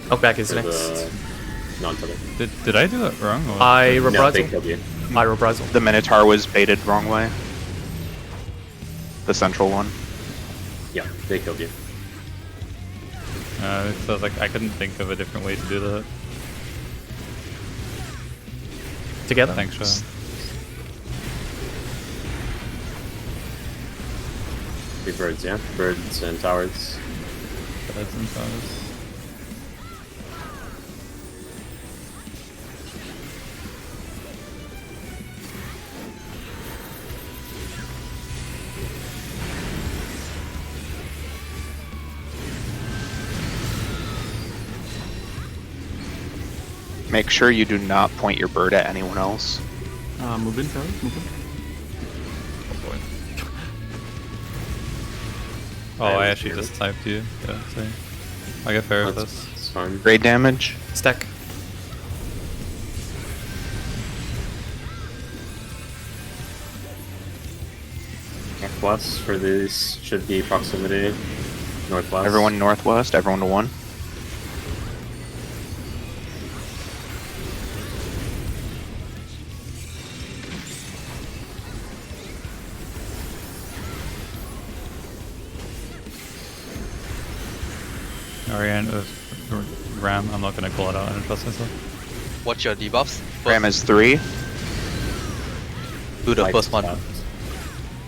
Knockback is For next. the non-tether. Did I do that wrong? Or? I No, they reprisal. killed you. I reprisal. The Minotaur was baited wrong way. The central one. Yeah, they killed you. So I was like, I couldn't think of a different way to do that. Together. Thanks, Sean. Big birds, yeah? Birds and towers. Birds and towers. Make sure you do not point your bird at anyone else. Move in, Terry. Move in. Oh, I actually just typed you. Yeah, so I get fair with this. It's fine. Grade damage. Stack. Northwest for these should be proximity. Northwest. Everyone northwest, everyone to 1. Ariane Ram, I'm not gonna call it out and trust myself. What's your debuffs? Ram is 3. Do the Lights first one. left.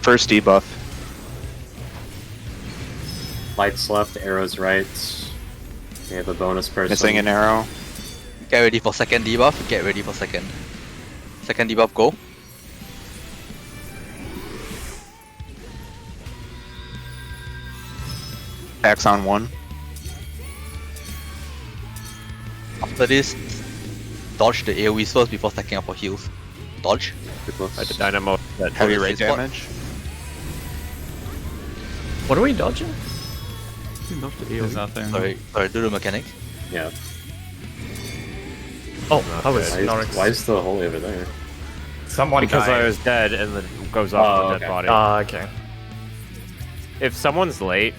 First debuff. Lights left, arrows right. We have a bonus person. Missing an arrow. Get ready for second debuff. Get ready for second. Second debuff, go. Axe on 1. After this, dodge the AoEs first before stacking up for heals. Dodge. By the dynamo. That Heavy Bonus rate hit spot. damage. What are we dodging? You dodge the There's AoE. nothing. Sorry, do the mechanic. Yeah. Oh, I was Why is the holy over there? Someone Because died. I was dead and then goes off Oh, the okay. dead body. Okay. If someone's late,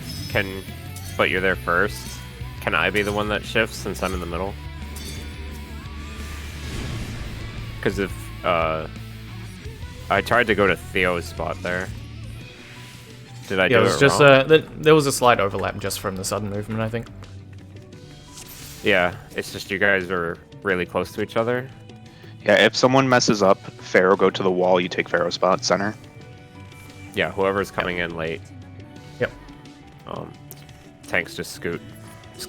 but you're there first, can I be the one that shifts since I'm in the middle? Because if I tried to go to Theo's spot there. Did I Yeah, do it was it just wrong? there was a slight overlap just from the sudden movement, I think. Yeah, it's just you guys are really close to each other. Yeah, if someone messes up, Pharaoh go to the wall, you take Pharaoh spot, center. Yeah, whoever's coming in late. Yep. Tanks just scoot.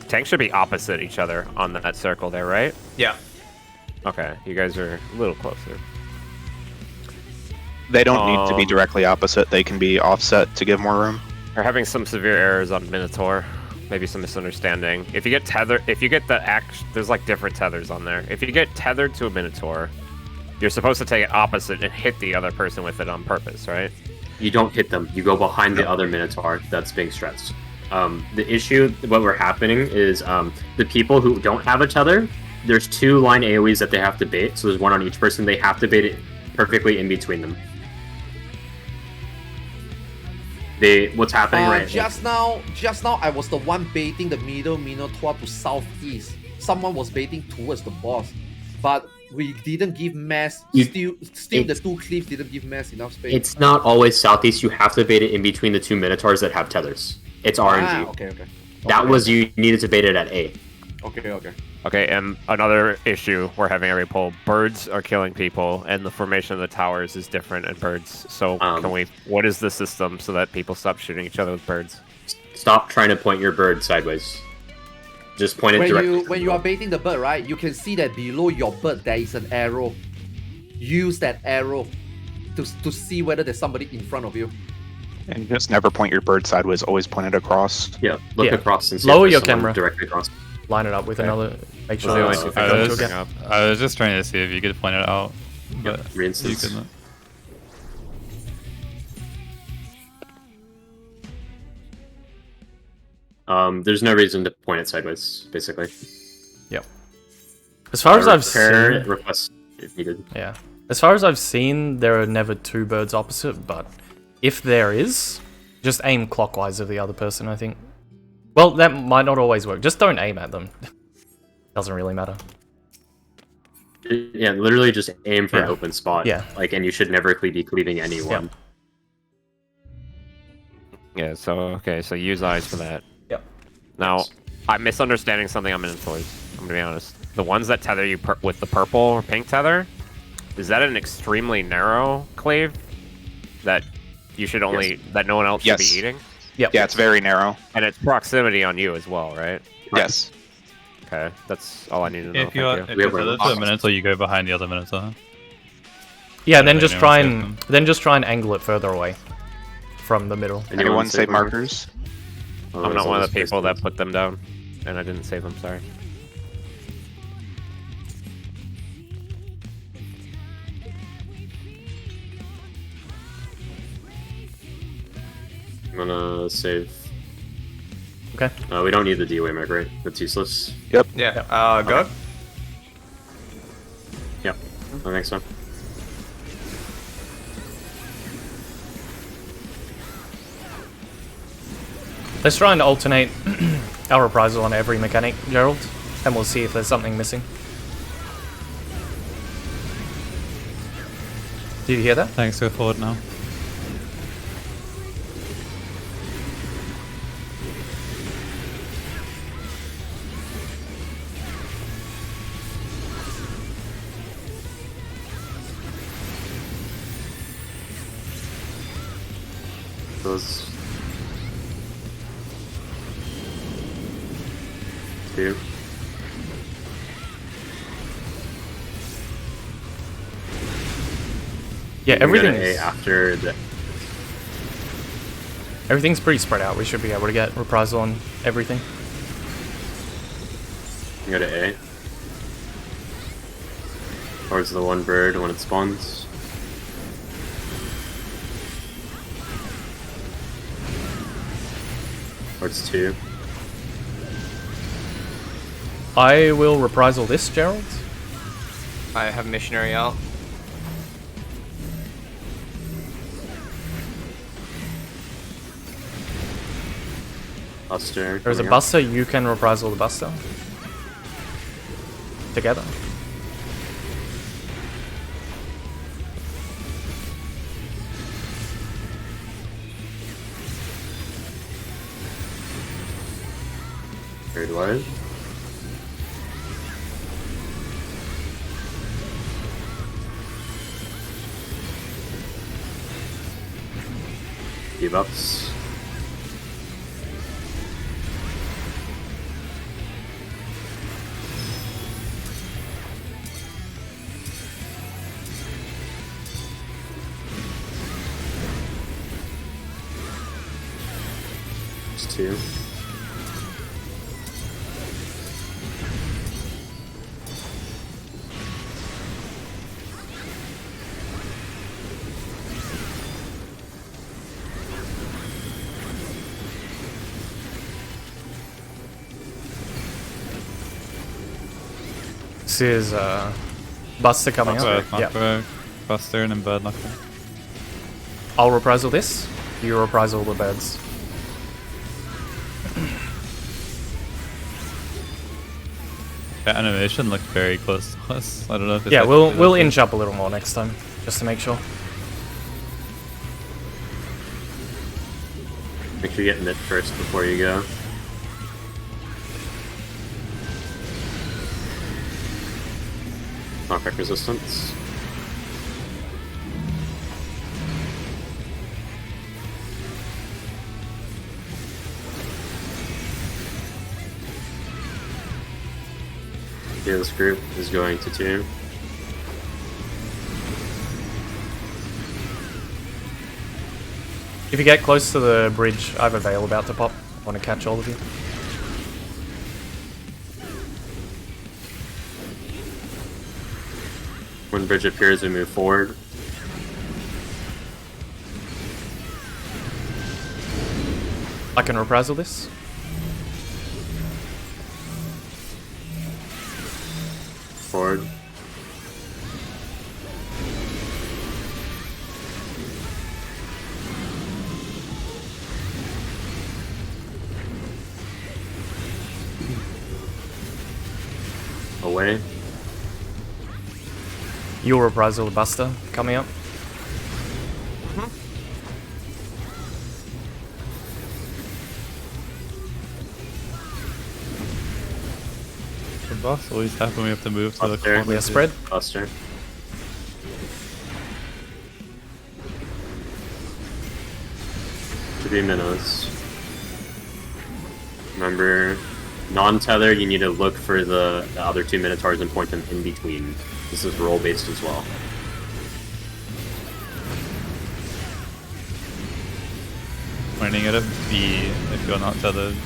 Tanks should be opposite each other on that circle there, right? Yeah. Okay, you guys are a little closer. They don't need to be Um, directly opposite, they can be offset to give more room. We're having some severe errors on Minotaur. Maybe some misunderstanding. If you get the act, there's like different tethers on there. If you get tethered to a Minotaur, You're supposed to take it opposite and hit the other person with it on purpose, right? You don't hit them. You go behind the other Minotaur that's being stretched. The issue, what we're happening is the people who don't have a tether, there's 2 line AoEs that they have to bait, so there's 1 on each person. They have to bait it perfectly in between them. What's happening right just now I was the one baiting the middle Minotaur to southeast. Someone was baiting towards the boss, but we didn't give mass. Still the 2 cliffs didn't give mass enough space. It's not always southeast. You have to bait it in between the 2 Minotaurs that have tethers. It's RNG. Okay. That was you needed to bait it at A. Okay. Okay, and another issue we're having every poll: birds are killing people, and the formation of the towers is different in birds. So what is the system so that people stop shooting each other with birds? Stop trying to point your bird sideways. Just point it directly. When you are baiting the bird, right? You can see that below your bird there is an arrow. Use that arrow to see whether there's somebody in front of you. And just never point your bird sideways. Always point it across. Yeah, look across and see lower if your there's someone camera directly across. Line it up with another. Make sure. I was just trying to see if you could point it out. But you couldn't. There's no reason to point it sideways, basically. Yep. As far as I've seen, request if needed. Yeah. As far as I've seen, there are never 2 birds opposite, but if there is, just aim clockwise of the other person, I think. Well, that might not always work. Just don't aim at them. Doesn't really matter. Yeah, literally just aim for an open spot. Yeah. And you should never be cleaving anyone. Yeah, so use eyes for that. Yep. Now, I'm misunderstanding something on Minotaurs. I'm gonna be honest. The ones that tether you with the purple or pink tether, is that an extremely narrow cleave that you should only that no one else should be eating? Yep. Yeah, it's very narrow. And it's proximity on you as well, right? Yes. Okay, that's all I need to know. If you're tethered to a Minotaur, you go behind the other Minotaur. Yeah, then just try and angle it further away from the middle. Anyone save markers? I'm not one of the people that put them down, and I didn't save them. Sorry. I'm gonna save. Okay. We don't need the D-Way Meg, right? That's useless. Yep. Yeah. Go. Yep. I think so. Let's try and alternate our reprisal on every mechanic, Gerald, and we'll see if there's something missing. Did you hear that? Thanks, go forward now. Those 2. Yeah, everything's pretty spread out. We should be able to get reprisal on everything. You go to A. Towards the 1 bird when it spawns. Towards 2. I will reprisal this, Gerald. I have missionary out. Buster. There's a Buster, you can reprisal the Buster. Together. Very wide. Debuffs. Just 2. This is Buster coming up. Yeah. Buster and then Bird Knocker. I'll reprisal this. You reprisal the birds. That animation looked very close to us. I don't know if it's Yeah, actually we'll that inch up a little more next time, just to make sure. Make sure you get mid first before you go. Knockback resistance. Okay, this group is going to 2. If you get close to the bridge, I have a veil about to pop. I want to catch all of you. When bridge appears, we move forward. I can reprisal this. Forward. Away. You'll reprisal the Buster coming up. The boss always happens when we have to move to the Buster. corner. Yeah, spread. Buster. Should be minnows. Remember, non-tethered, you need to look for the other 2 Minotaurs and point them in between. This is roll-based as well. Pointing it at B if you're not tethered.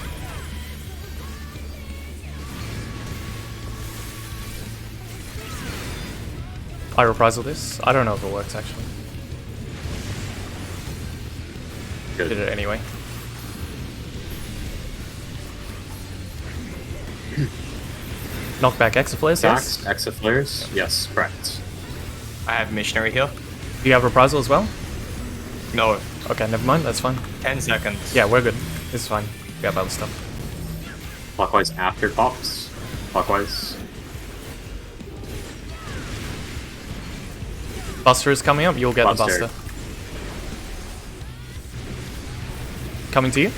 I reprisal this. I don't know if it works actually. Good. Did it anyway. Knockback Exaflares, yes? Exaflares? Yes, correct. I have missionary here. Do you have reprisal as well? No. Okay, never mind, that's fine. 10 seconds. Yeah, we're good. This is fine. We have other stuff. Clockwise after pops. Clockwise. Buster is coming up, you'll get the Buster. Buster. Coming to you.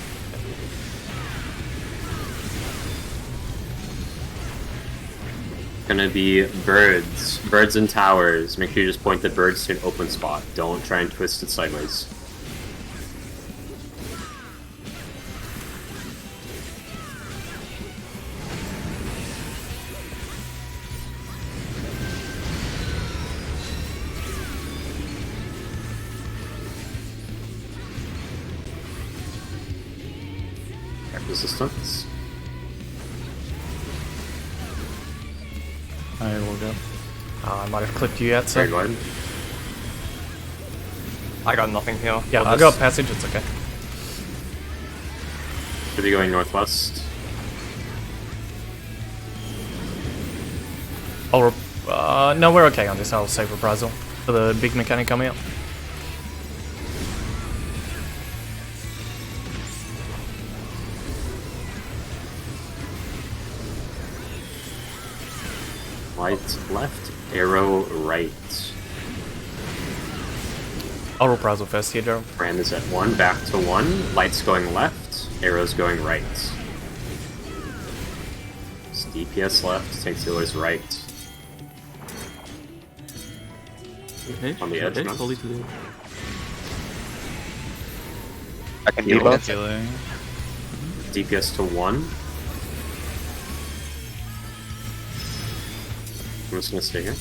Gonna be birds. Birds and towers. Make sure you just point the birds to an open spot. Don't try and twist it sideways. Resistance. I will go. I might have clipped you out, so. Very wide. I got nothing here. Yeah, Or I this. got passage, it's okay. Should be going northwest. No, we're okay on this. I'll save reprisal for the big mechanic coming up. Light left, arrow right. I'll reprisal first here, Daryl. Brand is at 1, back to 1. Light's going left, arrow's going right. It's DPS left, Tank Healer's right. On the edge, no? I can Heal. debuff. Healing. DPS to 1. I'm just gonna stay here.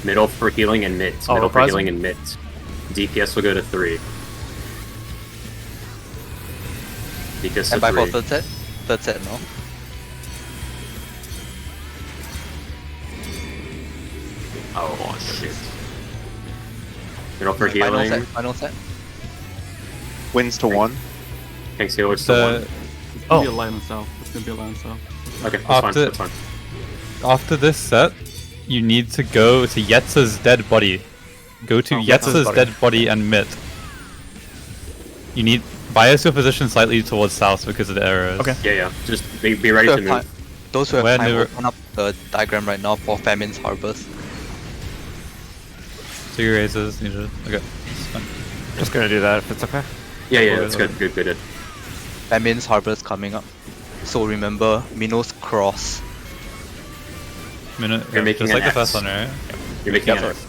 Middle for healing and mid. Oh, Middle for reprisal? healing and mid. DPS will go to 3. DPS to And by for 3. third set, no? Oh shit. Middle for Final healing. set, final set. Wins to 1. Tank Healer's to The 1. Oh. Oh. Be a line of south. gonna be a land south. Okay, that's fine. After- That's fine. After this set, you need to go to Yetz's dead body. Go to Yetz's dead body and Mitt. You need bias your position slightly towards south because of the arrows. Okay. Yeah. Just be ready to move. Those who have Where time, never- open up the diagram right now for Famine's Harvest. 2 raises needed. Okay. That's fine. Just gonna do that if it's okay. Yeah, that's good. Good. Famine's Harvest coming up. So remember, Minos Cross. Minute, You're making just like an the first X. one, right? You're making Yeah, an X.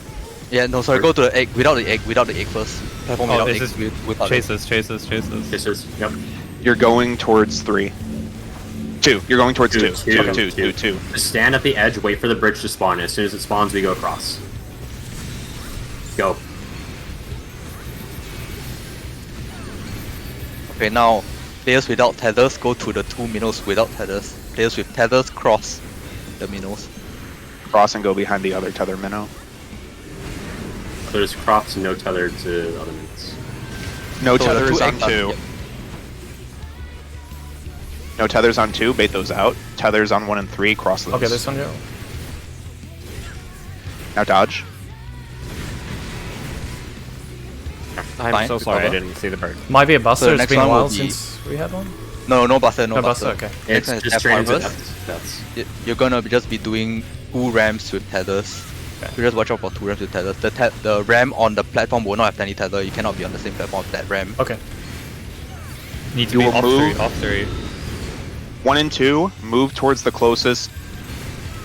Yeah, no, sorry, go to the egg. Without the egg first. Platform Oh, without it's egg. just Without egg. chases. This is, yep. You're going towards 3. 2. You're going towards 2. Two. Two. Just stand at the edge, wait for the bridge to spawn. As soon as it spawns, we go across. Go. Okay, now, players without tethers go to the 2 Minos without tethers. Players with tethers cross the Minos. Cross and go behind the other tether minnow. So there's crops, no tether to other minutes. No So the tethers two on egg 2. yep. No tethers on 2, bait those out. Tethers on 1 and 3, cross those. Okay, this one, Joe. Now dodge. I'm Fine, so sorry I recover. didn't see the bird. Might be a So buster. the It's next been a one will while be- since we had one. No buster, no No buster. buster, okay. It's Next just is straight into Harvest. that's You're gonna just be doing 2 rams with tethers. Okay. So just watch out for 2 rams with tethers. The ram on the platform will not have any tether. You cannot be on the same platform with that ram. Okay. Need to You be will off move. 3, off 3. 1 and 2, move towards the closest.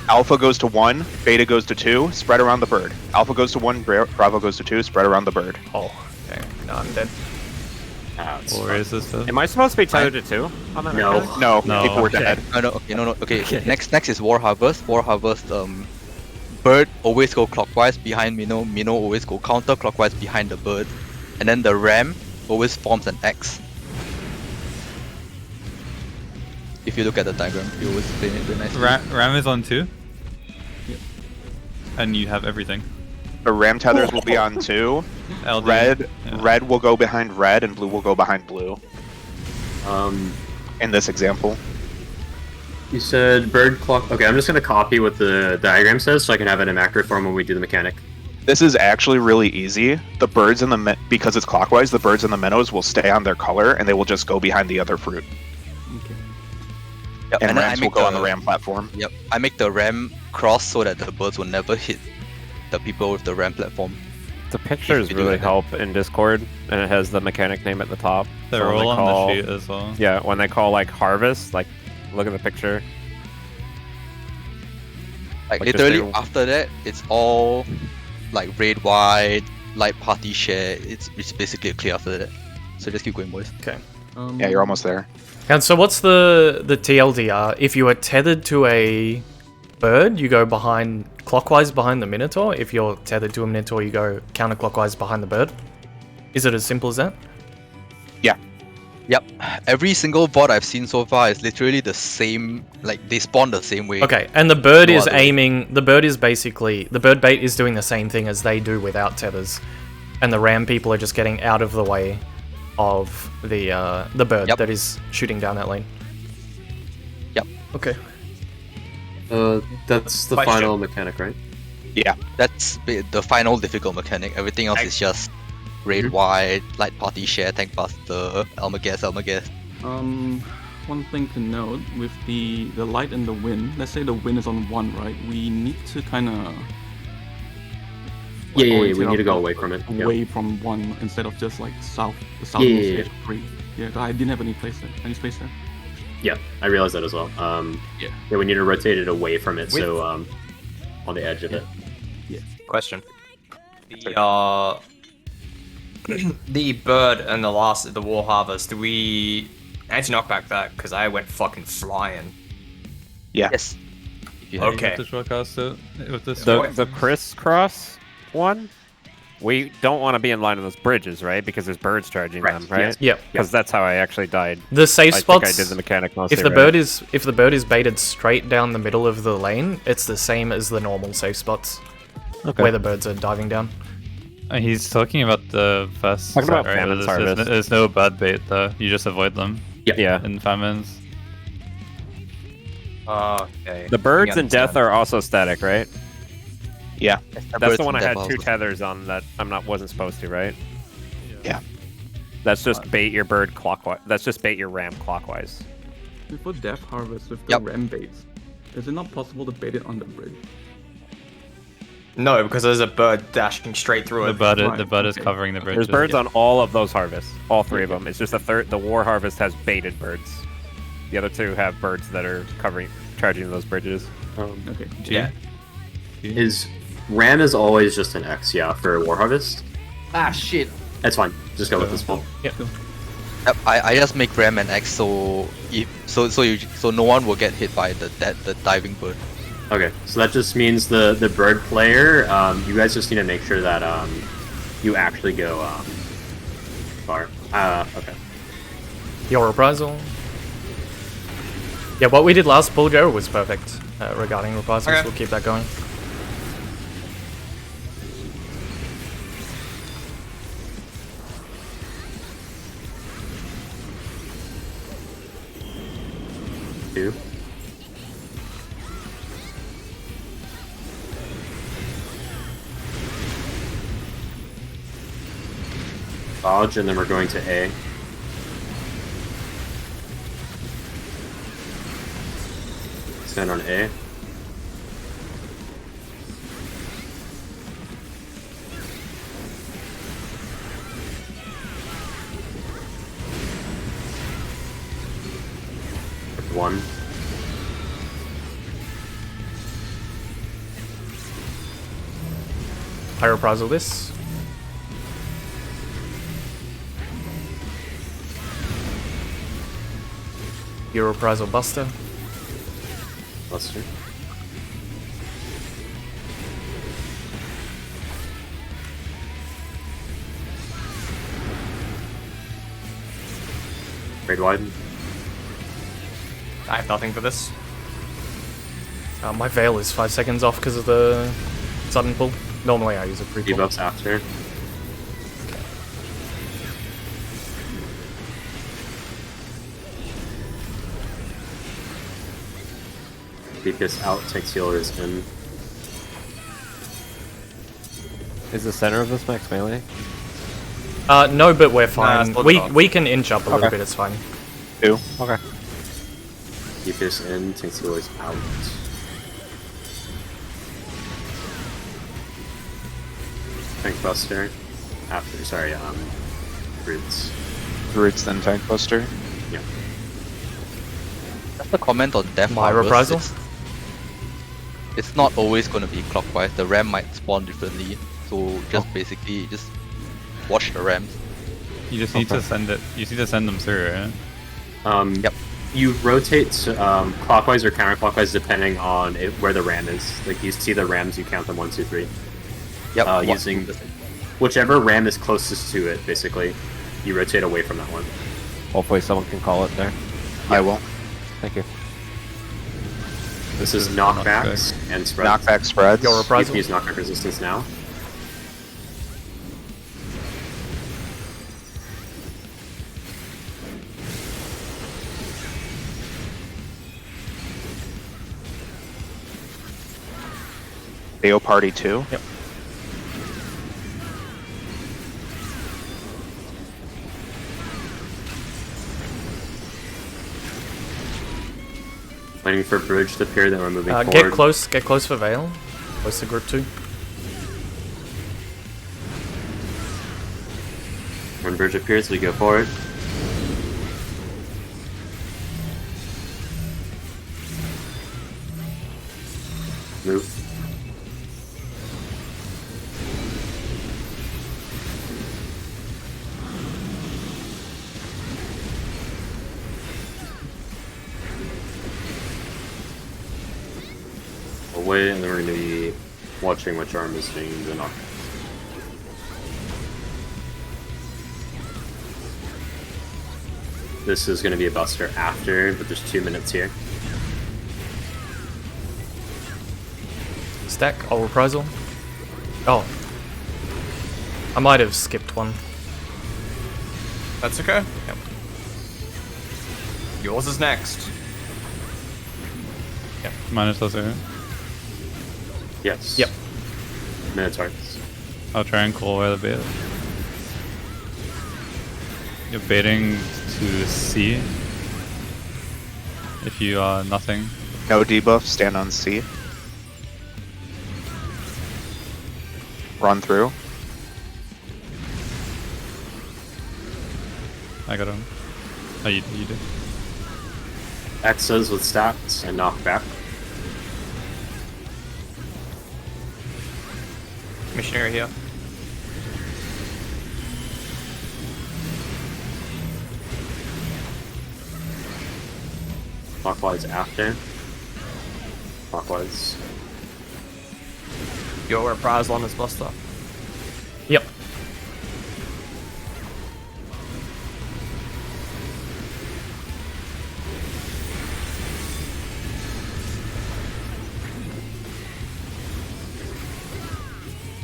Alpha goes to 1, Beta goes to 2, spread around the bird. Alpha goes to 1, Bravo goes to 2, spread around the bird. Oh, okay. No, I'm dead. Or raises stuff. Am I supposed to be tethered to 2? On that No. mechanic? No, No. people were Okay. dead. No. Okay. Next is War Harvest. War Harvest. Bird always go clockwise behind Minnow. Minnow always go counterclockwise behind the bird, and then the ram always forms an X. If you look at the diagram, you always play it very nicely. Ram is on 2. And you have everything. The ram tethers will be on 2. LD. Red, Yeah. red will go behind red, and blue will go behind blue. In this example. You said bird clock. Okay, I'm just gonna copy what the diagram says so I can have it in accurate form when we do the mechanic. This is actually really easy. The birds in the because it's clockwise, the birds in the minnows will stay on their color, and they will just go behind the other fruit. Yep, And then I rams will make go on the ram platform. Yep, I make the ram cross so that the birds will never hit the people with the ram platform. The pictures you do really that. help in Discord, and it has the mechanic name at the top. They're So when all they on call- the sheet as well. Yeah, when they call like harvest, like look at the picture. Like Like literally just say- after that, it's all like red, white, light party share. It's basically a clear after that. So just keep going, boys. Okay. Yeah, you're almost there. And so what's the TLDR? If you are tethered to a bird, you go clockwise behind the Minotaur. If you're tethered to a Minotaur, you go counterclockwise behind the bird. Is it as simple as that? Yeah. Yep. Every single bot I've seen so far is literally the same. Like they spawn the same way. Okay, and the bird No is other way. aiming. The bird is basically the bird bait is doing the same thing as they do without tethers, and the ram people are just getting out of the way of the bird Yep. that is shooting down that lane. Yep. Okay. That's the Question. final mechanic, right? Yeah. That's the final difficult mechanic. Everything else is just red, white, light party share, tank buster, Elmer guess. One thing to note with the light and the wind. Let's say the wind is on 1, right? We need to kind of Yeah, we need to go away from it. Yeah. away from 1 instead of just like the southmost Yeah. edge of 3. Yeah, I didn't have any place there. Any space there? Yeah, I realized that as well. Yeah. Yeah, we need to rotate it away from it, so on the edge of it. Question. The bird and the War Harvest, do we anti-knockback that? Because I went fucking flying. Yeah. Yes. If you Okay. You have to shortcast it with this. The crisscross one, we don't want to be in line of those bridges, right? Because there's birds charging them, right? yes. Yep. Because that's how I actually died. The safe I spots. think I did the mechanic mostly If the right. bird is baited straight down the middle of the lane, it's the same as the normal safe spots Okay. where the birds are diving down. He's talking about the first Talking set, about right? Famine's There's Harvest. no bad bait though. You just avoid them Yeah. in famines. Okay. The birds We and death understand. are also static, right? Yeah. That's the one I had 2 tethers on that wasn't supposed to, right? Yeah. That's just bait your bird clockwise. That's just bait your ram clockwise. Before Death Harvest with the Yep. ram baits, is it not possible to bait it on the bridge? No, because there's a bird dashing straight through The it. bird, Right, the bird is okay. covering the bridges. There's birds on all of those harvests, all 3 of them. It's just the war harvest has baited birds. The other 2 have birds that are charging those bridges. Okay. Yeah. Is Ram is always just an X, yeah, for War Harvest? Ah, shit. That's fine. Just go with this one. Yep. Yep, I just make Ram and X so no one will get hit by the diving bird. Okay, so that just means the bird player, you guys just need to make sure that you actually go far. Okay. Your reprisal. Yeah, what we did last pull, Joe, was perfect regarding reprisals. Okay. We'll keep that going. Two. Dodge, and then we're going to A. Stand on A. One. I reprisal this. You reprisal Buster. Buster. Grade wide. I have nothing for this. My veil is 5 seconds off because of the sudden pull. Normally I use a pre-pull. Debuffs after. Keep this out, takes healers in. Is the center of this max melee? No, but we're fine. it's not. We can inch up a little Okay. bit, it's fine. 2. Okay. Keep this in, takes healers out. Tank Buster. After, sorry, Roots. Roots, then Tank Buster. Yeah. Just a comment on Death My Harvest, reprisal? It's not always going to be clockwise. The ram might spawn differently, so just basically just watch the rams. You just need to send it. You just need to send them through, right? Yep. You rotate clockwise or counterclockwise depending on where the ram is. Like you see the rams, you count them 1, 2, 3. Yep. Using whichever ram is closest to it, basically, you rotate away from that one. Hopefully someone can call it there. I will. Thank you. This is knockbacks and spreads. Knockback spreads. Your You reprisal. can use knockback resistance now. AO Party 2. Yep. Waiting for bridge to appear, then we're moving forward. Get close for Veil. Close to group 2. When bridge appears, we go forward. Move. Away, and then we're going to be watching which arm is being the knock. This is going to be a buster after, but there's 2 minutes here. Stack, I'll reprisal. Oh. I might have skipped one. That's okay. Yep. Yours is next. Minus Lazar. Yes. Yep. Minotaurs. I'll try and call where the bait. You're baiting to C. If you are nothing. No debuff, stand on C. Run through. I got him. Oh, you do. X's with stats and knockback. Missionary here. Clockwise after. Clockwise. You're where Prazlon is Buster. Yep.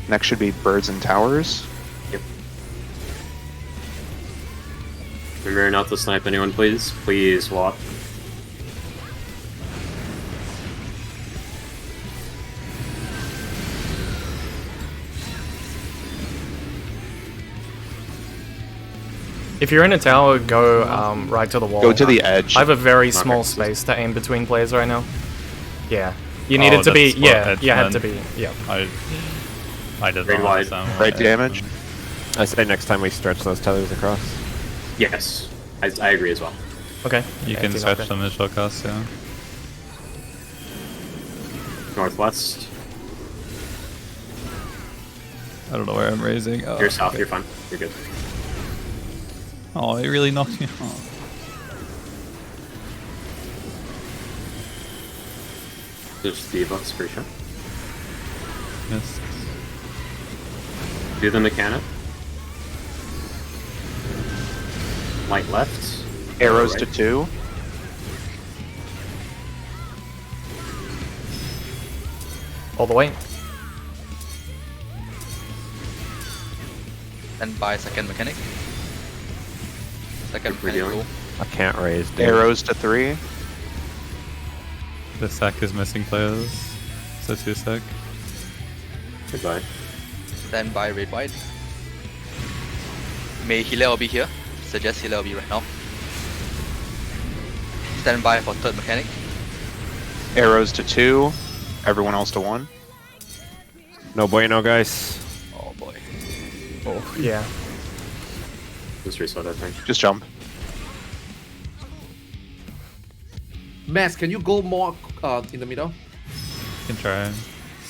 Next should be birds and towers. Yep. Remember not to snipe anyone, please. Please, walk. If you're in a tower, go right to the wall. Go to the edge. I have a very Okay. small space to aim between players right now. Yeah. You need it to be, that's what yeah, edge you had to meant. be, yeah. I did Very not wide. understand what Right edge damage. meant. I say next time we stretch those tethers across. Yes. I agree as well. Okay. You Yeah, can it's stretch okay. them in shortcast, yeah. Northwest. I don't know where I'm raising. Oh, You're south, okay. you're fine. You're good. Oh, it really knocked me off. There's debuffs for sure. Missed. Do the mechanic. Light left. Arrows Right. to 2. All the way. And by second mechanic. Second Keep mechanic revealing. go. I can't raise. Dude. Arrows to 3. The sack is missing players. So 2 sec. Goodbye. Stand by red white. May healer will be here. Suggest healer will be right now. Stand by for third mechanic. Arrows to 2. Everyone else to 1. No bueno, guys. Oh boy. Oh, yeah. Just reset, I think. Just jump. Mass, can you go more in the middle? Can try.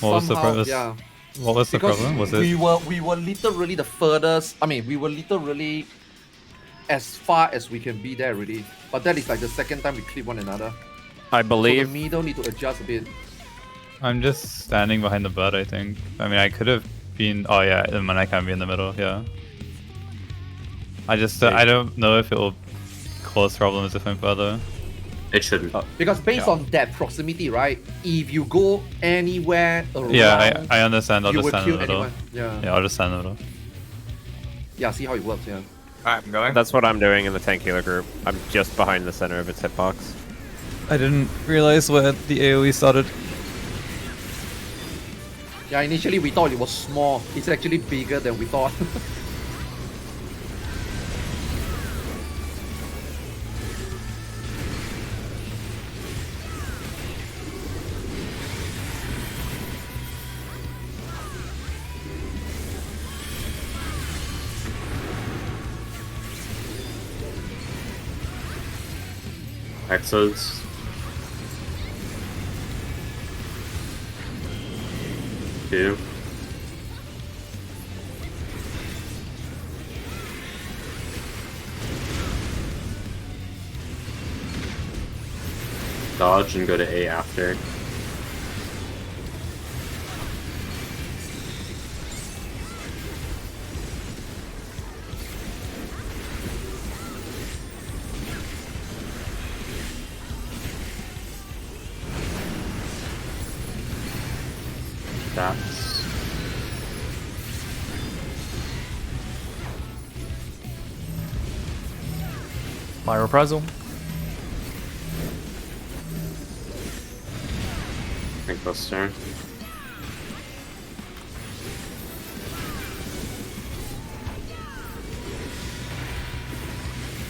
What was the Somehow, problem? yeah. What was the Because problem? Was we it? were literally the furthest. I mean, we were literally as far as we can be there already. But that is like the second time we clip one another. I So believe. the middle need to adjust a bit. I'm just standing behind the bird, I think. I mean, I could have been. Oh yeah, then I can be in the middle. Yeah. I just I don't know if it will cause problems if I'm further. It shouldn't. Because based on that proximity, right? If you go anywhere around, Yeah, I understand. I'll you just will stand in kill the middle. anyone. Yeah. Yeah, I'll just stand in the middle. Yeah, see how it works, yeah. Alright, I'm going. That's what I'm doing in the tank healer group. I'm just behind the center of its hitbox. I didn't realize where the AoE started. Yeah, initially we thought it was small. It's actually bigger than we thought. Exos. Two. Dodge and go to A after. That's My reprisal. Tank Buster.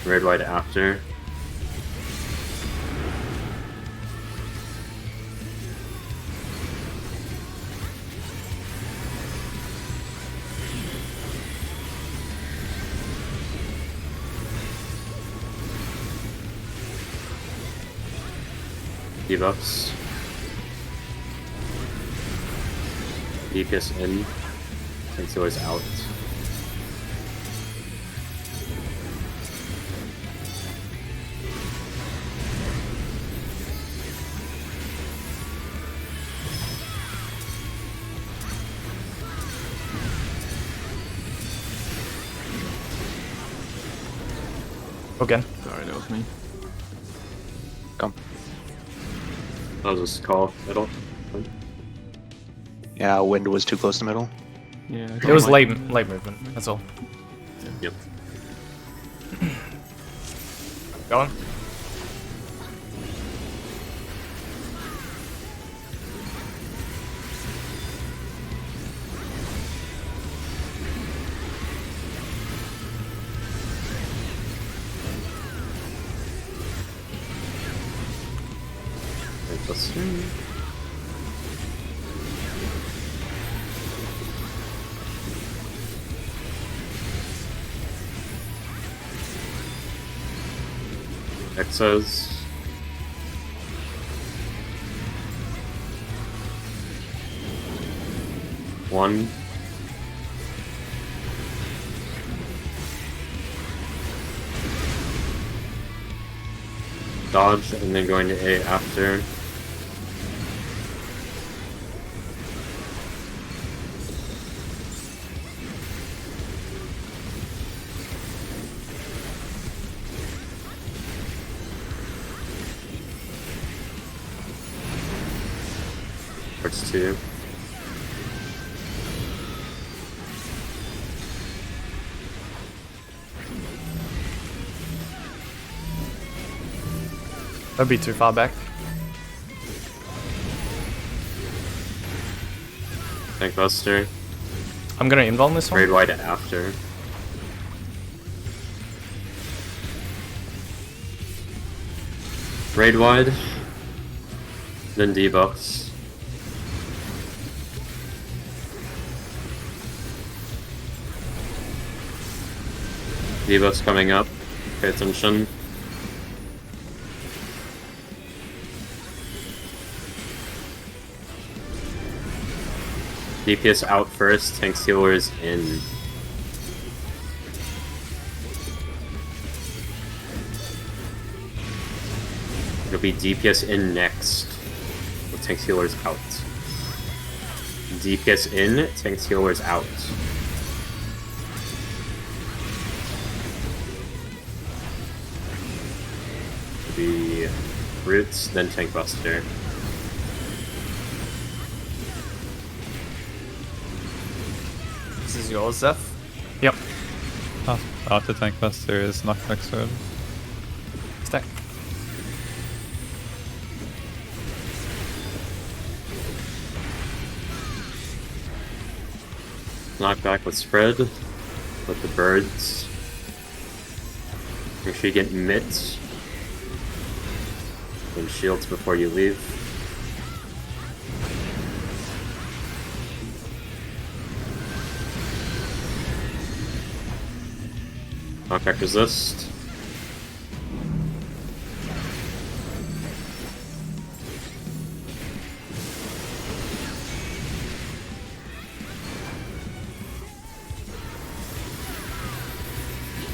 Red White after. Debuffs. DPS in. Tank always out. Again. Sorry, that was me. Come. I'll just call middle. Yeah, wind was too close to middle. Yeah. It was late movement, that's all. Yep. Go on. Exos. One. Dodge and then going to A after. Parts 2. That'd be too far back. Tank Buster. I'm gonna invuln this one. Raid White after. Raid Wide. Then debuffs. Debuffs coming up. Pay attention. DPS out first, tank healers in. It'll be DPS in next, with tank healers out. DPS in, tank healers out. It'll be Roots, then Tank Buster. This is yours, Zeph. Yep. After Tank Buster is Knockback Sword. Stack. Knockback with spread. With the birds. Make sure you get mitts. And shields before you leave. Knockback resist.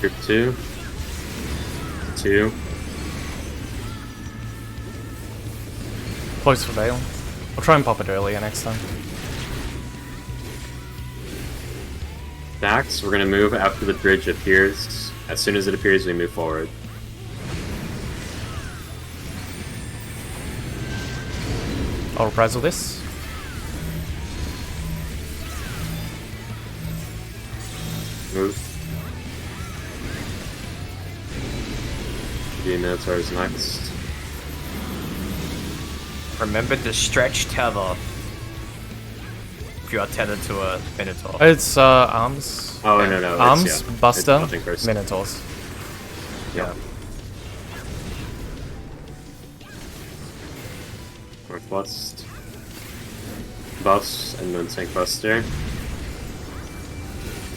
Group 2. 2. Close for Veil. I'll try and pop it earlier next time. Dax, we're gonna move after the bridge appears. As soon as it appears, we move forward. I'll reprisal this. Move. The Minotaur's next. Remember to stretch tether. If you are tethered to a Minotaur. It's arms. Oh no, Arms, it's, yeah, Buster, it's nothing first. Minotaurs. Yeah. Northwest. Buffs and then Tank Buster.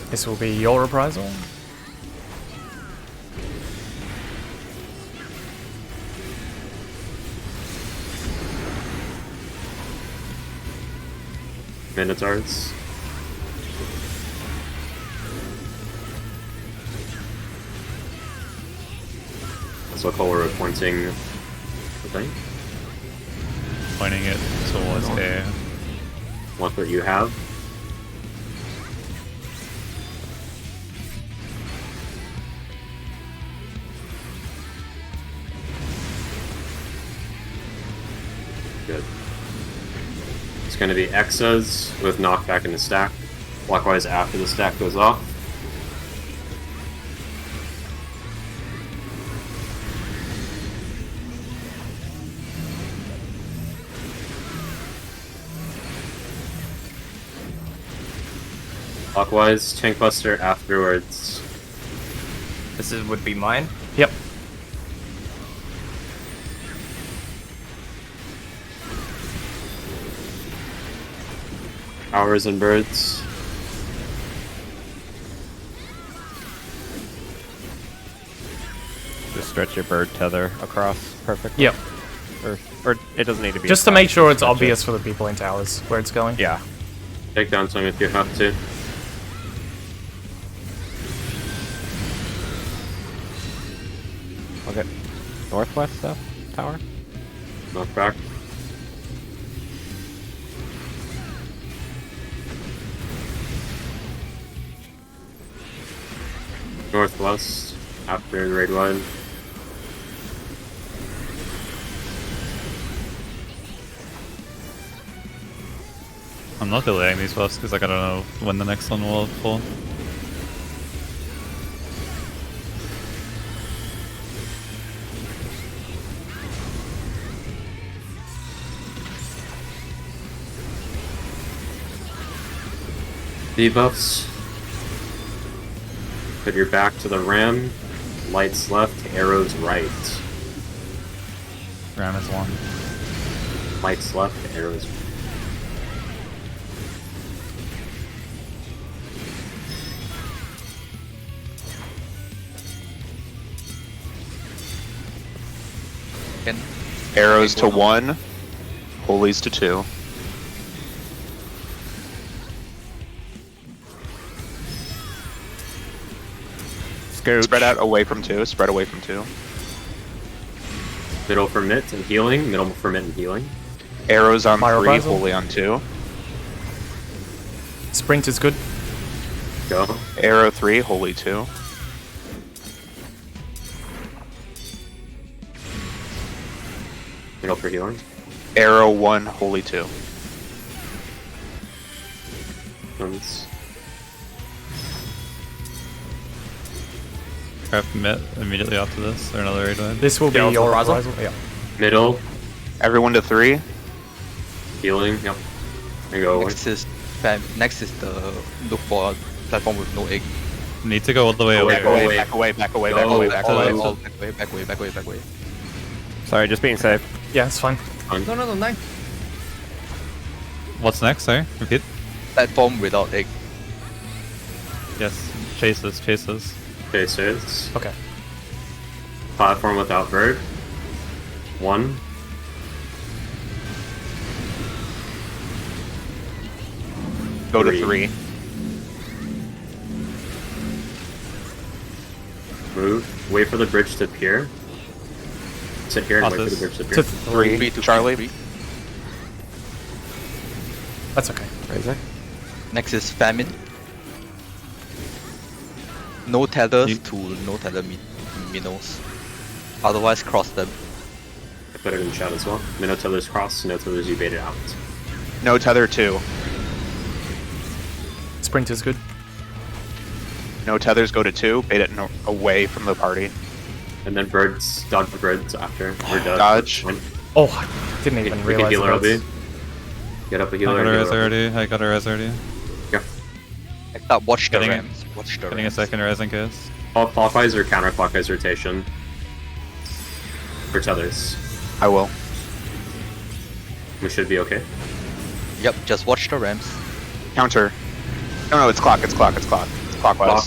This will be your reprisal. Minotaurs. That's what we're pointing the thing. Pointing it towards here. What you have. Good. It's going to be Exas with knockback in the stack. Likewise after the stack goes off. Clockwise, Tank Buster afterwards. This would be mine. Yep. Hours and birds. Just stretch your bird tether across perfectly. Yep. Or it doesn't need to be. Just to make sure it's obvious for the people in towers where it's going. Yeah. Take down some if you have to. Okay. Northwest stuff? Tower? Knockback. Northwest, after the raid line. I'm not delaying these buffs because like, I don't know when the next one will fall. Debuffs. Put your back to the ram. Lights left, arrows right. Ram is one. Lights left, arrows right. Arrows to 1, holies to 2. Scooch. Spread out away from 2, spread away from 2. Middle for Mitt and healing, middle for Mitt and healing. Arrows on Fire 3, reprisal. holy on 2. Sprint is good. Go. Arrow 3, holy 2. Middle for healing. Arrow 1, holy 2. Once. Craft Mitt immediately after this, or another raid line. This will be Yeah, your reprisal? reprisal. Yeah. Middle, Everyone to 3. healing, yep. And go away. Next is the look for platform with no egg. Need to go all the way away. Back away, back away, back away, back away, back away. Back away. Sorry, just being safe. Yeah, it's fine. No, nice. What's next, sorry? Repeat? Platform without egg. Yes. Chases, chases. Chasers. Okay. Platform without bird. 1. Go to 3. Move. Wait for the bridge to appear. Sit here and wait for the bridge to appear. To 3. Charlie. That's okay. Razor. Next is famine. No tethers to no tether minnows. Otherwise cross them. I put it in chat as well. Minnow tethers cross, no tethers you bait it out. No tether 2. Sprint is good. No tethers go to 2. Bait it away from the party. And then birds, dodge the birds after. We're done. Dodge. Oh, I didn't even We can realize heal that. LB. Get up a I healer. got a healer res LB. already. I got a res already. Next up, watch the Getting it. Rams. Watch the Getting a Rams. second res in case. Clockwise or counterclockwise rotation for tethers. I will. We should be okay. Yep, just watch the Rams. Counter. No, it's clock. It's clock. It's clock. It's clockwise.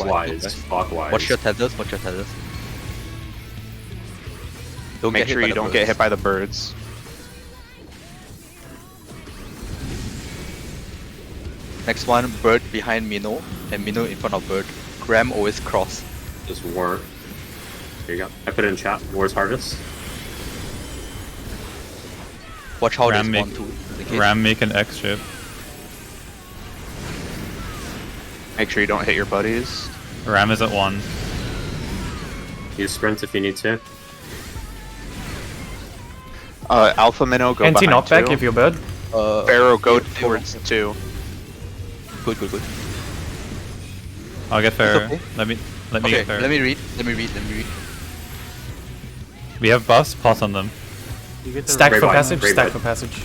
Clockwise. Watch your tethers. Watch your tethers. Don't Make get hit sure by you the don't get birds. hit by the birds. Next one, bird behind Minnow, and Minnow in front of bird. Ram always cross. Just war. There you go. I put it in chat. War's harvest. Watch how Ram they make- spawn too. in the case. Ram make an X ship. Make sure you don't hit your buddies. Ram is at 1. Use sprint if you need to. Alpha Minnow, go Anti behind knockback 2. if you're bird. Pharaoh, go if you towards 2. Good, good, good. I'll get Pharaoh. okay. Let me Okay, get Pharaoh. let me read. We have buffs. Pause on them. You get the Stack Great for wide, passage. great Stack wide. for passage.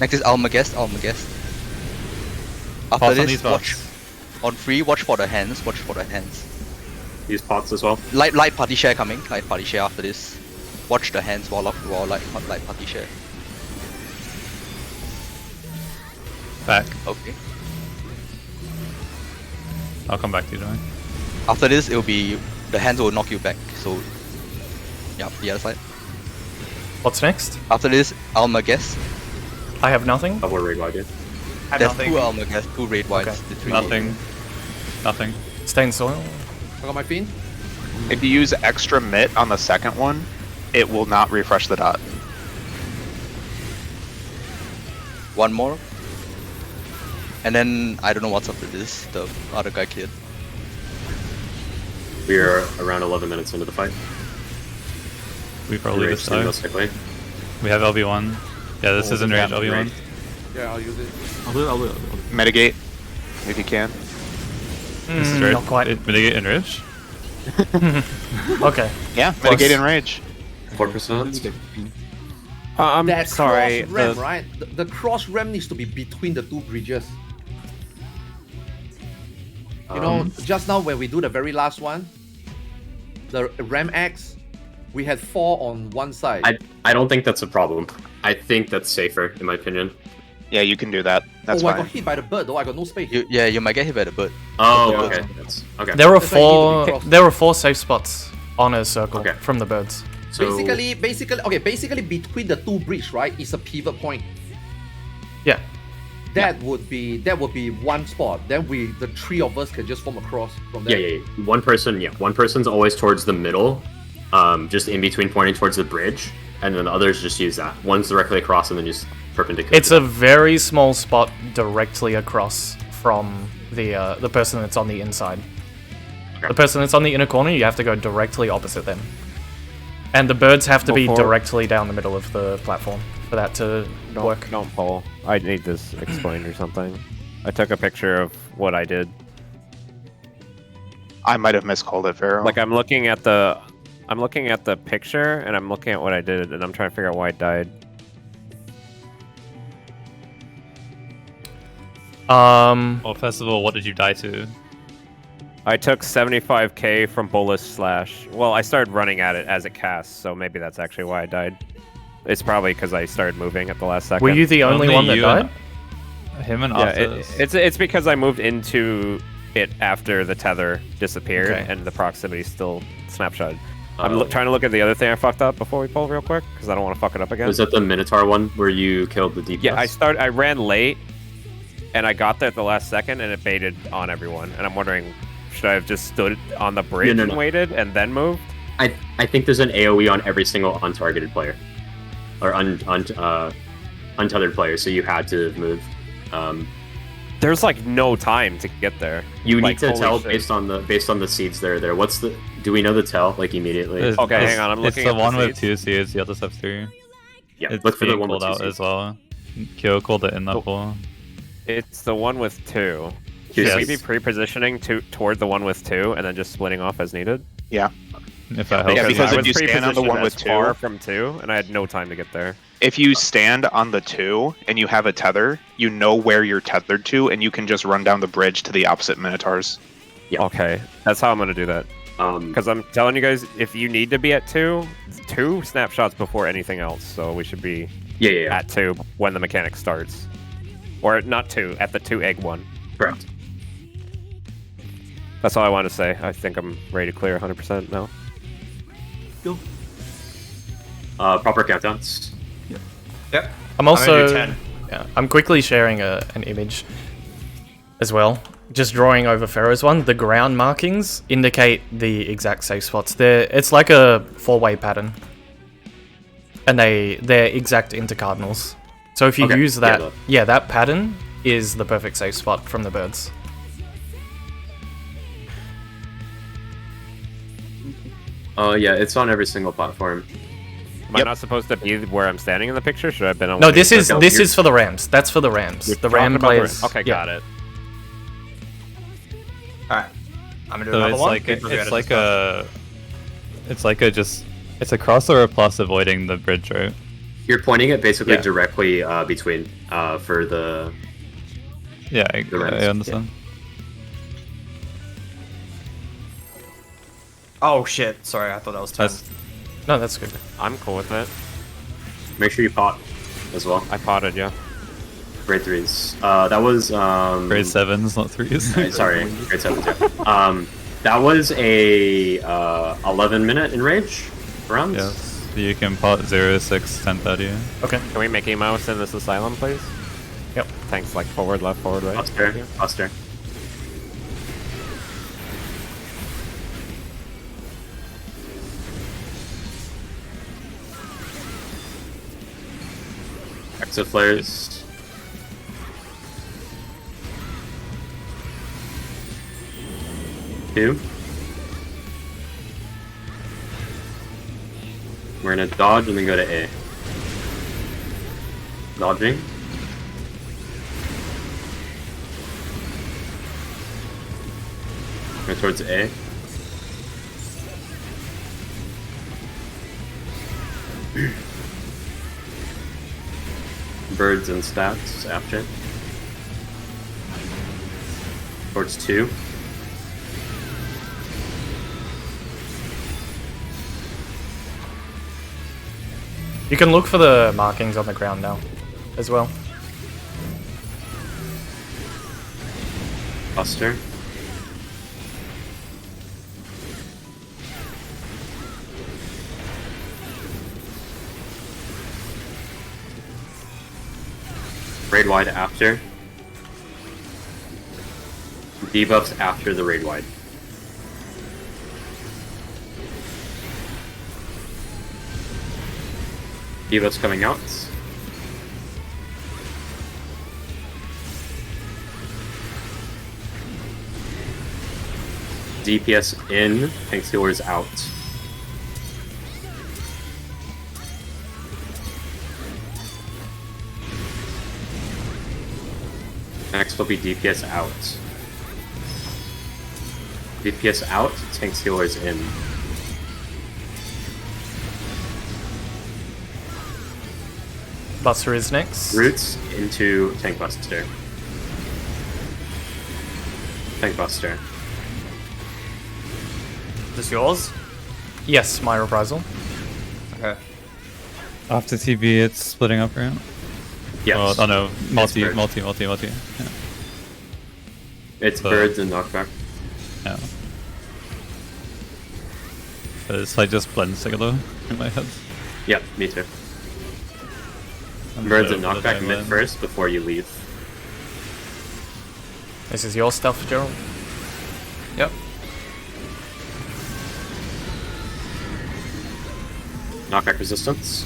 Next is Almagest. After Pause on this, these watch buffs. on 3. Watch for the hands. Watch for the hands. Use pots as well. Light party share coming. Light party share after this. Watch the hands while light party share. Back. Okay. I'll come back to you, Joey. After this, it'll be the hands will knock you back. So, yeah, the other side. What's next? After this, Almagest. I have nothing. Double raid wide. Yeah. There's 2 Almagest, 2 raid wides. Okay. The 3 Nothing. Nothing. Stay in soil. I got my fiend. If you use extra mitt on the second one, it will not refresh the dot. One more. And then, I don't know what's after this. The other guy killed. We are around 11 minutes into the fight. We probably Rage just team died. most likely. We have LB1. Yeah, this Oh, is in yeah, range LB1. range. Yeah, I'll use it. I'll do it. Mitigate, if you can. This is right. Not quite. Mitigate in range. Okay. Yeah, mitigate in rage. 4%. I'm That sorry. cross ramp, right? The cross ramp needs to be between the 2 bridges. You know, just now when we do the very last one, the ramp X, we had 4 on one side. I don't think that's a problem. I think that's safer, in my opinion. Yeah, you can do that. That's oh, I fine. got hit by the bird though. I got no space. You might get hit by the bird. Oh, Yeah. okay. That's, okay. There were That's why you need to be four. crossed. There were 4 safe spots on a circle Okay. from the birds. So, Basically between the 2 bridge, right, is a pivot point. Yeah. That would be one spot. Then the 3 of us can just form a cross from there. yeah. One person's always towards the middle, just in between pointing towards the bridge, and then the others just use that. One's directly across and then just perpendicular. It's a very small spot directly across from the person that's on the inside. Okay. The person that's on the inner corner, you have to go directly opposite them. And the birds have to be Before- directly down the middle of the platform for that to work. Don't pull. I need this explained or something. I took a picture of what I did. I might have miscalled it, Pharaoh. Like I'm looking at the picture and I'm looking at what I did and I'm trying to figure out why I died. Well, first of all, what did you die to? I took 75k from Bolus slash. Well, I started running at it as it casts, so maybe that's actually why I died. It's probably because I started moving at the last second. Were you the only one that you died? and him and Yeah, Arthas. it's because I moved into it after the tether disappeared Okay. and the proximity still snapshot. Oh. I'm trying to look at the other thing I fucked up before we pull real quick because I don't want to fuck it up again. Was that the Minotaur one where you killed the deep? Yeah, I ran late, and I got there at the last second, and it baited on everyone. And I'm wondering, should I have just stood on the bridge No. and waited and then moved? I think there's an AOE on every single untargeted player, or untethered player. So you had to move. There's like no time to get there. You Like, need to holy tell shit. based on the seeds that are there. What's the? Do we know the tell like immediately? Okay, hang on, I'm looking It's at the the one with seeds. 2 seeds, the others have 3. Yeah, It's look for the being one with called 2 out seeds. as well. Kyo called it in that pool. It's the one with 2. Yes. Should we be pre-positioning toward the one with 2 and then just splitting off as needed? Yeah. If that helps. Yeah, because I if was you stand on the pre-positioned one as with 2, far from 2, and I had no time to get there. if you stand on the 2 and you have a tether, you know where you're tethered to, and you can just run down the bridge to the opposite Minotaurs. Yeah. Okay, that's how I'm gonna do that. Because I'm telling you guys, if you need to be at 2 snapshots before anything else. So we should be at 2 when the mechanic starts, or not 2 at the 2 egg one. Correct. That's all I want to say. I think I'm ready to clear 100% now. Go. Proper countdowns. Yep. I'm gonna also. do 10. Yeah, I'm quickly sharing an image as well. Just drawing over Pharaoh's one. The ground markings indicate the exact safe spots. It's like a 4-way pattern, and they're exact intercardinals. So if you use that, that pattern is the perfect safe spot from the birds. Yeah, it's on every single platform. Am I not supposed to be where I'm standing in the picture? Should I have been on? No, this is for the Rams. That's for the Rams. The Ram players. Okay, got it. Alright. I'm gonna do So another it's one. like it's a crossover plus avoiding the bridge, right? You're pointing it basically directly between for the. Yeah, I understand. Oh shit! Sorry, I thought that was 10. No, that's good. I'm cool with it. Make sure you pot as well. I potted, yeah. Grade 3s. That was grade 7s, not 3s. Sorry, grade 7s. Yeah. That was a 11-minute enrage round. Yes, you can pot 0, 6, 10, 30. Okay. Can we Mickey Mouse in this asylum, please? Yep. Thanks. Like forward, left, forward, right. Buster. Exit flares. Two. We're gonna dodge and then go to A. Dodging. Go towards A. Birds and stacks after. Towards 2. You can look for the markings on the ground now, as well. Buster. Raid wide after. Debuffs after the raid wide. Debuffs coming out. DPS in, tank stealers out. Next will be DPS out. DPS out, tank stealers in. Buster is next. Roots into tank buster. Tank buster. Is this yours? Yes, my reprisal. Okay. After TB, it's splitting up, right? Yes. Oh no, multi. Yeah. It's birds and knockback. Yeah. It's like just blends together in my head. Yep, me too. Birds and knockback mid first before you leave. This is your stuff, Gerald? Yep. Knockback resistance.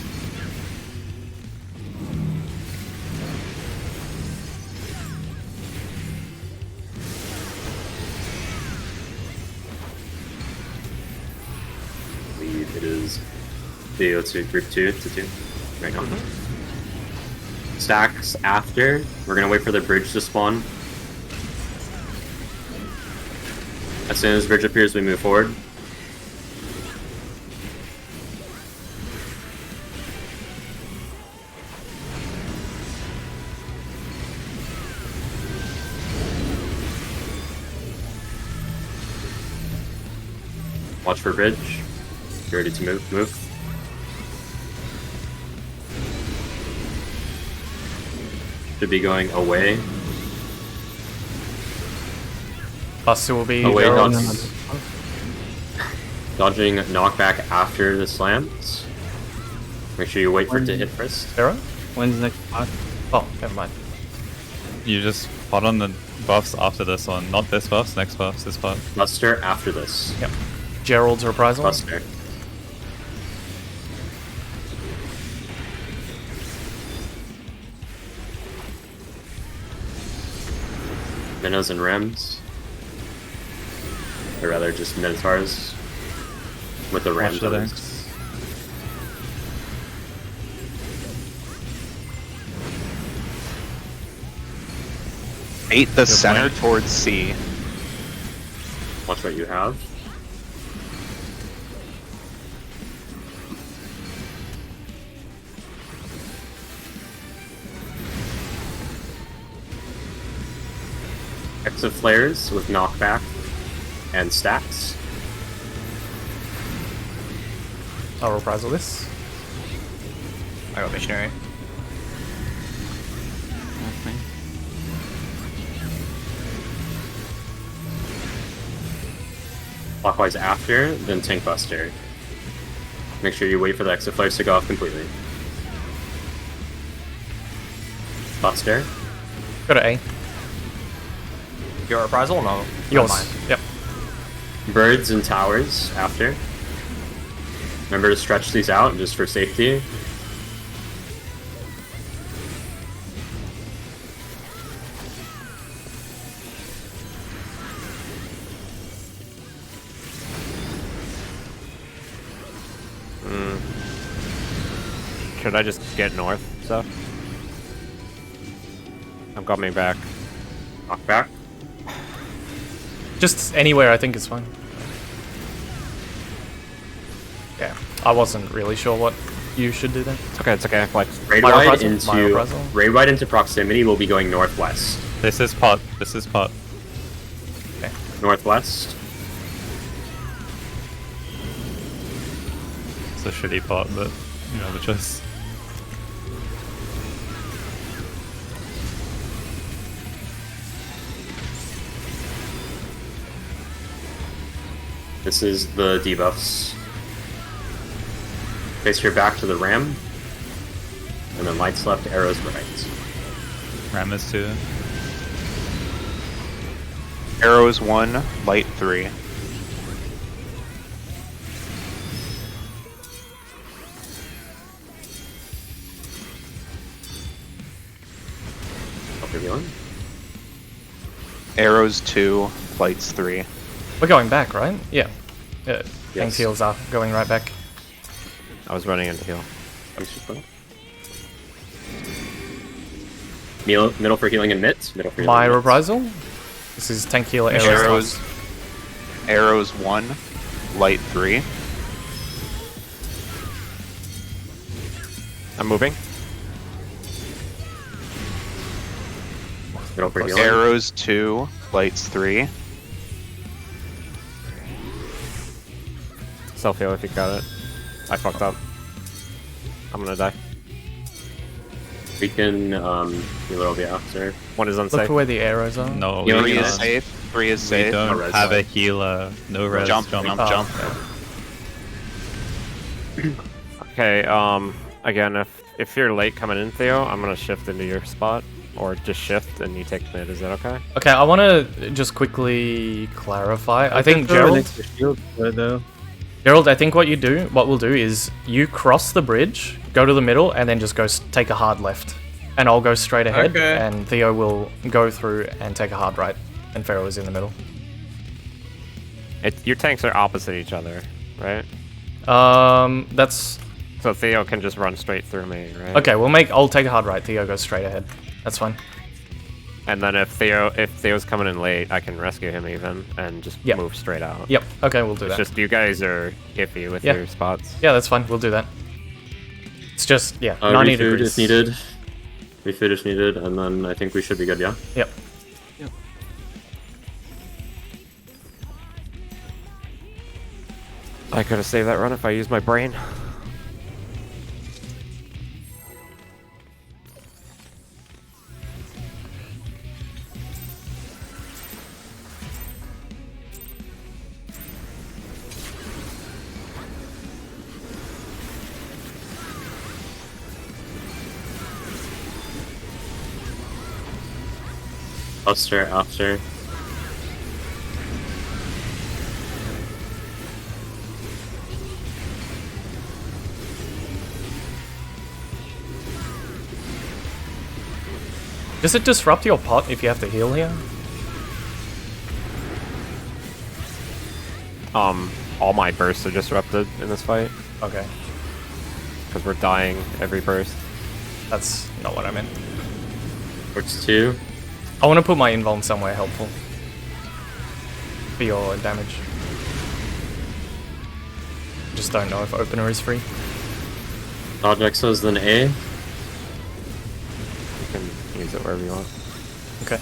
I believe it is VO2 group 2 to 2 right now. Stacks after. We're gonna wait for the bridge to spawn. As soon as bridge appears, we move forward. Watch for bridge. You're ready to move. Should be going away. Buster will be Away, there. Dodging knockback after the slams. Make sure you wait for it to hit first. Zero? When's the next pot? Oh, never mind. You just pot on the buffs after this one, not this buffs, next buffs, this part. Buster after this. Yep. Gerald's reprisal. Buster. Minnows and Rems. Or rather, just Minotaurs. With the Rams. Watch the decks. Bait the center towards C. Watch what you have. Exit flares with knockback and stacks. I'll reprisal this. I got missionary. Okay. Clockwise after, then Tank Buster. Make sure you wait for the exit flares to go off completely. Buster. Go to A. Your reprisal? No. Yours. Mine. Yep. Birds and towers after. Remember to stretch these out just for safety. Should I just get north stuff? I'm coming back. Knock back. Just anywhere, I think is fine. Yeah, I wasn't really sure what you should do then. It's okay, it's okay. Flex. Raid My wide reprisal? My into reprisal? raid wide into proximity will be going northwest. This is pot. This is pot. Northwest. It's a shitty pot, but you know the choice. This is the debuffs. Face your back to the ram. And then lights left, arrows right. Ram is 2. Arrows 1, light 3. Upper healing. Arrows 2, lights 3. We're going back, right? Yeah. Yeah. Yes. Tank's heals are going right back. I was running into heal. Middle for healing and mids. Middle for healing. My and mids. reprisal. This is tank healer arrows. Arrows 1, light 3. I'm moving. Middle for healing. Arrows 2, lights 3. Self heal if you got it. I fucked up. I'm gonna die. We can heal over after. One is Look unsafe. for where the arrows are. No, Yeah, we 3 is yeah. safe. 3 is We safe. don't No res. have a healer. No res. Jump. Okay, again, if you're late coming in, Theo, I'm gonna shift into your spot. Or just shift and you take mid, is that okay? Okay, I want to just quickly clarify. I think Gerald, I think what we'll do is you cross the bridge, go to the middle, and then just go take a hard left. And I'll go straight ahead, Okay. and Theo will go through and take a hard right, and Pharaoh is in the middle. Your tanks are opposite each other, right? That's... So Theo can just run straight through me, right? Okay, I'll take a hard right, Theo goes straight ahead. That's fine. And then if Theo's coming in late, I can rescue him even and just Yep. move straight out. Yep, okay, we'll do It's that. just you guys are iffy with Yeah. your spots. Yeah, that's fine, we'll do that. It's just, 90 Refood degrees. if needed. Refood if needed, and then I think we should be good, yeah? Yep. I could have saved that run if I used my brain. Buster after. Does it disrupt your pot if you have to heal here? All my bursts are disrupted in this fight Okay, because we're dying every burst. that's not what I meant. Works 2. I want to put my invuln somewhere helpful for your damage. Just don't know if opener is free. Dodge Exos, then A. You can use it wherever you want. Okay.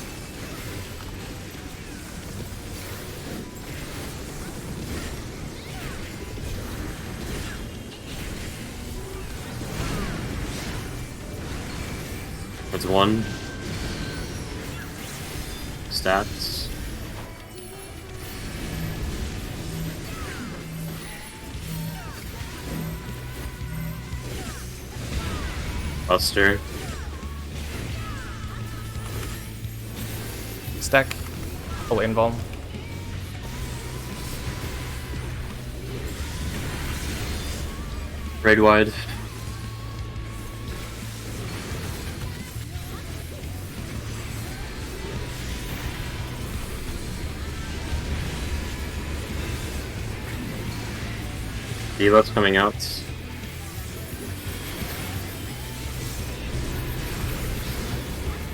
That's 1. Stats. Buster. Stack. Full invuln. Raid wide. Debuff's coming out.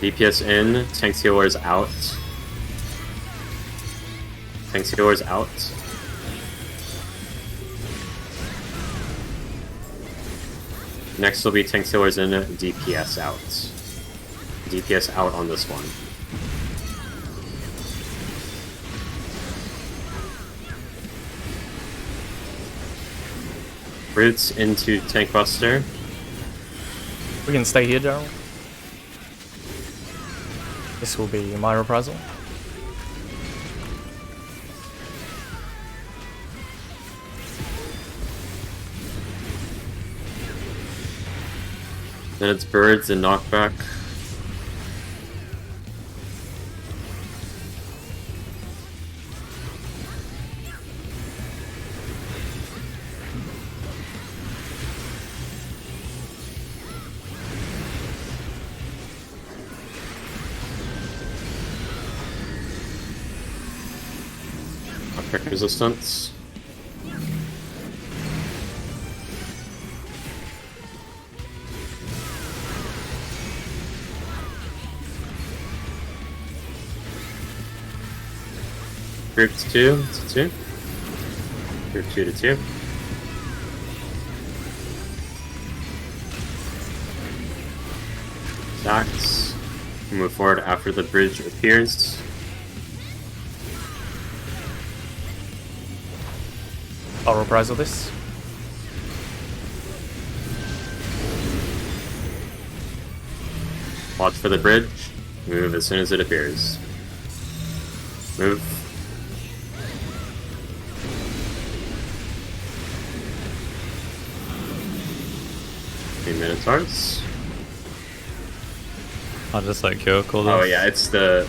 DPS in. Tank Sealer's out. Tank Sealer's out. Next will be Tank Sealer's in, DPS out. DPS out on this one. Roots into Tank Buster. We can stay here, Daryl. This will be my reprisal. Then it's birds and knockback. Knockback resistance. Group 2 to 2. Group 2 to 2. Stacks. Move forward after the bridge appears. I'll reprisal this. Watch for the bridge. Move as soon as it appears. Move. Minotaurs. I'll just like kill this. Oh yeah, it's the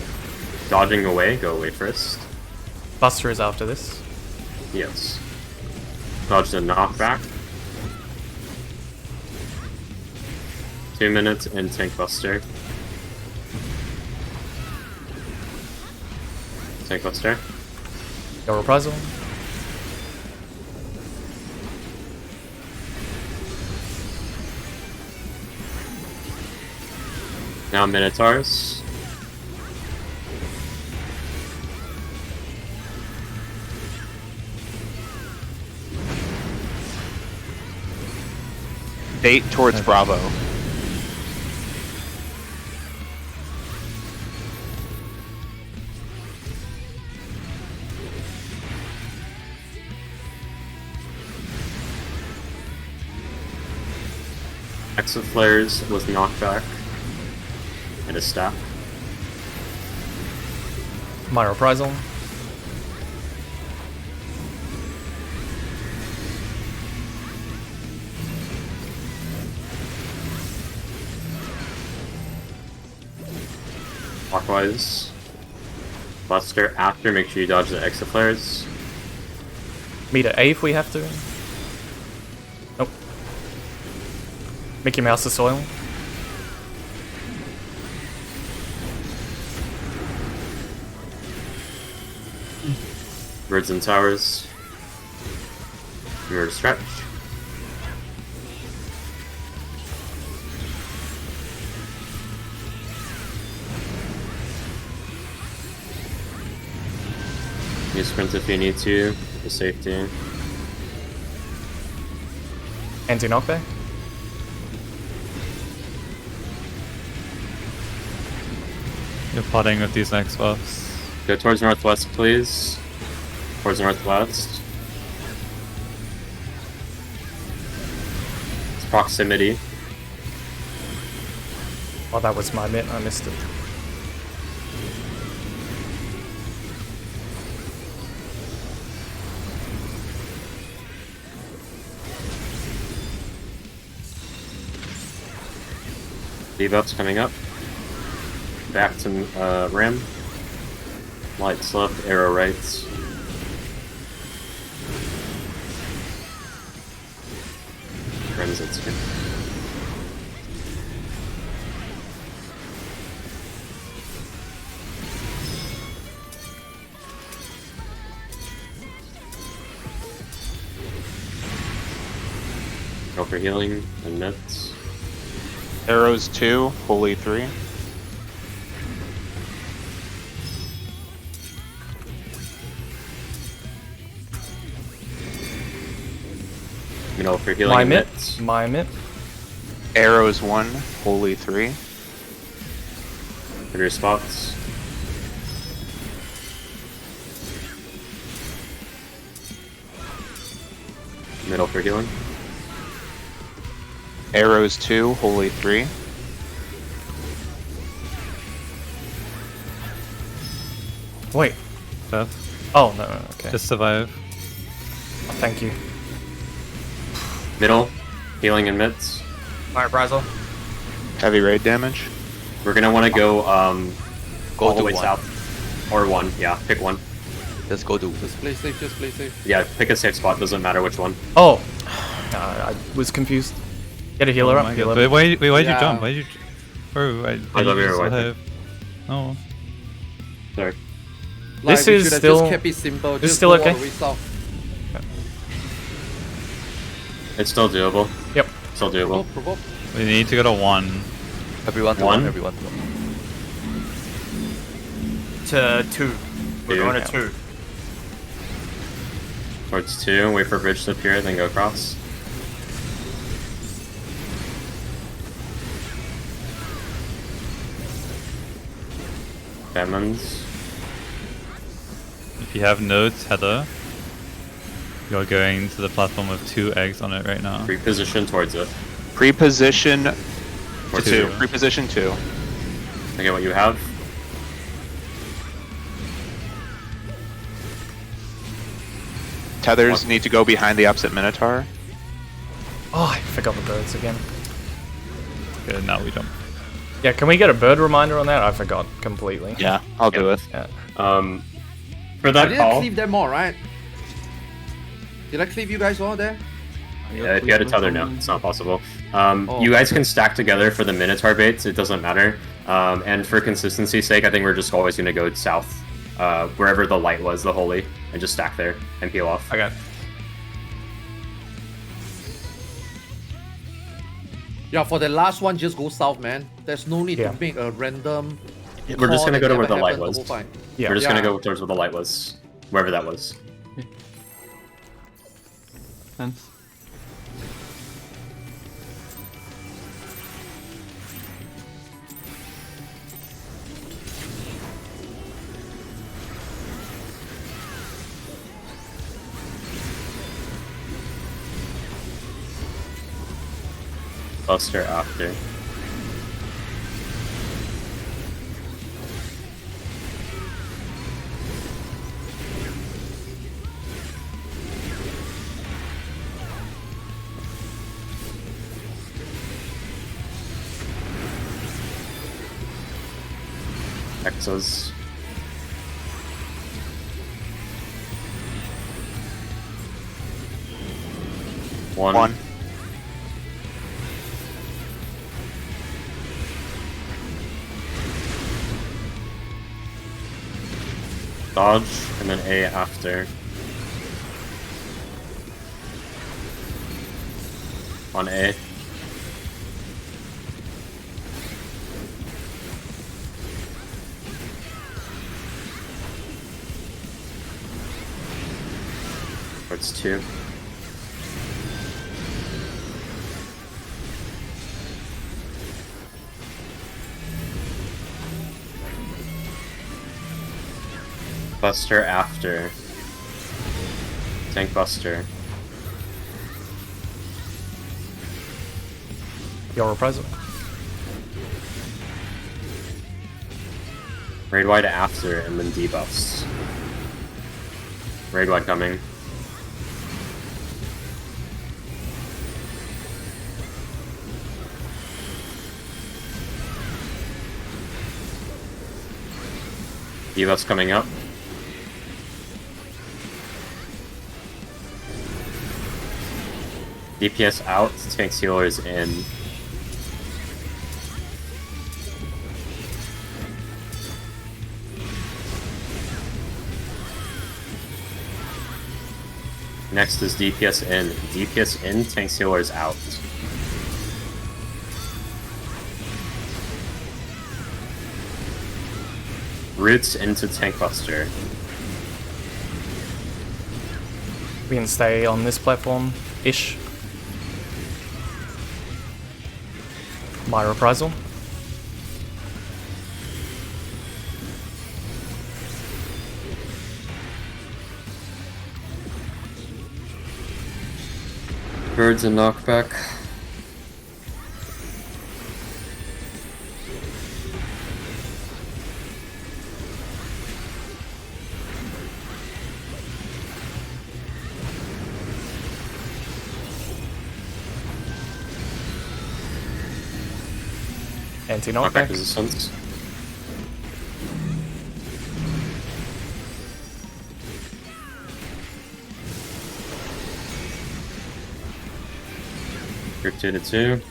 dodging away. Go away first. Buster is after this. Yes. Dodge the knockback. 2 minutes and Tank Buster. Tank Buster. Your reprisal. Now Minotaurs. Bait towards Bravo. Exit flares with knockback. And a staff. My reprisal. Clockwise. Buster after, make sure you dodge the exit flares. Meet at A if we have to. Nope. Mickey Mouse the soil. Birds and towers. Mirror to stretch. You sprint if you need to, for safety. Anti-knockback. You're potting with these next buffs. Go towards northwest, please. Towards northwest. It's proximity. Oh, that was my mitt. I missed it. Debuffs coming up. Back to Ram. Lights left, arrow right. Ram's at two. Go for healing and nets. Arrows 2, Holy 3. Middle for healing My and mitt. nets. My mitt. Arrows 1, Holy 3. For your spots. Middle for healing. Arrows 2, Holy 3. Wait. Death. Oh, no, no, okay. Just survive. Oh, thank you. Middle. Healing and mitts. My reprisal. Heavy raid damage. We're gonna want to go Go all the to way one. south. Or one, yeah, pick one. Let's go to. Just play safe, just play safe. Yeah, pick a safe spot, doesn't matter which one. Oh. I was confused. Get a healer Oh up. my Healer God. up. Wait, why'd Yeah. you jump? Why'd you... Bro, I love your wife. have... Oh. Sorry. This we is should have still- just kept it simple. this is Just still go all okay. the way south. It's still doable. Yep. Still doable. Provoke. We need to go to 1. Everyone to One? one. Everyone to one. To 2. We're Two. going to 2. Towards two, wait for bridge to appear, then go across. Demons. If you have nodes, Heather, you're going to the platform with 2 eggs on it right now. Reposition towards it. Preposition to Towards 2. two. Preposition 2. Okay, what you have. Tethers What? need to go behind the opposite Minotaur. Oh, I forgot the birds again. Good, now we jump. Yeah, can we get a bird reminder on that? I forgot completely. Yeah, I'll do it. Yeah. For I that didn't call, cleave them all, right? Did I cleave you guys all there? yeah, if you had a tether, no, it's not possible. Oh. You guys can stack together for the Minotaur baits, it doesn't matter. And for consistency's sake, I think we're just always going to go south, wherever the light was, the holy, and just stack there and peel off. Okay. Yeah, for the last one, just go south, man. There's no need Yeah. to make a random. We're just call going to that go to where never the light happened was. whole fight. Yeah. We're just going to Yeah. go towards where the light was, wherever that was. Sense. Buster after. X's. One. Dodge, and then A after. On A. Towards 2. Buster after. Tank Buster. Your reprisal. Raid Wide after, and then debuffs. Raid Wide coming. Debuffs coming up. DPS out, tank healers in. Next is DPS in. DPS in, tank healers out. Roots into tank buster. We can stay on this platform-ish. My reprisal. Birds and knockback. Anti-knockback. Resistance. Group 2 to 2.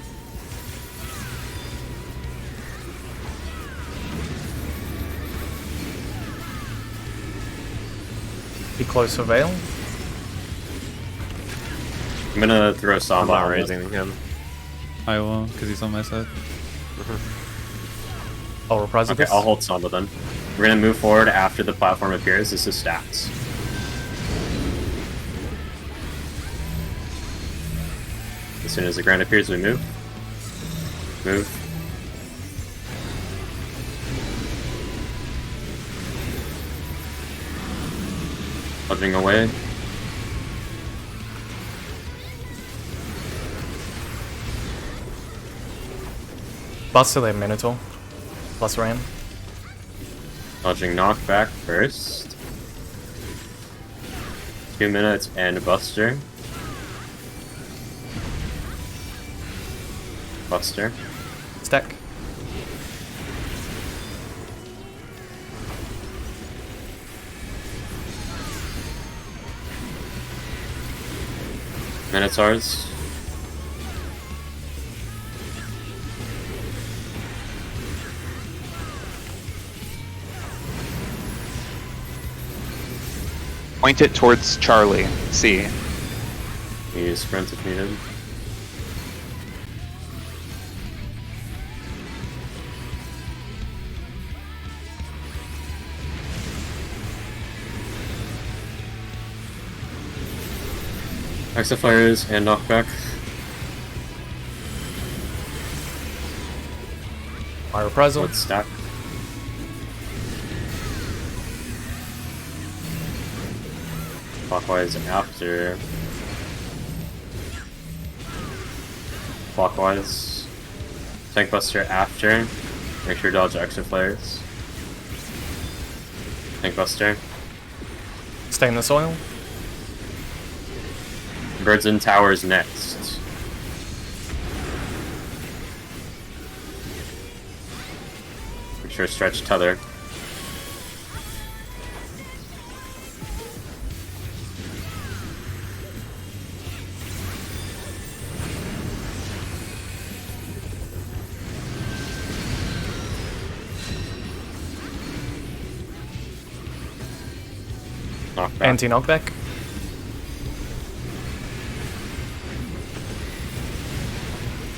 Be close for Veil. I'm gonna throw I'm Samba not on raising him. I will, because he's on my side. I'll reprisal Okay, this. I'll hold Samba then. We're gonna move forward after the platform appears. This is stacks. As soon as the ground appears, we move. Move. Fudging away. Buster their Minotaur. Plus Ram. Dodging knockback first. 2 minutes and Buster. Buster. Stack. Minotaurs. Point it towards Charlie. C. Use sprint if needed. Exifires and knockback. My reprisal. Let's stack. Clockwise after. Clockwise. Tank Buster after. Make sure to dodge extra flares. Tank Buster. Stay in the soil. Birds and Towers next. Make sure to stretch Tether. Knockback. Anti-knockback.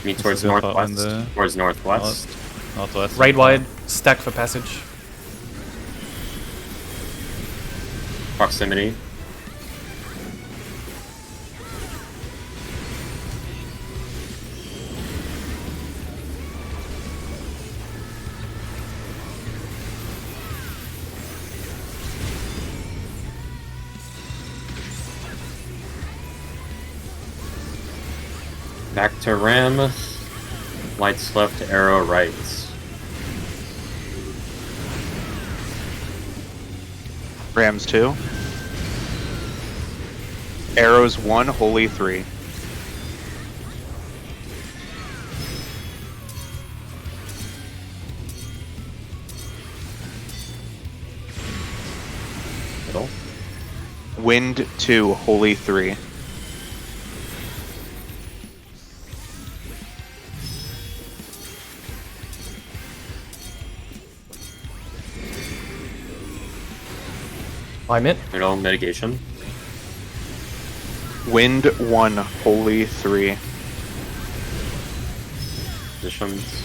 Me towards This is a bot northwest. on the- Towards northwest. Northwest. Raid wide. Stack for passage. Proximity. Back to Ram. Lights left, arrow right. Rams 2. Arrows 1, Holy 3. Middle. Wind 2, Holy 3. I'm it. Middle mitigation. Wind 1, Holy 3. Positions.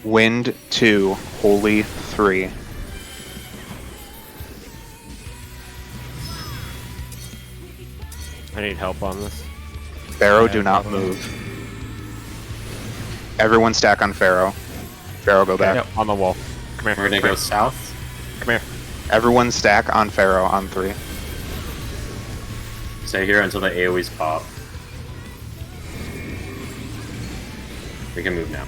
Wind 2, Holy 3. I need help on this. Pharaoh, Yeah, do not probably. move. Everyone stack on Pharaoh. Pharaoh, go back. Yep. On the wall. Come here. We're gonna go south. Come here. Everyone stack on Pharaoh on 3. Stay here until the AoE's pop. We can move now.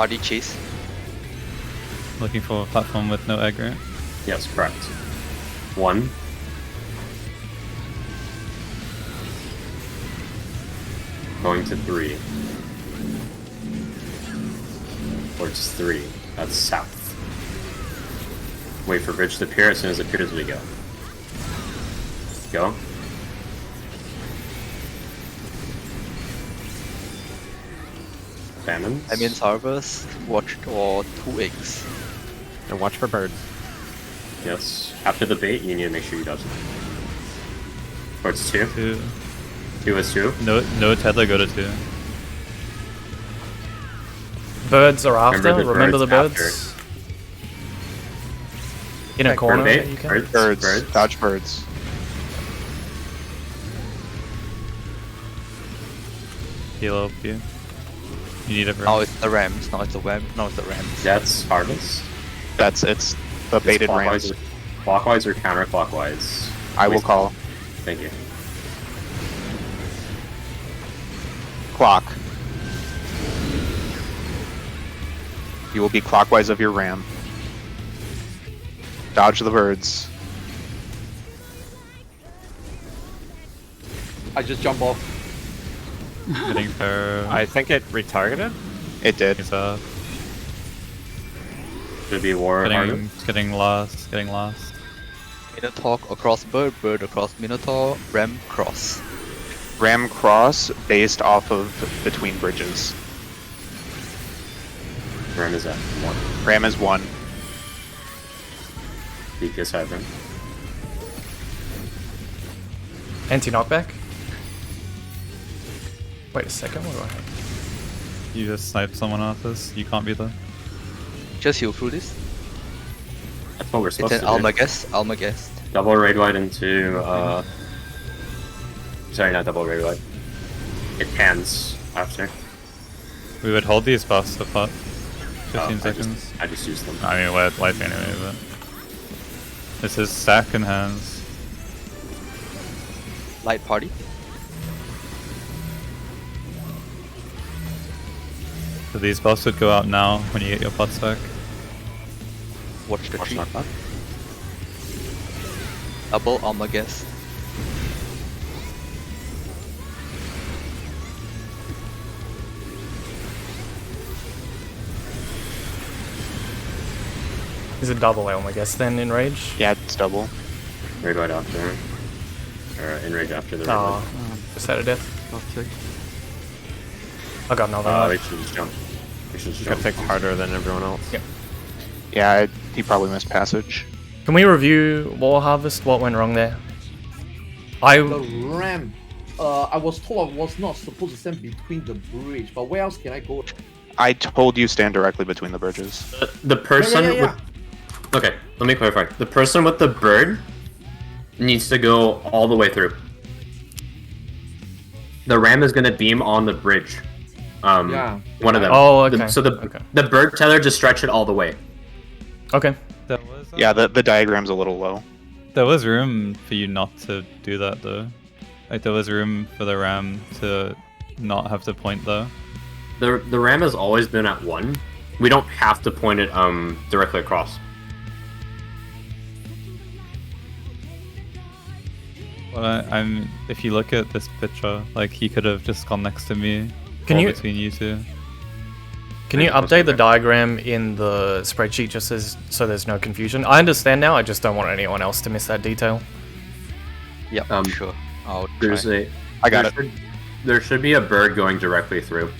RD chase. Looking for a platform with no aggro. Yes, correct. 1. Going to 3. Towards 3. That's south. Wait for bridge to appear. As soon as it appears, we go. Go. Famine. I mean harvest, watch or 2x. And watch for birds. Yes. After the bait, you need to make sure you dodge it. Towards 2. 2. 2 is 2. No tether, go to 2. Birds are after. Remember the Remember the birds birds. In a Bird corner. bait. You can. Birds. Birds. Birds. Dodge birds. Heal up you. You need a Now room. it's the Rams, now it's the Rams, now it's the Rams. That's harvest. It's the It's baited clockwise rams. or, clockwise or counterclockwise? I will Wait, call. Thank you. Clock. You will be clockwise of your ram. Dodge the birds. I just jump off. Hitting Pharaoh. I think it retargeted. It did. He's up. Should be war harvest. Getting lost. Getting lost. Minotaur across bird, bird across Minotaur, Ram cross. Ram cross based off of between bridges. Ram is at 1. Ram is 1. DPS Hybrid. Anti-knockback. Wait a second, what do I have? You just sniped someone off this. You can't be there. Just heal through this. That's what we're It's supposed an to do. Almagest. Double raid wide into, sorry, not double raid wide. It pans after. We would hold these buffs apart. 15 seconds. I just used them. I mean, we're life anyway, but this is sack and hands. Light party. So these buffs would go out now when you get your pots back. Watch the tree. Double armor guess. Is it double elm, I guess, then in rage? Yeah, it's double. Right after. Or enrage after the red Oh, light. just had a death. Buff check. I got another. We should just jump. We should just Got jump. picked harder than everyone else. Yep. Yeah, he probably missed passage. Can we review War Harvest? What went wrong there? The ramp. I was told I was not supposed to stand between the bridge, but where else can I go? I told you stand directly between the bridges. The person Yeah. with... Okay, let me clarify. The person with the bird needs to go all the way through. The ram is going to beam on the bridge. Yeah. One of them. Oh, okay. The bird tether, just stretch it all the way. Okay. That was, Yeah, the diagram's a little low. there was room for you not to do that though. Like there was room for the ram to not have to point though. The ram has always been at 1. We don't have to point it directly across. Well, I'm. If you look at this picture, like he could have just gone next to me. Can you- between you two? Can you update the diagram in the spreadsheet just so there's no confusion? I understand now, I just don't want anyone else to miss that detail. Yep, sure. I'll There's try. I got it. There should be a bird going directly through.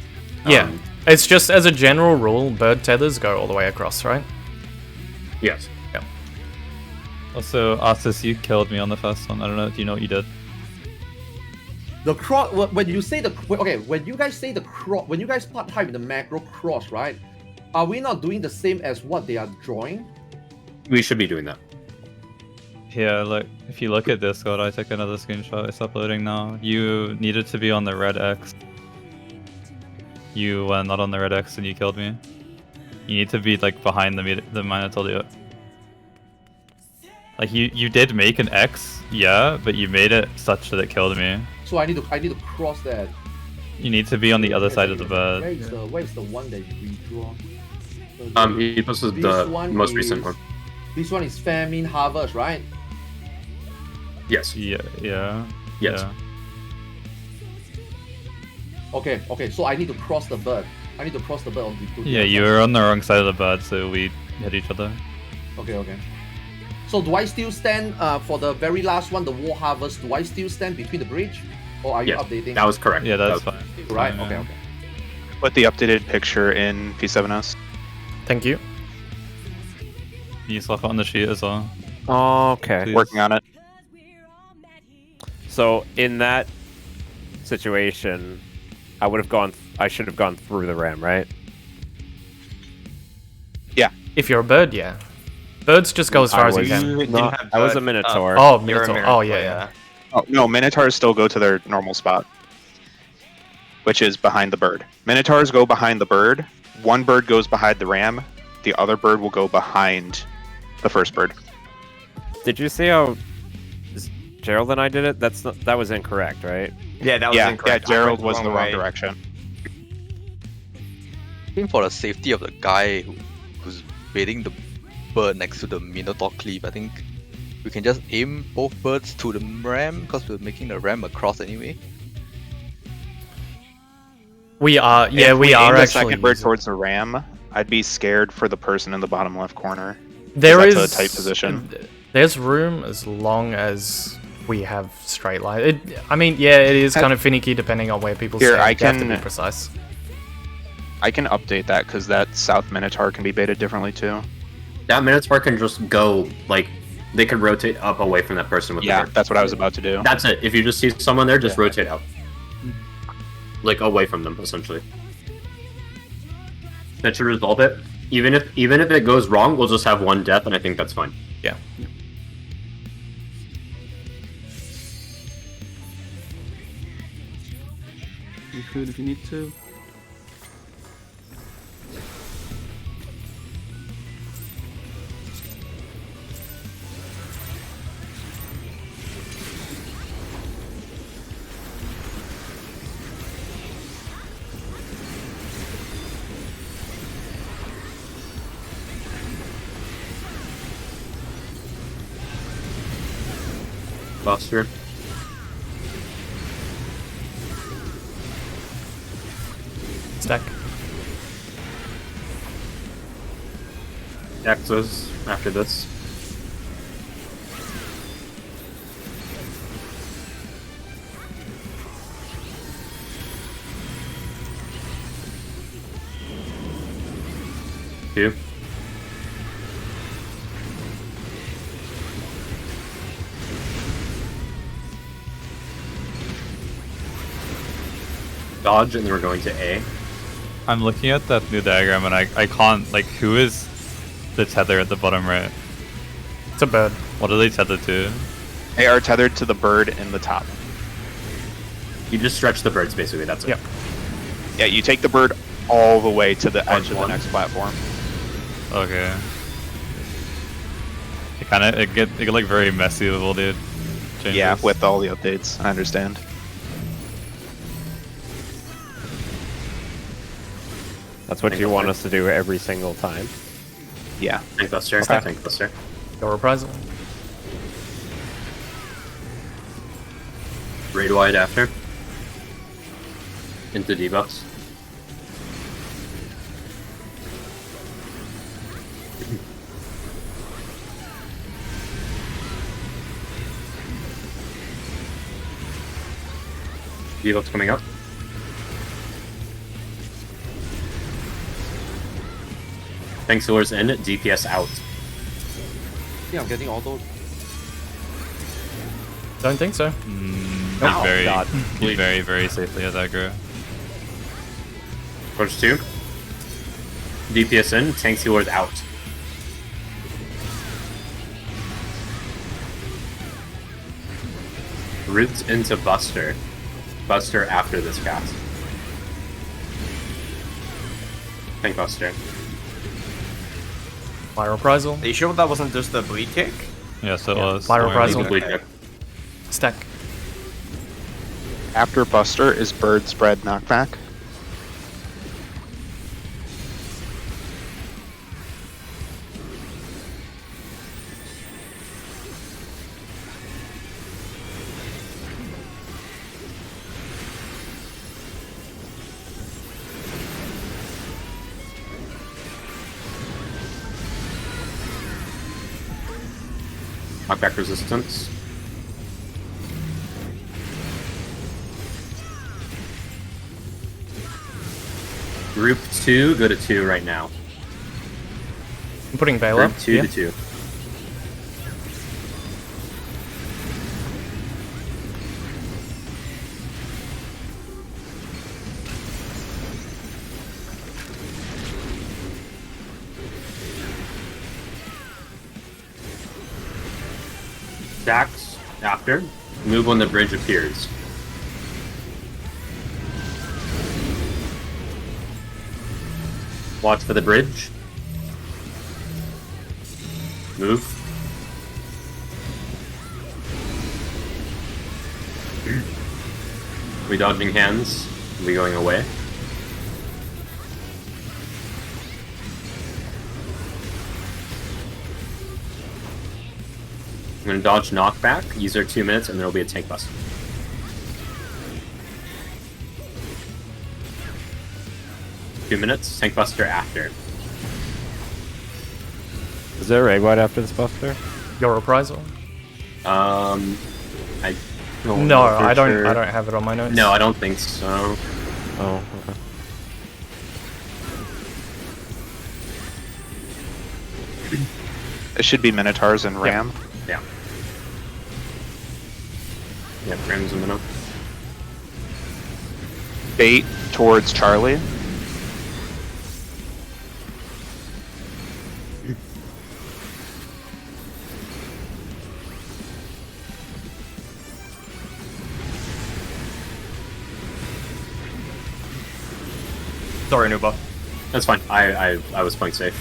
Yeah. It's just as a general rule, bird tethers go all the way across, right? Yes. Yep. Also, Artis, you killed me on the first one. I don't know. Do you know what you did? The cross. When you say the when you guys say the cross, when you guys part type in the macro cross, right? Are we not doing the same as what they are drawing? We should be doing that. Yeah, look. If you look at Discord, I took another screenshot. It's uploading now. You needed to be on the red X. You were not on the red X and you killed me. You need to be like behind the Minotaur to do it. Like you did make an X, yeah, but you made it such that it killed me. So I need to cross that. You need to be on the other side of the bird. Where is the one that you redraw? He posted the most recent one. This one is famine harvest, right? Yes. Yeah. Yes. Yeah. Okay. So I need to cross the bird. I need to cross the bird on the Yeah, you were on the wrong side of the bird, so we hit each other. Okay. So do I still stand for the very last one, the war harvest? Do I still stand between the bridge, or are you Yes, updating? that was correct. Yeah, that's That was- fine. right. Fine, Okay. Put the updated picture in P7S. Thank you. You slap it on the sheet as well. Okay. Please. Working on it. So in that situation, I should have gone through the ram, right? If you're a bird, yeah. Birds just go as far as you was- can. No, I was a minotaur. Oh, You're a Minotaur. Oh, yeah. Oh, no, Minotaurs still go to their normal spot, which is behind the bird. Minotaurs go behind the bird. One bird goes behind the ram. The other bird will go behind the first bird. Did you see how Gerald and I did it? That was incorrect, right? Yeah, that was Yeah, incorrect. I Gerald went was in the wrong way. direction. I think for the safety of the guy who's baiting the bird next to the Minotaur cliff, I think we can just aim both birds to the ram because we're making the ram across anyway. We are, yeah, If we are aim the actually. second bird using- towards the ram, I'd be scared for the person in the bottom left corner. There that's is a tight position. There's room as long as we have straight line. I mean, yeah, it is kind of finicky depending on where people Here, stand. I You have to can- be precise. I can update that because that South Minotaur can be baited differently too. That Minotaur can just go, like, they could rotate up away from that person with Yeah, the bird. that's what I was about to do. That's it. If you just see someone there, just rotate out. Like, away from them, essentially. That should resolve it. Even if it goes wrong, we'll just have one death, and I think that's fine. Yeah. You food if you need to. Buster. Stack. Exos after this. Two. Dodge, and then we're going to A. I'm looking at that new diagram and I can't, like, who is the tether at the bottom right? It's a bird. What are they tethered to? They are tethered to the bird in the top. You just stretch the birds, basically, that's it. Yep. Yeah, you take the bird all the way to the edge of the one. next platform. Okay. It get like very messy with all the changes. Yeah, with all the updates, I understand. That's what you want us to do every single time. Yeah. Tank Buster. Okay. Tank Buster. Your reprisal. Raid wide after. Into debuffs. Debuffs coming up. Thanks Soars in, DPS out. Yeah, I'm getting auto. Don't think so. Oh, very, God. very, very safely as aggro. Push 2. DPS in, Tank Sealers out. Roots into Buster. Buster after this cast. Tank Buster. My reprisal. Are you sure that wasn't just the bleed kick? Yes, it was. My Don't worry reprisal. about it. Bleed kick. Stack. After Buster is bird spread knockback. Knockback resistance. Group 2, go to 2 right now. I'm putting Veil up. Group 2 Yeah. to 2. Stacks after. Move when the bridge appears. Watch for the bridge. Move. We dodging hands. We going away. I'm gonna dodge knockback. Use our 2 minutes, and there will be a tank bust. Two minutes. Tank buster after. Is there a raid wide after this buster? Your reprisal. I don't No, know for I don't. sure. I don't have it on my notes. No, I don't think so. Oh, okay. It should be Minotaurs and Ram. Yeah. Yeah, Ram's a minnow. Bait towards Charlie. Sorry, Nuba. That's fine. I was playing safe.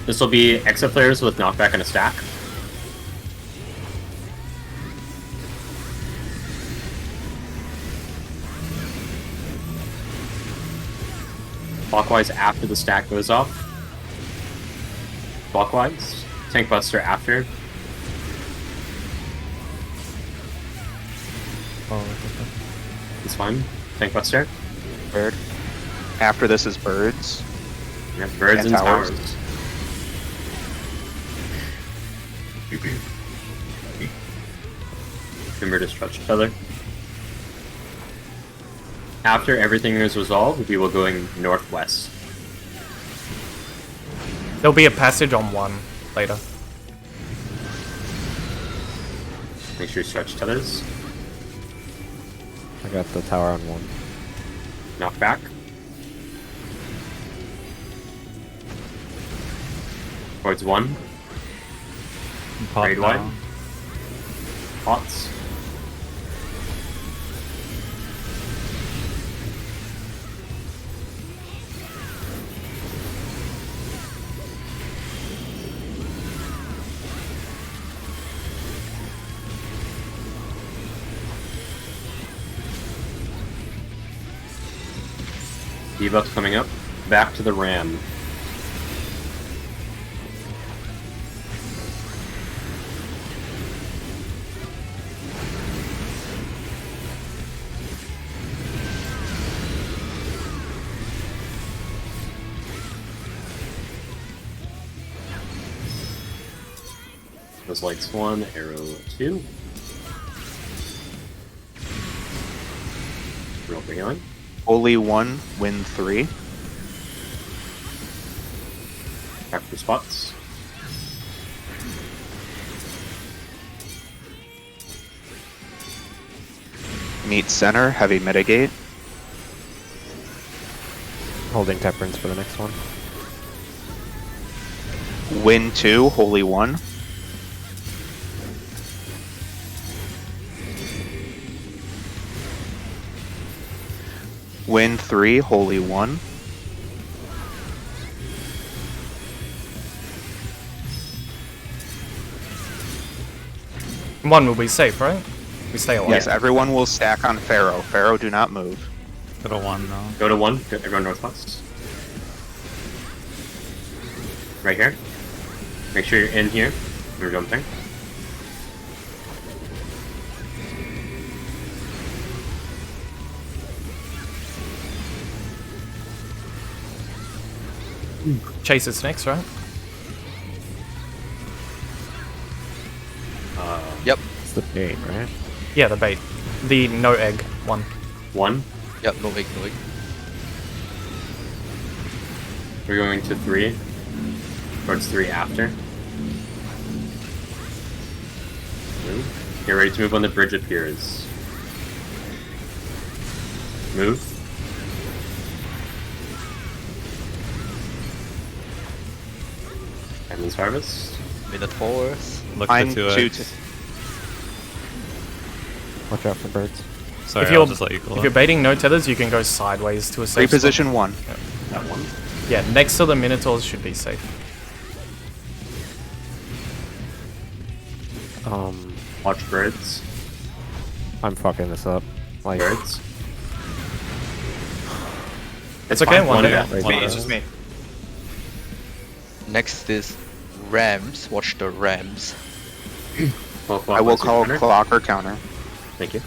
This will be exit players with knockback and a stack. Clockwise after the stack goes off. Clockwise. Tank buster after. It's fine. Tank buster. Bird. After this is birds. We have birds and towers. Remember to stretch each other. After everything is resolved, we will go northwest. There'll be a passage on 1 later. Make sure you stretch each other's. I got the tower on 1. Knock back. Towards 1. Pot Raid wide. now. Pots. Debuffs coming up. Back to the ram. Those lights 1, arrow 2. Roll for healing. Holy 1, win 3. Back for spots. Meet center, heavy mitigate. Holding temperance for the next one. Win 2, holy 1. Win 3, holy 1. One will be safe, right? We stay alive. Yes, everyone will stack on Pharaoh. Pharaoh, do not move. Go to 1 now. Go to 1. Everyone northwest. Right here. Make sure you're in here. You're jumping. Chase is next, right? Yep. It's the bait, right? Yeah, the bait. The no egg one. 1. Yep, no egg, no egg. We're going to 3. Towards 3 after. Move. Get ready to move when the bridge appears. Move. Emin's Harvest. Minotaurs. Look I'm for 2 two eggs. Watch out for birds. Sorry, If you're, I'll just let you call if you're it. baiting no tethers, you can go sideways to a safe spot. Reposition 1. That one. Yeah, next to the Minotaurs should be safe. Watch birds. I'm fucking this up. Like, Birds. It's okay, fine. one One day. day. Right. It's just me. Next is Rams. Watch the Rams. I will call clocker counter. Thank you.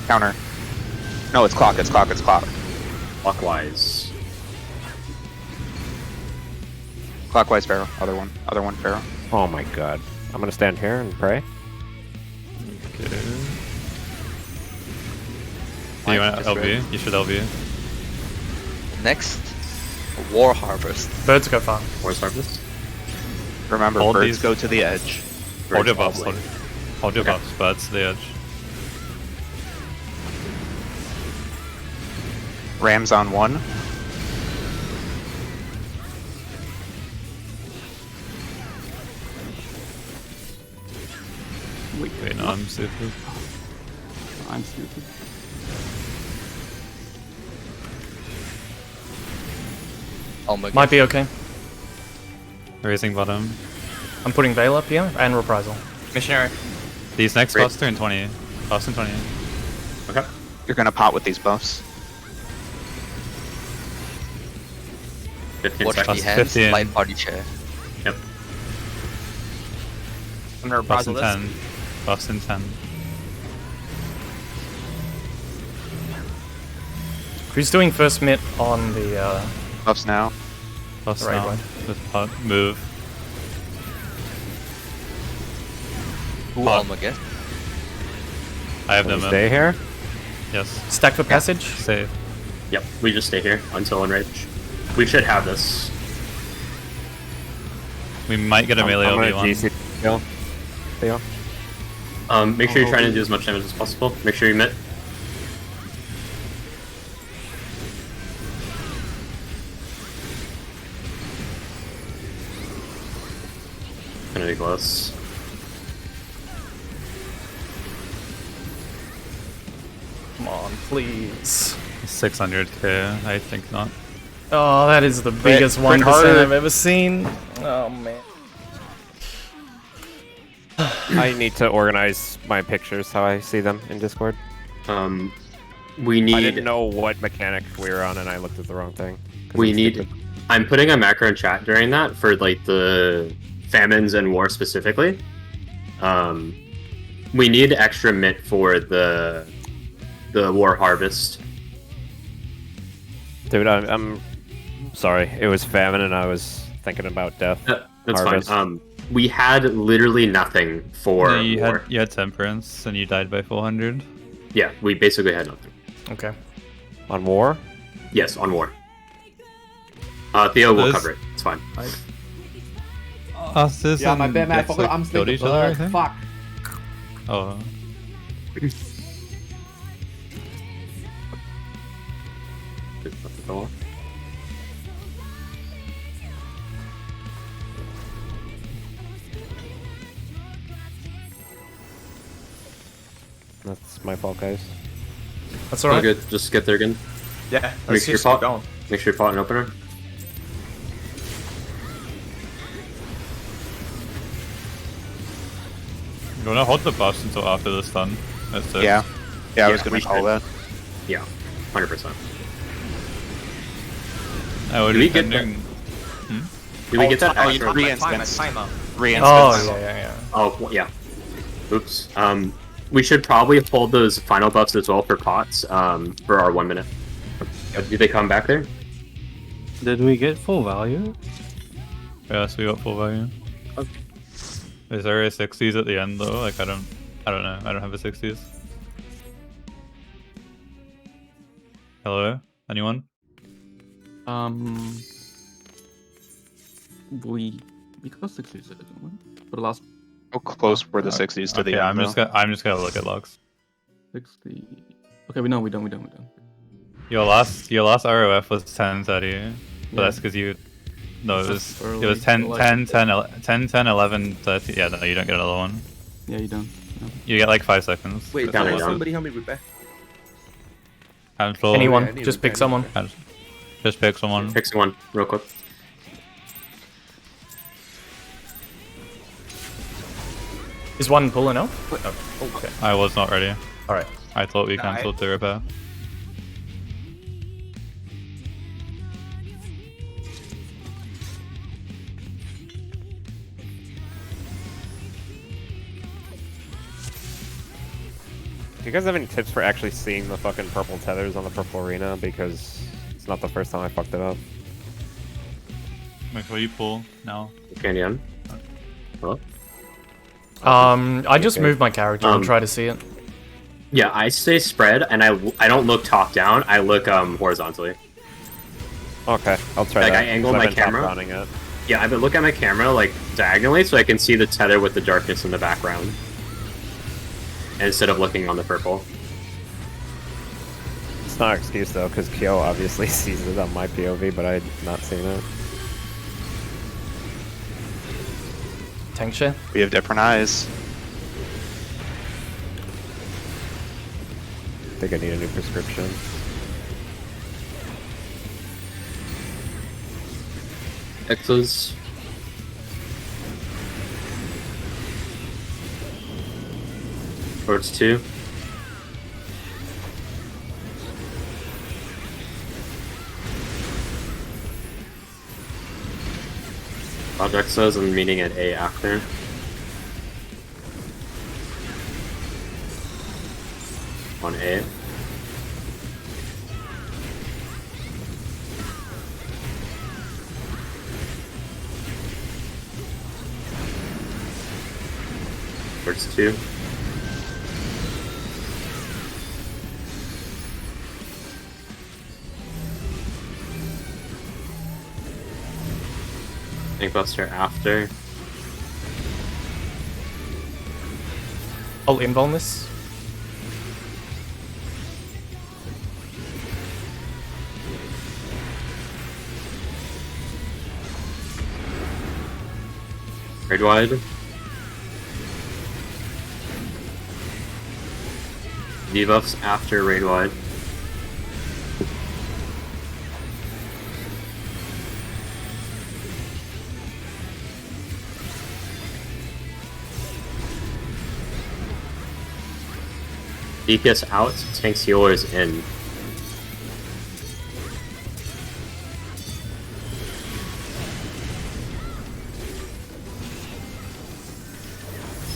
Counter. No, it's clock, it's clock, it's clock. Clockwise. Clockwise Pharaoh. Other one Pharaoh. oh my god. I'm gonna stand here and pray. Okay. You want Just LB? ready. You should LB. Next, War Harvest. Birds go far. Forest Harvest. Remember, Hold birds these. go to the edge. Hold your Birds buffs. all the way. Hold your Okay. buffs, but it's the edge. Rams on 1. Wait, no, I'm stupid. I'm stupid. Oh my god. Might be okay. Raising bottom. I'm putting Veil up here and Reprisal. Missionary. These next Great. buffs turn 20. Buffs in 20. Okay. You're gonna pot with these buffs. 15 Watch the seconds. hands. 15. Light party chair. Yep. I'm gonna Buffs reprisal in this. 10. Buffs in 10. Who's doing first mid on the Buffs now. Buffs Right, now. right. Just pot. Move. Who Armageddon? I have Can no we move. stay here? Yes. stack for passage? Save. Yep, we just stay here until enrage. We should have this. We might get a melee I'm gonna OB1. GC kill. Theo. Make sure you're trying to do as much damage as possible. Make sure you mitt. Gonna be close. Come on, please. 600k. I think not. Oh, that is the biggest 1% harder. I've ever seen. Oh man. I need to organize my pictures how I see them in Discord. We need. I didn't know what mechanic we were on, and I looked at the wrong thing. 'Cause We I'm need. stupid. I'm putting a macro in chat during that for like the famines and war specifically. We need extra mitt for the war harvest. Dude, I'm sorry. It was famine, and I was thinking about death. That's Harvest. fine. We had literally nothing for Yeah, you war. had temperance and you died by 400. Yeah, we basically had nothing. Okay. On war? Yes, on war. Theo will Those- cover it. It's fine. Us Yeah, my bad, man. I forgot I'm still the bird. Fuck. Oh. That's my fault, guys. That's All alright. good. Just get there again. Yeah, Make let's sure you just keep pot. going. Make sure you pot an opener. You wanna hold the buffs until after the stun? That's it. Yeah. Yeah, I was Yeah, gonna we call should. that. Yeah, 100%. I would Do be we get pending. Did we get that Oh, you extra? timer, Re-instance. timer. Re-instance. Oh, yeah. Oh, yeah. Oops. We should probably hold those final buffs as well for pots, for our 1 minute. Do they come back there? Did we get full value? Yeah, so we got full value. Is there a 60s at the end though? Like I don't know. I don't have a 60s. Hello? Anyone? We got 60s, didn't we? For the last How close were the 60s to the Okay, end? I'm just gonna look at logs. 60. Okay, we done. Your last ROF was 10:30, but Yeah. that's because you. No, it was Early, 10, like- 10, 10, 10, 11, 30. Yeah, no, you don't get another one. Yeah, you done. Yeah. You get like 5 seconds. Wait, Down can and down. somebody help me repair? Handful. Anyone, Yeah, anyway, just pick okay. someone. Just pick someone. Pick someone, real quick. Is one pulling out? Oh, okay. I was not ready. Alright. I thought we Nah, cancelled the repair. Do you guys have any tips for actually seeing the fucking purple tethers on the purple arena? Because it's not the first time I fucked it up. Make sure you pull now. Candy on. Hello? I just Okay. moved my character and try to see it. Yeah, I stay spread, and I don't look top down. I look horizontally. Okay, I'll try Like, that. I angle 'cause my I've been camera. top-downing it. Yeah, I've been looking at my camera like diagonally, so I can see the tether with the darkness in the background, instead of looking on the purple. It's not an excuse though, because Kyo obviously sees it on my POV, but I'd not seen it. Tank share? We have different eyes. I think I need a new prescription. X's. Towards 2. Project says I'm meeting at A after. on A. Works 2. Buster after. I'll invuln this. Raid wide. Debuffs after raid wide. DPS out, tanks healers in.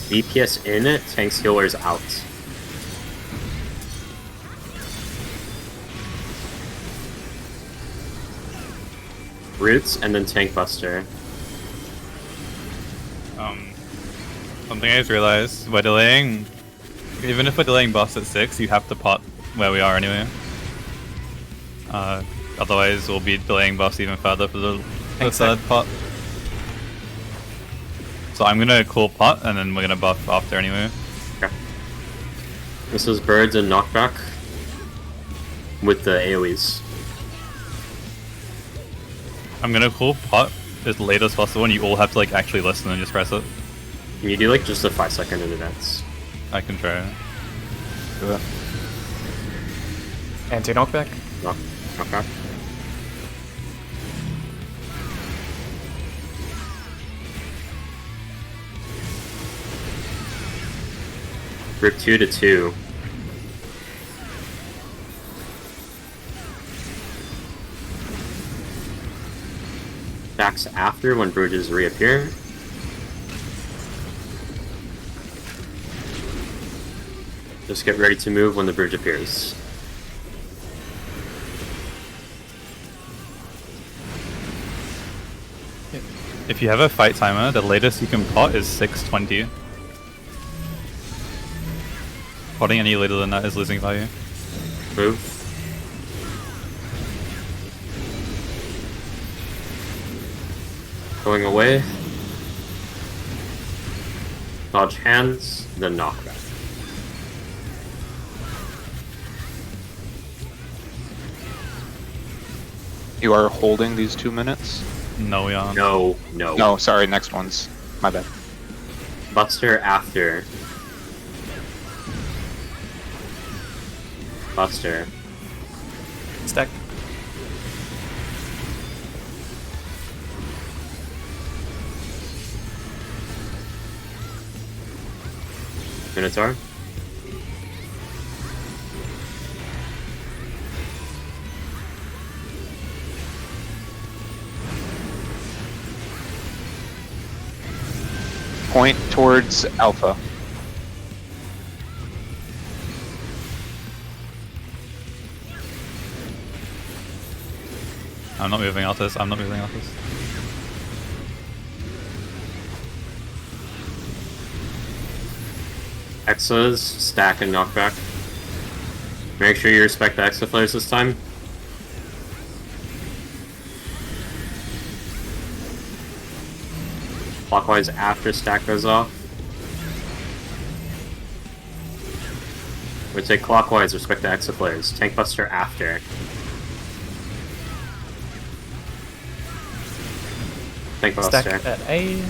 DPS in, tanks healers out. Roots and then tank buster. Something I just realized, by delaying, even if we're delaying boss at 6, you have to pot where we are anyway. Otherwise we'll be delaying boss even further for the third pot. So I'm gonna cool pot and then we're gonna buff after anyway. Okay. This is birds and knockback with the AoEs. I'm gonna cool pot as late as possible and you all have to like actually listen and just press it. Can you do like just a 5-second in advance? I can try. Do it. Anti-knockback. Knockback. Group 2 to 2. Backs after when bridges reappear. Just get ready to move when the bridge appears. If you have a fight timer, the latest you can pot is 6:20. Potting any later than that is losing value. Move. Going away. Dodge hands, then knockback. You are holding these 2 minutes? No, we aren't. No. No, sorry, next one's. My bad. Buster after. Buster. Stack. Minotaur. Point towards Alpha. I'm not moving Altus. I'm not moving Altus. Exas, stack and knockback. Make sure you respect the Exa flares this time. Clockwise after stack goes off. We take clockwise, respect the Exa flares. Tank buster after. Tank buster. Stack at A.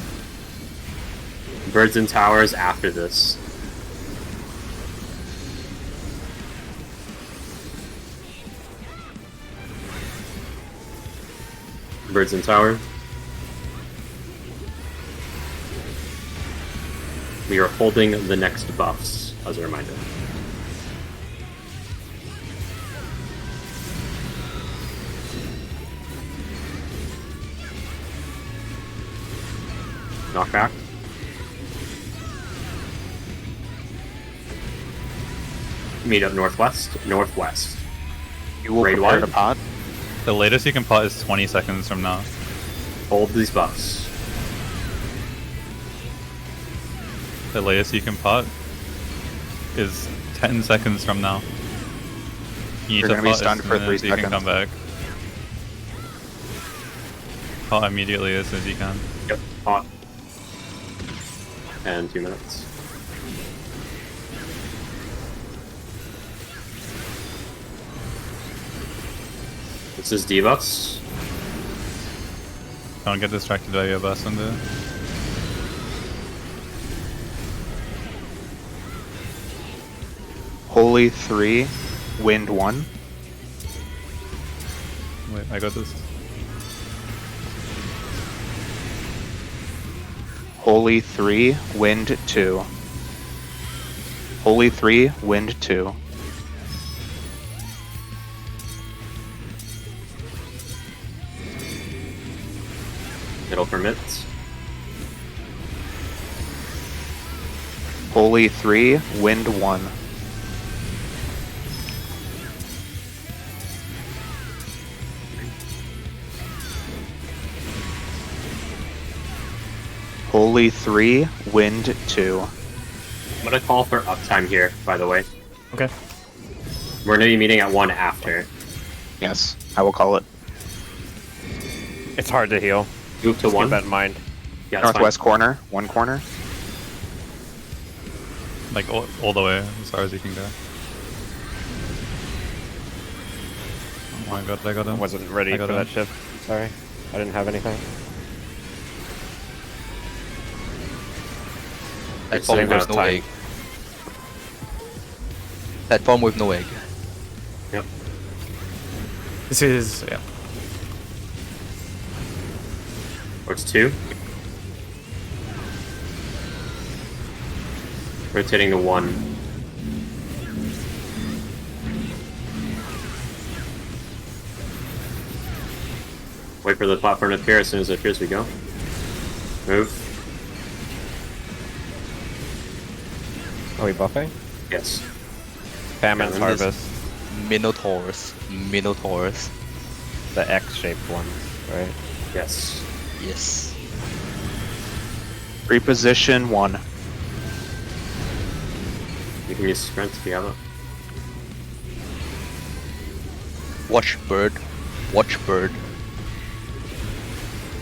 Birds and towers after this. Birds and tower. We are holding the next buffs, as a reminder. Knockback. Meet up northwest. Northwest. You will Raid prepare wide. to pot. The latest you can pot is 20 seconds from now. Hold these buffs. The latest you can pot is 10 seconds from now. You need You're to gonna be pot stunned as for soon 3 as you can seconds. come back. Pot immediately as soon as you can. Yep, pot. And 2 minutes. This is debuffs. Don't get distracted by your bus window. Holy 3, wind 1. Wait, I got this. Holy 3, wind 2. Holy 3, wind 2. Middle permits. Holy 3, wind 1. Holy 3, wind 2. I'm gonna call for uptime here, by the way. Okay. We're gonna be meeting at 1 after. Yes, I will call it. It's hard to heal. Move to Just 1. keep that in mind. Yeah, that's Northwest corner, 1 corner. Like all the way as far as you can go. Oh my god, I got I him. wasn't ready I for got that him. shift. Sorry. I didn't have anything. Platform sitting with out no tight. egg. Platform with no egg. Yep. This is yeah. Or it's 2. Rotating to 1. Wait for the platform to appear. As soon as it appears, we go. Move. Are we buffing? Yes. Famine's Yeah, and this- Harvest. Minotaurs. Minotaurs. The X-shaped ones, right? Yes. Yes. Reposition 1. You can use sprint if you have it. Watch bird. Watch bird.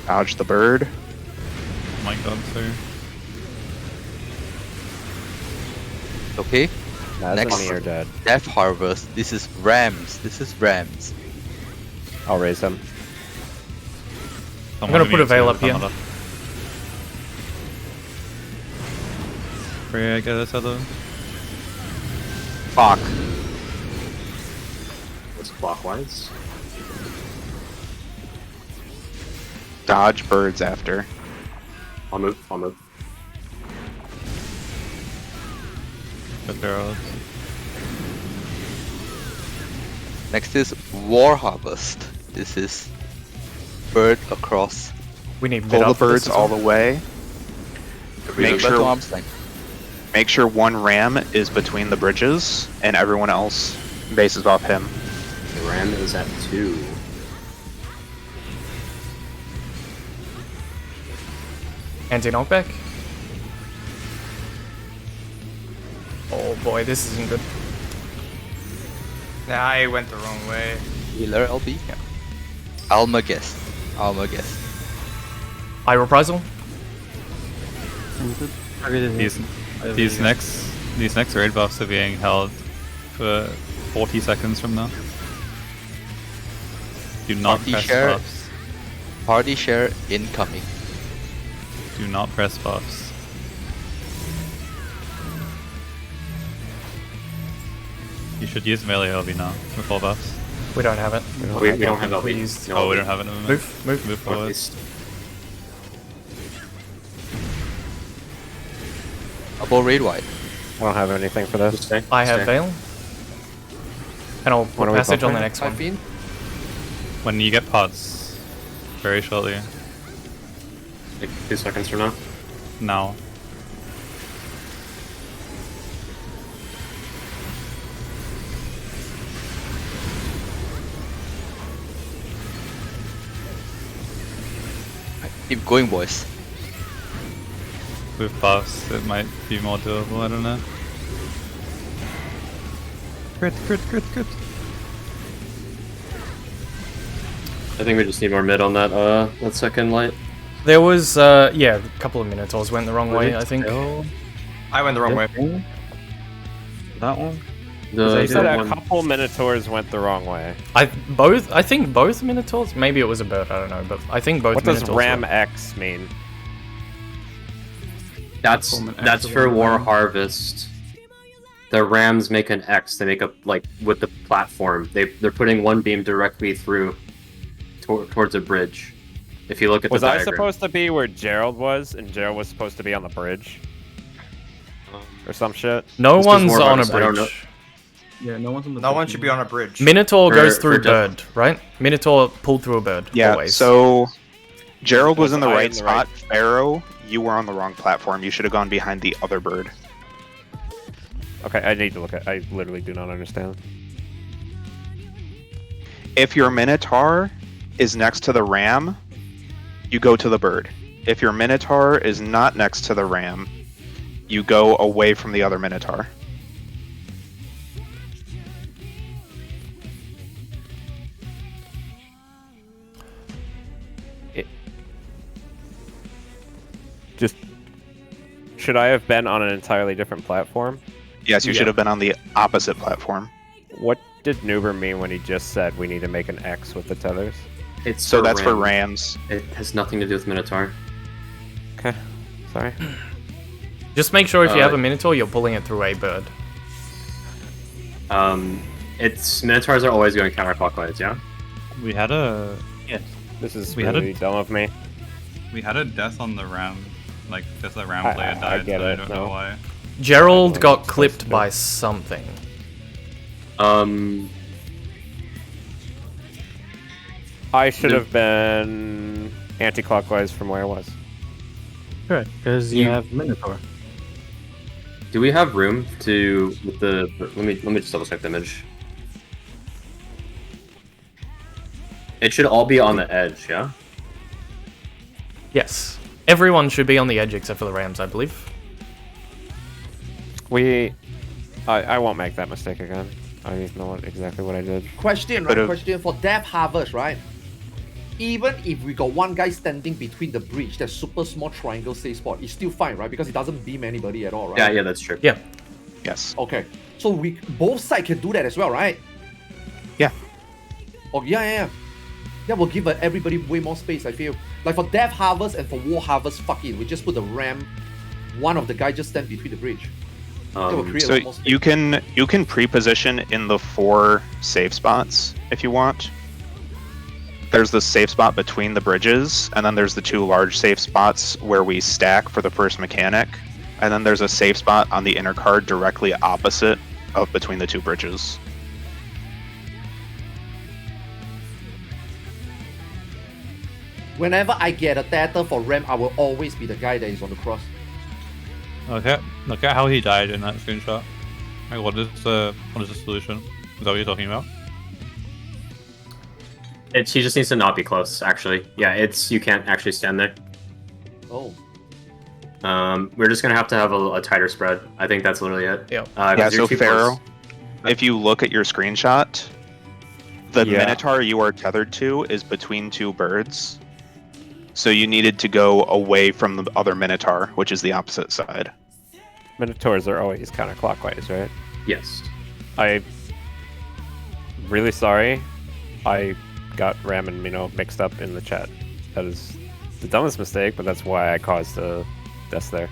Dodge the bird. Oh my god, sir. Okay. Naz Next. and me are dead. Death Harvest. This is Rams. This is Rams. I'll raise him. Someone gonna put a needs veil to up here. come up. Pray I get this other. Clock. It's clockwise. Dodge birds after. I'll move. I'll move. But there are Next is War Harvest. This is bird across. We need mid Pull the up for this birds as all well. the way. Make Remember to sure, arm's length. make sure 1 ram is between the bridges, and everyone else bases off him. The ram is at 2. Anti-knockback. Oh boy, this isn't good. Nah, I went the wrong way. Healer LB. Yeah. Almagest. Almagest. High reprisal. these next raid buffs are being held for 40 seconds from now. Do not Party press share. buffs. Party share incoming. Do not press buffs. You should use melee LB now with all buffs. We don't have it. We don't have LB. Please. No Oh, we LB. don't have it. Never mind. Move. forward. Northeast. Double raid wide. I don't have anything for this. Stay. I have Stay. Veil. And I'll What put are we passage on the buffering? next one. Typhine? When you get pots, very shortly. Like 2 seconds from now. Now. Keep going, boys. With buffs, it might be more doable. I don't know. Crit. I think we just need more mid on that second light. There was, yeah, a couple of Minotaurs went the wrong way, I think. I went the wrong way. That one? You said a couple Minotaurs went the wrong way. I think both Minotaurs? Maybe it was a bird, I don't know, but I think both What Minotaurs does Ram were. X mean? That's for War Harvest. The rams make an X. They make a with the platform. They're putting one beam directly through towards a bridge. If you look at Was the I diagram. supposed to be where Gerald was, and Gerald was supposed to be on the bridge? Or some shit? No This was one's War on a Harvest, I don't know. bridge. Yeah, no one's on the. No one should be on a bridge. Minotaur goes For through Death- bird, right? Minotaur pulled through a bird. Yeah, always. so Gerald was in the I right in the right- spot. Pharaoh, you were on the wrong platform. You should have gone behind the other bird. Okay, I need to look at. I literally do not understand. If your Minotaur is next to the ram, you go to the bird. If your Minotaur is not next to the ram, you go away from the other Minotaur. Just should I have been on an entirely different platform? Yes, you should have been on the opposite platform. What did Nuber mean when he just said we need to make an X with the tethers? It's So that's for rams. It has nothing to do with Minotaur. Okay, sorry. Just make sure if you have a Minotaur, you're pulling it through a bird. It's Minotaurs are always going counterclockwise. Yeah. We had a This is We had really a- dumb of me. we had a death on the ram, like because the ram I- player I died. get but I it, don't no. know why. Gerald got it's clipped supposed to by something. I should have been anti-clockwise from where I was. Correct, because you have Minotaur. Do we have room to with the? Let me just double check the image. It should all be on the edge, yeah. Yes. Everyone should be on the edge except for the Rams, I believe. I won't make that mistake again. I know exactly what I did. Question, right? Question for Death Harvest, right? Even if we got one guy standing between the bridge, that super small triangle safe spot, it's still fine, right? Because it doesn't beam anybody at all, right? Yeah, that's true. Yeah. Yes. Okay. So we both sides can do that as well, right? Yeah. Oh yeah. That will give everybody way more space, I feel. Like for Death Harvest and for War Harvest, fuck it. We just put the ram, one of the guys just stand between the bridge. That will create a So lot more space. you can pre-position in the 4 safe spots if you want. There's the safe spot between the bridges, and then there's the 2 large safe spots where we stack for the first mechanic, and then there's a safe spot on the inner card directly opposite of between the 2 bridges. Whenever I get a tether for ram, I will always be the guy that is on the cross. Okay, look at how he died in that screenshot. Like, what is the solution? Is that what you're talking about? He just needs to not be close. Actually, yeah. You can't actually stand there. Oh. We're just gonna have to have a tighter spread. I think that's literally it. Yeah. Yeah, so Pharaoh, if you look at your screenshot, the Minotaur you are tethered to is between 2 birds. So you needed to go away from the other Minotaur, which is the opposite side. Minotaurs are always counterclockwise, right? Yes. I'm really sorry. I got Ram and Mino mixed up in the chat. That is the dumbest mistake, but that's why I caused a death there.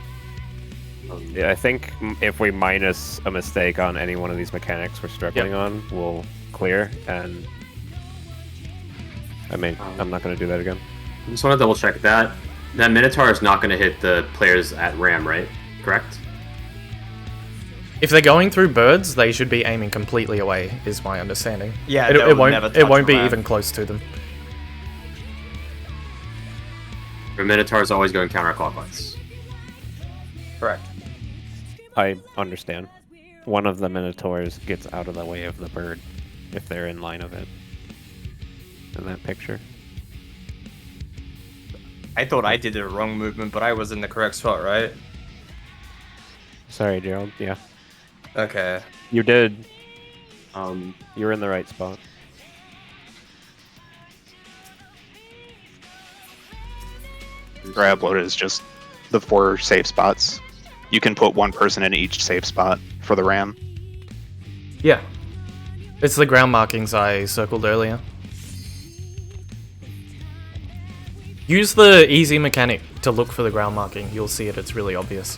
Yeah, I think if we minus a mistake on any one of these mechanics we're struggling on, we'll clear. And I mean, I'm not going to do that again. I just want to double check that Minotaur is not going to hit the players at Ram, right? Correct. If they're going through birds, they should be aiming completely away, is my understanding. Yeah, it they'll won't. never It touch won't the be ram. even close to them. The Minotaur is always going counterclockwise. Correct. I understand. One of the Minotaurs gets out of the way of the bird if they're in line of it. In that picture. I thought I did the wrong movement, but I was in the correct spot, right? Sorry, Gerald. Yeah. Okay. You did. You were in the right spot. Grab load is just the 4 safe spots. You can put 1 person in each safe spot for the ram. Yeah. It's the ground markings I circled earlier. Use the easy mechanic to look for the ground marking. You'll see it, it's really obvious.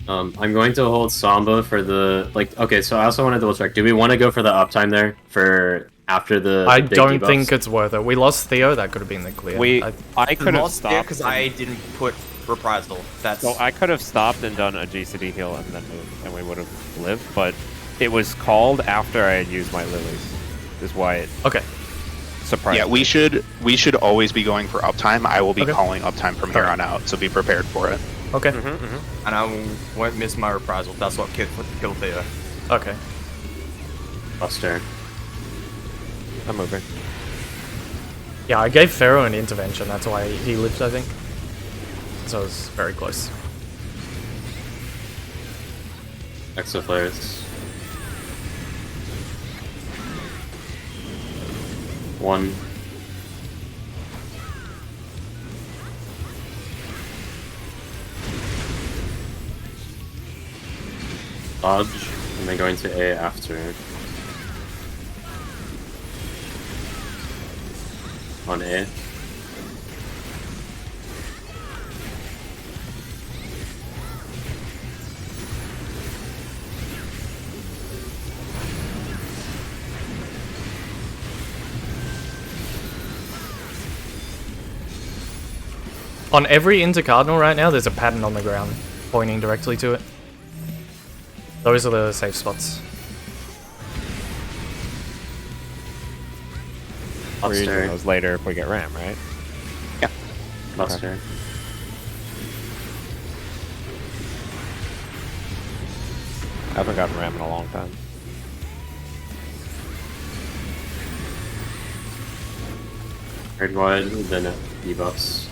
I'm going to hold Samba for the okay. So I also want to double check. Do we want to go for the uptime there for after the? I big don't debuffs? think it's worth it. We lost Theo. That could have been the clear. I could have Lost there stopped because I didn't put reprisal. That's So I could have stopped and done a GCD heal and then moved, and we would have lived. But it was called after I had used my lilies. Is why it okay. surprised Yeah, me. we should always be going for uptime. I will be Okay. calling uptime from here on out, so be prepared for it. Okay. and I won't miss my reprisal. That's what killed Theo. Okay. Buster. I'm moving. Yeah, I gave Pharaoh an intervention. That's why he lived, I think. So it was very close. Exo flares. 1. Dodge, and then going to A after. On A. On every intercardinal right now, there's a pattern on the ground pointing directly to it. Those are the safe spots. We're using Buster. those later if we get ram, right? Yeah. Buster. I haven't gotten ram in a long time. Red wide, then it debuffs.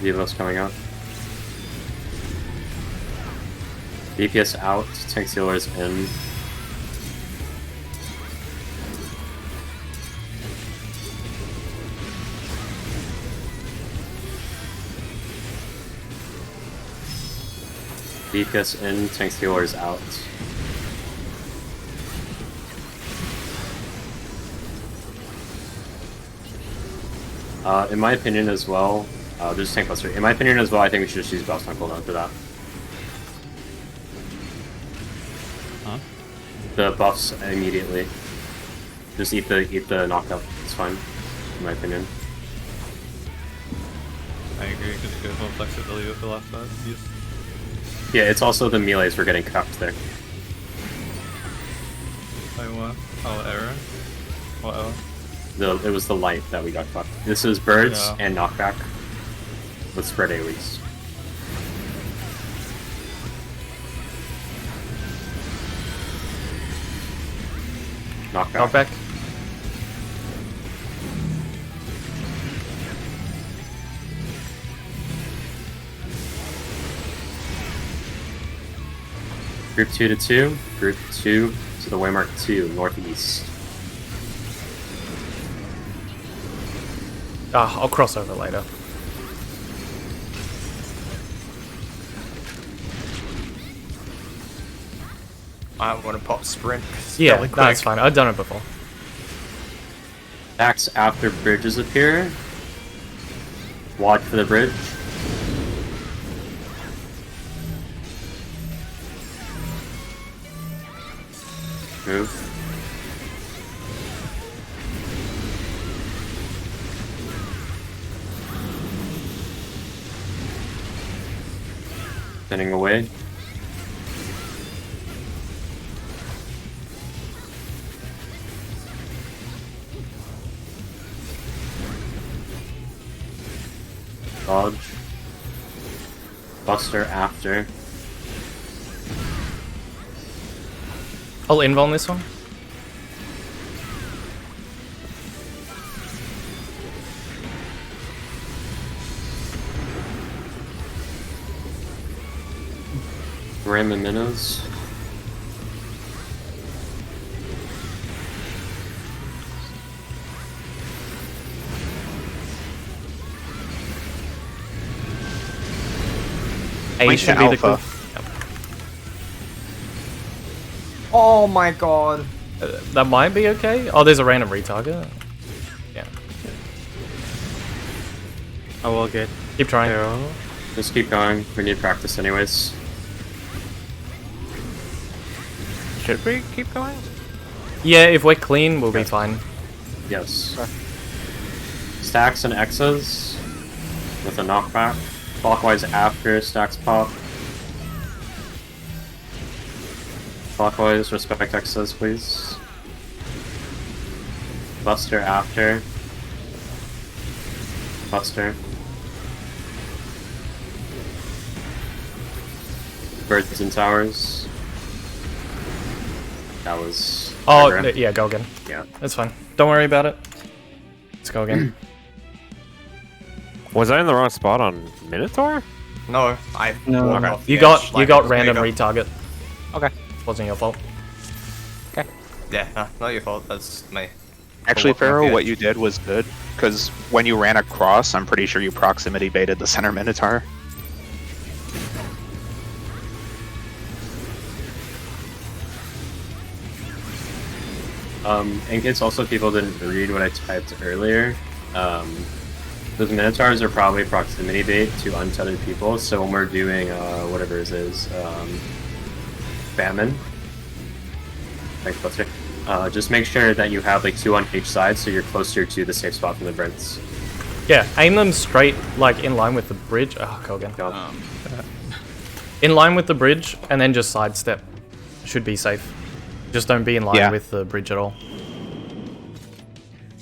Debuffs coming up. DPS out, tank sealers in. DPS in, tank sealers out. In my opinion as well, there's tank buster. In my opinion as well, I think we should just use Boss on cooldown for that. Huh? The buffs immediately. Just eat the knockup. It's fine, in my opinion. I agree, because you guys more flexibility with the last part. Yes. Yeah, it's also the melees we're getting cucked there. Like what? Oh, error? What error? It was the light that we got fucked. This is birds Yeah. and knockback with spread AoEs. Knockback. Knockback. Group 2 to 2. Group 2 to the waymark 2, northeast. Ah, I'll cross over later. I want to pop sprint. 'cause it's Yeah, fairly quick. that's fine. I've done it before. Attacks after bridges appear. Watch for the bridge. Move. Sending away. Dodge. Buster after. I'll invuln this one. Ram and minnows. A Point should to be the alpha. good. Oh my god. That might be okay. Oh, there's a random retarget. Yeah. I will get Keep trying. arrow. Just keep going. We need practice anyways. Should we keep going? Yeah, if we're clean, we'll be fine. Yes. Stacks and X's with a knockback. Clockwise after stacks pop. Clockwise, respect X's, please. Buster after. Buster. Birds and towers. That was. Oh, Aggro. yeah, go again. Yeah. That's fine. Don't worry about it. Let's go again. Was I in the wrong spot on Minotaur? No, I No. walked Okay. off the You edge got like you got a random tomato. retarget. Okay. Wasn't your fault. Yeah, not your fault. That's my. Actually, walking off Pharaoh, the what edge. you did was good, because when you ran across, I'm pretty sure you proximity baited the center Minotaur. In case also people didn't read what I typed earlier, those Minotaurs are probably proximity bait to untethered people, so when we're doing whatever it is, famine, thanks Buster, just make sure that you have like 2 on each side so you're closer to the safe spot from the Brents. Yeah, aim them straight, like in line with the bridge. Oh, go again. God. In line with the bridge, and then just sidestep. Should be safe. Just don't be in line Yeah. with the bridge at all.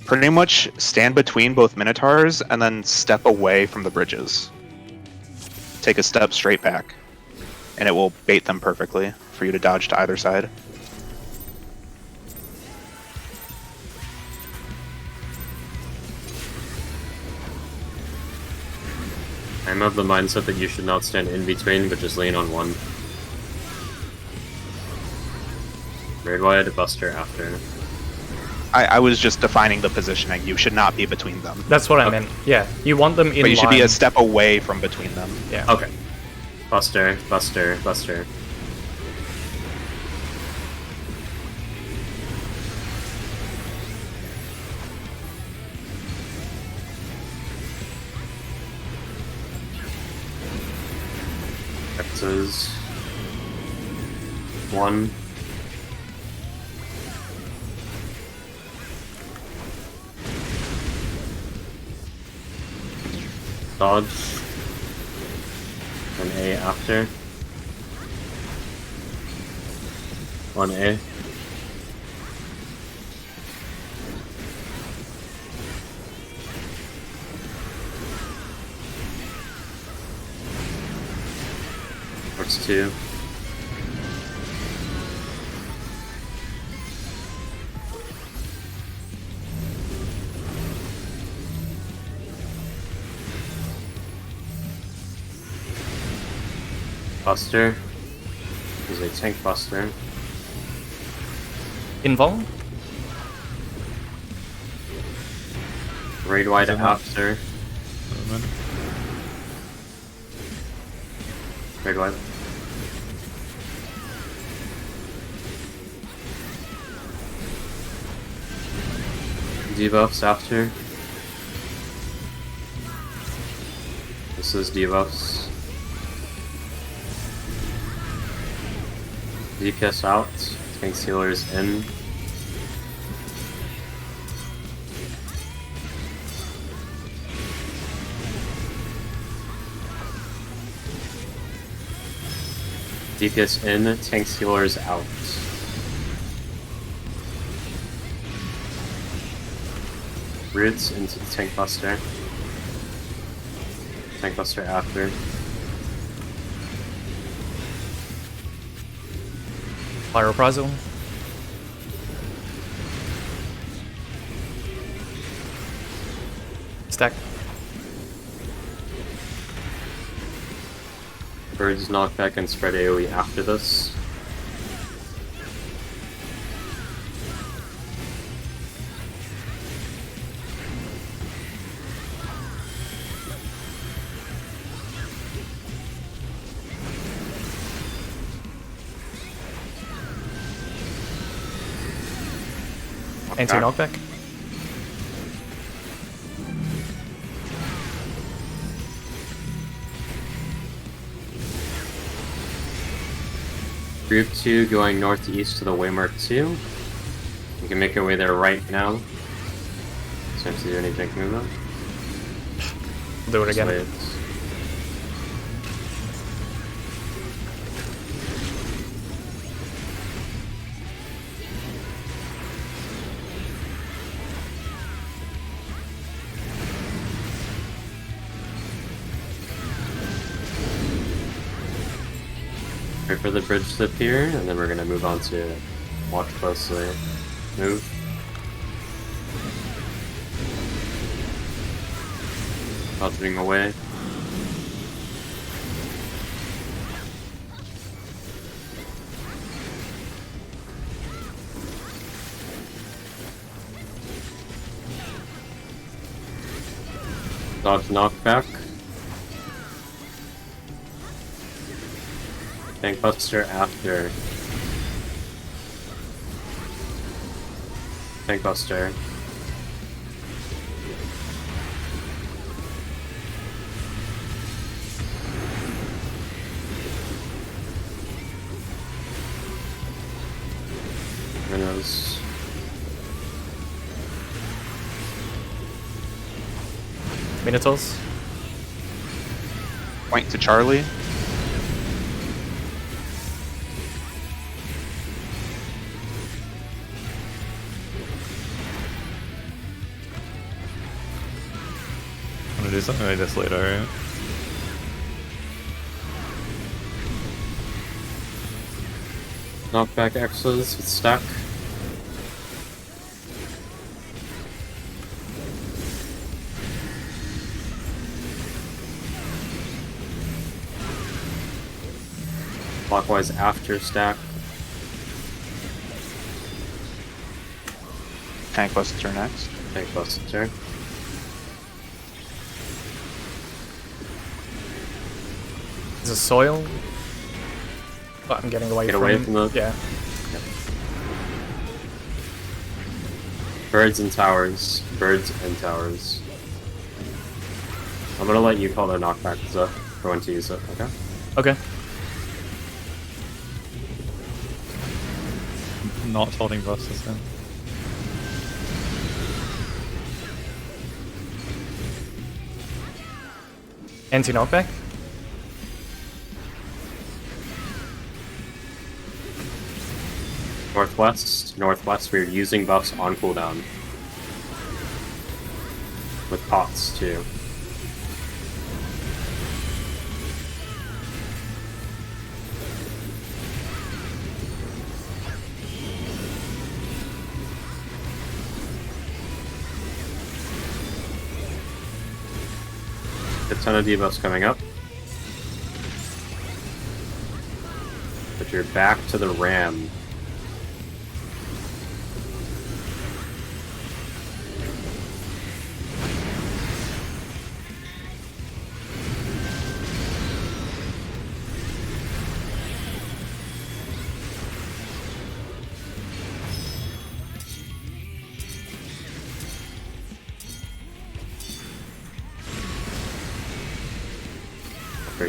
Pretty much stand between both Minotaurs and then step away from the bridges. Take a step straight back, and it will bait them perfectly for you to dodge to either side. I'm of the mindset that you should not stand in between, but just lean on one. Red wide, Buster after. I was just defining the positioning. You should not be between them. That's what I meant. Yeah, you want them in But you should line. be a step away from between them. Yeah. Okay. Buster, Buster, Buster. X's. 1. Dodge. An A after. 1A. Works 2. Buster. He's a tank buster. Invuln? Raid wide after. Raid wide. Debuffs after. This is debuffs. DPS out. Tank Sealers in. DPS in. Tank Sealers out. Roots into the Tank Buster. Tank Buster after. Fire reprisal. Stack. Birds knockback and spread AoE after this. Anti-knockback. Group 2 going northeast to the Waymark 2. You can make your way there right now. So to do any tank movement. Do it again. Wait for the bridge to appear, and then we're gonna move on to watch closely. Move. Dodging away. Dodge knockback. Tank Buster after. Tank Buster. Minnows. Minotaurs. Point to Charlie. I'm gonna do something like this later, right? Knockback X's with stack. Clockwise after stack. Tank Buster next. Tank Buster. Is it soil? But I'm getting away Get from away from the... Yeah. Birds and towers. Birds and towers. I'm gonna let you call their knockbacks up for when to use it, okay? Okay. Not holding busters then. Anti-knockback? Northwest. Northwest, we're using buffs on cooldown. With pots, too. A ton of debuffs coming up. But you're back to the ram.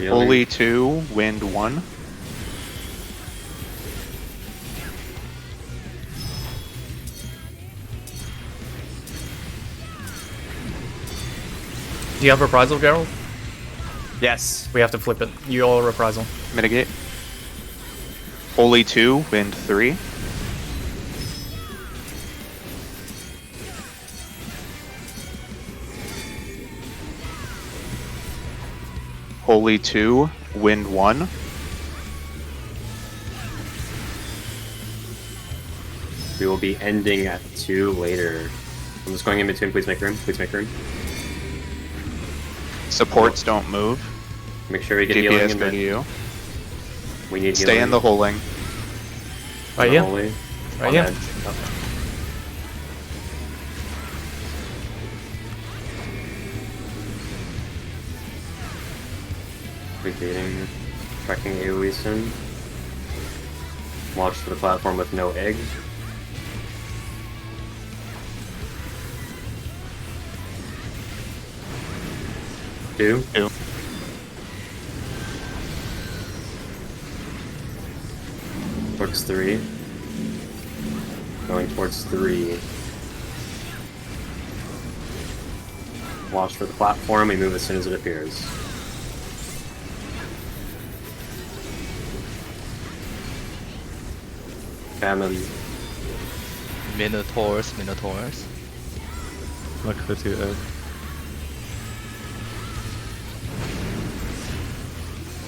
Holy 2, Wind 1. Do you have reprisal, Geralt? Yes. We have to flip it. You all reprisal. Mitigate. Holy 2, Wind 3. Holy 2, Wind 1. We will be ending at 2 later. I'm just going in between. Please make room. Please make room. Supports don't move. Make sure we get healing DPS in go to mid. you. We need Stay in healing. the holding. Right here. Holy. Right On here. edge. Okay. Repeating. Tracking AoE soon. Launch to the platform with no egg. Two. Towards 3. Going towards 3. Watch for the platform, we move as soon as it appears. Famine. Minotaurs. Look for 2 egg.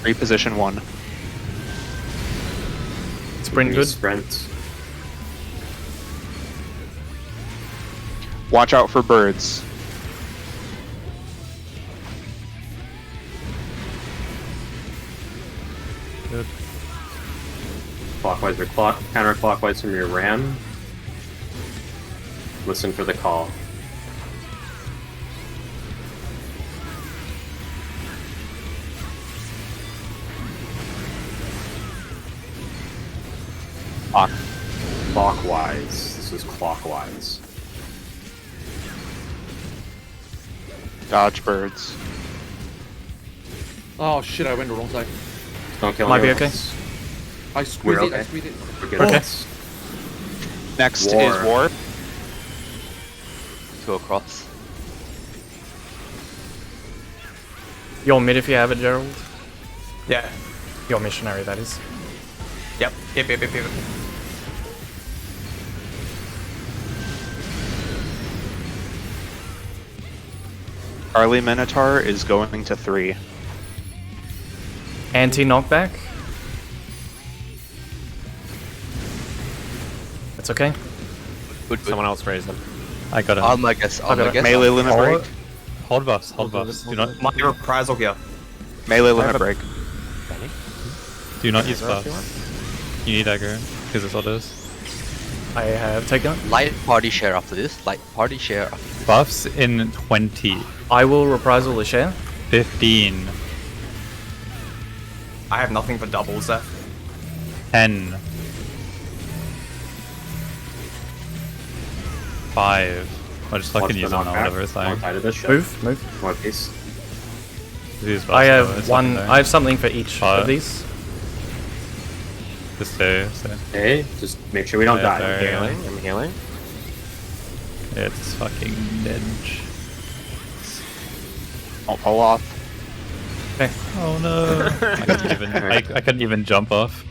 Reposition 1. Sprint good. Sprint. Watch out for birds. Good. Clockwise or counterclockwise from your ram. Listen for the call. Clockwise. This is clockwise. Dodge birds. Oh shit, I went the wrong side. Don't kill Might be anyone. okay. I squeezed We're it, I okay. squeezed it. We're good. Okay. Next War. is war. Go across. Your mid if you have it, Gerald. Yeah. Your missionary, that is. Yep. Yep. Charlie Minotaur is going to 3. Anti-knockback. That's okay. Someone else raised them. I got him. I'll guess. Melee limit break. Hold buffs, hold buffs. Do not My reprisal here. Melee limit break. do not use buffs. You need aggro, because it's others. I have taken. Light party share after this. Light party share. Buffs in 20. I will reprisal the share. 15. I have nothing for doubles there. 10. 5. I'll just fucking Watch use the it on knockback. whatever it's like. Side of this shit. Move. More piece. Use buffs, I though, have it's one. fucking there. I have something for each But- of these. Just stay. Hey, just make sure we don't Yeah, die. sorry, yeah. I'm healing. It's fucking ninja. Don't pull off. Okay. Oh no. I couldn't even jump off.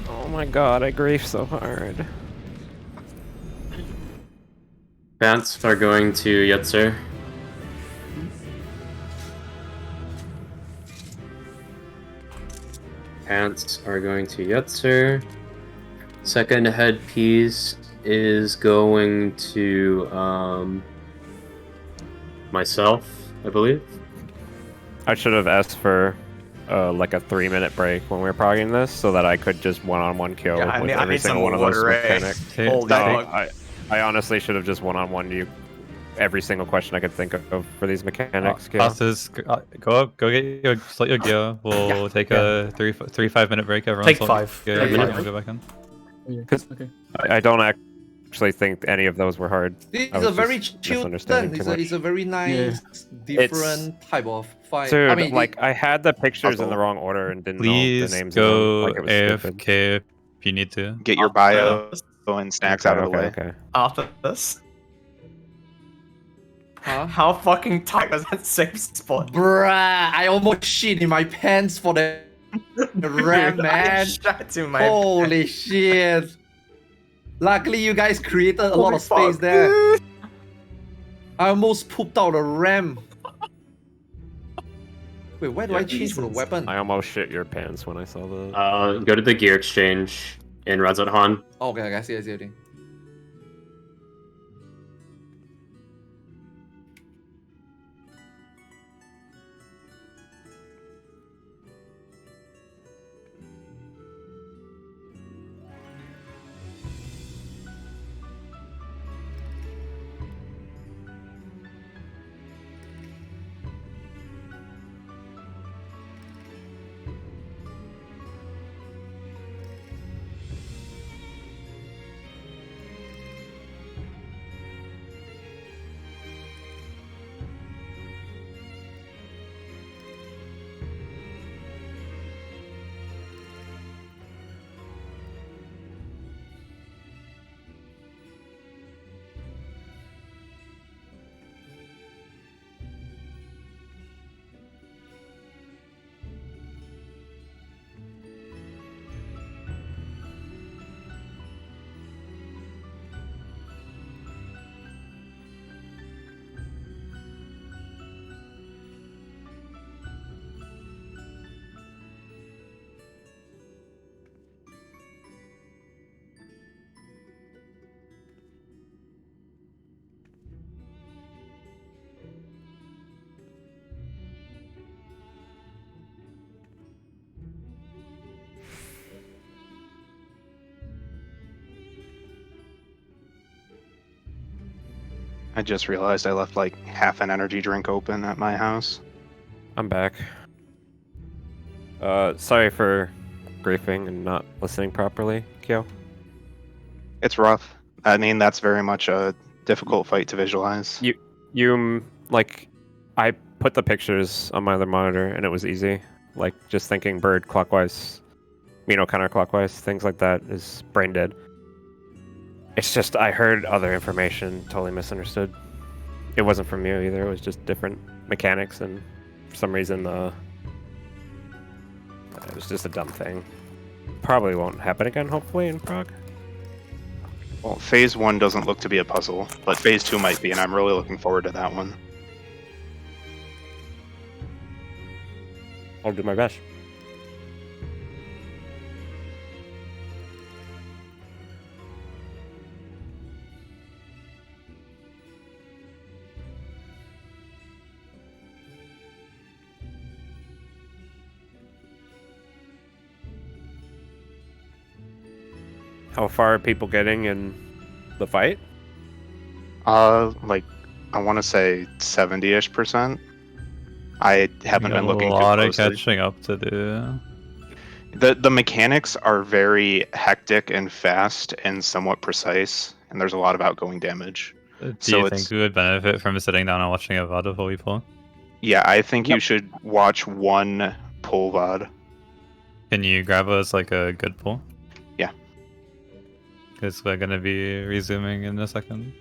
Oh my god, I grief so hard. Bants are going to Yetzer. Pants are going to Yetzer. Second headpiece is going to myself, I believe. I should have asked for like a 3-minute break when we were progging this, so that I could just one-on-one kill Yeah, I with need- I every need some single one of those water, eh? mechanics. Holy No, fuck. I honestly should have just one-on-one you every single question I could think of for these mechanics. Gil. Passes, go up, go get your slot your gear. We'll take a 5 minute break. Everyone Take slot 5. Gear, Take and then 5. we'll go back in. Okay. I don't actually think any of those were hard. It's I a was very just chill misunderstanding turn. too much. It's a very nice, different type of fight. Dude, I mean, like I had the pictures in the Puzzle. wrong order and didn't know Please the names go of them. Like it was stupid. AFK if you need to. Get your bio and snacks out of the way. Okay. After this. Huh? How fucking tight was that safe spot? Bruh, I almost shit in my pants for the ram, man. Shat in my Holy shit. Luckily, you guys created a lot of space fuck, there. dude. I almost pooped out a ram. Wait, where do I change for the weapon? I almost shit your pants when I saw the. Go to the gear exchange in Rezat Han. Oh, okay, I see. I just realized I left like half an energy drink open at my house. I'm back. Sorry for griefing and not listening properly, Kyo. It's rough. I mean, that's very much a difficult fight to visualize. Like, I put the pictures on my other monitor and it was easy. Like, just thinking bird clockwise, counterclockwise, things like that is brain dead. It's just, I heard other information, totally misunderstood. It wasn't from you either, it was just different mechanics, and for some reason, it was just a dumb thing. Probably won't happen again, hopefully, in Prague. Well, phase 1 doesn't look to be a puzzle, but phase 2 might be, and I'm really looking forward to that one. I'll do my best. How far are people getting in the fight? Like, I want to say 70-ish%. I haven't been looking too A lot of closely. catching up to do. The mechanics are very hectic and fast and somewhat precise, and there's a lot of outgoing damage. Do you think we would benefit from sitting down and watching a VOD before we pull? Yeah, I think you should watch one pull VOD. Can you grab us like a good pull? Yeah. Because we're gonna be resuming in a second.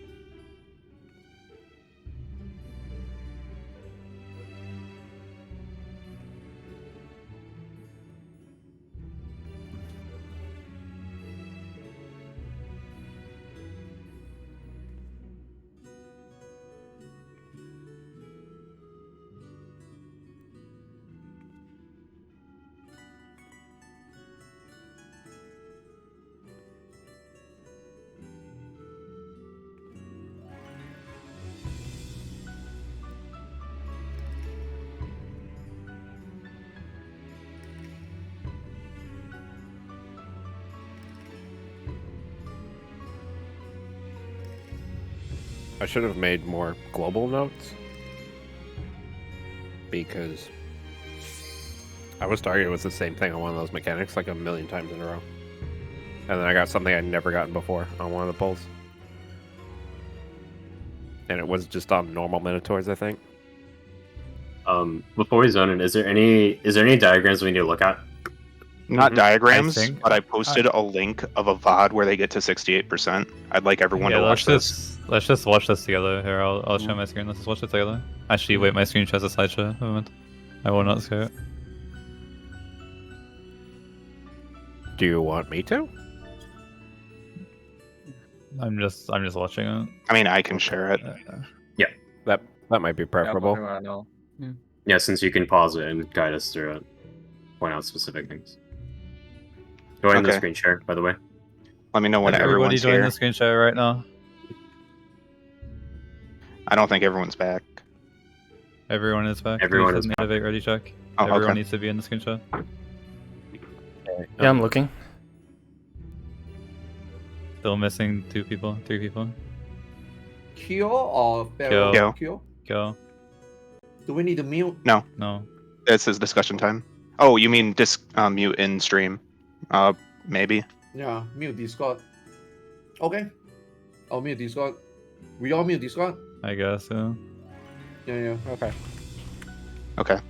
I should have made more global notes, because I was targeted with the same thing on one of those mechanics like a million times in a row. And then I got something I'd never gotten before on one of the pulls. And it was just on normal Minotaurs, I think. Before we zone in, is there any diagrams we need to look at? Not diagrams, think- but I posted a link of a VOD where they get to 68%. I'd like everyone to watch this. Let's just watch this together. Here, I'll share my screen. Let's just watch it together. Actually, wait, my screen shares a slideshow. A moment. I will not share it. Do you want me to? I'm just watching it. I mean, I can share it. Yeah. That might be preferable. Yeah, since you can pause it and guide us through it. Point out specific things. Go ahead and the Okay. screen share, by the way. Let me know when Everybody everyone's join here. the screen share right now. I don't think everyone's back. Everyone is back. Everyone Please is hit the Innovate ready check. Oh, Everyone okay. needs to be in the screen share. Yeah, I'm looking. Still missing 3 people. Kyo or Pharaoh? Kyo. Kyo? Go. Do we need to mute? No, No. this is discussion time. Oh, you mean mute in stream? Maybe. Yeah, mute Discord. Okay. I'll mute Discord. We all mute Discord? I guess, yeah. Yeah. Okay. Okay.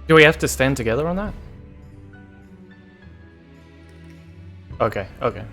Do we have to stand together on that? Okay, okay.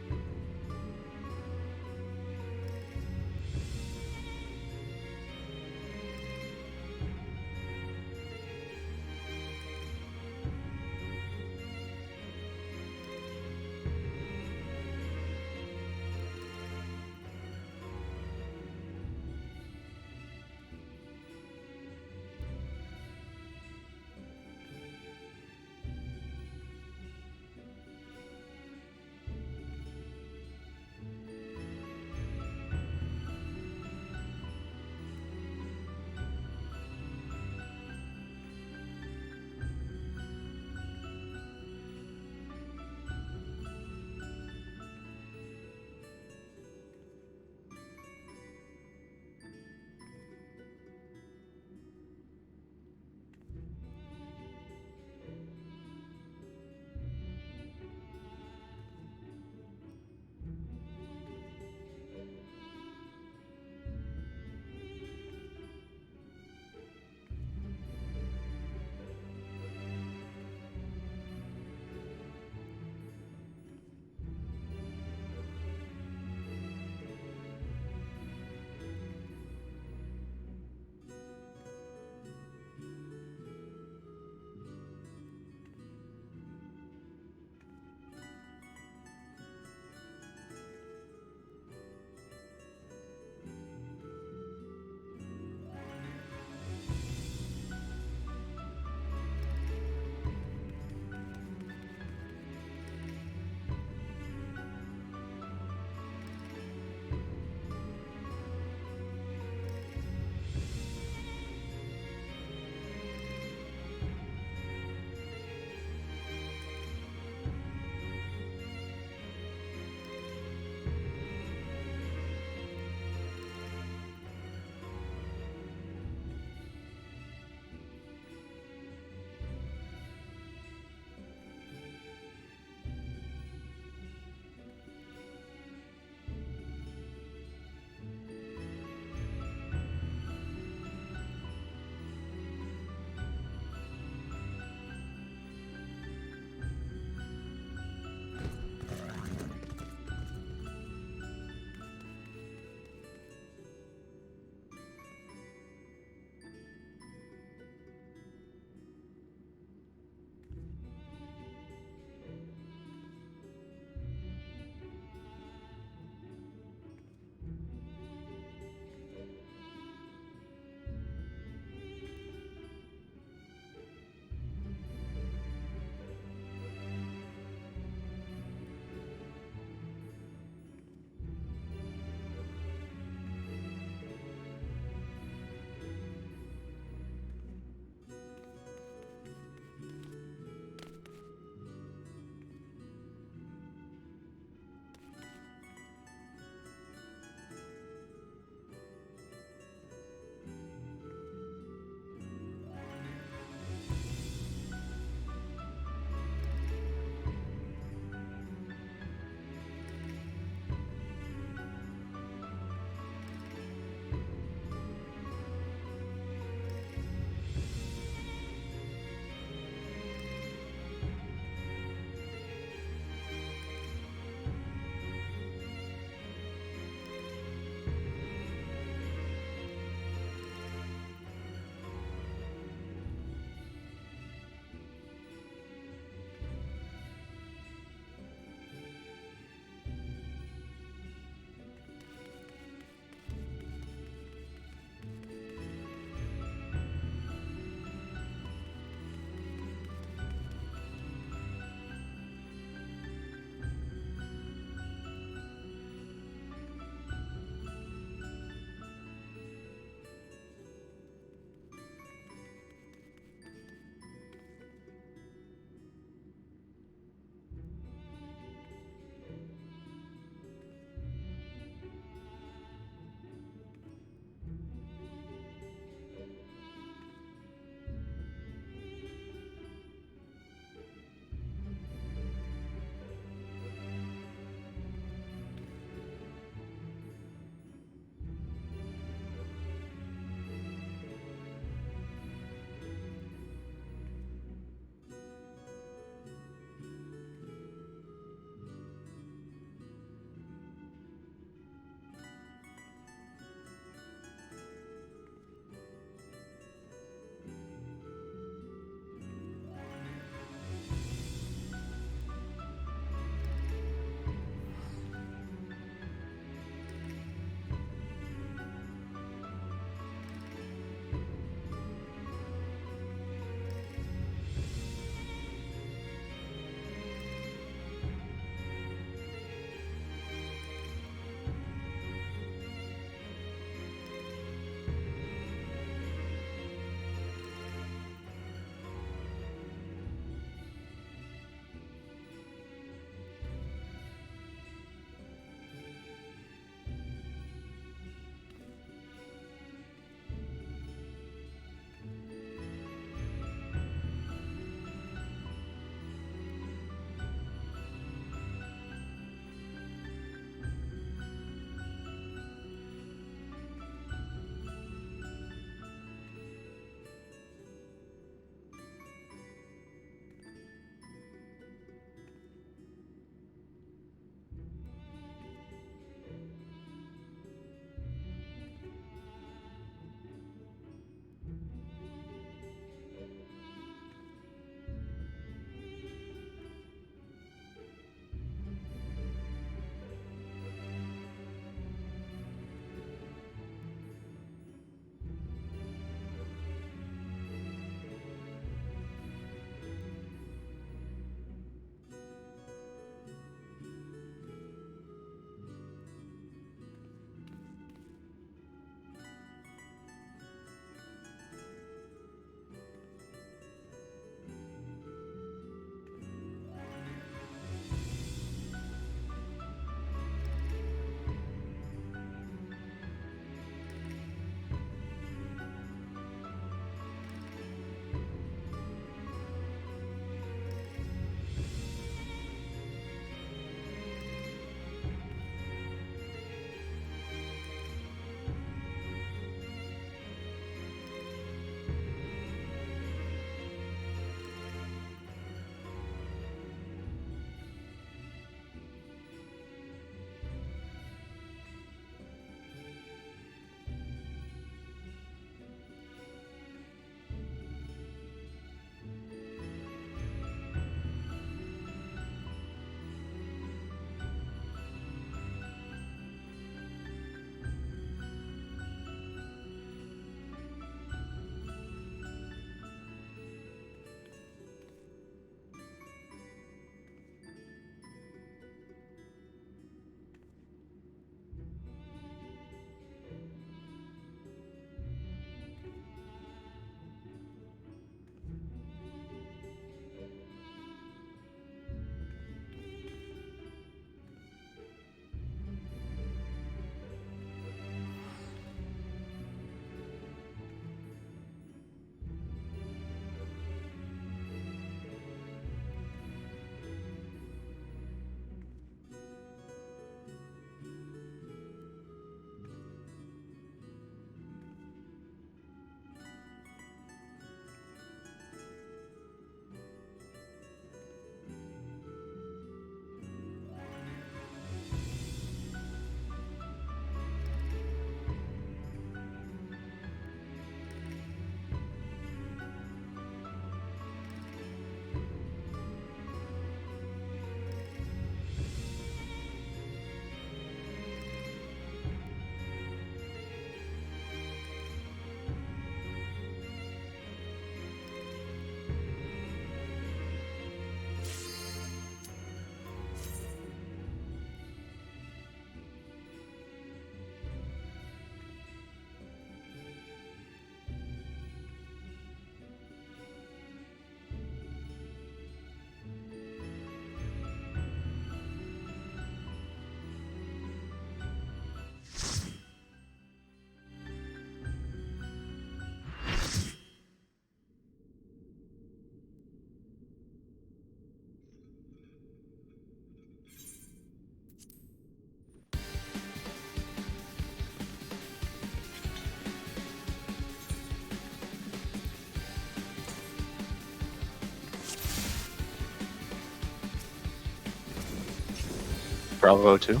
Bravo 2.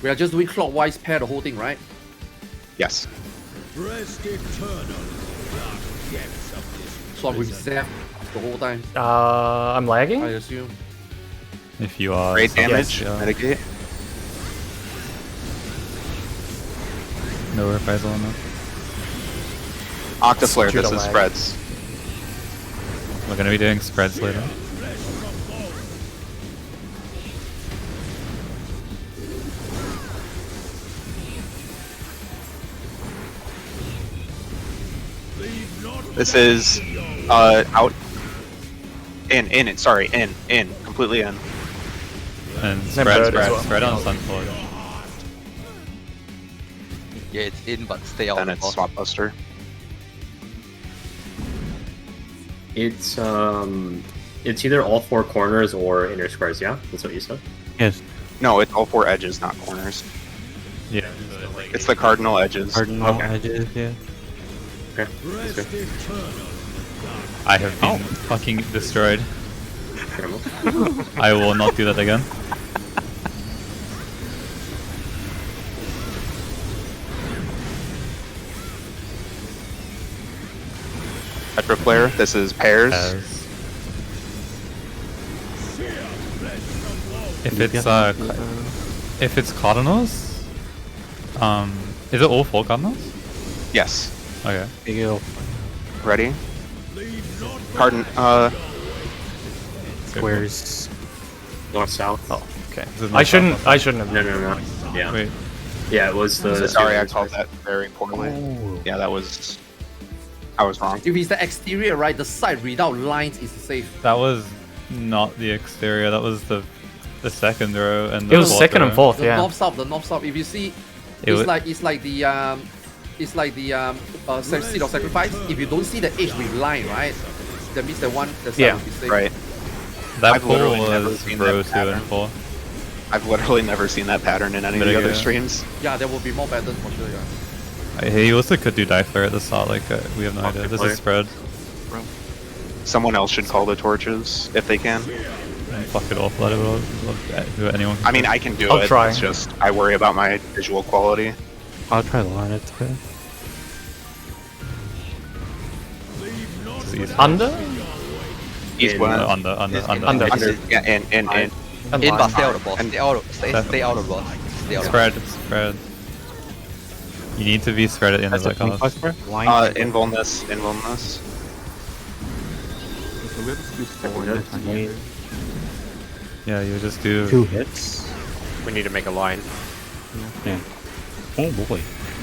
We are just doing clockwise pair the whole thing, right? Yes. So I'm with Zeph the whole time, I'm lagging. I assume. If you are. Great something, damage, yeah. mitigate. No reprisal on that. Octaflare, Shoot this a is lag. spreads. We're gonna be doing spreads later. This is out. In, sorry, in, completely in. And Then spread, bird as spread, well. spread on Sunforge. Yeah, it's in, but stay out Then of it's the boss. Swap Buster. It's either all four corners or inner squares. Yeah, that's what you said. Yes. No, it's all 4 edges, not corners. Yeah. It's the cardinal edges. Cardinal Okay. edges, yeah. Okay. That's good. I have been fucking destroyed. Incredible. I will not do that again. Petroflare, this is pairs. As if it's Cardinals, is it all 4 Cardinals? Yes. Okay. Big L. Ready? Cardin, Squares. North south. Oh, okay. This is I my shouldn't. fault. I shouldn't have. No. Yeah. Wait. Yeah, it was the. sorry, I called that very poorly. Oh. Yeah, that was... I was wrong. If it's the exterior, right, the side without lines is safe. That was not the exterior. That was the second row and the It was fourth second row. and fourth. The Yeah. north south. If you see, It it's wa- like seed of sacrifice. If you don't see the edge with line, right, that means the side Yeah. will be safe. Right. That I've pool literally never was seen row that 2 pattern. and 4. I've literally never seen that pattern in any of There the you other go. streams. Yeah, there will be more patterns for sure. Yeah. He also could do die flare at the start. Like we have no idea. This play. is spread. Someone else should call the torches if they can. Fuck it off. Let it do it. Anyone. Can I mean, I can do I'll it. try. It's just I worry about my visual quality. I'll try to line it too. It's easy. Under. East In- west. Under. Under. Under. Yeah, in. In, but stay out of the boss. Stay out of the boss. Stay out of the boss. Spread. You need to be spread at the end of That's that a cost. square. Line. Invulnus. So we have to do 4 at a time here. Yeah, you just do. 2 hits. We need to make a line. Yeah. Oh boy.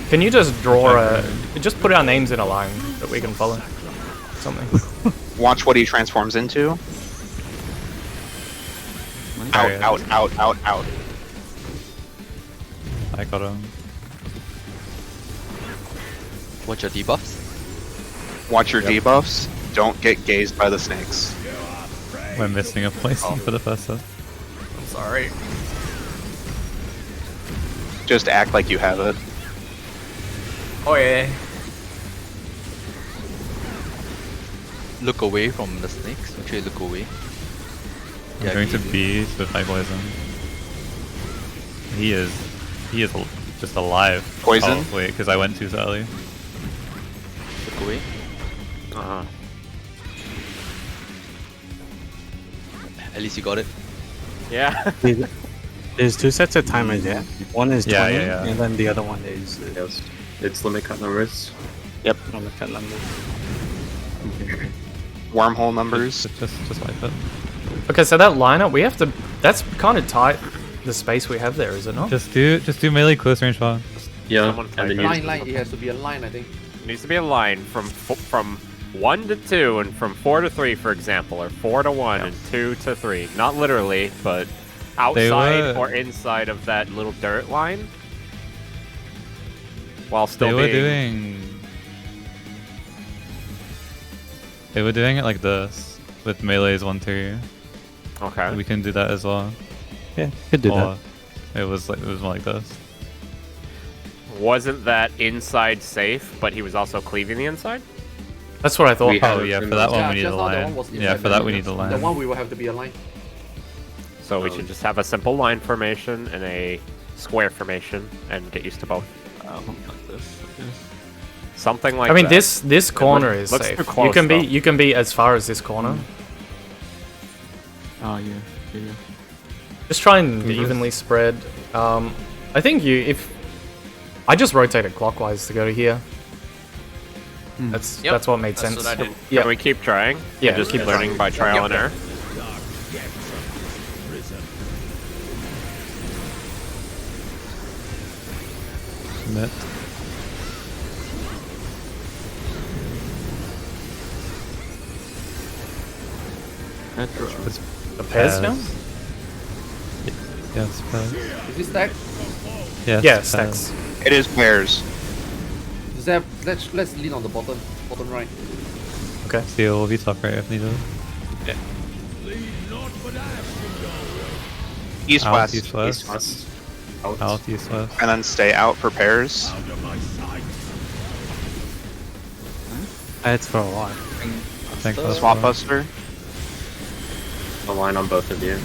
Can you just draw just put our names in a line that we can follow? Something. Watch what he transforms into. Alright. Out. I got him. Watch your debuffs. Watch your debuffs. Don't get gazed by the snakes. We're missing a placing for the first set. I'm sorry. Just act like you have it. Oh yeah. Look away from the snakes. Make sure you look away. I'm going to B with my poison. He is just alive. Poison? Oh, wait, because I went too early. Look away. Uh-huh. At least you got it. Yeah. There's 2 sets of timers, yeah? One is 20, Yeah. and then the other one is Yes. It's limit cut numbers. on the cut number. Wormhole numbers. Just wipe it. Okay, so that lineup we have to. That's kind of tight. The space we have there, is it not? Just do melee close range fire. Yeah. Someone And play then that. you Line. It has to be a line, I think. It needs to be a line from 1 to 2 and from 4 to 3, for example, or 4 to 1 and 2 to 3. Not literally, but outside were- or inside of that little dirt line. While They still were being doing. They were doing it like this with melees 1-2. okay. We can do that as well. Yeah, could do Or that. it was more like this. Wasn't that inside safe, but he was also cleaving the inside? That's what I thought. Oh yeah, for that one we need a just now that line. one was Yeah, for that we need a line. The one we will have to be aligned. So we should just have a simple line formation and a square formation and get used to both. Like this, I guess. Something like I mean, that. this corner is looks safe. too close, You can be as far as this corner. Oh yeah. Just try and evenly spread. I think if I just rotated clockwise to go to here. That's what made That's sense. what I did. Yeah. Can we keep trying? Yeah, And just keep keep learning by trial and error. Submit. Petra. The pairs now? Yes, pairs. Is this stack? Yes, Yeah, pairs. stacks. It is pairs. Zep, let's lean on the bottom right. Okay. Steel will be top right if needed. East Out, west. east west. East west. Out, east west. And then stay out for pairs. It's for a while. Thank you. Swap buster. A line on both of you.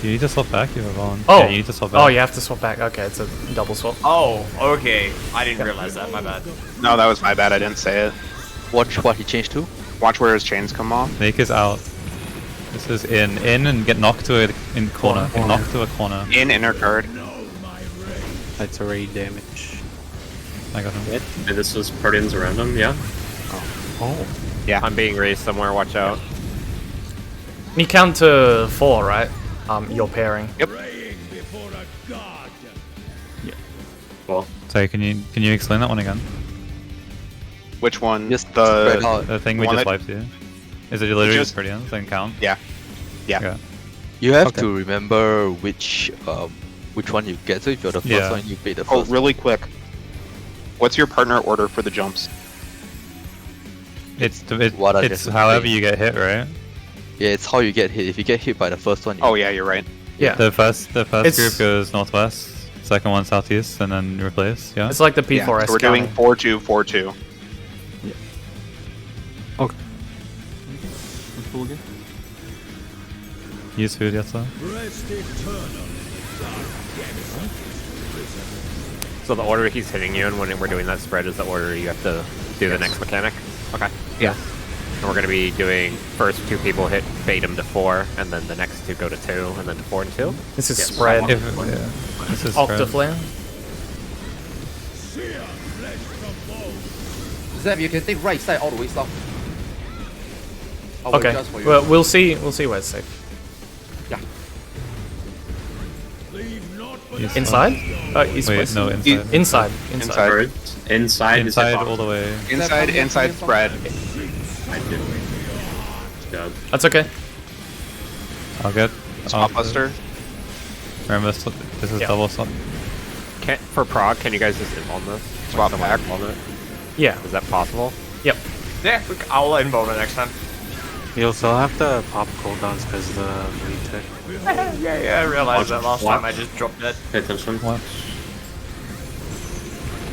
You need to swap back, you have on. Oh, Yeah, you need to swap back. Oh, you have to swap back. Okay, it's a double swap. Oh, okay. I didn't realize that. My bad. No, that was my bad. I didn't say it. Watch what he changed to. Watch where his chains come off. Make is out. This is in and get knocked to a corner. Get knocked to a corner. In inner card. That's already damage. I got him. This was Proteans around him, yeah? Oh. Yeah. I'm being raised somewhere, watch out. You count to 4, right? You're pairing. Yep. Well, Sorry, can you explain that one again? Which one? Just spread out. The thing we one just that- wiped here. Is it literally just- just Proteans and count? Yeah. Yeah. Okay. You have Okay. to remember which one you get. So if you're the first Yeah. one, you pay the Oh, first. really quick. What's your partner order for the jumps? What I it's just however explained. you get hit, right? Yeah, it's how you get hit. If you get hit by the first one, you Oh yeah, you're right. Yeah. The first It's- group goes northwest, second one southeast, and then replace. Yeah. It's like the Yeah, P4S so we're doing counting. 4-2, 4-2. Okay. Let's pull again. Use food, yes sir. So the order he's hitting you in when we're doing that spread is the order you have to do the next mechanic? Okay. Yeah. And we're going to be doing first 2 people hit bait him to 4, and then the next 2 go to 2, and then to 4 and 2. This is Yes. spread. This is spread. Octaflare. Zep, you can take right side all the way south. I will Okay. adjust for you. Well, we'll see where it's safe. Yeah. East Inside? East Wait, west? no, inside. Inside. Inside. birds. Inside is Inside hip all the way. Inside spread. I did. God. That's okay. I'll get. Swap buster. Remember, this is Yeah. double swap. For Prague, can you guys just involve this? Swap Someone back. involve it? Yeah. Is that possible? Yep. Yeah, I'll involve it next time. You'll still have to pop cooldowns because the retake. Yeah, I realized that last What? time I just dropped that. Pay attention. Watch.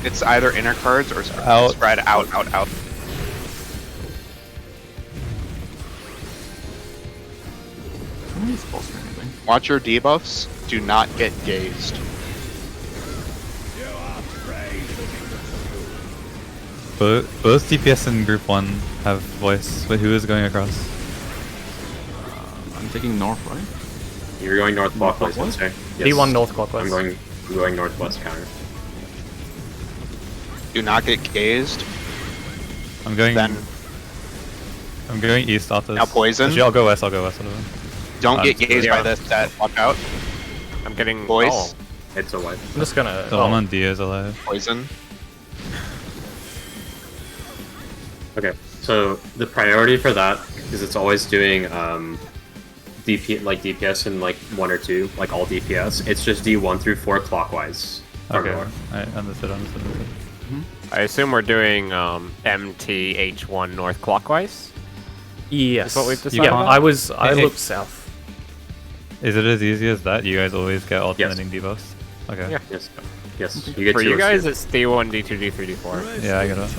It's either inner cards or Out. spread out. How many spells or anything? Watch your debuffs. Do not get gazed. Both DPS and Group 1 have voice. Wait, who is going across? I'm taking north, right? You're going north clockwise, Clockwise? sir. D1 north clockwise. I'm going northwest counter. Do not get gazed. I'm going. Then I'm going east after this. Now poison. Actually, I'll go west. Whatever. don't get I'm- gazed yeah. by this set. Watch out. I'm getting... Voice. Oh, It's a wipe. I'm just gonna. The one on D is alive. Poison. Okay, so the priority for that is it's always doing DPS in like 1 or 2, like all DPS. It's just D1 through 4 clockwise. Or Okay. more. I understood. I assume we're doing MTH1 north clockwise? Yes. Is what we've decided Yeah, on? I Hey, looked south. Is it as easy as that? You guys always get alternating debuffs? Okay. Yeah. Yes. Yes, you get For two you guys, here. it's D1, D2, D3, D4. Yeah, I get it.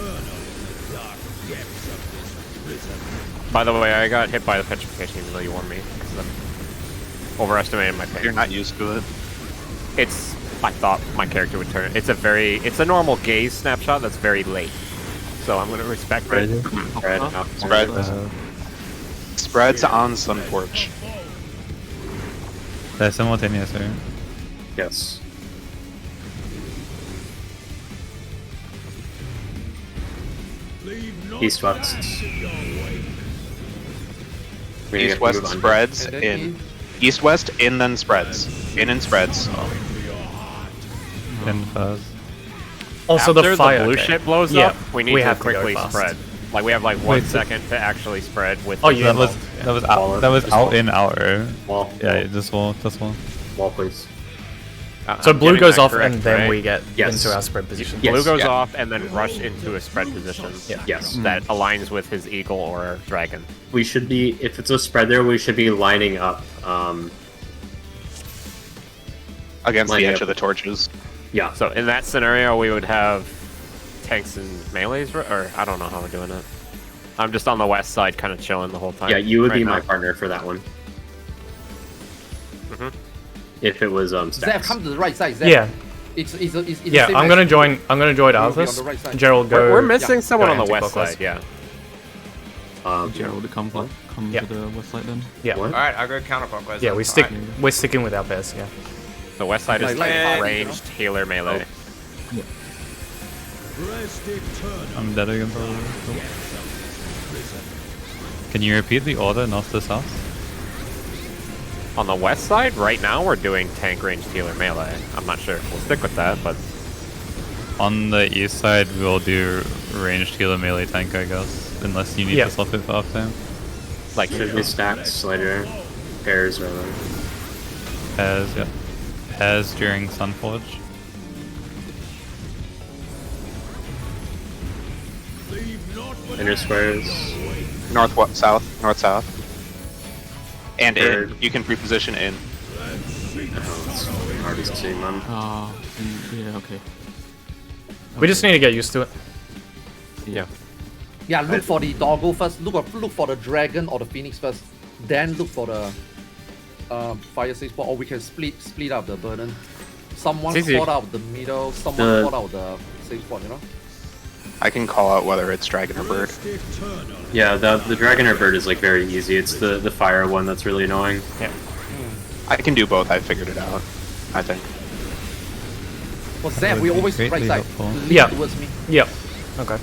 By the way, I got hit by the petrification even though you warned me. Because I'm overestimating my pain. You're not used to it. It's... I thought my character would turn. It's a normal gaze snapshot that's very late. So I'm going to respect it. Spreads on Sunforge. They're simultaneous here. Yes. East west. East west spreads in. East west in then spreads. In and spreads. In fuzz. Also, After the fire blue okay. ship blows Yeah, up, we need to have go quickly fast. spread. Like we have like 1 Wait, second to actually spread with. Oh, the you That was involved. that was out. That was out in outer. Wall. Yeah, just wall. Wall, please. So I'm blue getting goes that off, correct, and then right? we get Yes. into our spread position. Yes. Blue goes Yeah. off and then rush into a spread position. Yeah. Yes. That aligns with his eagle or dragon. We should be, if it's a spread there, we should be lining up. Against the Lining edge up. of the torches. Yeah. So in that scenario, we would have tanks and melees, or I don't know how we're doing it. I'm just on the west side, kind of chilling the whole time. Yeah, you would right be now. my partner for that one. Mhm. If it was Zeph, stacks. come to the right side. Zeph. Yeah. It's Yeah, the same I'm gonna as- join. I'm gonna join You'll be on Arthas. the right side. Gerald, go. We're missing yeah. someone Go on the west anti-clockwise. side. Yeah. Gerald to come Yeah. to the west side then. Yeah. What? Alright, I'll go counterclockwise. Yeah, then. we stick. Alright. We're sticking with our best. Yeah. The west side is Like like five, ranged healer melee. I'm dead again. Can you repeat the order north to south? On the west side, right now we're doing tank ranged healer melee. I'm not sure if we'll stick with that, but On the east side, we'll do ranged healer melee tank, I guess, unless you need Yeah. to swap it for off time. like Should be stacks later. Pairs rather. Pairs, yeah. Pairs during Sunforge. Inner squares. North, what, south, north, south. And Third. in. You can preposition in. Oh, it's hard to see, man. Yeah, okay. We just need to get used to it. yeah. Yeah, look for the doggo first. Look for the dragon or the phoenix first. Then look for the fire safe spot, or we can split up the burden. Someone It's easy. fought out the middle. Someone fought out the safe spot. You know. I can call out whether it's dragon or bird. Yeah, the dragon or bird is like very easy. It's the fire one that's really annoying. Yeah. I can do both. I figured it out. I think. Well, Zeph, we always Greatly right side. helpful. Lean Yeah. towards me. Yep. Okay.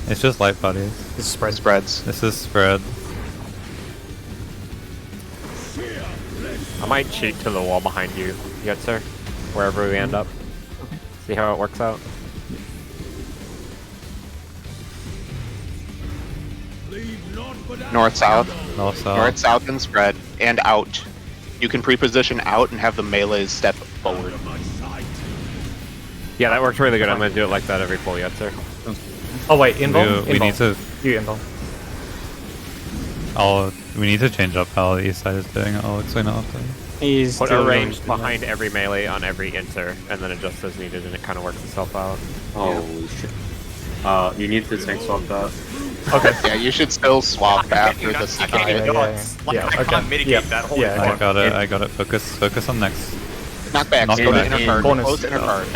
It's just light bodies. This is spread. Spreads. This is spread. I might cheat to the wall behind you, Yetzer, wherever we end up. See how it works out. North, south. North, south. North, south, and spread. And out. You can preposition out and have the melees step forward. Yeah, that worked really good. I'm gonna do it like that every pull, Yetzer. Oh wait, involve. We need to. You involve. We need to change up how the east side is doing it. I'll explain it after. He's Put a still range going- behind every melee on every inter, and then adjust as needed, and it kind of works itself out. Holy shit. You need to tank swap that. Okay. Yeah, you should still swap after the I second can't even hit. dodge. Like, Yeah, I okay. can't mitigate Yeah. that whole Yeah, I got it. I got it. Focus on next. Knock back. Knock Go to back. inner card. Corners. Close inner card.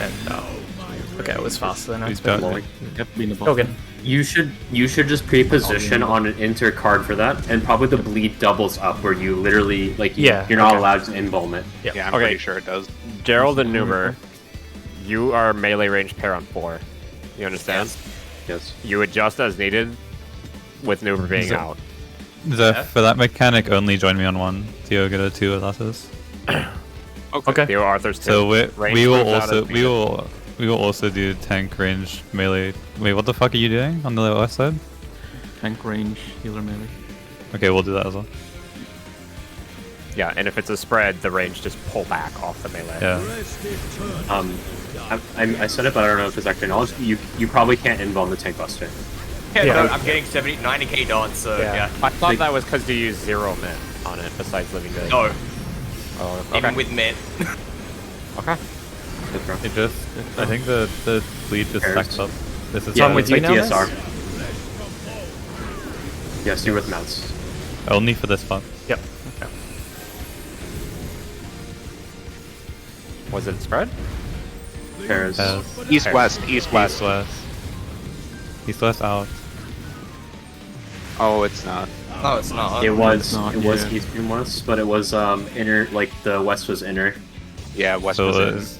Okay, it was faster than I Please expected. don't. Kept being the boss. Okay. You should just pre-position on an inter card for that, and probably the bleed doubles up where you literally Yeah, you're not okay. allowed to invuln it. Yeah, I'm Okay. pretty sure it does. Gerald and Numer, you are melee range pair on 4. You understand? Yes. You adjust as needed, with Numer being out. For that mechanic, only join me on 1. Theo get a 2 with Arthas. Okay. Theo Arthur's 2. So Range we will moves out also as needed. we will also do tank range melee. Wait, what the fuck are you doing on the west side? Tank range, healer melee. Okay, we'll do that as well. Yeah, and if it's a spread, the range just pull back off the melee. Yeah. I said it, but I don't know if it's actually knowledge. You probably can't invuln the tank buster. Yeah, Yeah. no, I'm getting 70, 90k dodge, so Yeah. yeah. I thought that was because you use 0 mint on it, besides Living Dead. No, Oh, okay. even with mint. Okay. It just, I think the lead just stacked up. This is So I'm with you now, DSR. Mez? Yes, you're with mounts. only for this part. Yep. Okay. Was it spread? Pairs. East west, east west. East west. East west out. Oh, it's not. No, it's not. It was not, east yeah. and west, but it was inner, like the west was inner. Yeah, west So was it in. is.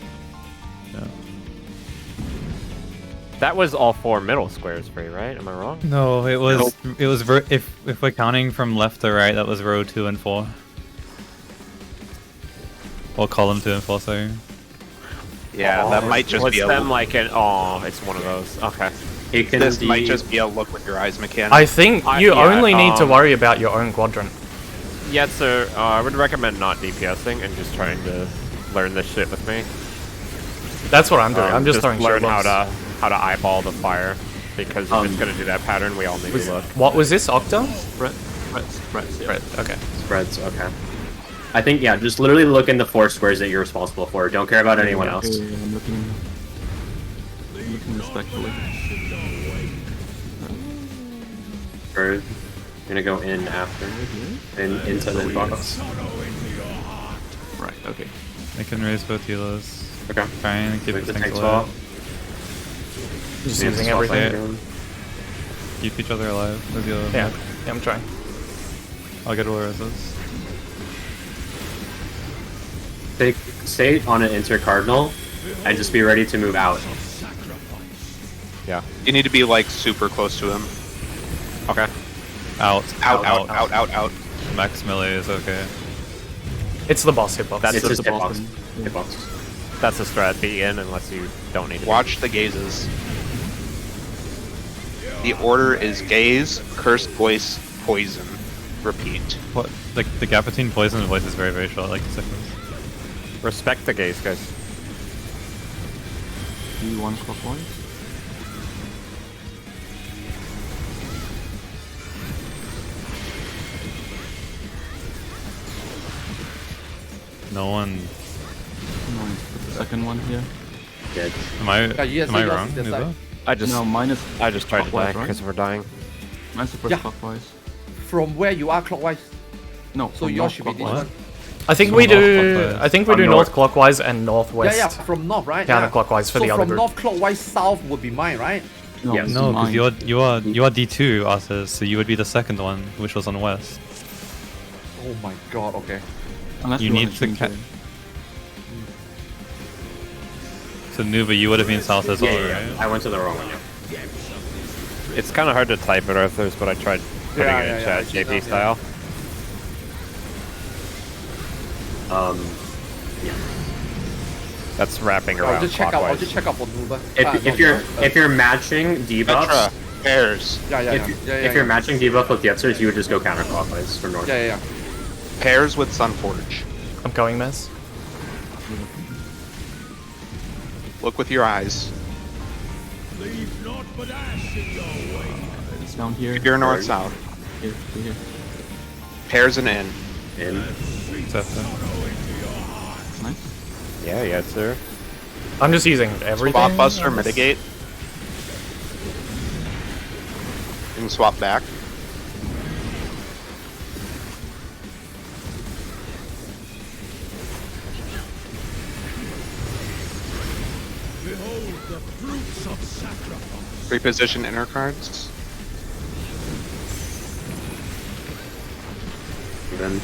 Yeah. That was all 4 middle squares free, right? Am I wrong? No, it was. It was. If we're counting from left to right, that was row 2 and 4. Or column 2 and 4. Sorry. Yeah, that might just Was be a them like an? Oh, it's one of those. Okay. It can this be, might just be a look with your eyes mechanic. I think you yeah, only need to worry about your own quadrant. Yeah, sir. I would recommend not DPSing and just trying to learn this shit with me. That's what I'm doing. I'm just throwing learn shit how bombs. to eyeball the fire, because if it's gonna do that pattern, we all need to look. What was this, Octa? Spreads, yeah. Right. Okay. spreads. Okay. I think just literally look in the 4 squares that you're responsible for. Don't care about anyone else. Okay, I'm looking respectfully. We're gonna go in after, into the box. Right, okay. I can raise both healers. Okay. Trying to keep With the the tanks tank alive. swap. Just Yeah, using swap everything. back. Keep each other alive with your. Yeah. Yeah, I'm trying. I'll get all resist. Stay on an intercardinal, and just be ready to move out. Yeah. You need to be like super close to him. Okay. Out. Out. Max melee is okay. It's the boss hitbox. That's It's the just boss. hitbox. That's a strat. Be in unless you don't need to. Watch the gazes. The order is gaze, cursed voice, poison. Repeat. What? Like the gap between poison and voice is very, very short, like seconds. Respect the gaze, guys. D1 clockwise. No one. No, the second one here. Good. Am I? Yeah, yes, am I yes, wrong? yes, Is I- that? I just No, minus. I just tried to die clockwise, right? because we're dying. Minus the first Yeah. clockwise. From where you are clockwise. No, So from yours should be this clockwise. one. I think So we north do. clockwise. I think we From do north. north clockwise and northwest. Yeah, from north, right? Counterclockwise for so the other from group. north clockwise, south would be mine, right? No, Yes. this is No, because mine. you are D2, Arthur, so you would be the second one, which was on west. Oh my god, okay. Unless you wanna need to change it. So Nuva, you would have been south as well, right? I went to the wrong one. Yeah. It's kind of hard to type it, Arthurs, but I tried putting Yeah, it in yeah, chat, yeah, JP yeah. style. Yeah. That's wrapping around I'll just check out. I'll clockwise. just check out for Nuba. If you're matching debuffs, Petra, pairs. Yeah, yeah, if, yeah. yeah, if yeah, you're matching debuff with Yetzers, you would just go counterclockwise from north. Yeah, yeah, yeah. Pairs with Sunforge. I'm going, Mez. Look with your eyes. It's down here. If you're north-south. Here, here. Pairs and in. In. Nice. Yeah, yes, sir. I'm just using everything. Swap Buster, mitigate. You can swap back. Reposition inner cards. Then.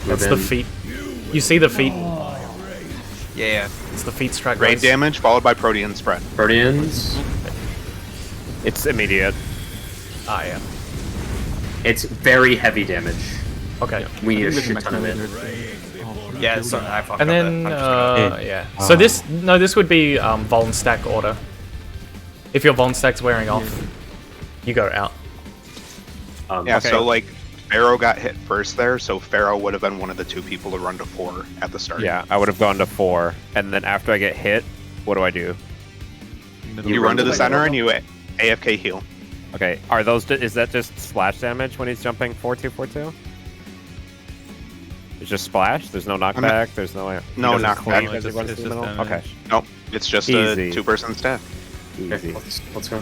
That's the feet. You see the feet? Yeah. It's the feet strat. Raid guys. damage followed by Protean spread. Proteans. It's immediate. Ah, yeah. It's very heavy damage. Okay. We need a I think shit with ton of it. Oh, Yeah, sorry, I fucked And up then, there. I'm just yeah. So this would be Voln stack order. If your Voln stack's wearing off, you go out. Yeah, okay. so like Pharaoh got hit first there, so Pharaoh would have been one of the 2 people to run to 4 at the start. Yeah, I would have gone to 4, and then after I get hit, what do I do? You run to the center and you AFK heal. Okay, are those? Is that just splash damage when he's jumping 4-2-4-2? It's just splash. There's no knockback. There's no. No he doesn't knockback. cleave as he runs through the middle? damage. Okay. Nope, it's just Easy. a 2-person stack. Easy. Let's go.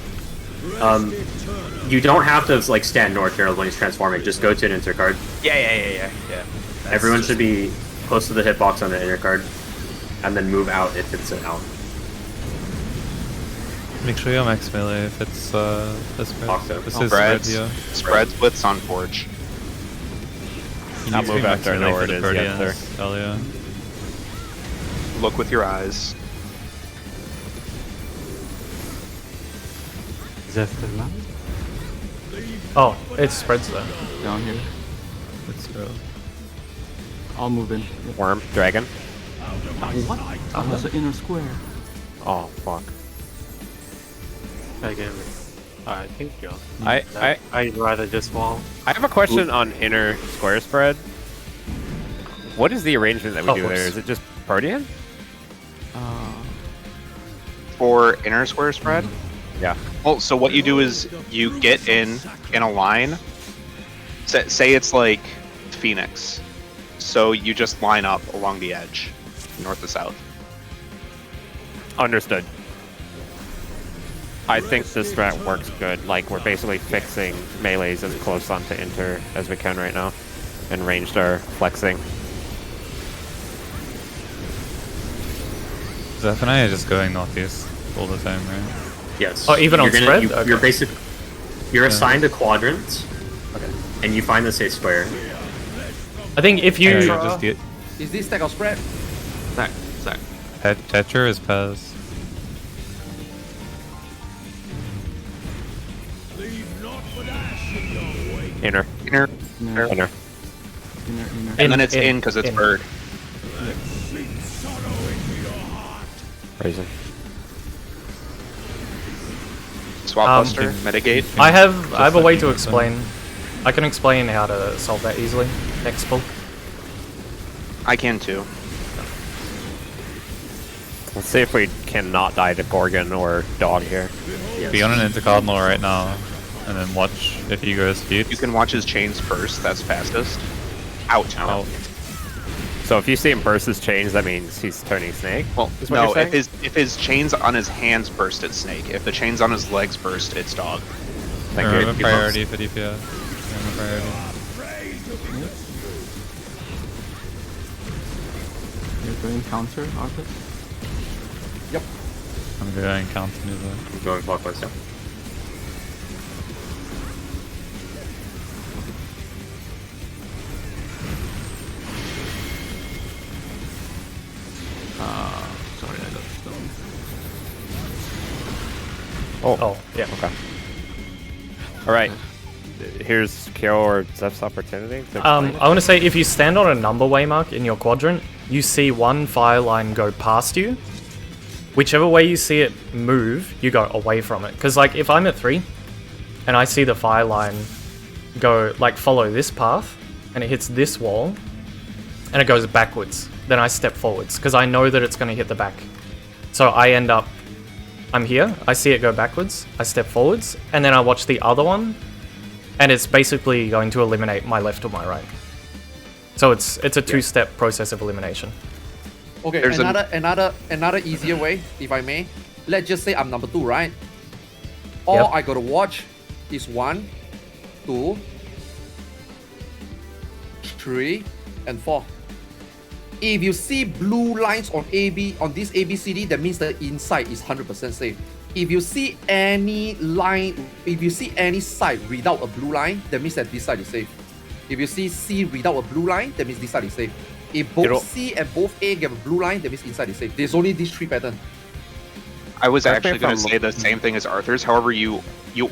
You don't have to like stand north here when he's transforming. Just go to an inter card. Yeah. Everyone should be close to the hitbox on the inner card, and then move out if it's an out. Make sure you're max melee if it's this Fuck spread. it. This is Spreads, here. spreads with Sunforge. You I'll need to move be after I max know melee where for it the is, yeah, Proteans earlier. Look with your eyes. Zeph does not. Oh, it spreads though. Down here. Let's go. I'll move in. Yep. Worm, dragon. What? That's the inner square. Oh fuck. Again, I think you'll. I'd rather just wall. I have a question on inner square spread. What is the arrangement that we do there? Is it just Protean? For inner square spread? Yeah. Well, so what you do is you get in a line. Say it's like Phoenix. So you just line up along the edge, north to south. Understood. I think this strat works good. Like, we're basically fixing melees as close onto inter as we can right now. And ranged are flexing. Zeph and I are just going northeast all the time, right? Yes. Oh, even on spread? You're Okay. You're assigned a quadrant, and you find the safe square. I think if you... just get Is this stack of spread? Stack. Tetra is Pez. Inner. Inner. Inner. And then it's in because it's bird. Raising. Swap buster, mitigate. I have a way to explain. I can explain how to solve that easily. Next pull. I can too. Let's see if we can not die to Gorgon or Dog here. Be on an intercardinal right now, and then watch if he goes feet. You can watch his chains first, that's fastest. Out. So if you see him burst his chains, that means he's turning snake? Well, is what no, you're saying? if his chains on his hands burst, it's snake. If the chains on his legs burst, it's dog. Thank I you. have a priority for DPS. I have a priority. You're doing counter, Arthur? Yep. I'm going counter neither. I'm going clockwise now. Sorry, I got stoned. Oh, yeah. Okay. Alright. Here's Kyo or Zeph's opportunity. to I explain. want to say, if you stand on a number waymark in your quadrant, you see one fire line go past you. Whichever way you see it move, you go away from it. Because, like, if I'm at 3, and I see the fire line go, like, follow this path, and it hits this wall, and it goes backwards, then I step forwards, because I know that it's going to hit the back. So I end up, I'm here, I see it go backwards, I step forwards, and then I watch the other one, and it's basically going to eliminate my left or my right. So it's a two-step process of elimination. Okay, There's another easier way, if I may. Let's just say I'm number 2, right? All I gotta watch is 1, 2, 3, and 4. If you see blue lines on this ABCD, that means the inside is 100% safe. If you see any line, if you see any side without a blue line, that means that this side is safe. If you see C without a blue line, that means this side is safe. If both C and both A get a blue line, that means inside is safe. There's only these 3 patterns. I was Correct me actually if going I'm to say the same thing as Arthur's. However, you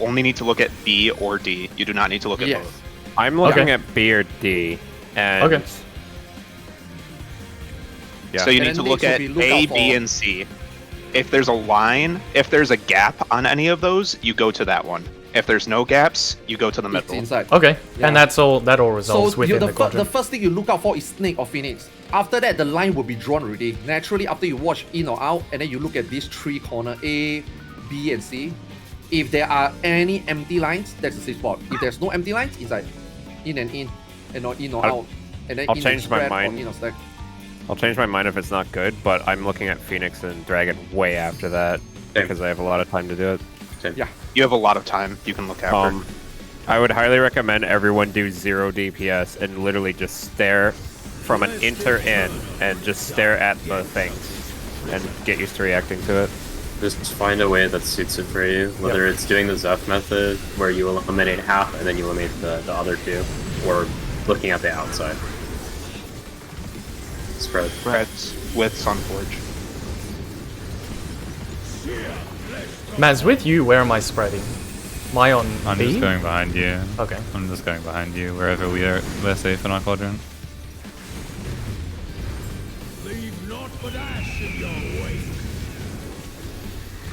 only need to look at B or D. You do not need to look at Yes. both. I'm looking at B or D, and... Okay. Yeah. So you And need to then look they at should be A, lookout B, for- and C. If there's a line, if there's a gap on any of those, you go to that one. If there's no gaps, you go to the It's middle. inside. Okay, Yeah. and that all resolves So within the the quadrant. first thing you look out for is snake or phoenix. After that, the line will be drawn already. Naturally, after you watch in or out, and then you look at these 3 corners, A, B, and C. If there are any empty lines, that's the safe spot. If there's no empty lines, inside. In and in, and not in or out. And then I'll in change the my spread or mind. in a stack. I'll change my mind if it's not good, but I'm looking at Phoenix and Dragon way after that because I have a lot of time to do it. Yeah. You have a lot of time you can look after. I would highly recommend everyone do 0 DPS and literally just stare from an inter in and just stare at the things and get used to reacting to it. Just find a way that suits it for you, whether it's doing the Zeph method where you eliminate half and then you eliminate the other two, or looking at the outside. Spread. Spreads with Sunforge. Maz, with you, where am I spreading? Am I on I'm B? just going behind you. Okay. I'm just going behind you wherever we're safe in our quadrant.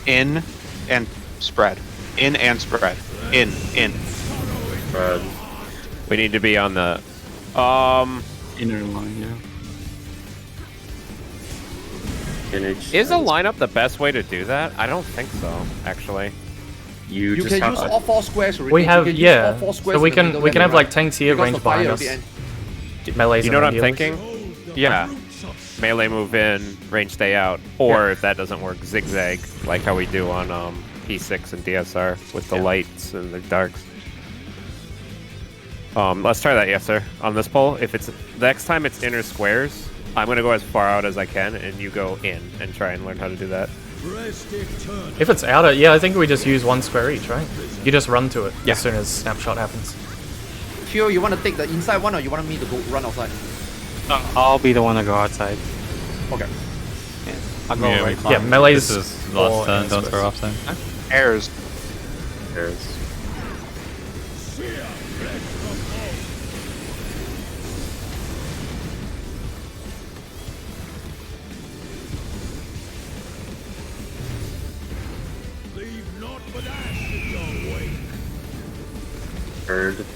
In and spread. In and spread. In. Spread. We need to be on the Inner line, yeah. Is a lineup the best way to do that? I don't think so, actually. You can use all 4 squares already. We have, you can use all yeah. 4 squares So we in the can middle we can and have like right. tanks here, Because range the fire behind will us. be end. Melees You know and what I'm healers. thinking? Yeah. Melee move in, range stay out. Or if that doesn't work, zigzag, like how we do on P6 and DSR with the lights and the darks. Let's try that, yes sir. On this poll, if it's next time it's inner squares, I'm gonna go as far out as I can, and you go in and try and learn how to do that. If it's outer, yeah, I think we just use 1 square each, right? You just run to it as soon as snapshot happens. Kyo, you want to take the inside one or you want me to go run outside? I'll be the one to go outside. Okay. I'll go right. Yeah, melee's This is last turn, don't throw off thing. Airs. Heard.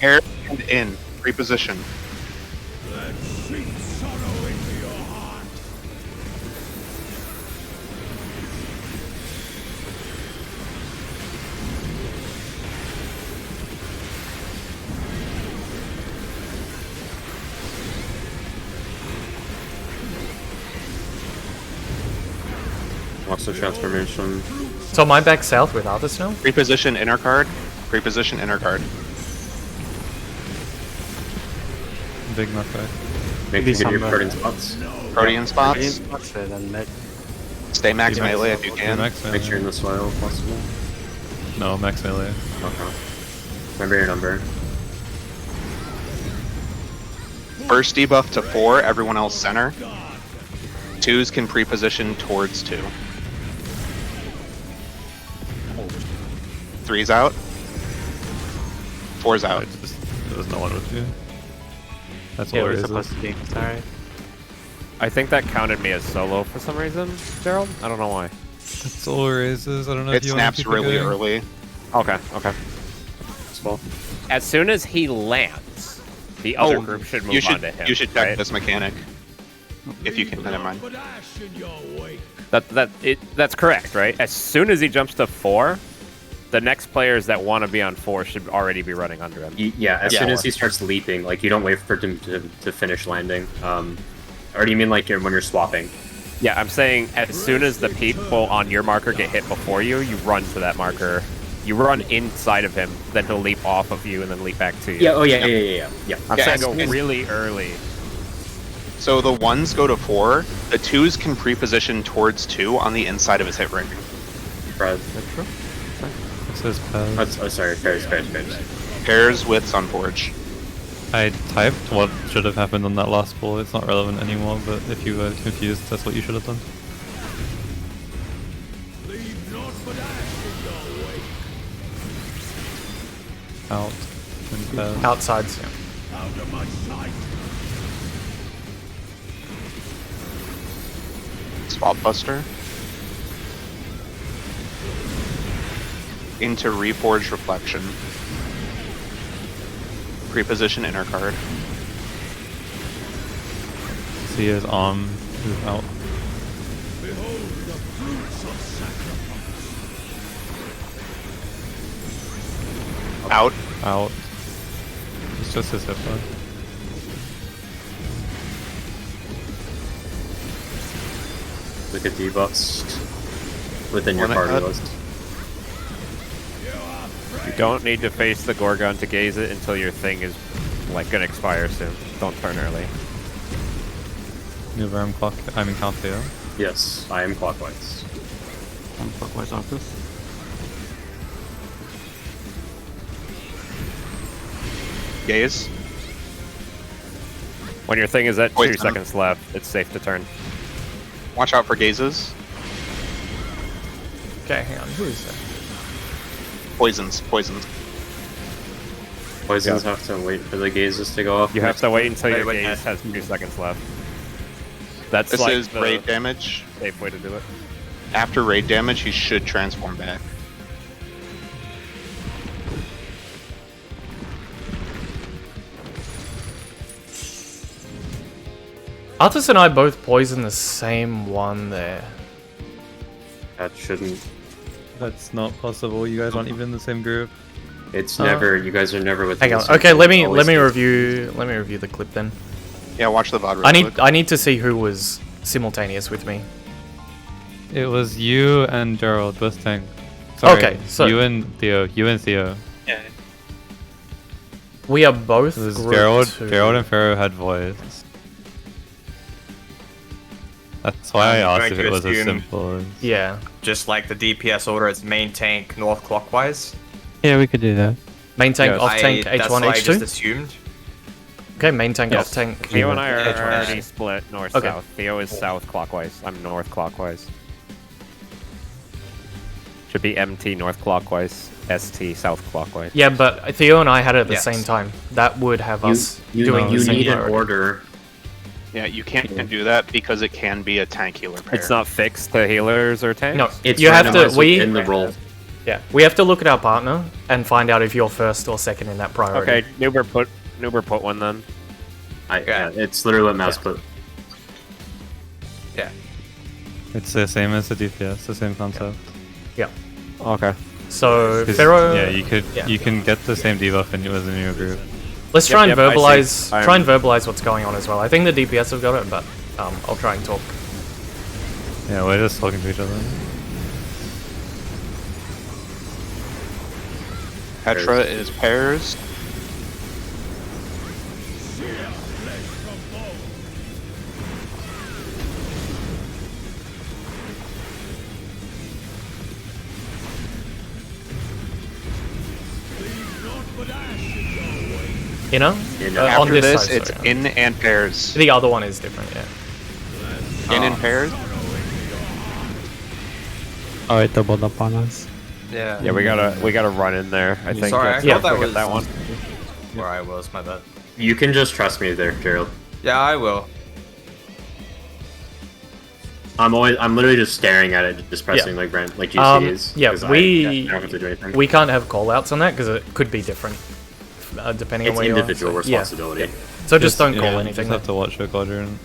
Air and in. Reposition. Lots of transformation. So am I back south with others now? Reposition inner card. Reposition inner card. Big knockback. Make Be sure you get your some, Protean spots. Protean spots. Spots it and that. Stay max melee if you can. Max melee. Make sure you're in the soil if possible. No, max melee. Okay. Remember your number. First debuff to 4, everyone else center. 2s can pre-position towards 2. 3's out. 4's out. There's no one with you. That's Yeah, all we're it is. supposed to be. Sorry. I think that counted me as solo for some reason, Gerald. I don't know why. That's all raises. I don't know It if you want snaps to keep really it going. early. Okay, okay. As soon as he lands, the other group should move on to him. You should check right? this mechanic. If you can, never mind. That's correct, right? As soon as he jumps to 4, the next players that want to be on 4 should already be running under him. Yeah, as soon as he starts leaping, like, you don't wait for him to finish landing. Or do you mean like when you're swapping? Yeah, I'm saying as soon as the people on your marker get hit before you, you run to that marker. You run inside of him, then he'll leap off of you and then leap back to you. Yeah, oh yeah. I'm saying go really early. So the 1s go to 4, the 2s can pre-position towards 2 on the inside of his hit ring. Fred. It says Pez. Oh, sorry, pairs. Pairs with Sunforge. I typed what should have happened on that last pull. It's not relevant anymore, but if you were confused, that's what you should have done. Out. And Pez. Outside, yeah. Swap Buster. Into Reforged Reflection. Pre-position inner card. See his arm move out. Out. Out. It's just his hit bar. Like a debuffs within your One party ahead. list. You don't need to face the Gorgon to gaze it until your thing is like gonna expire soon. Don't turn early. New Verm clock. I mean, Calthea. Yes, I am clockwise. I'm clockwise after. Gaze. When your thing is at 2 Poison. seconds left, it's safe to turn. Watch out for gazes. Okay, hang on. Who is that? Poisons. Poisons have to wait for the gazes to go off. You have to wait until your Wait, gaze has 2 seconds left. That's This like is the raid damage. safe way to do it. After raid damage, he should transform back. Artis and I both poisoned the same one there. That shouldn't. That's not possible. You guys aren't even in the same group. It's never. You guys are never within. Hang the on. same Okay, group, let me always review the clip then. Yeah, watch the VOD real I need quick. to see who was simultaneous with me. It was you and Gerald, both tank. Sorry, Okay, so- you and Theo. Yeah. We are both It was group Gerald. 2. Gerald and Pharaoh had voice. That's why I I'm asked going if to it was as assume- simple as. Yeah. Just like the DPS order, it's main tank north clockwise. Yeah, we could do that. Main tank, Yes. off tank, That's H1, what I just H2. assumed. Okay, main tank, Yes. off tank. Theo and I are Yeah. already split Okay. north-south. Theo is south clockwise. I'm north clockwise. Should be MT north clockwise, ST south clockwise. Yeah, but Theo and I had it at the Yes. same time. That would have us You doing the same need an priority. order. Yeah, you can't do that because it can be a tank healer pair. It's not fixed to healers or tanks? No, It's you have to. randomized We in the roll. we have to look at our partner and find out if you're first or second in that priority. Okay, Nuber put one then. Yeah, it's literally what Mouse put. Yeah. It's the same as the DPS, the same concept. Yeah. Okay. So 'Cause, Pharaoh. yeah, you could yeah. you can get the same debuff and it was in your group. Let's try and Yep, I see. verbalize. Try and verbalize what's going on as well. I think the DPS have got it, but I'll try and talk. Yeah, we're just talking to each other. Petra is pairs. You know, on After this this, side, it's sorry. in and pairs. The other one is different. Yeah. In and pairs. Alright, doubled up on us. Yeah. Yeah, we gotta run in there. I think. Sorry, I Let's thought that look at was that one. where I was. My bad. You can just trust me there, Gerald. Yeah, I will. I'm literally just staring at it, just pressing like GC is. Yeah, 'cause I we don't have to do anything. we can't have callouts on that because it could be different depending It's on where individual you are. responsibility. Yeah. So just don't call yeah, anything. You just have to watch your quadrant.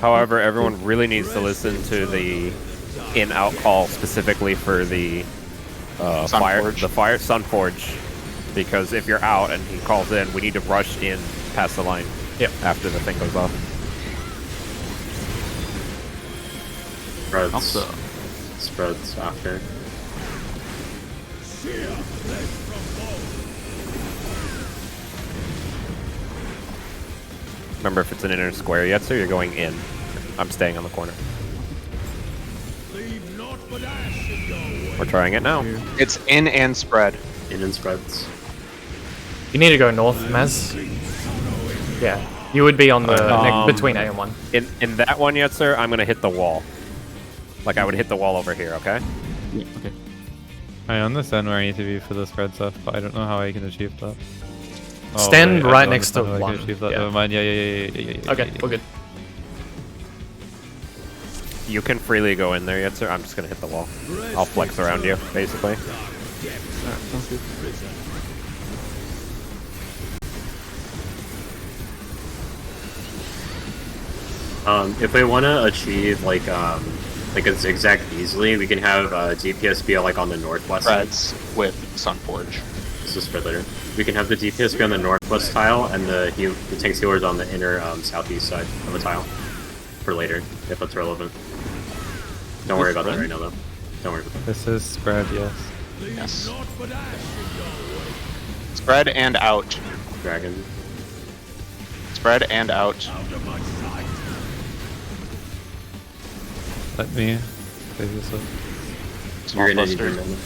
However, everyone really needs to listen to the in-out call specifically for the Sunforge, because if you're out and he calls in, we need to rush in past the line. Yep. After the thing goes off. Spreads after. Remember, if it's an inner square yet, so you're going in. I'm staying on the corner. We're trying it now. It's in and spread. In and spreads. You need to go north, Maz. Yeah, you would be on the between A and 1. In that one yet, sir, I'm gonna hit the wall. Like I would hit the wall over here, okay? Yeah, okay. I understand where I need to be for the spread stuff, but I don't know how I can achieve that. Oh, Stand wait, I right do next to understand how I can 1. achieve that. Yeah. Never mind. Yeah. Okay, we're good. You can freely go in there yet, sir. I'm just gonna hit the wall. I'll flex around you, basically. Alright, sounds good. If we want to achieve like a zigzag easily, we can have DPS be like on the northwest Spreads with Sunforge. This is for later. We can have the DPS be on the northwest tile and the tanks healers on the inner southeast side of the tile for later, if that's relevant. Don't worry about that right now, though. Don't worry about that. This is spread, yes. Yes. Spread and out. Dragon. Spread and out. Let me save this up. Small You're gonna need cluster. your mana.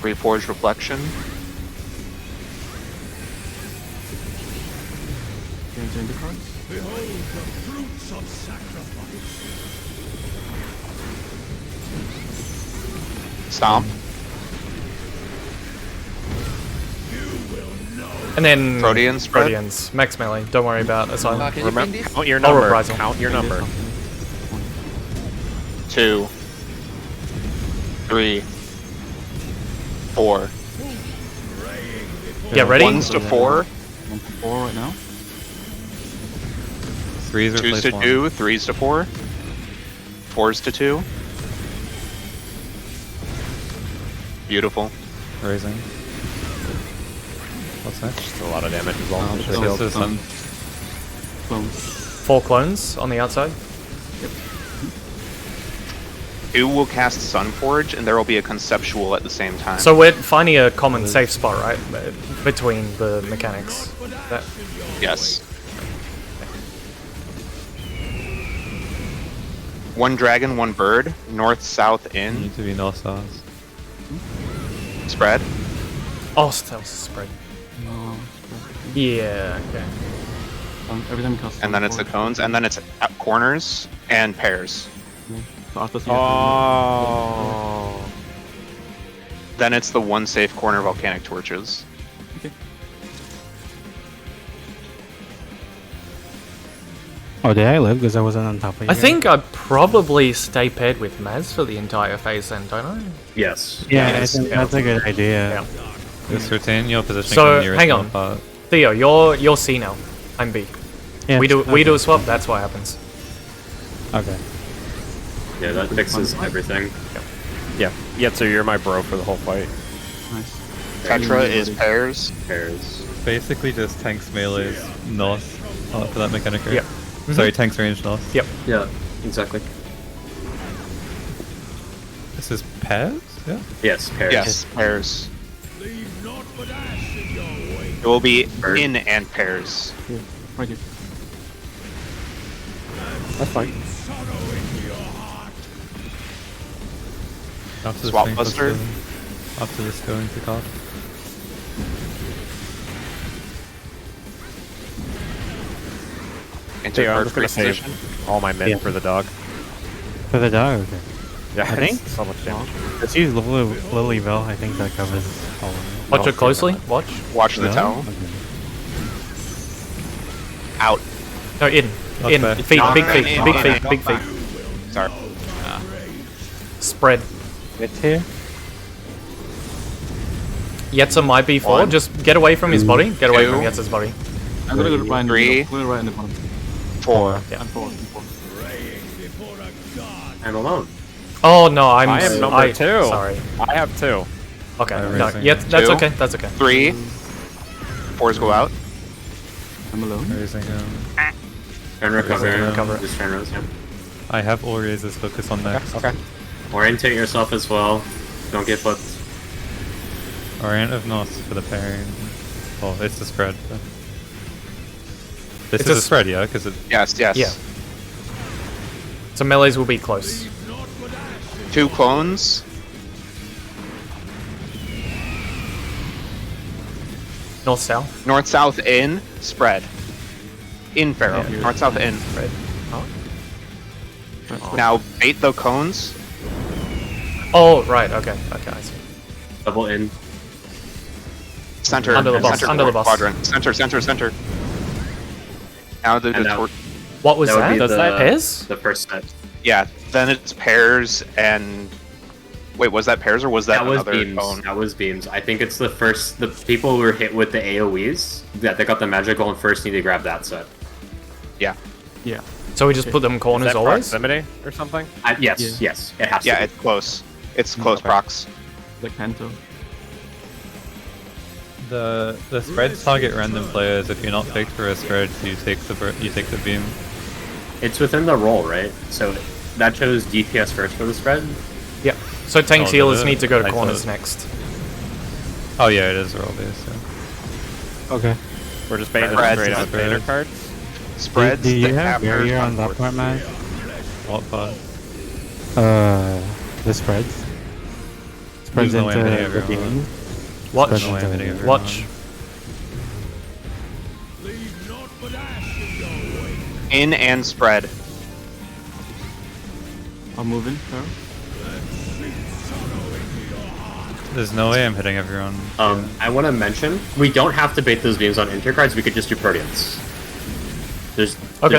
Reforged Reflection. Can you change the cards? Stomp. And then Protean spread. Proteans, max melee. Don't worry about Asylum. Can you pin this? Count your I'll number. reprisal. Count your number. 2, 3, 4. Get ready. 1s to 4, 1 to 4 right now. 3s 2s replace to 1. 2, 3s to 4, 4s to 2. Beautiful. Raising. What's next? Just a lot of damage as well. This is some. Clones. 4 clones on the outside. 2 will cast Sunforge, and there will be a Conceptual at the same time. So we're finding a common safe spot, right? Between the mechanics. That, Yes. 1 dragon, 1 bird. North, south, in. Need to be north south. Spread. oh, that was a spread. No. Yeah, okay. Every time you cast. And then it's the Sunforge, cones, and then it's at corners and pairs. So after Oh. Then it's the 1 safe corner volcanic torches. Okay. Oh, did I live because I wasn't on top of you? I think I probably stay paired with Maz for the entire phase then, don't I? Yes. Yeah, Yes. I think that's a good idea. Yeah. Just retain your positioning So, from the nearest hang one on. part. Theo, you're C now. I'm B. Yeah, we do okay. a swap, that's what happens. Okay. Yeah, that fixes everything. Yeah. Yeah, so you're my bro for the whole fight. Nice. Tetra is pairs. Pairs. Basically just tanks melees north for that mechanic. Right? Yep. Sorry, tanks range north. Yep. Yeah, exactly. This is pairs? Yeah? Yes, pairs. Yes, pairs. It will be Bird. in and pairs. Here. Right here. That's fine. After this Swap thing, buster. After this going to card. Into Here, I'm card just gonna save position. all my men Yeah. for the dog. For the dog, okay. Yeah, I think- it's so much damage. Let's use Lilyville. I think that covers all of it. Watch it closely. Watch. Watch the No? towel. Okay. Out. No, in. Not In. bad. Feet, Not big bad. feet, In. big Not feet, bad. big feet. Sorry. Spread. It's here. Yetza might be 4. One. Just get away from his body. Get away from Two. Yetza's body. I'm gonna go right in the 3, middle. Go right in the bottom. 4. Yeah. And 4. And 4. I'm alone. Oh no, I'm. I am number 2. Sorry. I have 2. Okay. I'm No. raising. Yeah, that's 2. okay. That's okay. 3. 4s go out. I'm alone. Raising Try and recover. Recover it. Just try and rose him. I have all raises, focus on next. Okay. Orientate yourself as well. Don't get fucked. Orient of north for the pairing. Oh, it's the spread. This It's is a a spread, yeah? Because it. Yes, yes. Yeah. So melees will be close. 2 clones. North south. North, south, in. Spread. In Pharaoh. Yeah. North, south, in. Spread. Now bait the cones. Oh right. Okay. Okay. I see. Double in. Center. Under the bus, Center under the north bus. quadrant. Center, center, center. Now the And now- What was That would that? be Does the- that pairs? The first set. Yeah, then it's pairs and... Wait, was that pairs or was that, That was another beams. cone? That was beams. I think it's the first. The people who were hit with the AoEs that they got the magical and first need to grab that set. Yeah. Yeah. So we just put them Is corners that always. proximity or something? Yes, Yeah. yes, it has Yeah, to. it's close. It's close Okay. procs. Like Pento. The spreads target random players. If you're not picked for a spread, you take the beam. It's within the roll, right? So that chose DPS first for the spread. Yeah. So tanks Oh, healers did it? need to go to I corners thought- next. Oh yeah, it is roll based. Yeah. Okay. We're just banning Spreads straight is out the- banner cards. Spreads. Do you that have pairs barrier on that onwards. part, man? What part? The spreads. Spreads There's no way I'm into hitting the everyone. beam. Watch. Spreads No way I'm into- hitting everyone. Watch. In and spread. I'm moving, Pharaoh. There's no way I'm hitting everyone. I want to mention we don't have to bait those beams on intercards. We could just do Proteans. There's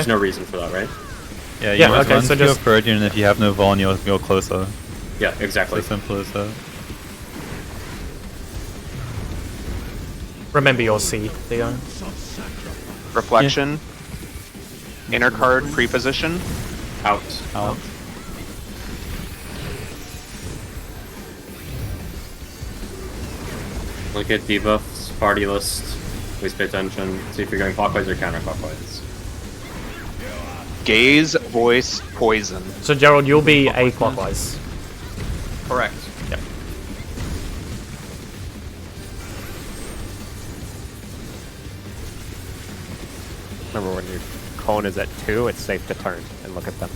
no reason for that, right? Yeah, you Yeah, must okay, run so to your just- Purdian, and if you have no Vaughn, you'll go closer. Yeah, It's exactly. as simple as that. Remember your C, Theo. Reflection. Inner card pre-position. Out. Out. Look at debuffs, party list. Please pay attention. See if you're going clockwise or counterclockwise. Gaze, voice, poison. So Gerald, you'll be A clockwise. Correct. Yep. Remember when your cone is at 2, it's safe to turn and look at them.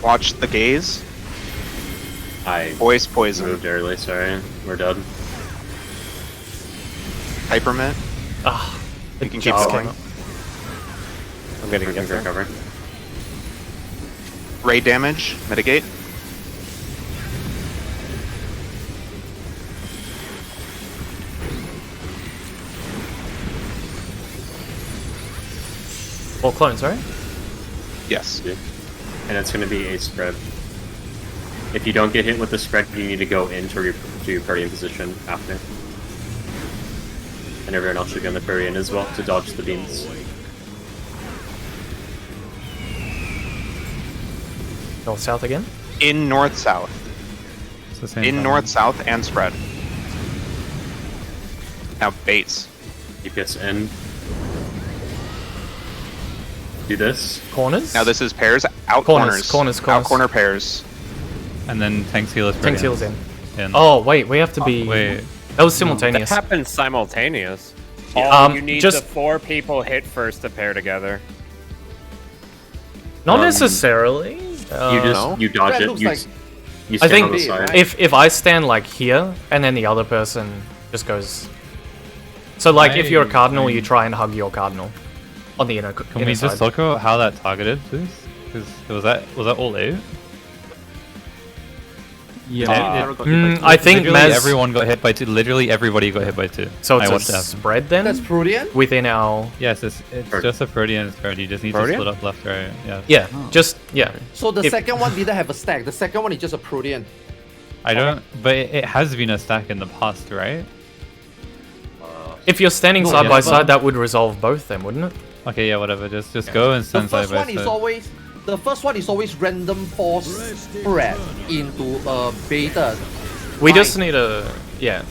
Watch the gaze. I Voice, poison. moved early, sorry. We're done. Hypermint. Ah, You can keeps keep going. going. I'm getting We can there. recover. Ray damage. Mitigate. All clones, right? Yes. And it's going to be a spread. If you don't get hit with the spread, you need to go into your Purdian position after. And everyone else should go in the Purdian as well to dodge the beams. North south again. In north south. It's the same In time. north south and spread. Now base. DPS in. Do this. Corners. Now this is pairs. Out Corners, corners. corners, Out corners. corner pairs. And then tanks healers. Tanks Purdians. heals in. In. Oh wait, we have to be. Wait. That was That simultaneous. happens simultaneous. Um, You need just- the 4 people hit first to pair together. Not necessarily. You dodge That it. looks You, like- you I stand think on the side. if I stand like here and then the other person just goes. So like if you're a cardinal, you try and hug your cardinal on the inner. Can we just talk about how that targeted, please? Because was that all A? Yeah, Uh, Pharaoh got hit by I think Literally Maz. everyone got hit by 2. Literally everybody got hit by 2. So I it's watched a it happen. spread then That's Prudian? within our. Yes, it's just a Purdian spread. You just need Purdian? to split up left, right. Yeah. Yeah, just yeah. So the If- second one didn't have a stack. The second one is just a Prudian. I don't. But it has been a stack in the past, right? If you're standing No, side by never. side, that would resolve both them, wouldn't it? Okay, yeah, whatever. Just go and The stand side first by one is side. always the first one is always random force spread into beta. We Fine. just need a yeah.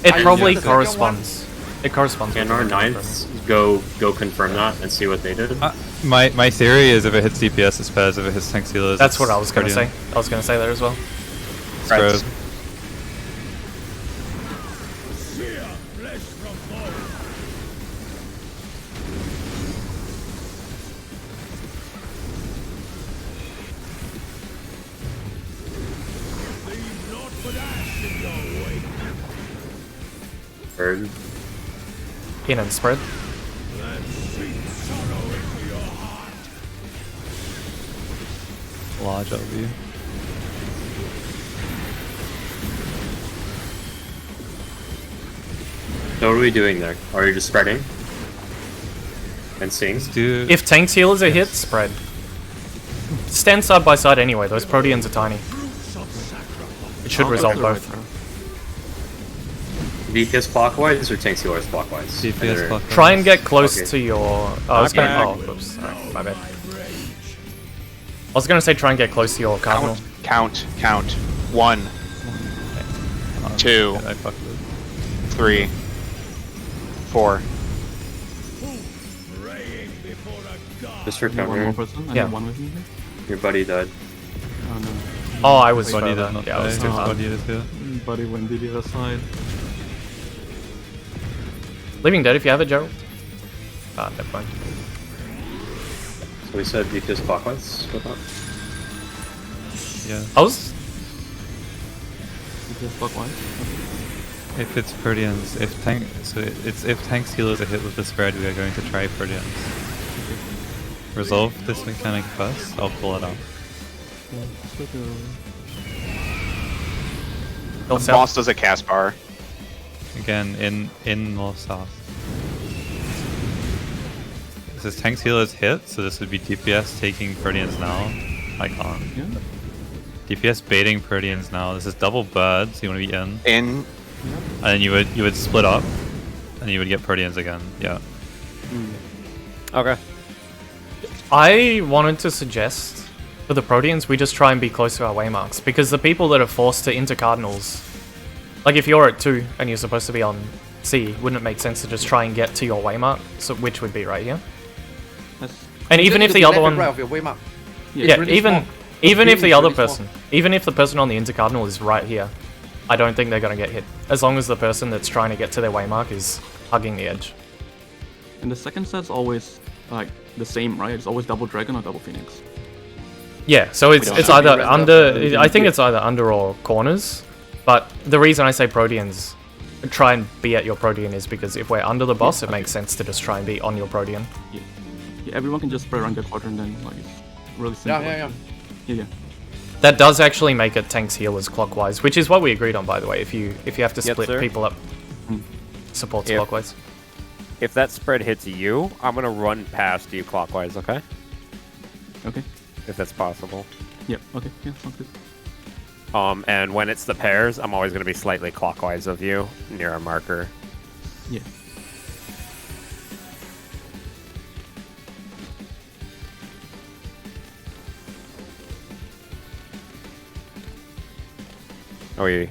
It I probably use the second corresponds. It corresponds. Can with our the ninths go confirm that and see what they did? My theory is if it hits DPS, it's pairs. If it hits tank healers, That's it's what I was gonna say. Purdian. I was gonna say that as well. Spread. Bird. In and spread. Large LV. So what are we doing there? Are you just spreading? And seeing? Do If tanks healers are hit, spread. Stand side by side anyway. Those Proteans are tiny. It should I'll resolve go to the both. right, DPS clockwise or tank healers clockwise? DPS clockwise. Try and get close Okay. to your. Oh, I was Okay. going. Oh, oops. Sorry, my bad. was gonna say try and get close to your cardinal. Count. 1, 2, 3, 4. Just I need one more recover. person. I Yeah. need one with me here. Your buddy died. Oh no. Oh, I was Body further. did not Yeah, I was die. too His hard. body is here. Buddy went to the other side. Living Dead if you have it, Gerald. Ah, never mind. So we said DPS clockwise with that. Yeah. I was... Just clockwise. If it's Proteans, if tanks healers are hit with the spread, we are going to try Proteans. Resolve this mechanic first. I'll pull it out. Go The south. boss does a cast bar. Again, in north south. This is tanks healers hit, so this would be DPS taking Proteans now. I can't. Yeah. DPS baiting Proteans now. This is double bird, so you want to be in. In. And then you would split up, and you would get Proteans again. Yeah. Okay. I wanted to suggest for the Proteans we just try and be close to our waymarks, because the people that are forced to enter Cardinals, like if you're at 2 and you're supposed to be on C, wouldn't it make sense to just try and get to your waymark? So which would be right here? And even if the other one, right of your waymark. yeah, really even small. even if the Really other small. person, even if the person on the intercardinal is right here, I don't think they're gonna get hit as long as the person that's trying to get to their waymark is hugging the edge. And the second set's always like the same, right? It's always double dragon or double phoenix. Yeah, so it's don't it's have either any under. I think it's either under or corners. But the reason I say Proteans, try and be at your Protean is because if we're under the boss, it makes sense to just try and be on your Protean. Yeah. Yeah, everyone can just spread around their quadrant then, like it's really simple. Yeah. Yeah. That does actually make it tanks healers clockwise, which is what we agreed on, by the way. If you have to Yes, split sir. people up, supports If- clockwise. If that spread hits you, I'm gonna run past you clockwise, okay? Okay. If that's possible. Yeah. Okay. Yeah. Sounds good. And when it's the pairs, I'm always gonna be slightly clockwise of you, near a marker. Yeah. Are we waiting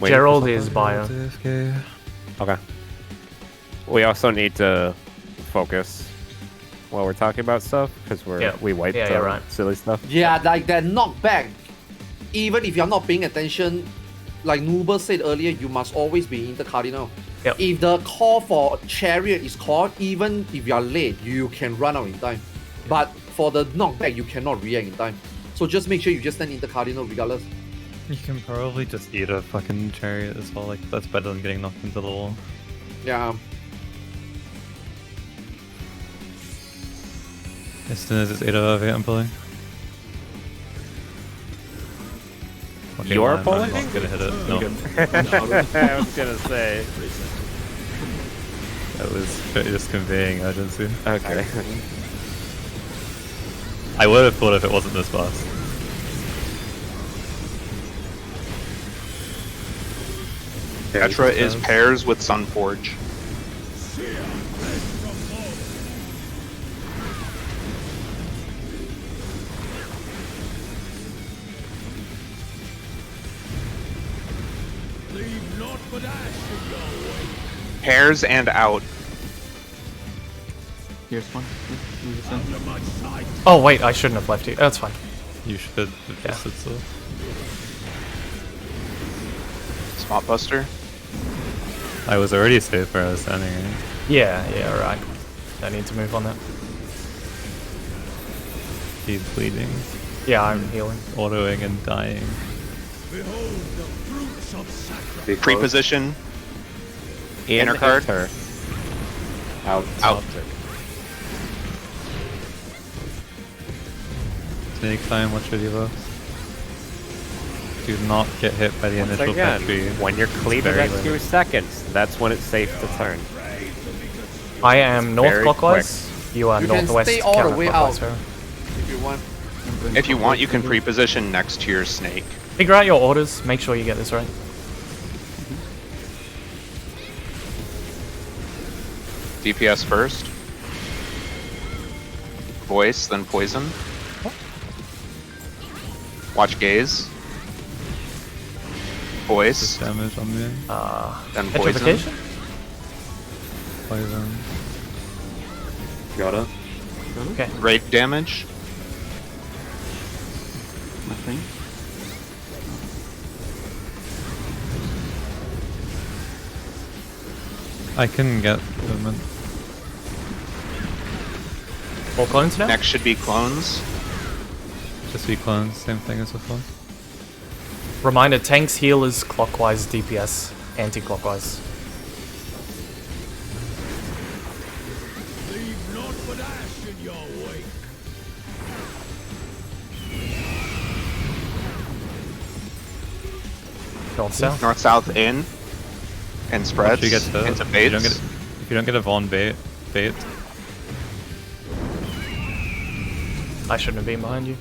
for Gerald something? is bio. Okay. We also need to focus while we're talking about stuff, because we wiped you're right. silly stuff. Yeah, like that knockback. Even if you're not paying attention, like Nuber said earlier, you must always be intercardinal. Yep. If the call for chariot is called, even if you are late, you can run out in time. But for the knockback, you cannot react in time. So just make sure you just stand intercardinal regardless. You can probably just eat a fucking chariot as well. Like that's better than getting knocked into the wall. Yeah. As soon as it's 8 of 8, I'm pulling. Okay, You're I'm pulling? not gonna hit it. No. I was gonna say. That was just conveying urgency. Okay. I would have thought if it wasn't this boss. Petra is pairs with Sunforge. Pairs and out. Here's one. Yeah, move this in. Oh wait, I shouldn't have left you. That's fine. You should have just said so. Spot Buster. I was already safe where I was standing, right? Yeah, right. I need to move on that. He's bleeding. Yeah, I'm healing. Autoing and dying. Pre-position. In Inner card. enter. Out. Out. Snake time, watch your debuffs. Do not get hit by the Once initial again, petri. when you're cleaving Very at 2 limited. seconds, that's when it's safe to turn. I am north very clockwise. You are You can northwest stay all the way out. counterclockwise, Pharaoh. If you want. If you want, you can pre-position next to your snake. Figure out your orders. Make sure you get this right. DPS first. Voice, then poison. Watch gaze. Voice. Damage on me. Then poison. Petrification? Poison. Got it. Okay. Rage damage. Nothing. I can get movement. 4 clones now? Next should be clones. Just be clones, same thing as before. Reminder, tanks, healers, clockwise, DPS, anti-clockwise. North south. North south in. And spreads. Once you get to, into if baits. you don't get a Vaughn bait. I shouldn't have been behind you.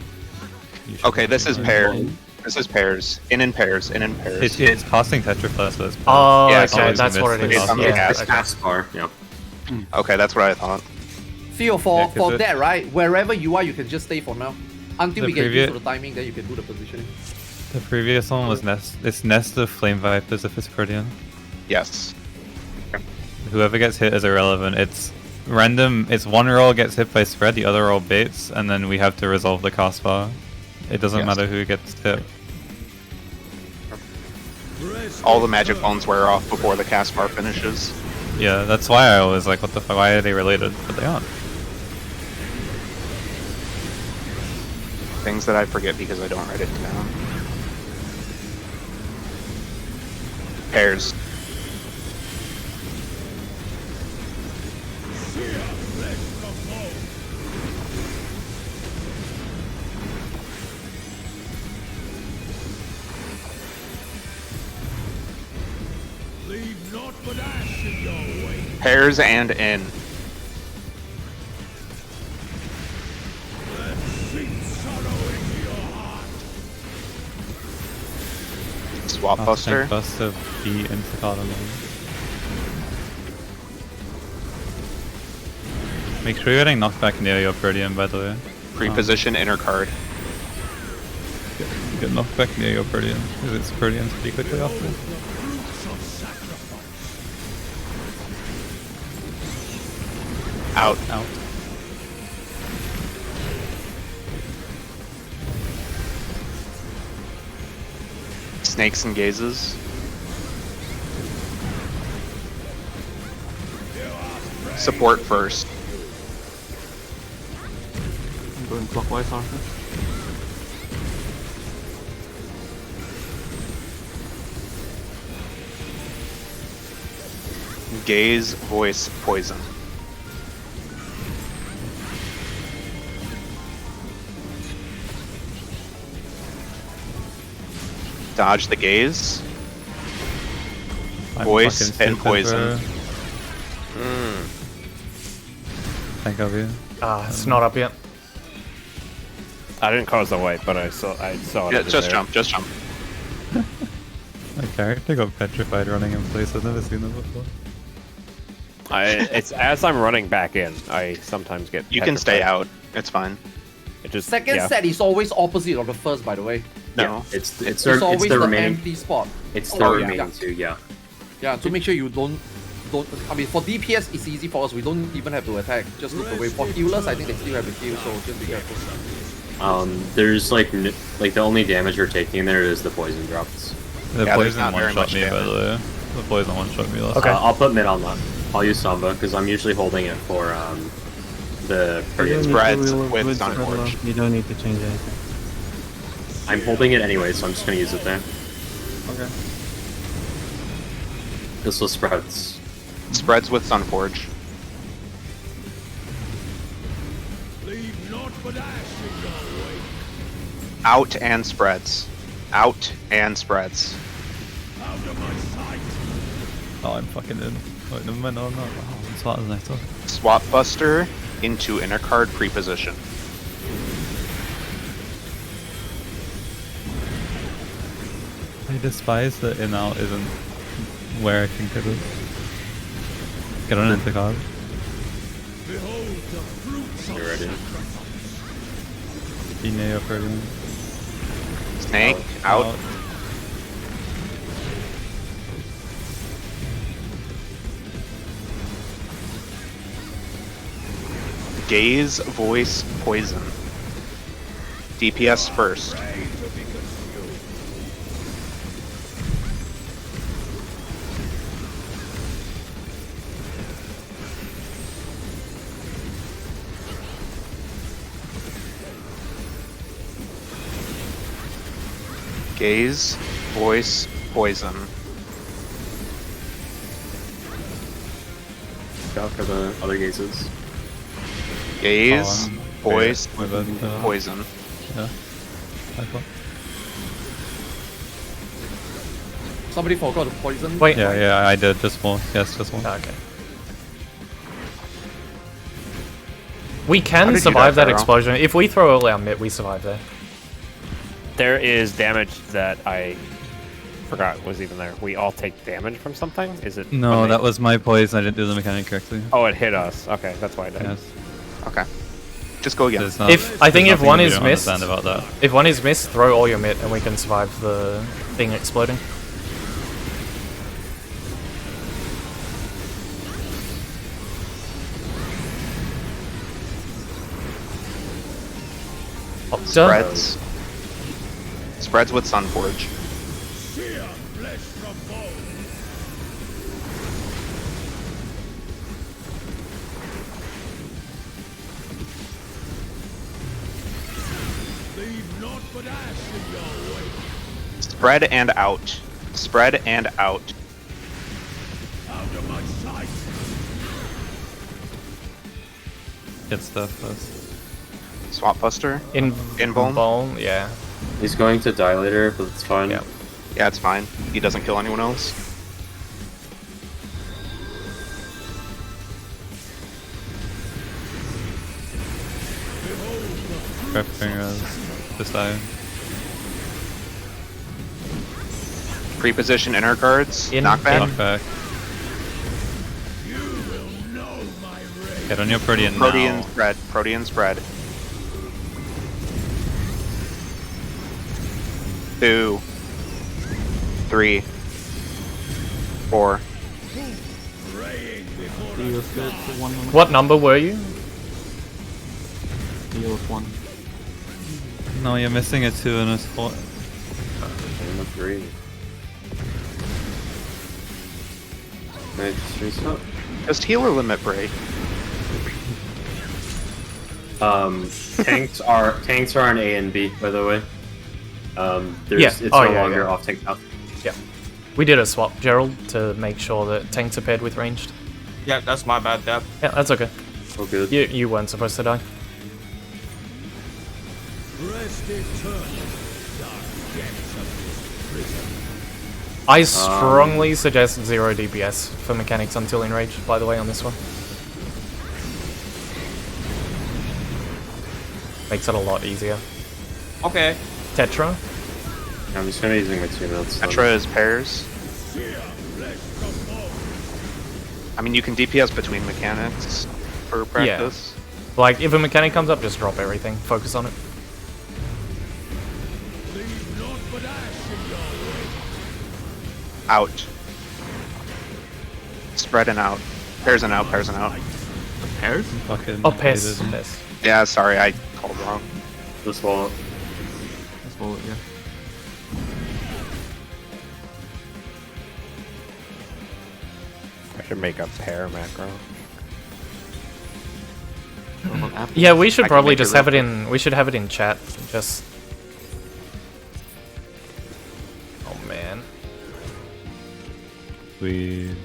Okay, this is pairs. This is pairs. In pairs. It's casting Tetraflash, so it's Oh, Yeah, okay, that's what it is. It's on the Yeah, cast. okay. Cast bar. Yep. Okay, that's what I thought. Theo, for, Yeah, 'cause for it- that, right? Wherever you are, you can just stay for now. Until The we get previous- used to the timing, then you can do the positioning. The previous one was It's Nest of Flame Vipers if it's Protean. Yes. Whoever gets hit is irrelevant. It's random. It's one roll gets hit by spread, the other roll baits, and then we have to resolve the cast bar. It doesn't Yes. matter who gets hit. All the magic bones wear off before the cast bar finishes. Yeah, that's why I was like, what the fuck? Why are they related? But they aren't. Things that I forget because I don't write it down. Pairs. Pairs and in. Swap Buster. Buster B into Cardinal. Make sure you're getting knocked back near your Protean, by the way. Pre-position inner card. Get knocked back near your Protean, because it's Proteans pretty quickly after. Out. Out. Snakes and gazes. Support first. I'm going clockwise, Arthur. Gaze, voice, poison. Dodge the gaze. I'm Voice fucking and stupid, poison. bro. Thank you. It's not up yet. I didn't cause the wipe, but I saw it. Yeah, over just there. jump, just jump. My character got petrified running in place. I've never seen that before. It's as I'm running back in, I sometimes get. You can stay petrified. out. It's fine. It just Second set is always opposite of the first, by the way. No. It's always the the remaining. empty spot. It's the Oh, remaining yeah. two. Yeah. Yeah, to make sure you don't. I mean, for DPS, it's easy for us. We don't even have to attack. Just look away. For healers, I think they still have to heal, so just be careful. There's like the only damage you're taking there is the poison drops. The Yeah, there's poison not very one shot much me, by damage. the way. The poison one shot me last Okay. I'll put mid on that. I'll use Samba because I'm usually holding it for the Protean. Spreads with Sunforge. You don't need to change anything. I'm holding it anyway, so I'm just gonna use it there. Okay. This will spreads. Spreads with Sunforge. Out and spreads. Out and spreads. Oh, I'm fucking in. Wait, never mind. No, I'm not. Oh, I'm smarter than I thought. Swap Buster into inner card pre-position. I despise that in out isn't where I think it is. Get on into card. You're ready. Be near your Protean. Snake out. Gaze, voice, poison. DPS first. Gaze, voice, poison. Go for the other gazes. Gaze, voice, yeah. poison. Yeah. I thought. Somebody forgot to poison. Wait. Yeah, I did. Just one. Yes, just one. Okay. We How can did you survive die, that Pharaoh? explosion. If we throw all our mitt, we survive there. There is damage that I forgot was even there. We all take damage from something? Is it? No, when that they- was my poison. I didn't do the mechanic correctly. Oh, it hit us. Okay, that's why I died. Yes. Okay. Just go again. There's not- I think there's if one nothing we is don't missed, understand about that. if one is missed, throw all your mitt and we can survive the thing exploding. Spreads. Spreads with Sunforge. Spread and out. Spread and out. Get stuff first. Swap Buster. Invuln, yeah. He's going to die later, but it's fine. Yeah. Yeah, it's fine. He doesn't kill anyone else. Grab fingers. Just die. Pre-position inner guards. Knockback. Knockback. Get on your Protean now. Protean spread. Protean spread. 2, 3, 4. Heal fit for 1 moment. What number were you? Heal of 1. No, you're missing a 2 and a 4. I'm a 3. Can I just restart? Just heal or limit break. Tanks are an A and B, by the way. It's Oh, no yeah, longer yeah. off tank now. Yeah. We did a swap, Gerald, to make sure that tanks are paired with ranged. Yeah, that's my bad, Deb. Yeah, that's okay. Oh, good. You weren't supposed to die. I strongly suggest 0 DPS for mechanics until enraged, by the way, on this one. Makes it a lot easier. Okay. Tetra? I'm just gonna be using my 2 minutes. Tetra is pairs. I mean, you can DPS between mechanics for practice. Like, if a mechanic comes up, just drop everything. Focus on it. Out. Spread and out. Pairs and out, pairs and out. Pairs? Fucking Oh, piss. hated. Piss. Yeah, sorry, I called wrong. Just wallet. That's bullet, yeah. I should make a pair macro. What about apples? Yeah, we should I can probably make it just real have it in. We should have it in chat. Just. Oh man. We.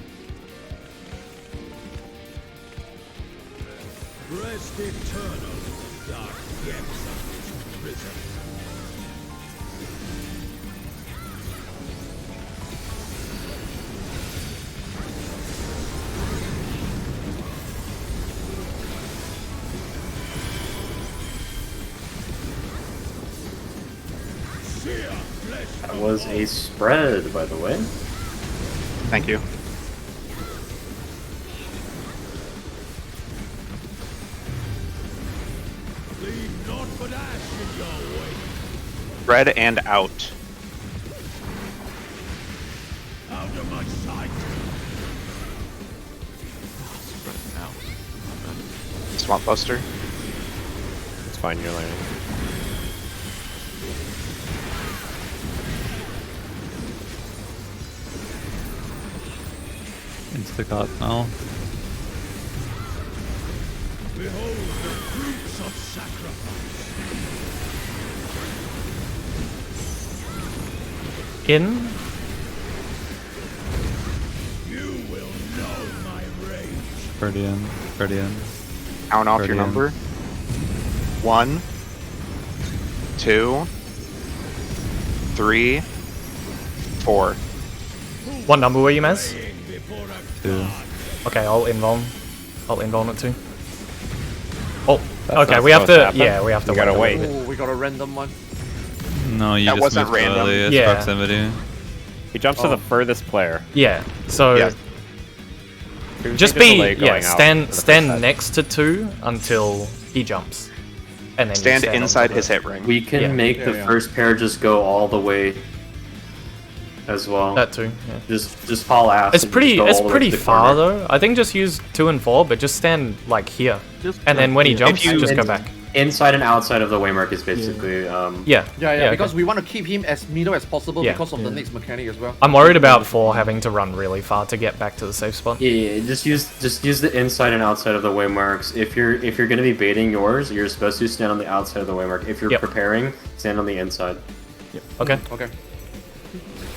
That was a spread, by the way. Thank you. Spread and out. Swamp Buster. It's fine, you're learning. Instacart now. Behold the fruits of sacrifice. In. You will know my rage. Guardian. Count off your number. 1, 2, 3, 4. What number were you, Maz? 2. Okay, I'll invuln. I'll invuln it too. Oh, That's okay, not we have supposed to. happen. Yeah, we have to. We gotta wait. wait. Oh, we got a random one. No, you That just wasn't moved random. early. It's Yeah. proximity. He jumps to the furthest player. Yeah. So Yeah. just There's a be delay going out stand for the first stand set. next to 2 until he jumps, and then you Stand on inside top of his it. hit ring. We can Yeah. make Yeah, the yeah. first pair just go all the way as well. That too. Yeah. Just haul ass. It's and pretty. just go It's all the way pretty to the far corner. though. I think just use 2 and 4, but just stand like here, Just and then when he jumps, you- just go back. Inside and outside of the waymark is basically Yeah. Yeah, because okay. we want to keep him as middle as possible Yeah. because of the next mechanic as well. I'm worried about 4 having to run really far to get back to the safe spot. Yeah, just use the inside and outside of the waymarks. If you're gonna be baiting yours, you're supposed to stand on the outside of the waymark. If you're Yep. preparing, stand on the inside. Okay. Okay.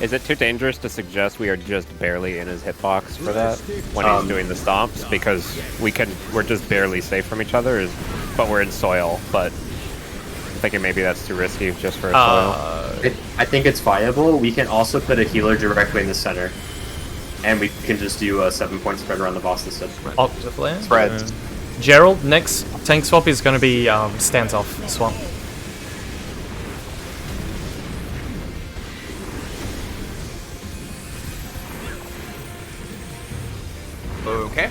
Is it too dangerous to suggest we are just barely in his hitbox for that when he's doing the stomps? Because we're just barely safe from each other, but we're in soil. But I'm thinking maybe that's too risky just for a soil. I think it's viable. We can also put a healer directly in the center, and we can just do a 7-point spread around the boss instead. Octaflare. Spread. Gerald, next tank swap is going to be stands off swap. Okay.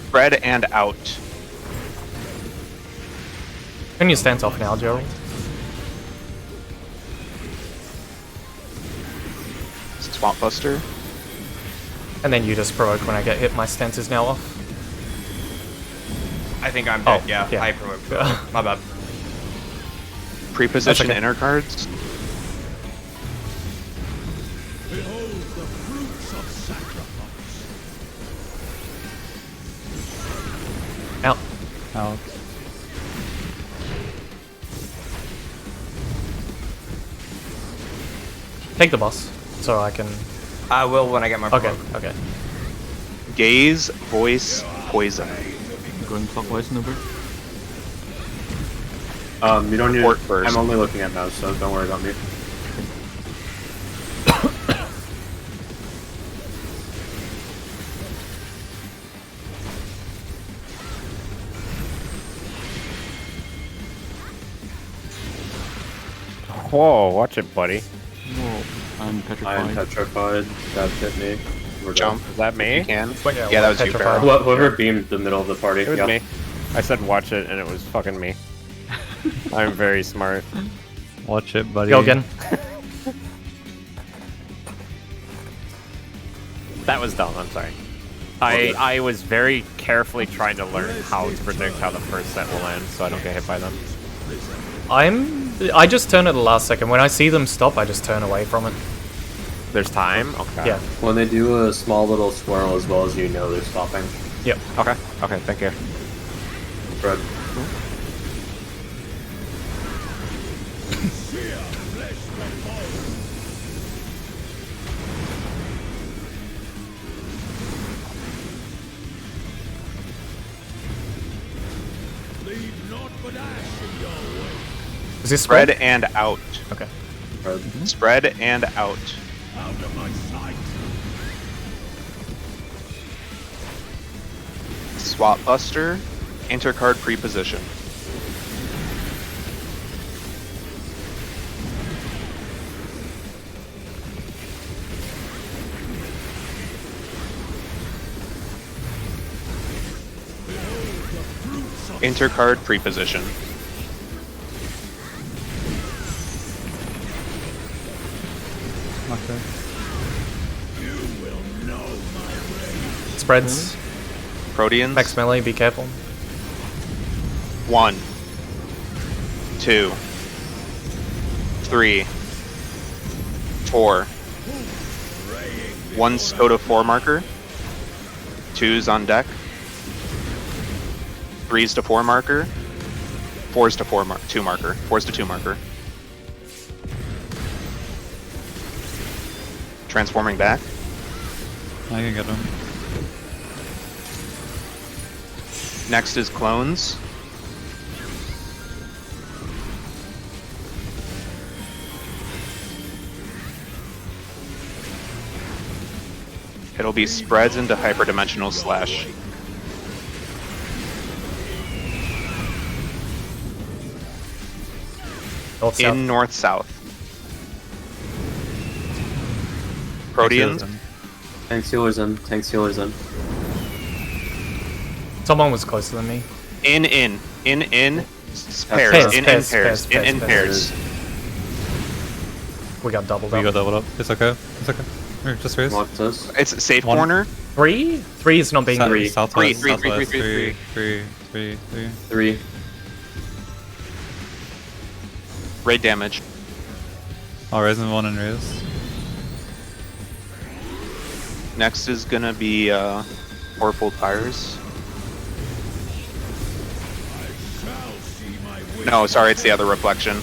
Spread and out. Can you stand off now, Gerald? Swamp Buster. And then you just provoke when I get hit. My stance is now off. I think I'm dead. Oh, yeah, yeah. I provoked. My bad. Preposition okay. inner cards. Behold the fruits of sacrifice. Out. Out. Take the boss, so I can. I will when I get my Okay. provoke. Okay. Gaze, voice, poison. Going clockwise in the bird. You don't need. Port first. I'm only looking at mouse, so don't worry about me. Whoa, watch it, buddy. No, I'm petrified. I am petrified. That hit me. We're Jump. Is that me? You can. But Yeah, that was you, petrified. Pharaoh. Whoever beamed the middle of the party. It was yeah. me. I said watch it, and it was fucking me. I'm very smart. Watch it, buddy. Go again. That was dumb, I'm sorry. I was very carefully trying to learn how to predict how the first set will end, so I don't get hit by them. I just turn at the last second. When I see them stop, I just turn away from it. There's time? Okay. Yeah. When they do a small little swirl as well as you know they're stopping. Yep. Okay. Okay, thank you. Fred. Leave naught but ash in your way. Is this Spread spread? and out. Okay. Spread and out. Out of my sight. Swap Buster. Enter card preposition. Enter card preposition. Okay. Spreads. Proteans. Max melee, be careful. 1, 2, 3, 4. 1's go to 4 marker. 2's on deck. 3's to 4 marker. 4's to 2 marker. 4's to 2 marker. Transforming back. I can get him. Next is clones. It'll be spreads into hyperdimensional slash. In north south. Proteans. Tank sealers in. Tank sealers in. Someone was closer than me. In. Pairs. In pairs. We got doubled We up. got doubled up. It's okay. It's okay. Here, just raise. What's this? It's a safe One. corner. 3? 3 is not being Three. Southwest. Three. Southwest. Three. 3. Raid damage. I'll raise in 1 and raise. Next is gonna be fourfold fires. No, sorry, it's the other reflection.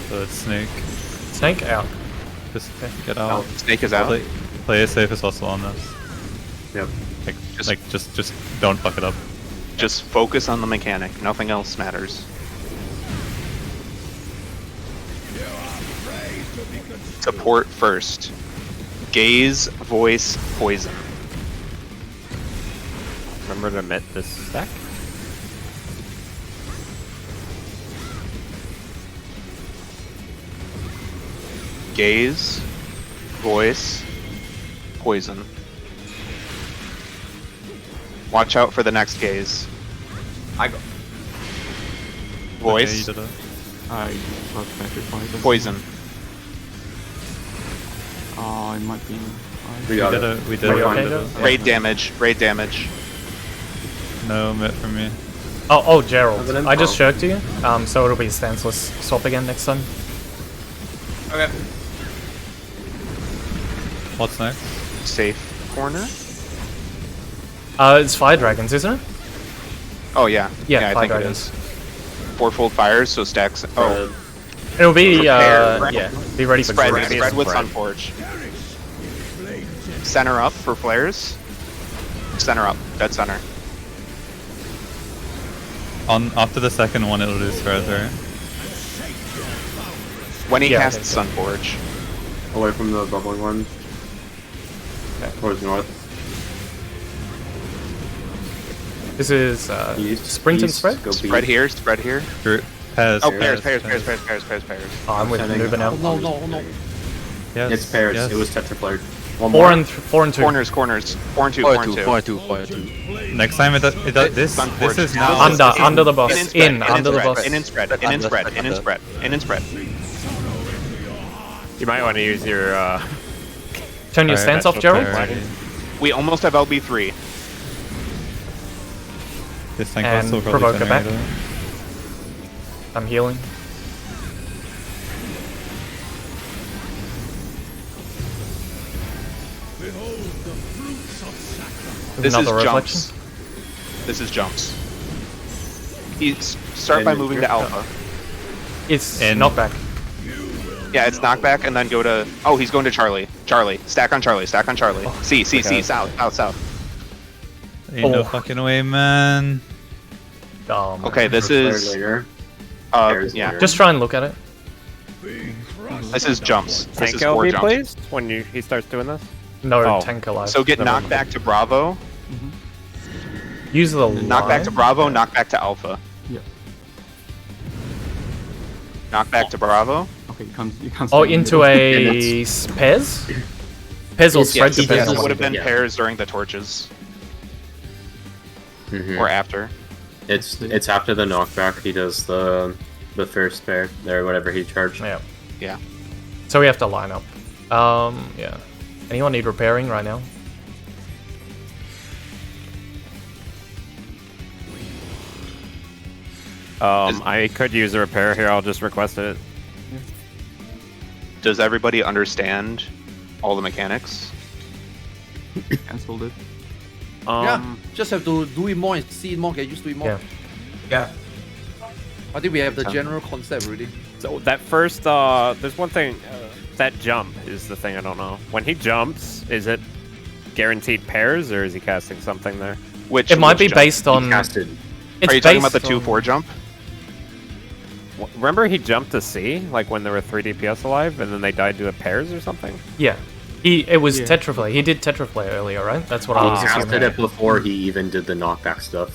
So it's snake. Snake out. Just get out. Snake is out. Play it safe is also on this. Yep. Just don't fuck it up. Just focus on the mechanic. Nothing else matters. Support first. Gaze, voice, poison. Remember to mint this stack? Gaze, voice, poison. Watch out for the next gaze. I go. Voice, Okay, you did it. I got sacrificed. poison. It might be. We got it. We did Are you it. okay, We did Joe? it. Raid damage, raid damage. No mit from me. Oh, Gerald. Have an I just info. shirked you, so it'll be a stanceless swap again next time. Okay. What's next? Safe corner. It's Fire Dragons, isn't it? Oh yeah. Yeah, I Fire think Dragons. it is. Fourfold fires, so stacks. Oh, It'll be, Prepare. yeah, be ready for spread, Grab. spread with Spread. Sunforge. Center up for flares. Center up, dead center. On after the second one, it'll do spread, right? When he Yeah, I casts think Sunforge. Away from the bubbling one. Towards north. This is East. sprint and East, spread. Go Spread beast. here, spread here. Pairs. Oh, pairs. Oh, I'm with Sending- moving out. No, no, no. Yes. It's pairs. Yes. It was tetraflared. One 4 more. and 4 and 2. Corners. 4 and 2, 4 and 2. Next time it does this. Sunforge. This is now. Under the boss. In Under the boss. In and spread. You might want to use your Turn your stance off, Gerald. We almost have LB3. This tank And also probably provoke it back. generated. I'm healing. This is Another jumps. This is jumps. Start by moving to alpha. It's And- knockback. Yeah, it's knockback and then go to. Oh, he's going to Charlie. Charlie. Stack on Charlie. Stack on Charlie. C. South. Ain't no Oh. fucking way, man. Oh, man. Okay, this Flared is. later. Pairs Yeah. later. Just try and look at it. This is jumps. This tank is 4 LB, jumps. please, when he starts doing this. No, Oh. tank alive. So get knocked back to Bravo. Use the Knock back to line. Bravo. Knock back to Alpha. Yeah. Knock back to Bravo. Okay, you can't. Oh, stay in the into middle. a Pez? Pez will spread Yes, depending it on would have been Yeah. pairs during the torches Mhm. or after. It's after the knockback. He does the first pair or whatever he charged. Yeah. Yeah. So we have to line up. Yeah. Anyone need repairing right now? I could use a repair here. I'll just request it. Does everybody understand all the mechanics? Cancelled it. Yeah, just have to do it more and see it more, get used to it more. Yeah. I think we have the general concept already. So that first, there's one thing. That jump is the thing I don't know. When he jumps, is it guaranteed pairs or is he casting something there? It might be based on. Are you talking about the 2-4 jump? Remember he jumped to C, like when there were 3 DPS alive, and then they died to a pairs or something? Yeah. It was Tetraflare. He did Tetraflare earlier, right? That's what I was He assuming. casted it before he even did the knockback stuff.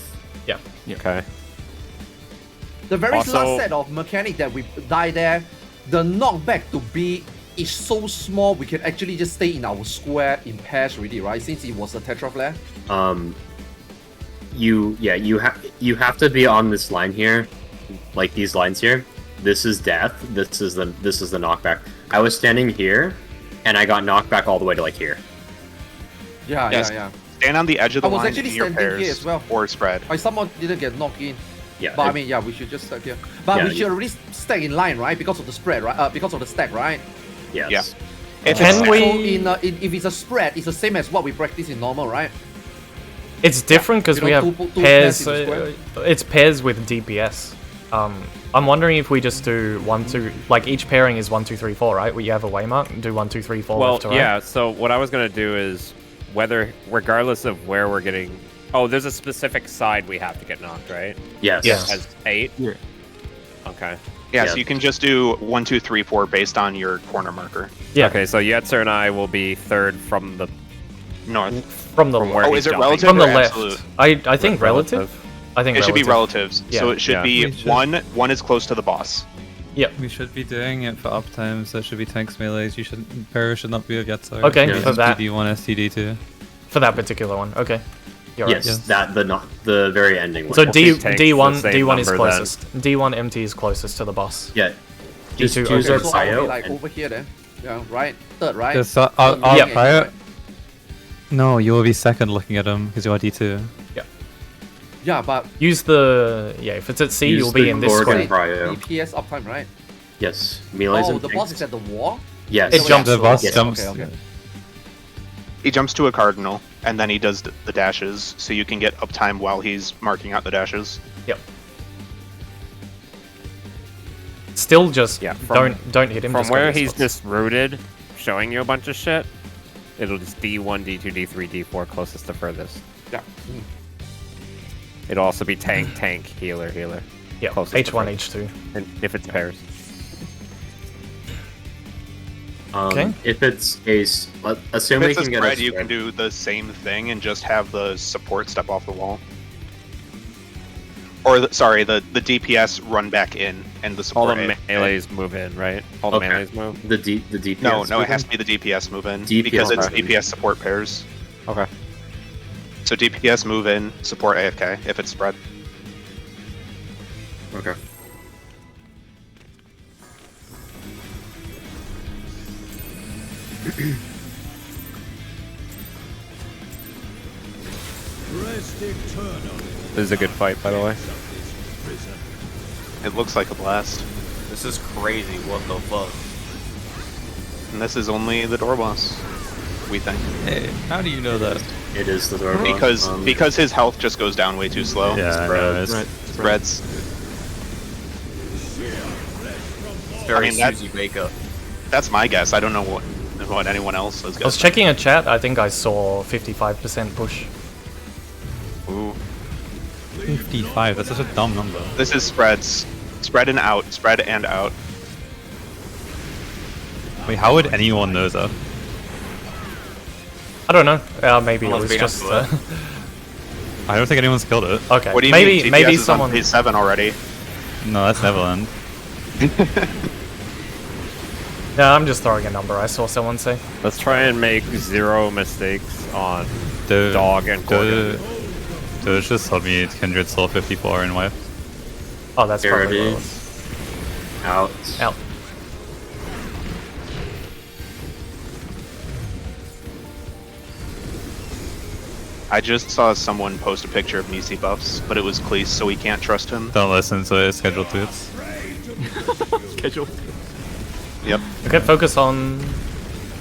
Yeah. Okay. The very Also- last set of mechanic that we die there, the knockback to B is so small we can actually just stay in our square in pairs already, right? Since it was a Tetraflare. You have to be on this line here, like these lines here. This is death. This is the knockback. I was standing here, and I got knocked back all the way to like here. Yeah, Yes. yeah. Stand on the edge of the I was line actually in your standing pairs here as well. or spread. I somehow didn't get knocked in. Yeah. But I mean, yeah, we should just stack here. But Yeah, we should already stack in line, right? Because of the spread, right? Because of the stack, right? Yes. Yeah. So if it's a spread, it's the same as what we practice in normal, right? It's different because You we know, have two pairs. pairs in the It's pairs with DPS. I'm wondering if we just do 1, 2. Like each pairing is 1, 2, 3, 4, right? Where you have a waymark and do 1, 2, 3, 4 Well, left to right. yeah, so what I was going to do is, regardless of where we're getting... Oh, there's a specific side we have to get knocked, right? Yes. Yes. As 8? Yeah. Okay. Yeah, so you can just do 1, 2, 3, 4 based on your corner marker. Yeah. Okay, so Yetzer and I will be third from the North. From the where Oh, he's is it jumping. relative From the or left. absolute? I think relative. I think It should be relative. relatives. Yeah. So it should Yeah. be We should- one is close to the boss. Yep. We should be doing it for uptimes. There should be tanks melees. You should Pharaoh should not be with Yetzer. Okay, Yeah, for that. STD1, STD2. For that particular one. Okay. You're Yes, right. the very ending one. So Tanks the D1 same D1 is number closest. D1 MT is closest to the boss. Yeah. Just D2, choose okay. our So I'll be prio. like over here then. Yeah, right? Third, right? Yes, Third our looking at prio- you, right? No, you will be second looking at him because you are D2. Yeah, but Use the if it's at C, Use you'll be the in this Gorgon square. prio. DPS uptime, right? Yes. Melee's Oh, and the tanks. boss is at the wall? Yes. It jumps. The boss Yes. jumps. Okay. He jumps to a cardinal, and then he does the dashes, so you can get uptime while he's marking out the dashes. Yep. Still just Yeah, don't hit him. From just go where to the he's spots. just rooted, showing you a bunch of shit, it'll just D1, D2, D3, D4, closest to furthest. Yeah. It'll also be tank, tank, healer, healer. Yeah, closest to H1, furthest. H2. And if it's pairs. Okay. If it's assume If we it's a can get spread, a you can spread. do the same thing and just have the support step off the wall. Or, the DPS run back in, and the All support... the melees move in, right? All the Okay. melees move? The DPS. No, it moving? has to be the DPS move in, DPS because it's move in. DPS support pairs. Okay. So DPS move in, support AFK, if it's spread. Okay. Rest eternal. This is a good fight, by the way. It looks like a blast. This is crazy. What the fuck? And this is only the door boss, we think. Hey, how do you know that? It is the door Because boss. because his health just goes down way too slow. Yeah, I know. It's, Spreads. It's very I mean, that- Susie Baker. That's my guess. I don't know what anyone else is I was guessing. checking a chat. I think I saw 55% push. Ooh. 55. That's such a dumb number. This is spreads. Spread and out. Spread and out. Wait, how would anyone know that? I don't know. Maybe it Someone's was been just. up to I don't think anyone's killed it. Okay. What do you maybe mean? maybe TPS is on someone. page 7 already. No, that's Neverland. No, I'm just throwing a number. I saw someone say. Let's try and make 0 mistakes on The Dog and Gorgon. Doge just told me Kindred saw 54 in wife. Oh, that's Here probably it what it is. was. Out. Out. I just saw someone post a picture of Nisi buffs, but it was Cleese, so we can't trust him. Don't listen to his scheduled tweets. Schedule. Yep. Okay, focus on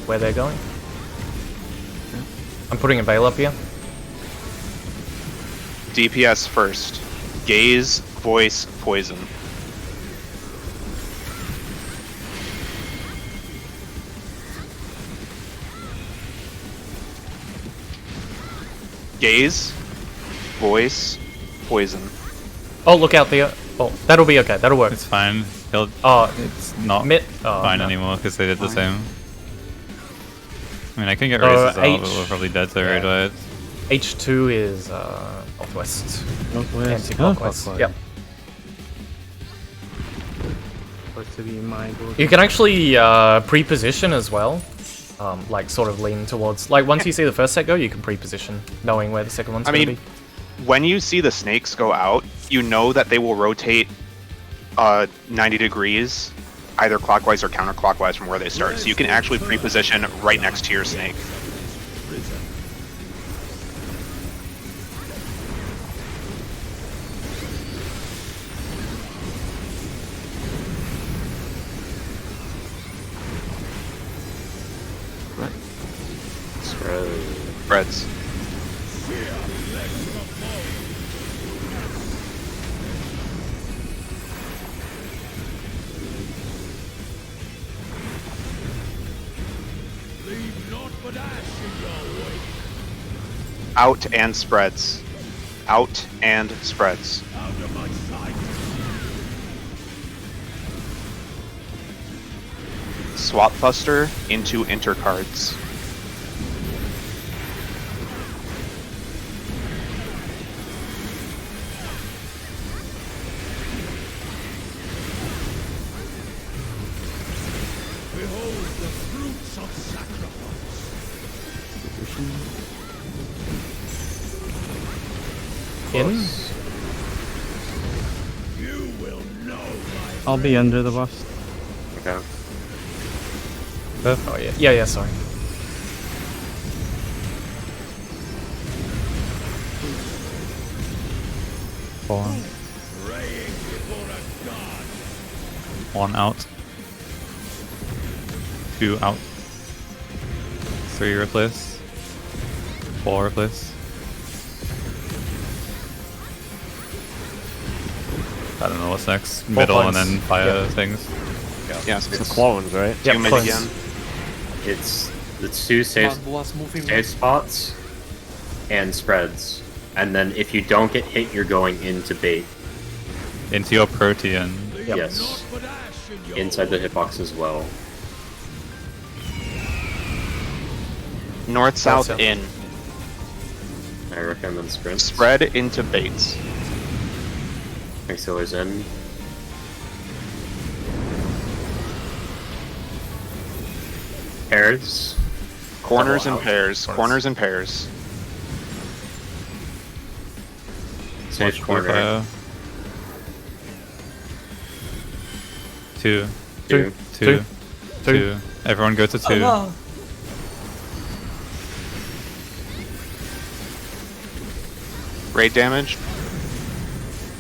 where they're going. I'm putting a Veil up here. DPS first. Gaze, voice, poison. Gaze, voice, poison. Oh, look out there. Oh, that'll be okay. That'll work. It's fine. He'll. Oh, It's not oh, fine no. anymore because they did the Fine. same. I mean, I can get races out, H- but we're probably dead to yeah. raid right? H2 is northwest. Northwest. Anti-clockwise. Clockwise. Yep. Supposed to be my goal. You can actually pre-position as well. Like sort of lean towards. Like once you see the first set go, you can pre-position, knowing where the second one's going to be. When you see the snakes go out, you know that they will rotate 90 degrees, either clockwise or counterclockwise from where they start. So you can actually pre-position right next to your snake. Spreads. Leave naught but ash in your wake. Out and spreads. Out and spreads. Out of my sight. Swap Buster into intercards. Behold the fruits of sacrifice. In? You will know my I'll be under the bus. Okay. Oh yeah. Yeah, sorry. praying before a god. 1 out. 2 out. 3 replace. 4 replace. I don't know what's next. Middle and then fire things. Yeah, It's the clones, right? Yep, mid again. It's the 2 safe spots and spreads. And then if you don't get hit, you're going into bait. Into your protean. Yes. Inside the hitbox as well. North, south, in. I recommend sprint. Spread into baits. Auxiliaries in. Pairs. Corners Double and out. pairs. Corners and pairs. Safe Watch corner. fire. 2. Two. 2. 2. Everyone go to 2. Raid damage.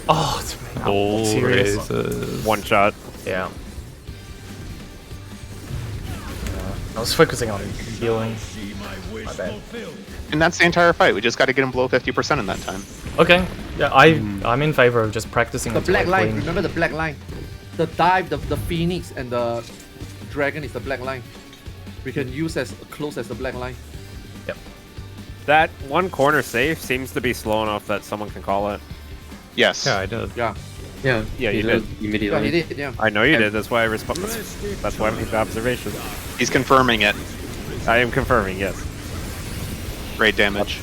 Oh, it's All serious. raises. 1 shot. Yeah. I was focusing on healing. My bad. And that's the entire fight. We just got to get him below 50% in that time. Okay. Yeah, I'm in favor of just practicing The until black I line, clean. remember the black line? The dive, the phoenix and the dragon is the black line. We can use as close as the black line. Yep. That 1 corner safe seems to be slow enough that someone can call it. Yes. Yeah, I did. Yeah. Yeah. Yeah, you did. Immediately. Yeah, he did, yeah. I know you did. That's why I respond. That's why I made the observation. He's confirming it. I am confirming. Yes. Raid damage.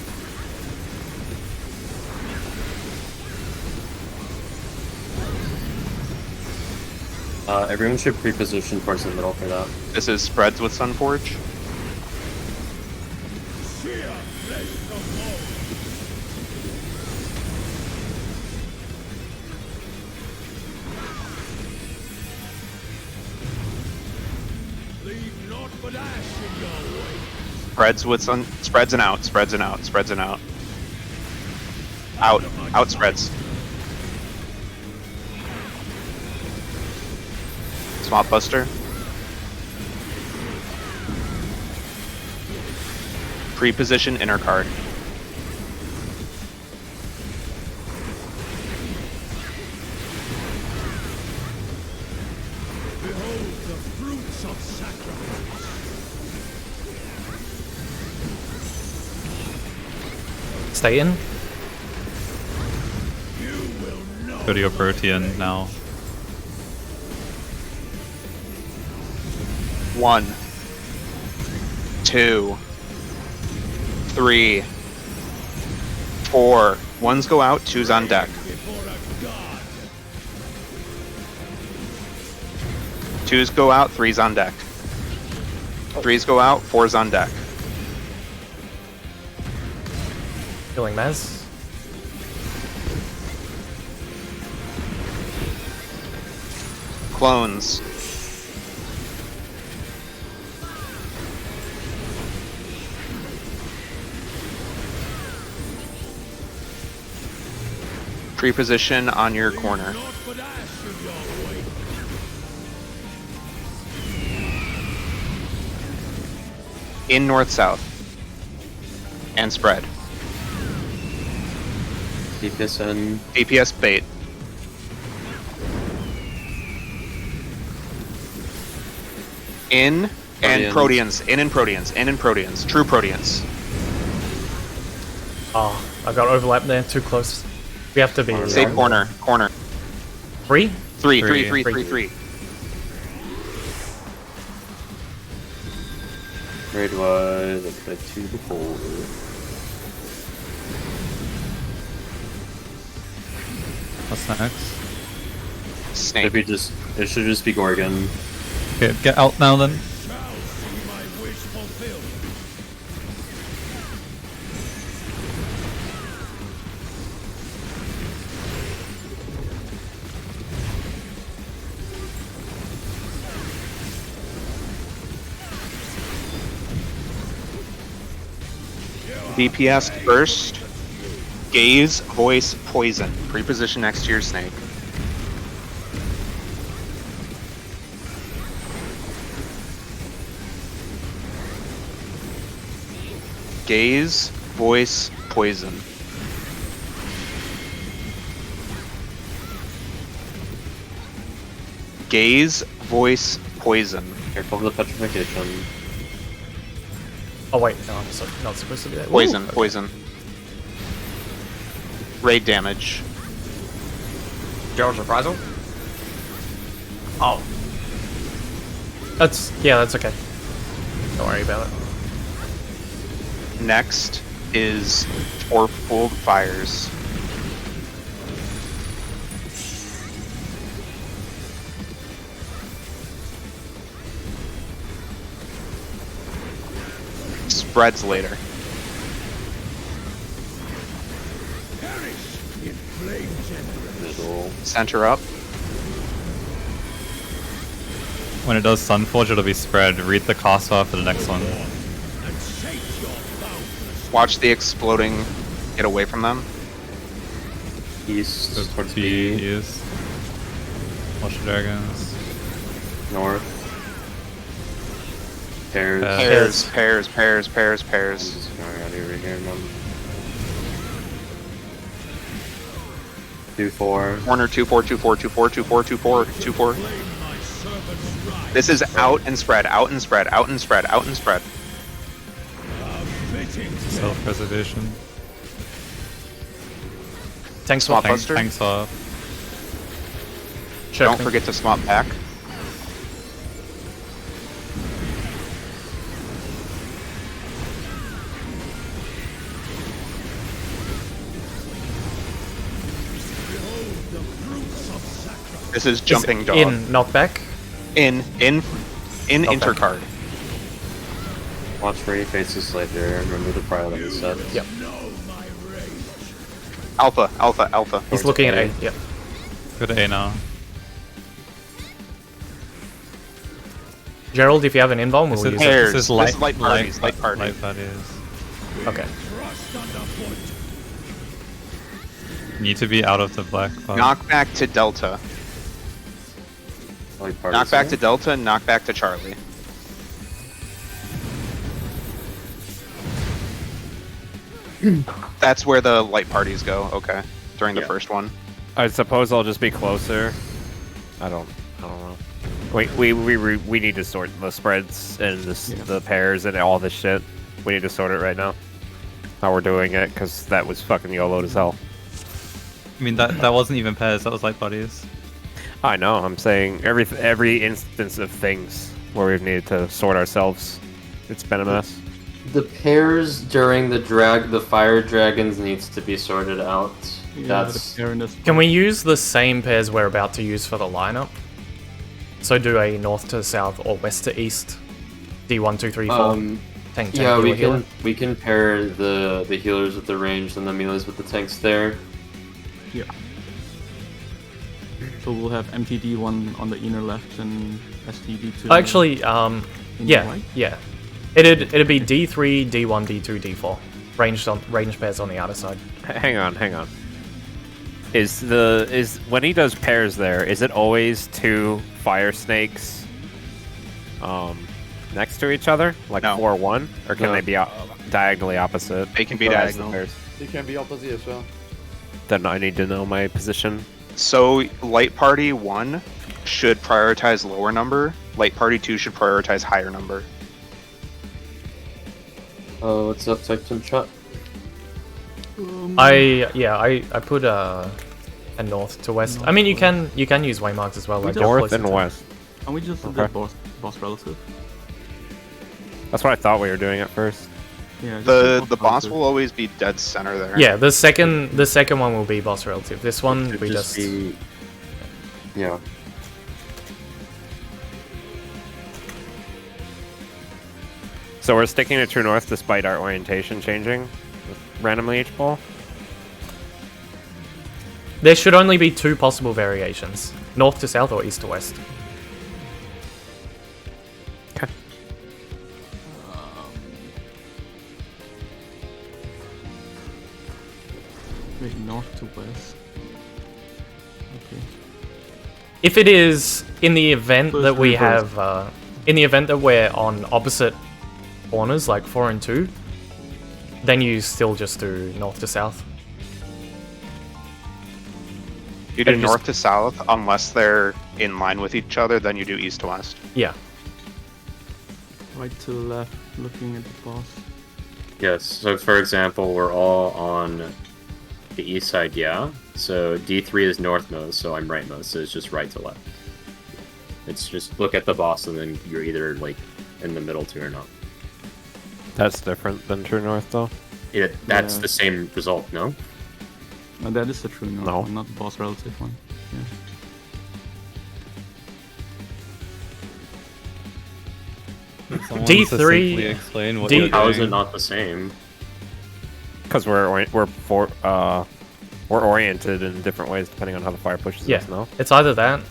Everyone should pre-position towards the middle for that. This is spreads with Sunforge. Leave naught but ash in your wake. Spreads with spreads and out. Spreads and out. Spreads and out. Out. Out spreads. Swamp Buster. Pre-position inner card. Behold the fruits of sacrifice. Stay in. Go to your Protean now. 1, 2, 3, 4. Ones go out, 2's on deck. 2's go out, 3's on deck. 3's go out, 4's on deck. Killing Maz. Clones. Pre-position on your corner. In north-south. And spread. DPS in. DPS bait. In and Proteans. In and Proteans. In and Proteans. True Proteans. Oh, I got overlap there. Too close. We have to be. Safe corner. Corner. 3? 3, 3, 3, 3, 3. Raid wise, I played 2 before. What's next? Snake. Maybe just it should just be Gorgon. Okay, get out now then. DPS first. Gaze, voice, poison. Pre-position next to your snake. Gaze, voice, poison. Gaze, voice, poison. Careful of the petrification. Oh wait, no, I'm not supposed to do that. Poison, Ooh, okay. poison. Raid damage. Gerald's reprisal? Oh. That's okay. Don't worry about it. Next is fourfold fires. Spreads later. Center up. When it does Sunforge, it'll be spread. Read the cost bar for the next one. Watch the exploding get away from them. East, towards B, B. east. Watch the dragons. North. Pairs. Pairs. I'm just going out over here, man. 2-4. Corner 2-4, 2-4, 2-4, 2-4, 2-4, 2-4. This is out and spread, out and spread, out and spread, out and spread. Self-preservation. Tank Swap swap. buster. Tank swap. Don't forget to swap back. This is jumping dog. In knockback. In intercard. Watch for any faces slaver and remove the prior that is set. Yep. Alpha. He's looking at A. Yep. Go to A now. Gerald, if you have an invuln, we'll use it. Pairs. This is This is light parties. Light parties. Okay. Need to be out of the black box. Knock back to Delta. Knock back to Delta, knock back to Charlie. That's where the light parties go, okay. During the first one. I suppose I'll just be closer. I don't know. We need to sort the spreads and the pairs and all this shit. We need to sort it right now. How we're doing it, because that was fucking YOLO as hell. I mean, that wasn't even pairs, that was light bodies. I know, I'm saying every instance of things where we've needed to sort ourselves, it's been a mess. The pairs during the fire dragons needs to be sorted out. Can we use the same pairs we're about to use for the lineup? So do a north to south or west to east. D1, 2, 3, 4. Tank, yeah, healer. we can pair the healers with the ranged and the melees with the tanks there. Yeah. So we'll have MTD1 on the inner left and STD2. Actually, yeah, right? yeah. It'd be D3, D1, D2, D4. Ranged pairs on the outer side. Hang on. Is when he does pairs there, is it always 2 fire snakes next to each other? Like 4-1? Or can they be diagonally opposite? They can be diagonal. They can be opposite as well. Then I need to know my position. So, Light Party 1 should prioritize lower number, Light Party 2 should prioritize higher number. What's up, Titan chat? I put a north to west. I mean, you can use waymarks as well, like north and west. And we just did boss relative. That's what I thought we were doing at first. Yeah. The boss will always be dead center there. Yeah, the second one will be boss relative. This one we just be... Yeah. So we're sticking to true north despite our orientation changing randomly each ball? There should only be 2 possible variations. North to south or east to west. Okay. Wait, north to west. Okay. If it is in the event that we have, in the event that we're on opposite corners, like 4 and 2, then you still just do north to south. You do north to south unless they're in line with each other, then you do east to west. Yeah. Right to left, looking at the boss. Yes, so for example, we're all on the east side, yeah? So D3 is northmost, so I'm rightmost, so it's just right to left. It's just look at the boss and then you're either like in the middle two or not. That's different than true north though? Yeah, that's the same result, no? No, that is the true north one, not the boss relative one. Yeah. D3. Explain what How is it not the same? Because we're oriented in different ways depending on how the fire pushes us. No, it's either that.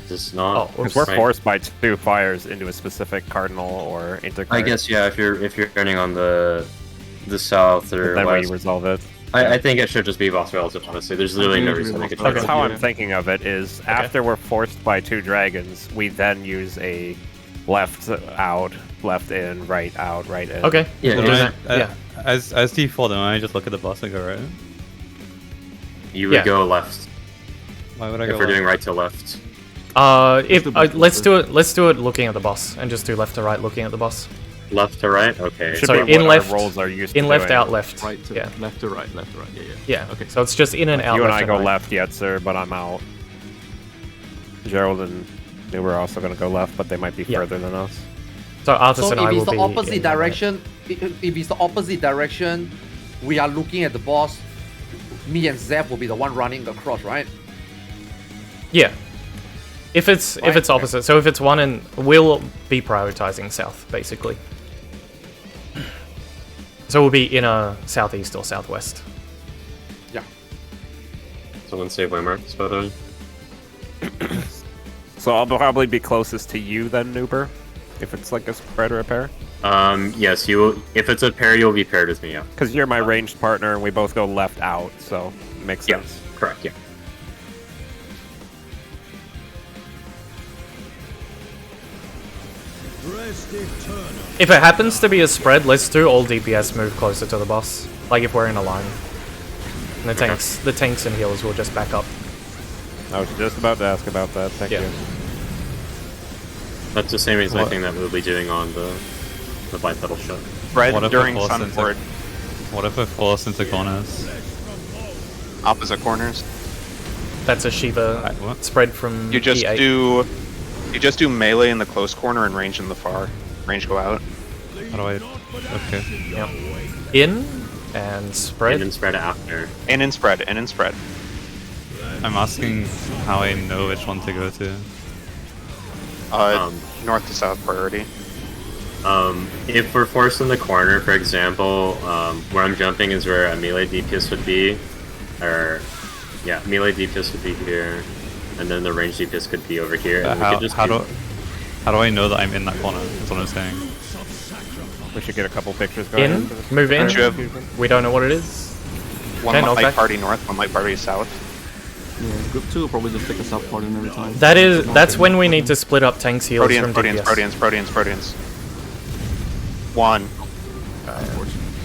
It's not. Because we're forced by 2 fires into a specific cardinal or intercard. I guess yeah. If you're running on the south or then west, we resolve it. I think it should just be boss relative. Honestly, there's literally no reason to make it. That's how I'm thinking of it. Is after we're forced by 2 dragons, we then use a left out, left in, right out, right in. Okay. Yeah. As default, don't I just look at the boss and go right? You would go left. Why would I go? If we're doing right to left. Let's do it looking at the boss and just do left to right looking at the boss. Left to right, okay. So in left, rolls are used in to left, doing. out, left. Right to left to right, left to right. Yeah. Yeah. Okay. So it's just in and out. You and left I go right. left yet, sir, but I'm out. Gerald and they were also going to go left, but they might be further than us. So Arthas So and I if will it's be the opposite in direction, if it's the opposite direction, we are looking at the boss. Me and Zeph will be the one running across, right? Yeah. If it's opposite, so if it's one and we'll be prioritizing south basically. So we'll be in a southeast or southwest. Yeah. Someone save waymarks, by the way. So I'll probably be closest to you then, Noober, if it's like a spread or a pair. Yes, you will. If it's a pair, you'll be paired with me. Yeah. Because you're my ranged partner, and we both go left out, so it makes Yeah. sense. Correct. Yeah. If it happens to be a spread, let's do all DPS move closer to the boss. Like if we're in a line. And the tanks and healers will just back up. I was just about to ask about that. Thank you. That's the same exact thing that we'll be doing on the bipedal shot. Red What if during we're forced Sunport. What if we're forced into corners? Opposite corners. That's a Shiva spread from You just E8. do melee in the close corner and range in the far. Range go out. How do I? Okay. Yep. In and spread. And then spread after. In and spread. In and spread. I'm asking how I know which one to go to. North to south priority. If we're forced in the corner, for example, where I'm jumping is where a melee DPS would be, or yeah, melee DPS would be here, and then the range DPS could be over here. And we could just How do I know that I'm in that corner? That's what I'm saying. We should get a couple pictures going. In, move in. You have We don't know what it is. one Okay, light knockback. party north, one light party south. Yeah, group 2 will probably just take a sub part in every time. That's when we need to split up tanks heals from DPS. Proteans. 1,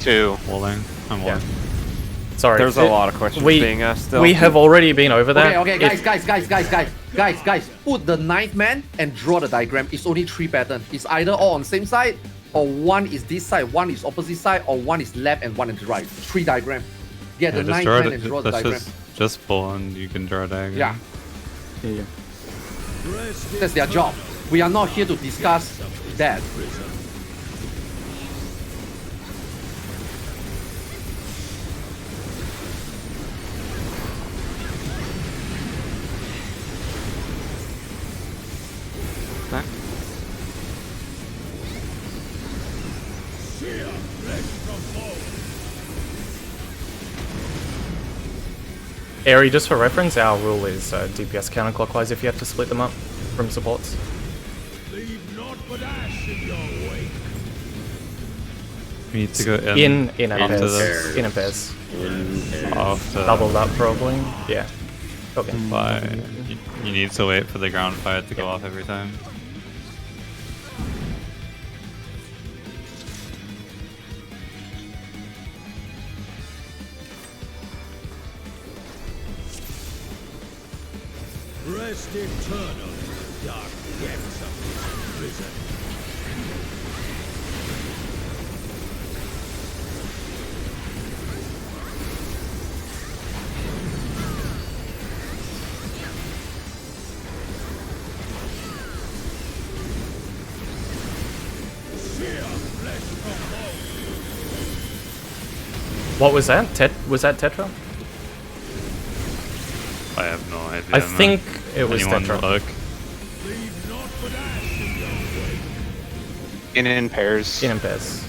2. Walling. I'm walling. Sorry. There's a lot of questions being asked still. We have already been over that. Okay, guys. Put the 9th man and draw the diagram. It's only 3 patterns. It's either all on same side, or one is this side, one is opposite side, or one is left and one is right. 3 diagram. Get the 9th man and draw the diagram. Just pull and you can draw a diagram. Yeah. That's their job. We are not here to discuss that. Back. Airy, just for reference, our rule is DPS counterclockwise if you have to split them up from supports. Leave naught but ash in your wake. We need to go In and after pairs. this. In and pairs. After. Doubled up probably. Yeah. Okay. Fire. You need to wait for the ground fire to go off every time. Rest eternal in the dark depths of this prison. What was that? Was that Tetra? I have no idea. I man. think it was Anyone Tetra. look? In pairs. In and pairs.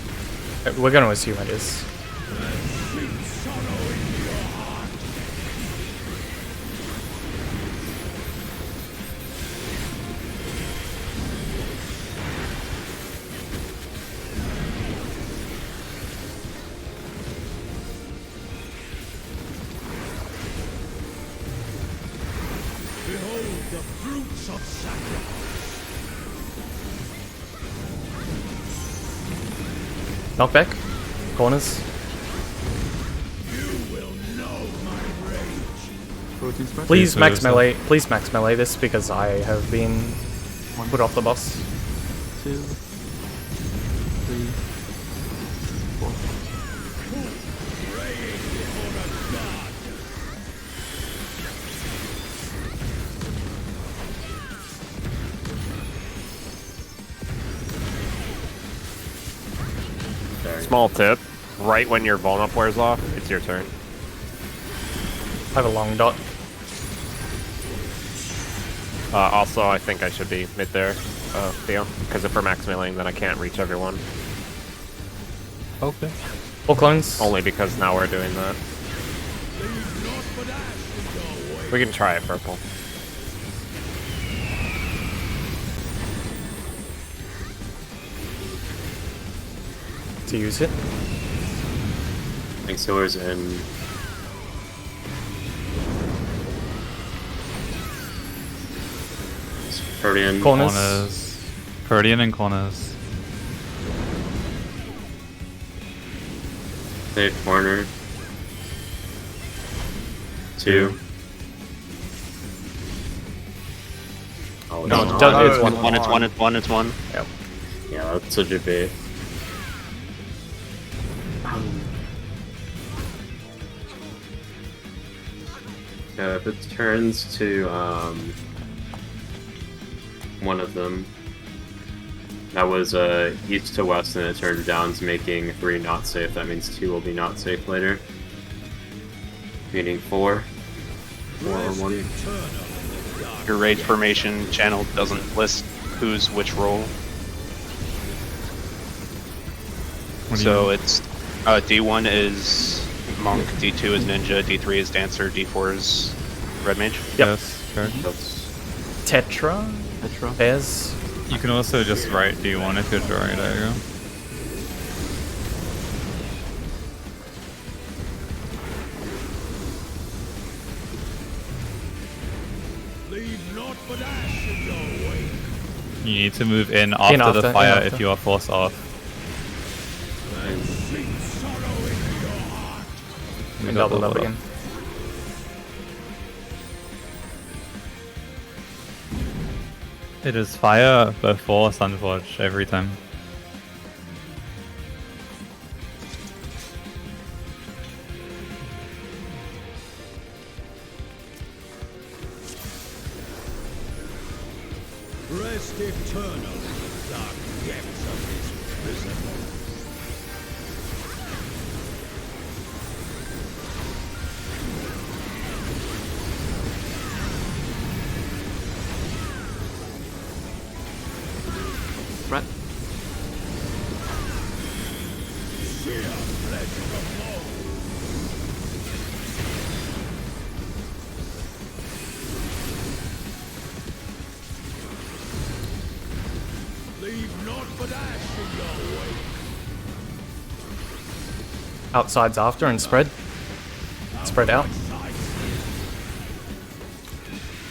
We're going to assume it is. Behold the fruits of sacrifice. Knockback. Corners. You will know my rage. Protein spread. Please max melee. Please max melee this because I have been put off the boss. 2, 3, 4. Small tip. Right when your vuln up wears off, it's your turn. I have a long dot. Also, I think I should be mid there, Theo. Because if we're max meleeing, then I can't reach everyone. Okay. All clones. Only because now we're doing that. We can try it purple. to use it. ZhephZaeora's in. Protean. Corners. Protean and corners. Save corner. 2. Oh, No, it's don't- It's one. It's one. It's one. It's one. Yep. Yeah, that's such a bait. Yeah, if it turns to one of them, that was east to west, and it turned down to making 3 not safe. That means 2 will be not safe later. Meaning 4. 4 or 1. Your raid formation channel doesn't list who's which role. So it's D1 is monk, D2 is ninja, D3 is dancer, D4 is red mage. Yep. Yes, correct. Tetra? Tetra. Bears? You can also just write D1 if you're drawing a diagram. Leave naught but ash in your wake. You need to move in after the fire if you are forced off. And sing sorrow in your heart. We And got double the up level. again. It is fire before Sunforge every time. Rest eternal in the dark depths of this prison. Brett. Sheer flesh of bone. Leave naught but ash in your wake. Outsides after and spread. Spread out.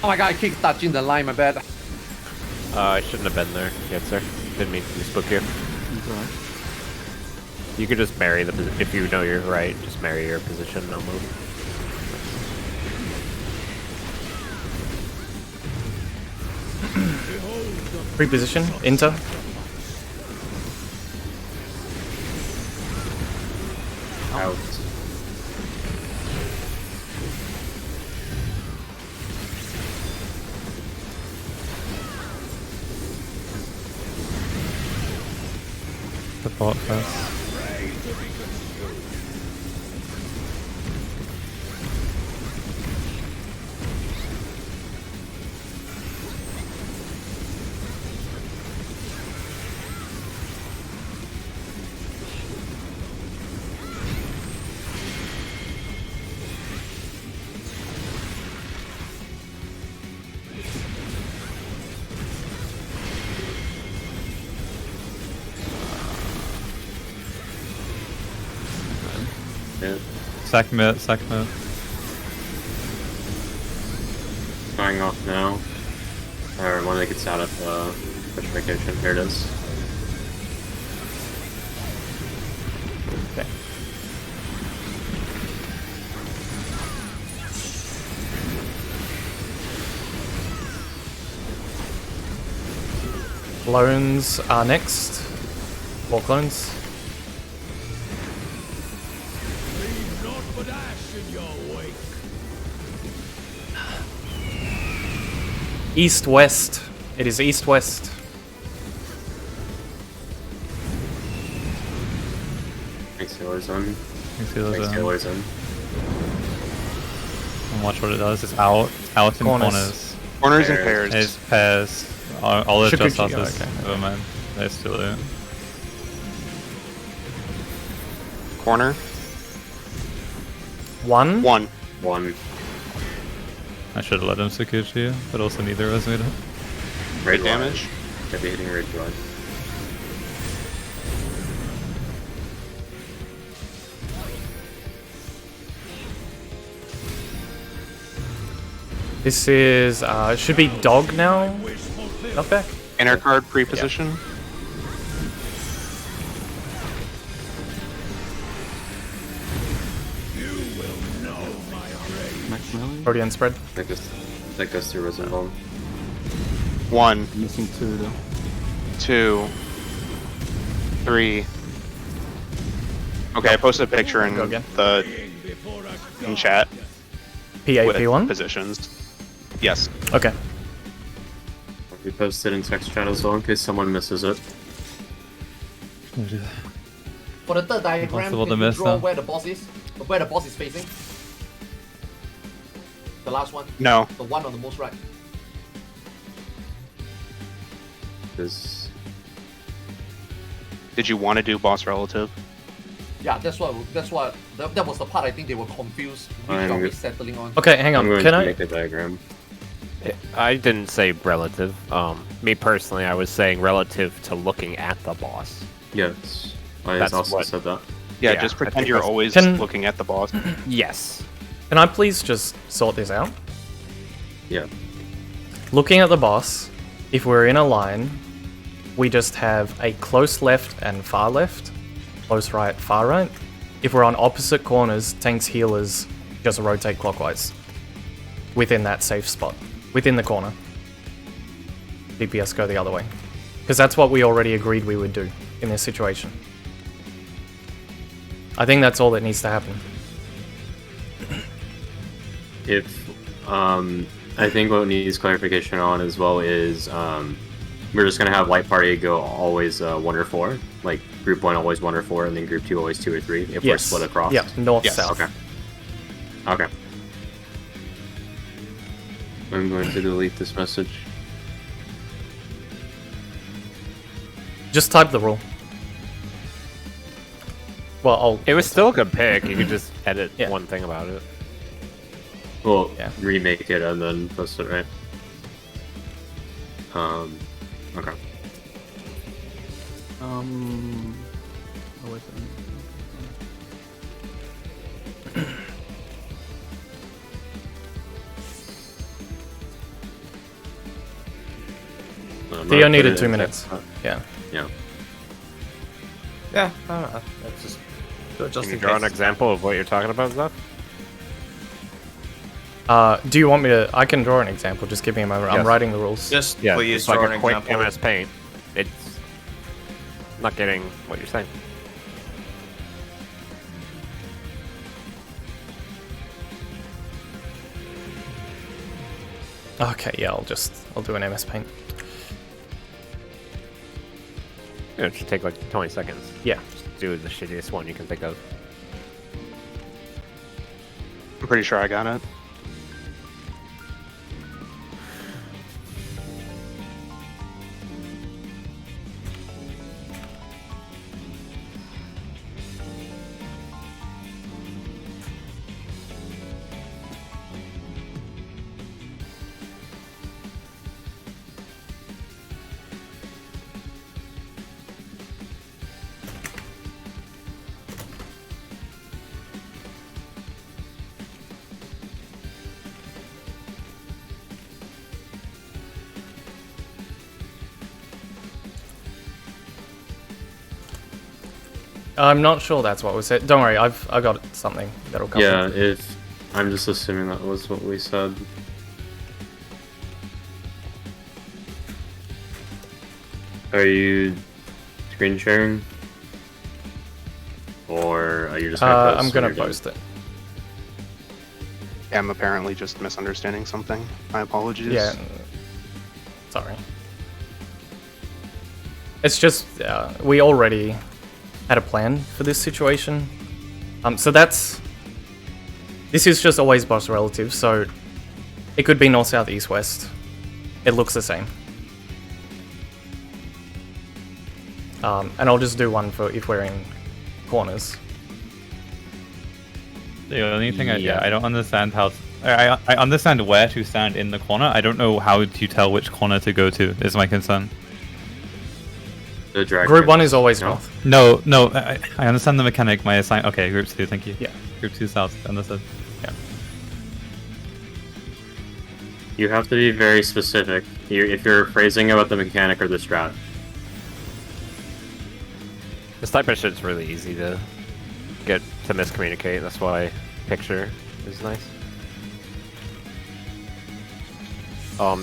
Oh my god, I keep touching the line, my bad. I shouldn't have been there. Yes, sir. Didn't mean to spook you. That's alright. You could just marry the position. If you know you're right, just marry your position, no move. Reposition. Enter. Out. Support first. Yeah. Sackmit, sackmit. Flying off now. Or one that gets out of petrification. Here it is. Okay. Clones are next. 4 clones. Leave naught but ash in your wake. East-west. It is east-west. ZhephZaeora's on. ZhephZaeora's ZhephZaeora's in. And watch what it does. It's out in Corners. corners. Corners and pairs. It's pairs. I'll adjust Shikuchi, after. okay. Never mind. They still do. Corner. 1. 1. 1. I should have let him Sakuchi, but also neither of us made it. Raid damage. Could be hitting raid blood. This is should be dog now. Knockback. Inner card pre-position. Max melee. Protean spread. That goes through Risen Bomb. 1, Missing 2 though. 2, 3. Okay, I posted a picture in Go again. in chat with PAP1? positions. Yes. Okay. We posted in text chat as well in case someone misses it. For the third diagram, Impossible can to you miss, draw though. where the boss is? Where the boss is facing? The last one? No. The one on the most right. Did you want to do boss relative? Yeah, that was the part I think they were confused. Which are we settling on? Okay, hang on. I'm going Can to I? make a diagram. I didn't say relative. Me personally, I was saying relative to looking at the boss. Yes, I That's also what- said that. Yeah, Yeah, just I pretend think you're that's- always Can- looking at the boss. Yes. Can I please just sort this out? Yeah. Looking at the boss, if we're in a line, we just have a close left and far left, close right, far right. If we're on opposite corners, tanks, healers just rotate clockwise within that safe spot, within the corner. DPS go the other way. Because that's what we already agreed we would do in this situation. I think that's all that needs to happen. I think what needs clarification on as well is we're just gonna have light party go always 1 or 4, like group 1 always 1 or 4, and then group 2 always 2 or 3 if we're Yes. split across. Yeah, north, Yes. south. Okay. Okay. I'm going to delete this message. Just type the rule. Well, It was still a good pick. You could just edit Yeah. one thing about it. Well, Yeah. remake it and then post it, right? Okay. Oh wait. Theo needed 2 minutes. Yeah. Yeah. Yeah, I don't know. That's just do it just Can you in draw an case. example of what you're talking about, Zeph? Do you want me to? I can draw an example. Just give me a moment. I'm Yes. writing the rules. Just Yeah, please it's like draw a an quick example. MS Paint. It's not getting what you're saying. Okay, yeah, I'll do an MS Paint. It should take like 20 seconds. Yeah. Just do the shittiest one you can think of. I'm pretty sure I got it. I'm not sure that's what was said. Don't worry, I got something that'll come. Yeah, if I'm just assuming that was what we said. Are you screen sharing? Or are you just gonna post I'm when gonna you're done? post it. I'm apparently just misunderstanding something. My apologies. Yeah. Sorry. It's just we already had a plan for this situation. So this is just always boss relative. So it could be north, south, east, west. It looks the same. And I'll just do one for if we're in corners. The only thing Yeah. I don't understand how. I understand where to stand in the corner. I don't know how to tell which corner to go to. Is my concern. The drag Group 1 race. is always No? north. No. I understand the mechanic. My assign. Okay, group 2. Thank you. Yeah. Group 2 south. Understood. Yeah. You have to be very specific if you're phrasing about the mechanic or the strat. This type of shit's really easy to get to miscommunicate. That's why picture is nice.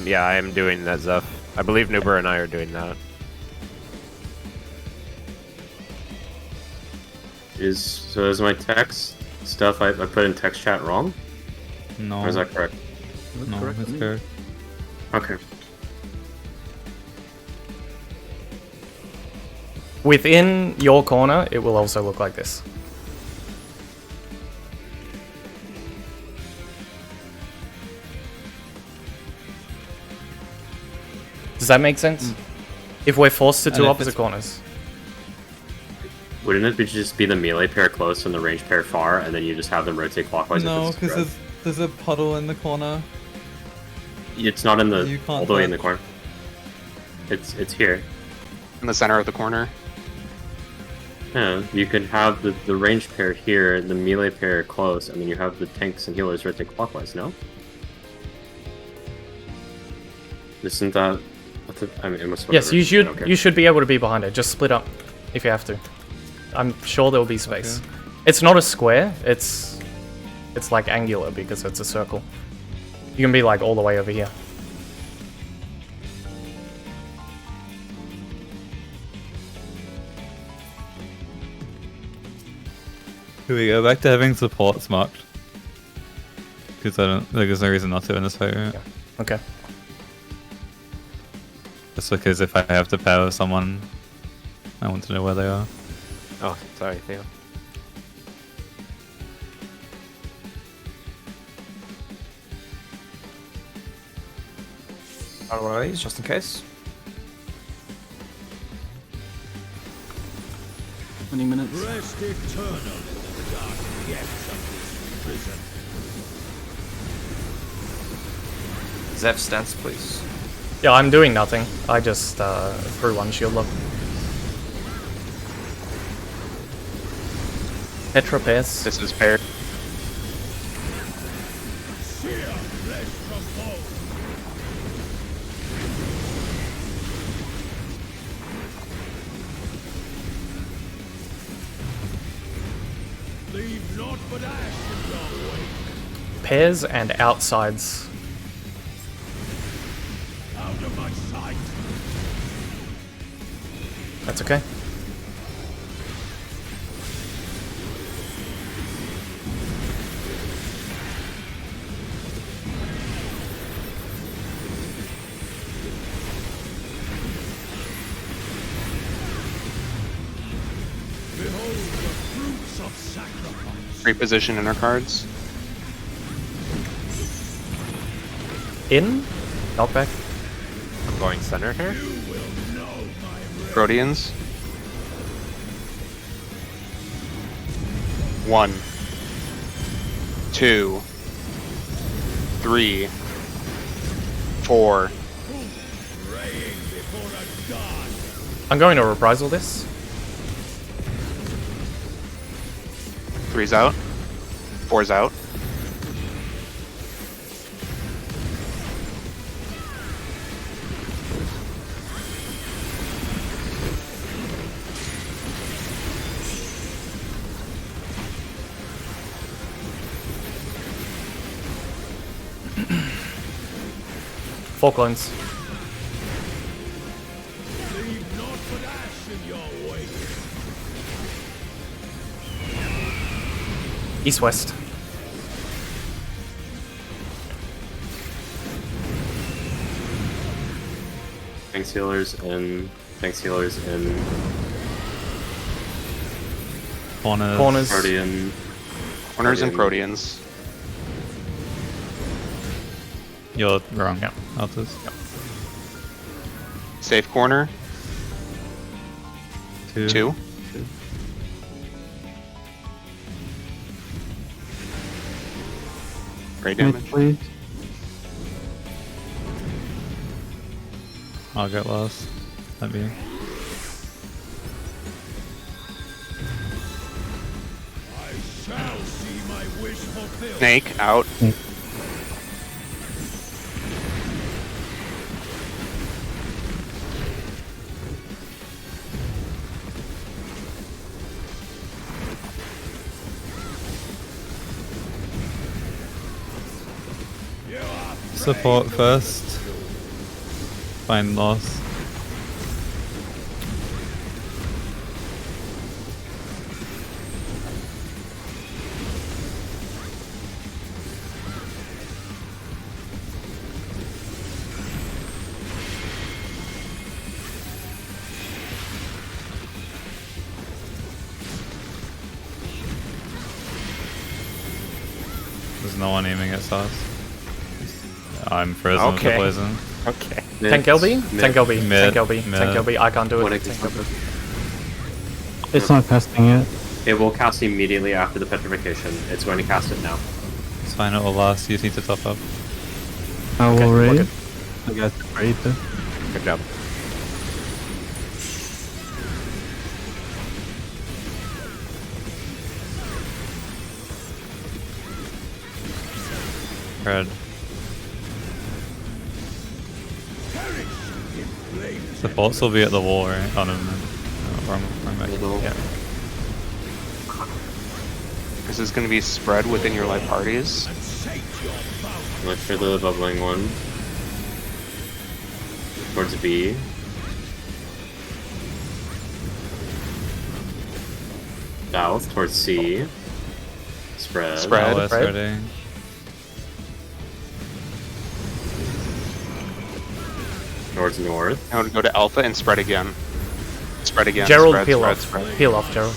Yeah, I am doing that, Zeph. I believe Nuber and I are doing that. Is my text stuff I put in text chat wrong? No. Or is that correct? No, that's correct. Okay. Within your corner, it will also look like this. Does that make sense? If we're forced to two opposite corners. Wouldn't it just be the melee pair close and the range pair far, and then you just have them rotate clockwise? No, if it's because there's a puddle in the corner. It's not in You the can't all the way in the touch. corner. It's here. In the center of the corner. Yeah, you could have the range pair here, the melee pair close, and then you have the tanks and healers rotate clockwise. No. Isn't that? I mean, it must. Yes, whatever. you should. Okay. You should be able to be behind it. Just split up, if you have to. I'm sure there will be space. It's not a square. It's like angular because it's a circle. You can be like all the way over here. Here we go back to having supports marked. Because there's no reason not to in this fight, right? Yeah. Okay. Just because if I have to pair with someone, I want to know where they are. Oh, sorry, Theo. Out of one of these, just in case. 20 minutes. Rest eternal in the dark depths of this prison. Zeph, stance, please. Yeah, I'm doing nothing. I just threw one shield lock. Petra pairs. This is paired. Sear flesh from bone. Leave naught but ash in your wake. Pairs and outsides. Out of my sight. That's okay. Behold the fruits of sacrifice. Reposition inner cards. In. Knockback. I'm going center here. Proteans. 1, 2, 3, 4. Praying before a god. I'm going to reprisal this. 3's out. 4's out. Four clones. Leave naught but ash in your wake. East-west. Tanks healers and tanks healers in Corners. Guardian. Corners and Proteans. You're wrong. Yeah. Altus. Safe corner. 2. Great damage. Please. I'll get lost. That'd be. I shall see my wish fulfilled. Snake out. Support first. Find loss. There's no one aiming at sauce. I'm frozen with the poison. Okay. Tank LB? Tank LB. Mid. Tank LB. Mid. Tank LB. I can't do it. What Tank takes LB. It's not casting yet. It will cast immediately after the petrification. It's going to cast it now. It's fine, it will last. You just need to top up. I will Okay, raid. look I got the raid though. Good job. Red. The bolts will be at the wall, right? Oh no, wrong way. Yeah. This is going to be spread within your light parties. Look for the bubbling one. Towards B. South, towards C. Spread. Spread. Oh, spreading. Towards north. Now go to Alpha and spread again. Spread again. Gerald, spread, peel spread, off. spread. Peel off, Gerald.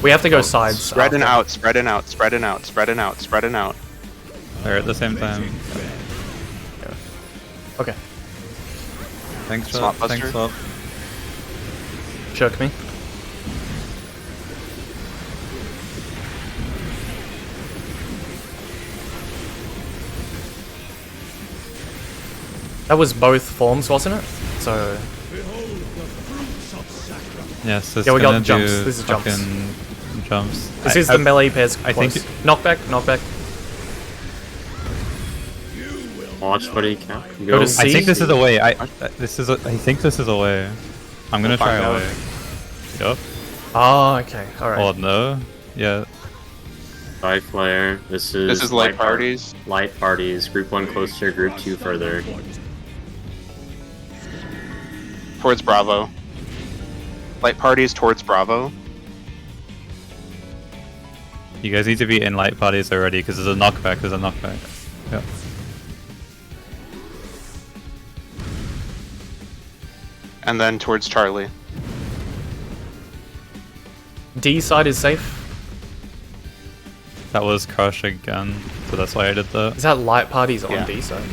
We have to go sides. Spreading after. out, spreading out, spreading out, spreading out, spreading out. They're at the same time. Okay. Thanks, Swap Swap. Thanks, buster. Swap. Shirk me. That was both forms, wasn't it? So Yes, this yeah, we got gonna the jumps. do This is jumps. fucking jumps. This is the melee pairs. I close. think knockback, knockback. Watch, buddy. Go. Go to C. I think this is a way. I think this is a way. I'm gonna try a way. Yup. Oh, okay. All right. Or no. Yeah. Five player. This is light parties. Light parties. Group 1 closer, group 2 further. Towards Bravo. Light parties towards Bravo. You guys need to be in light parties already because there's a knockback. There's a knockback. Yep. And then towards Charlie. D side is safe. That was crush again, so that's why I did that. Is that light parties on Yeah. D side?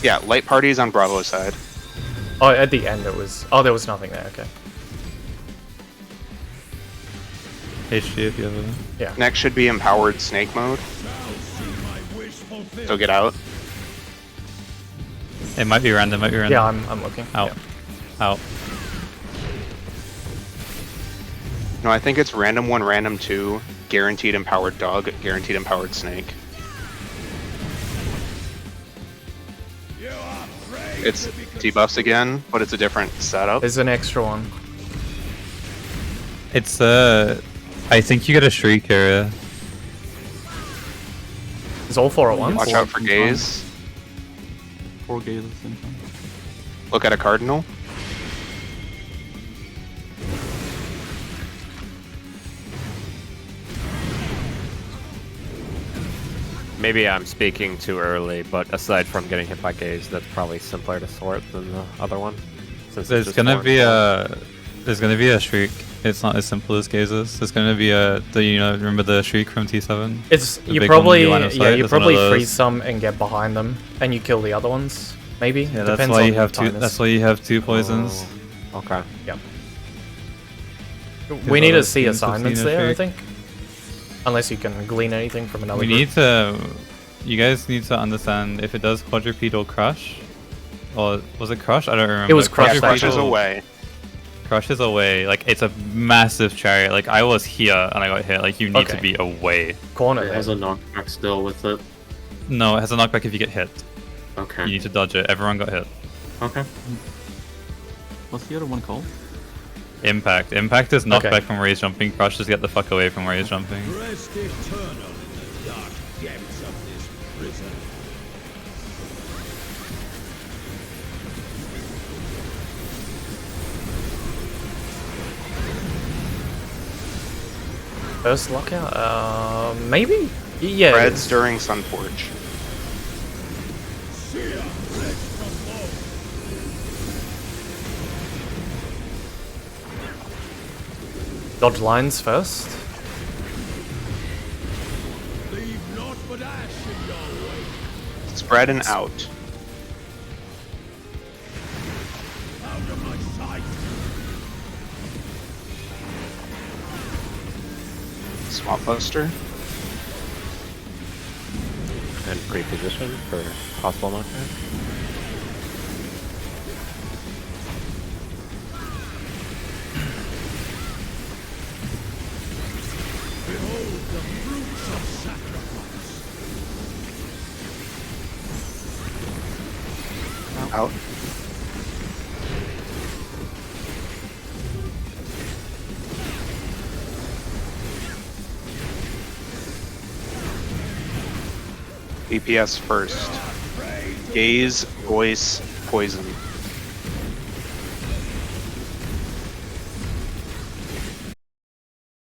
Yeah, light parties on Bravo side. Oh, at the end it was. Oh, there was nothing there. Okay. HG if you have a... Yeah. Next should be empowered snake mode. So get out. It might be random. Might be random. Yeah, I'm looking. Out. Yeah. Out. No, I think it's random 1, random 2, guaranteed empowered dog, guaranteed empowered snake. It's debuffs again, but it's a different setup. There's an extra one. It's I think you get a shriek area. It's all 4 at once. Watch out for gaze. 4 gaze at the same time. Look at a cardinal. Maybe I'm speaking too early, but aside from getting hit by gaze, that's probably simpler to sort than the other one. Since There's gonna be a shriek. It's not as simple as gazes. There's gonna be remember the shriek from T7? It's The you big one probably with line of sight? you There's one of probably those. freeze some and get behind them, and you kill the other ones. Maybe. Yeah, Depends that's why on you have the two. timers. That's why you have 2 poisons. Okay. Yep. Because We need to other see teams have assignments seen a there, I shriek. think. Unless you can glean anything from another We group. need to. You guys need to understand if it does quadrupedal crush, or was it crush? I don't remember. It was crush. Yeah, crush is Quadrupedal- away. Crush is away. Like it's a massive chariot. Like I was here and I got hit. Like you need to Okay. be away. Corner It there. has a knockback still with it. No, it has a knockback if you get hit. Okay. You need to dodge it. Everyone got hit. Okay. What's the other one called? Impact. Impact is knockback Okay. from where he's jumping. Crush is get the fuck away from where he's jumping. Rest eternal in the dark depths of this prison. First lockout? Maybe? Yeah. Reds during Sunforge. Dodge lines first. Leave naught but ash in your wake. Spread and out. Out of my sight. Swamp Buster. And pre-position for possible knockback. Behold the fruits of sacrifice. Out. DPS first. Gaze, voice, poison.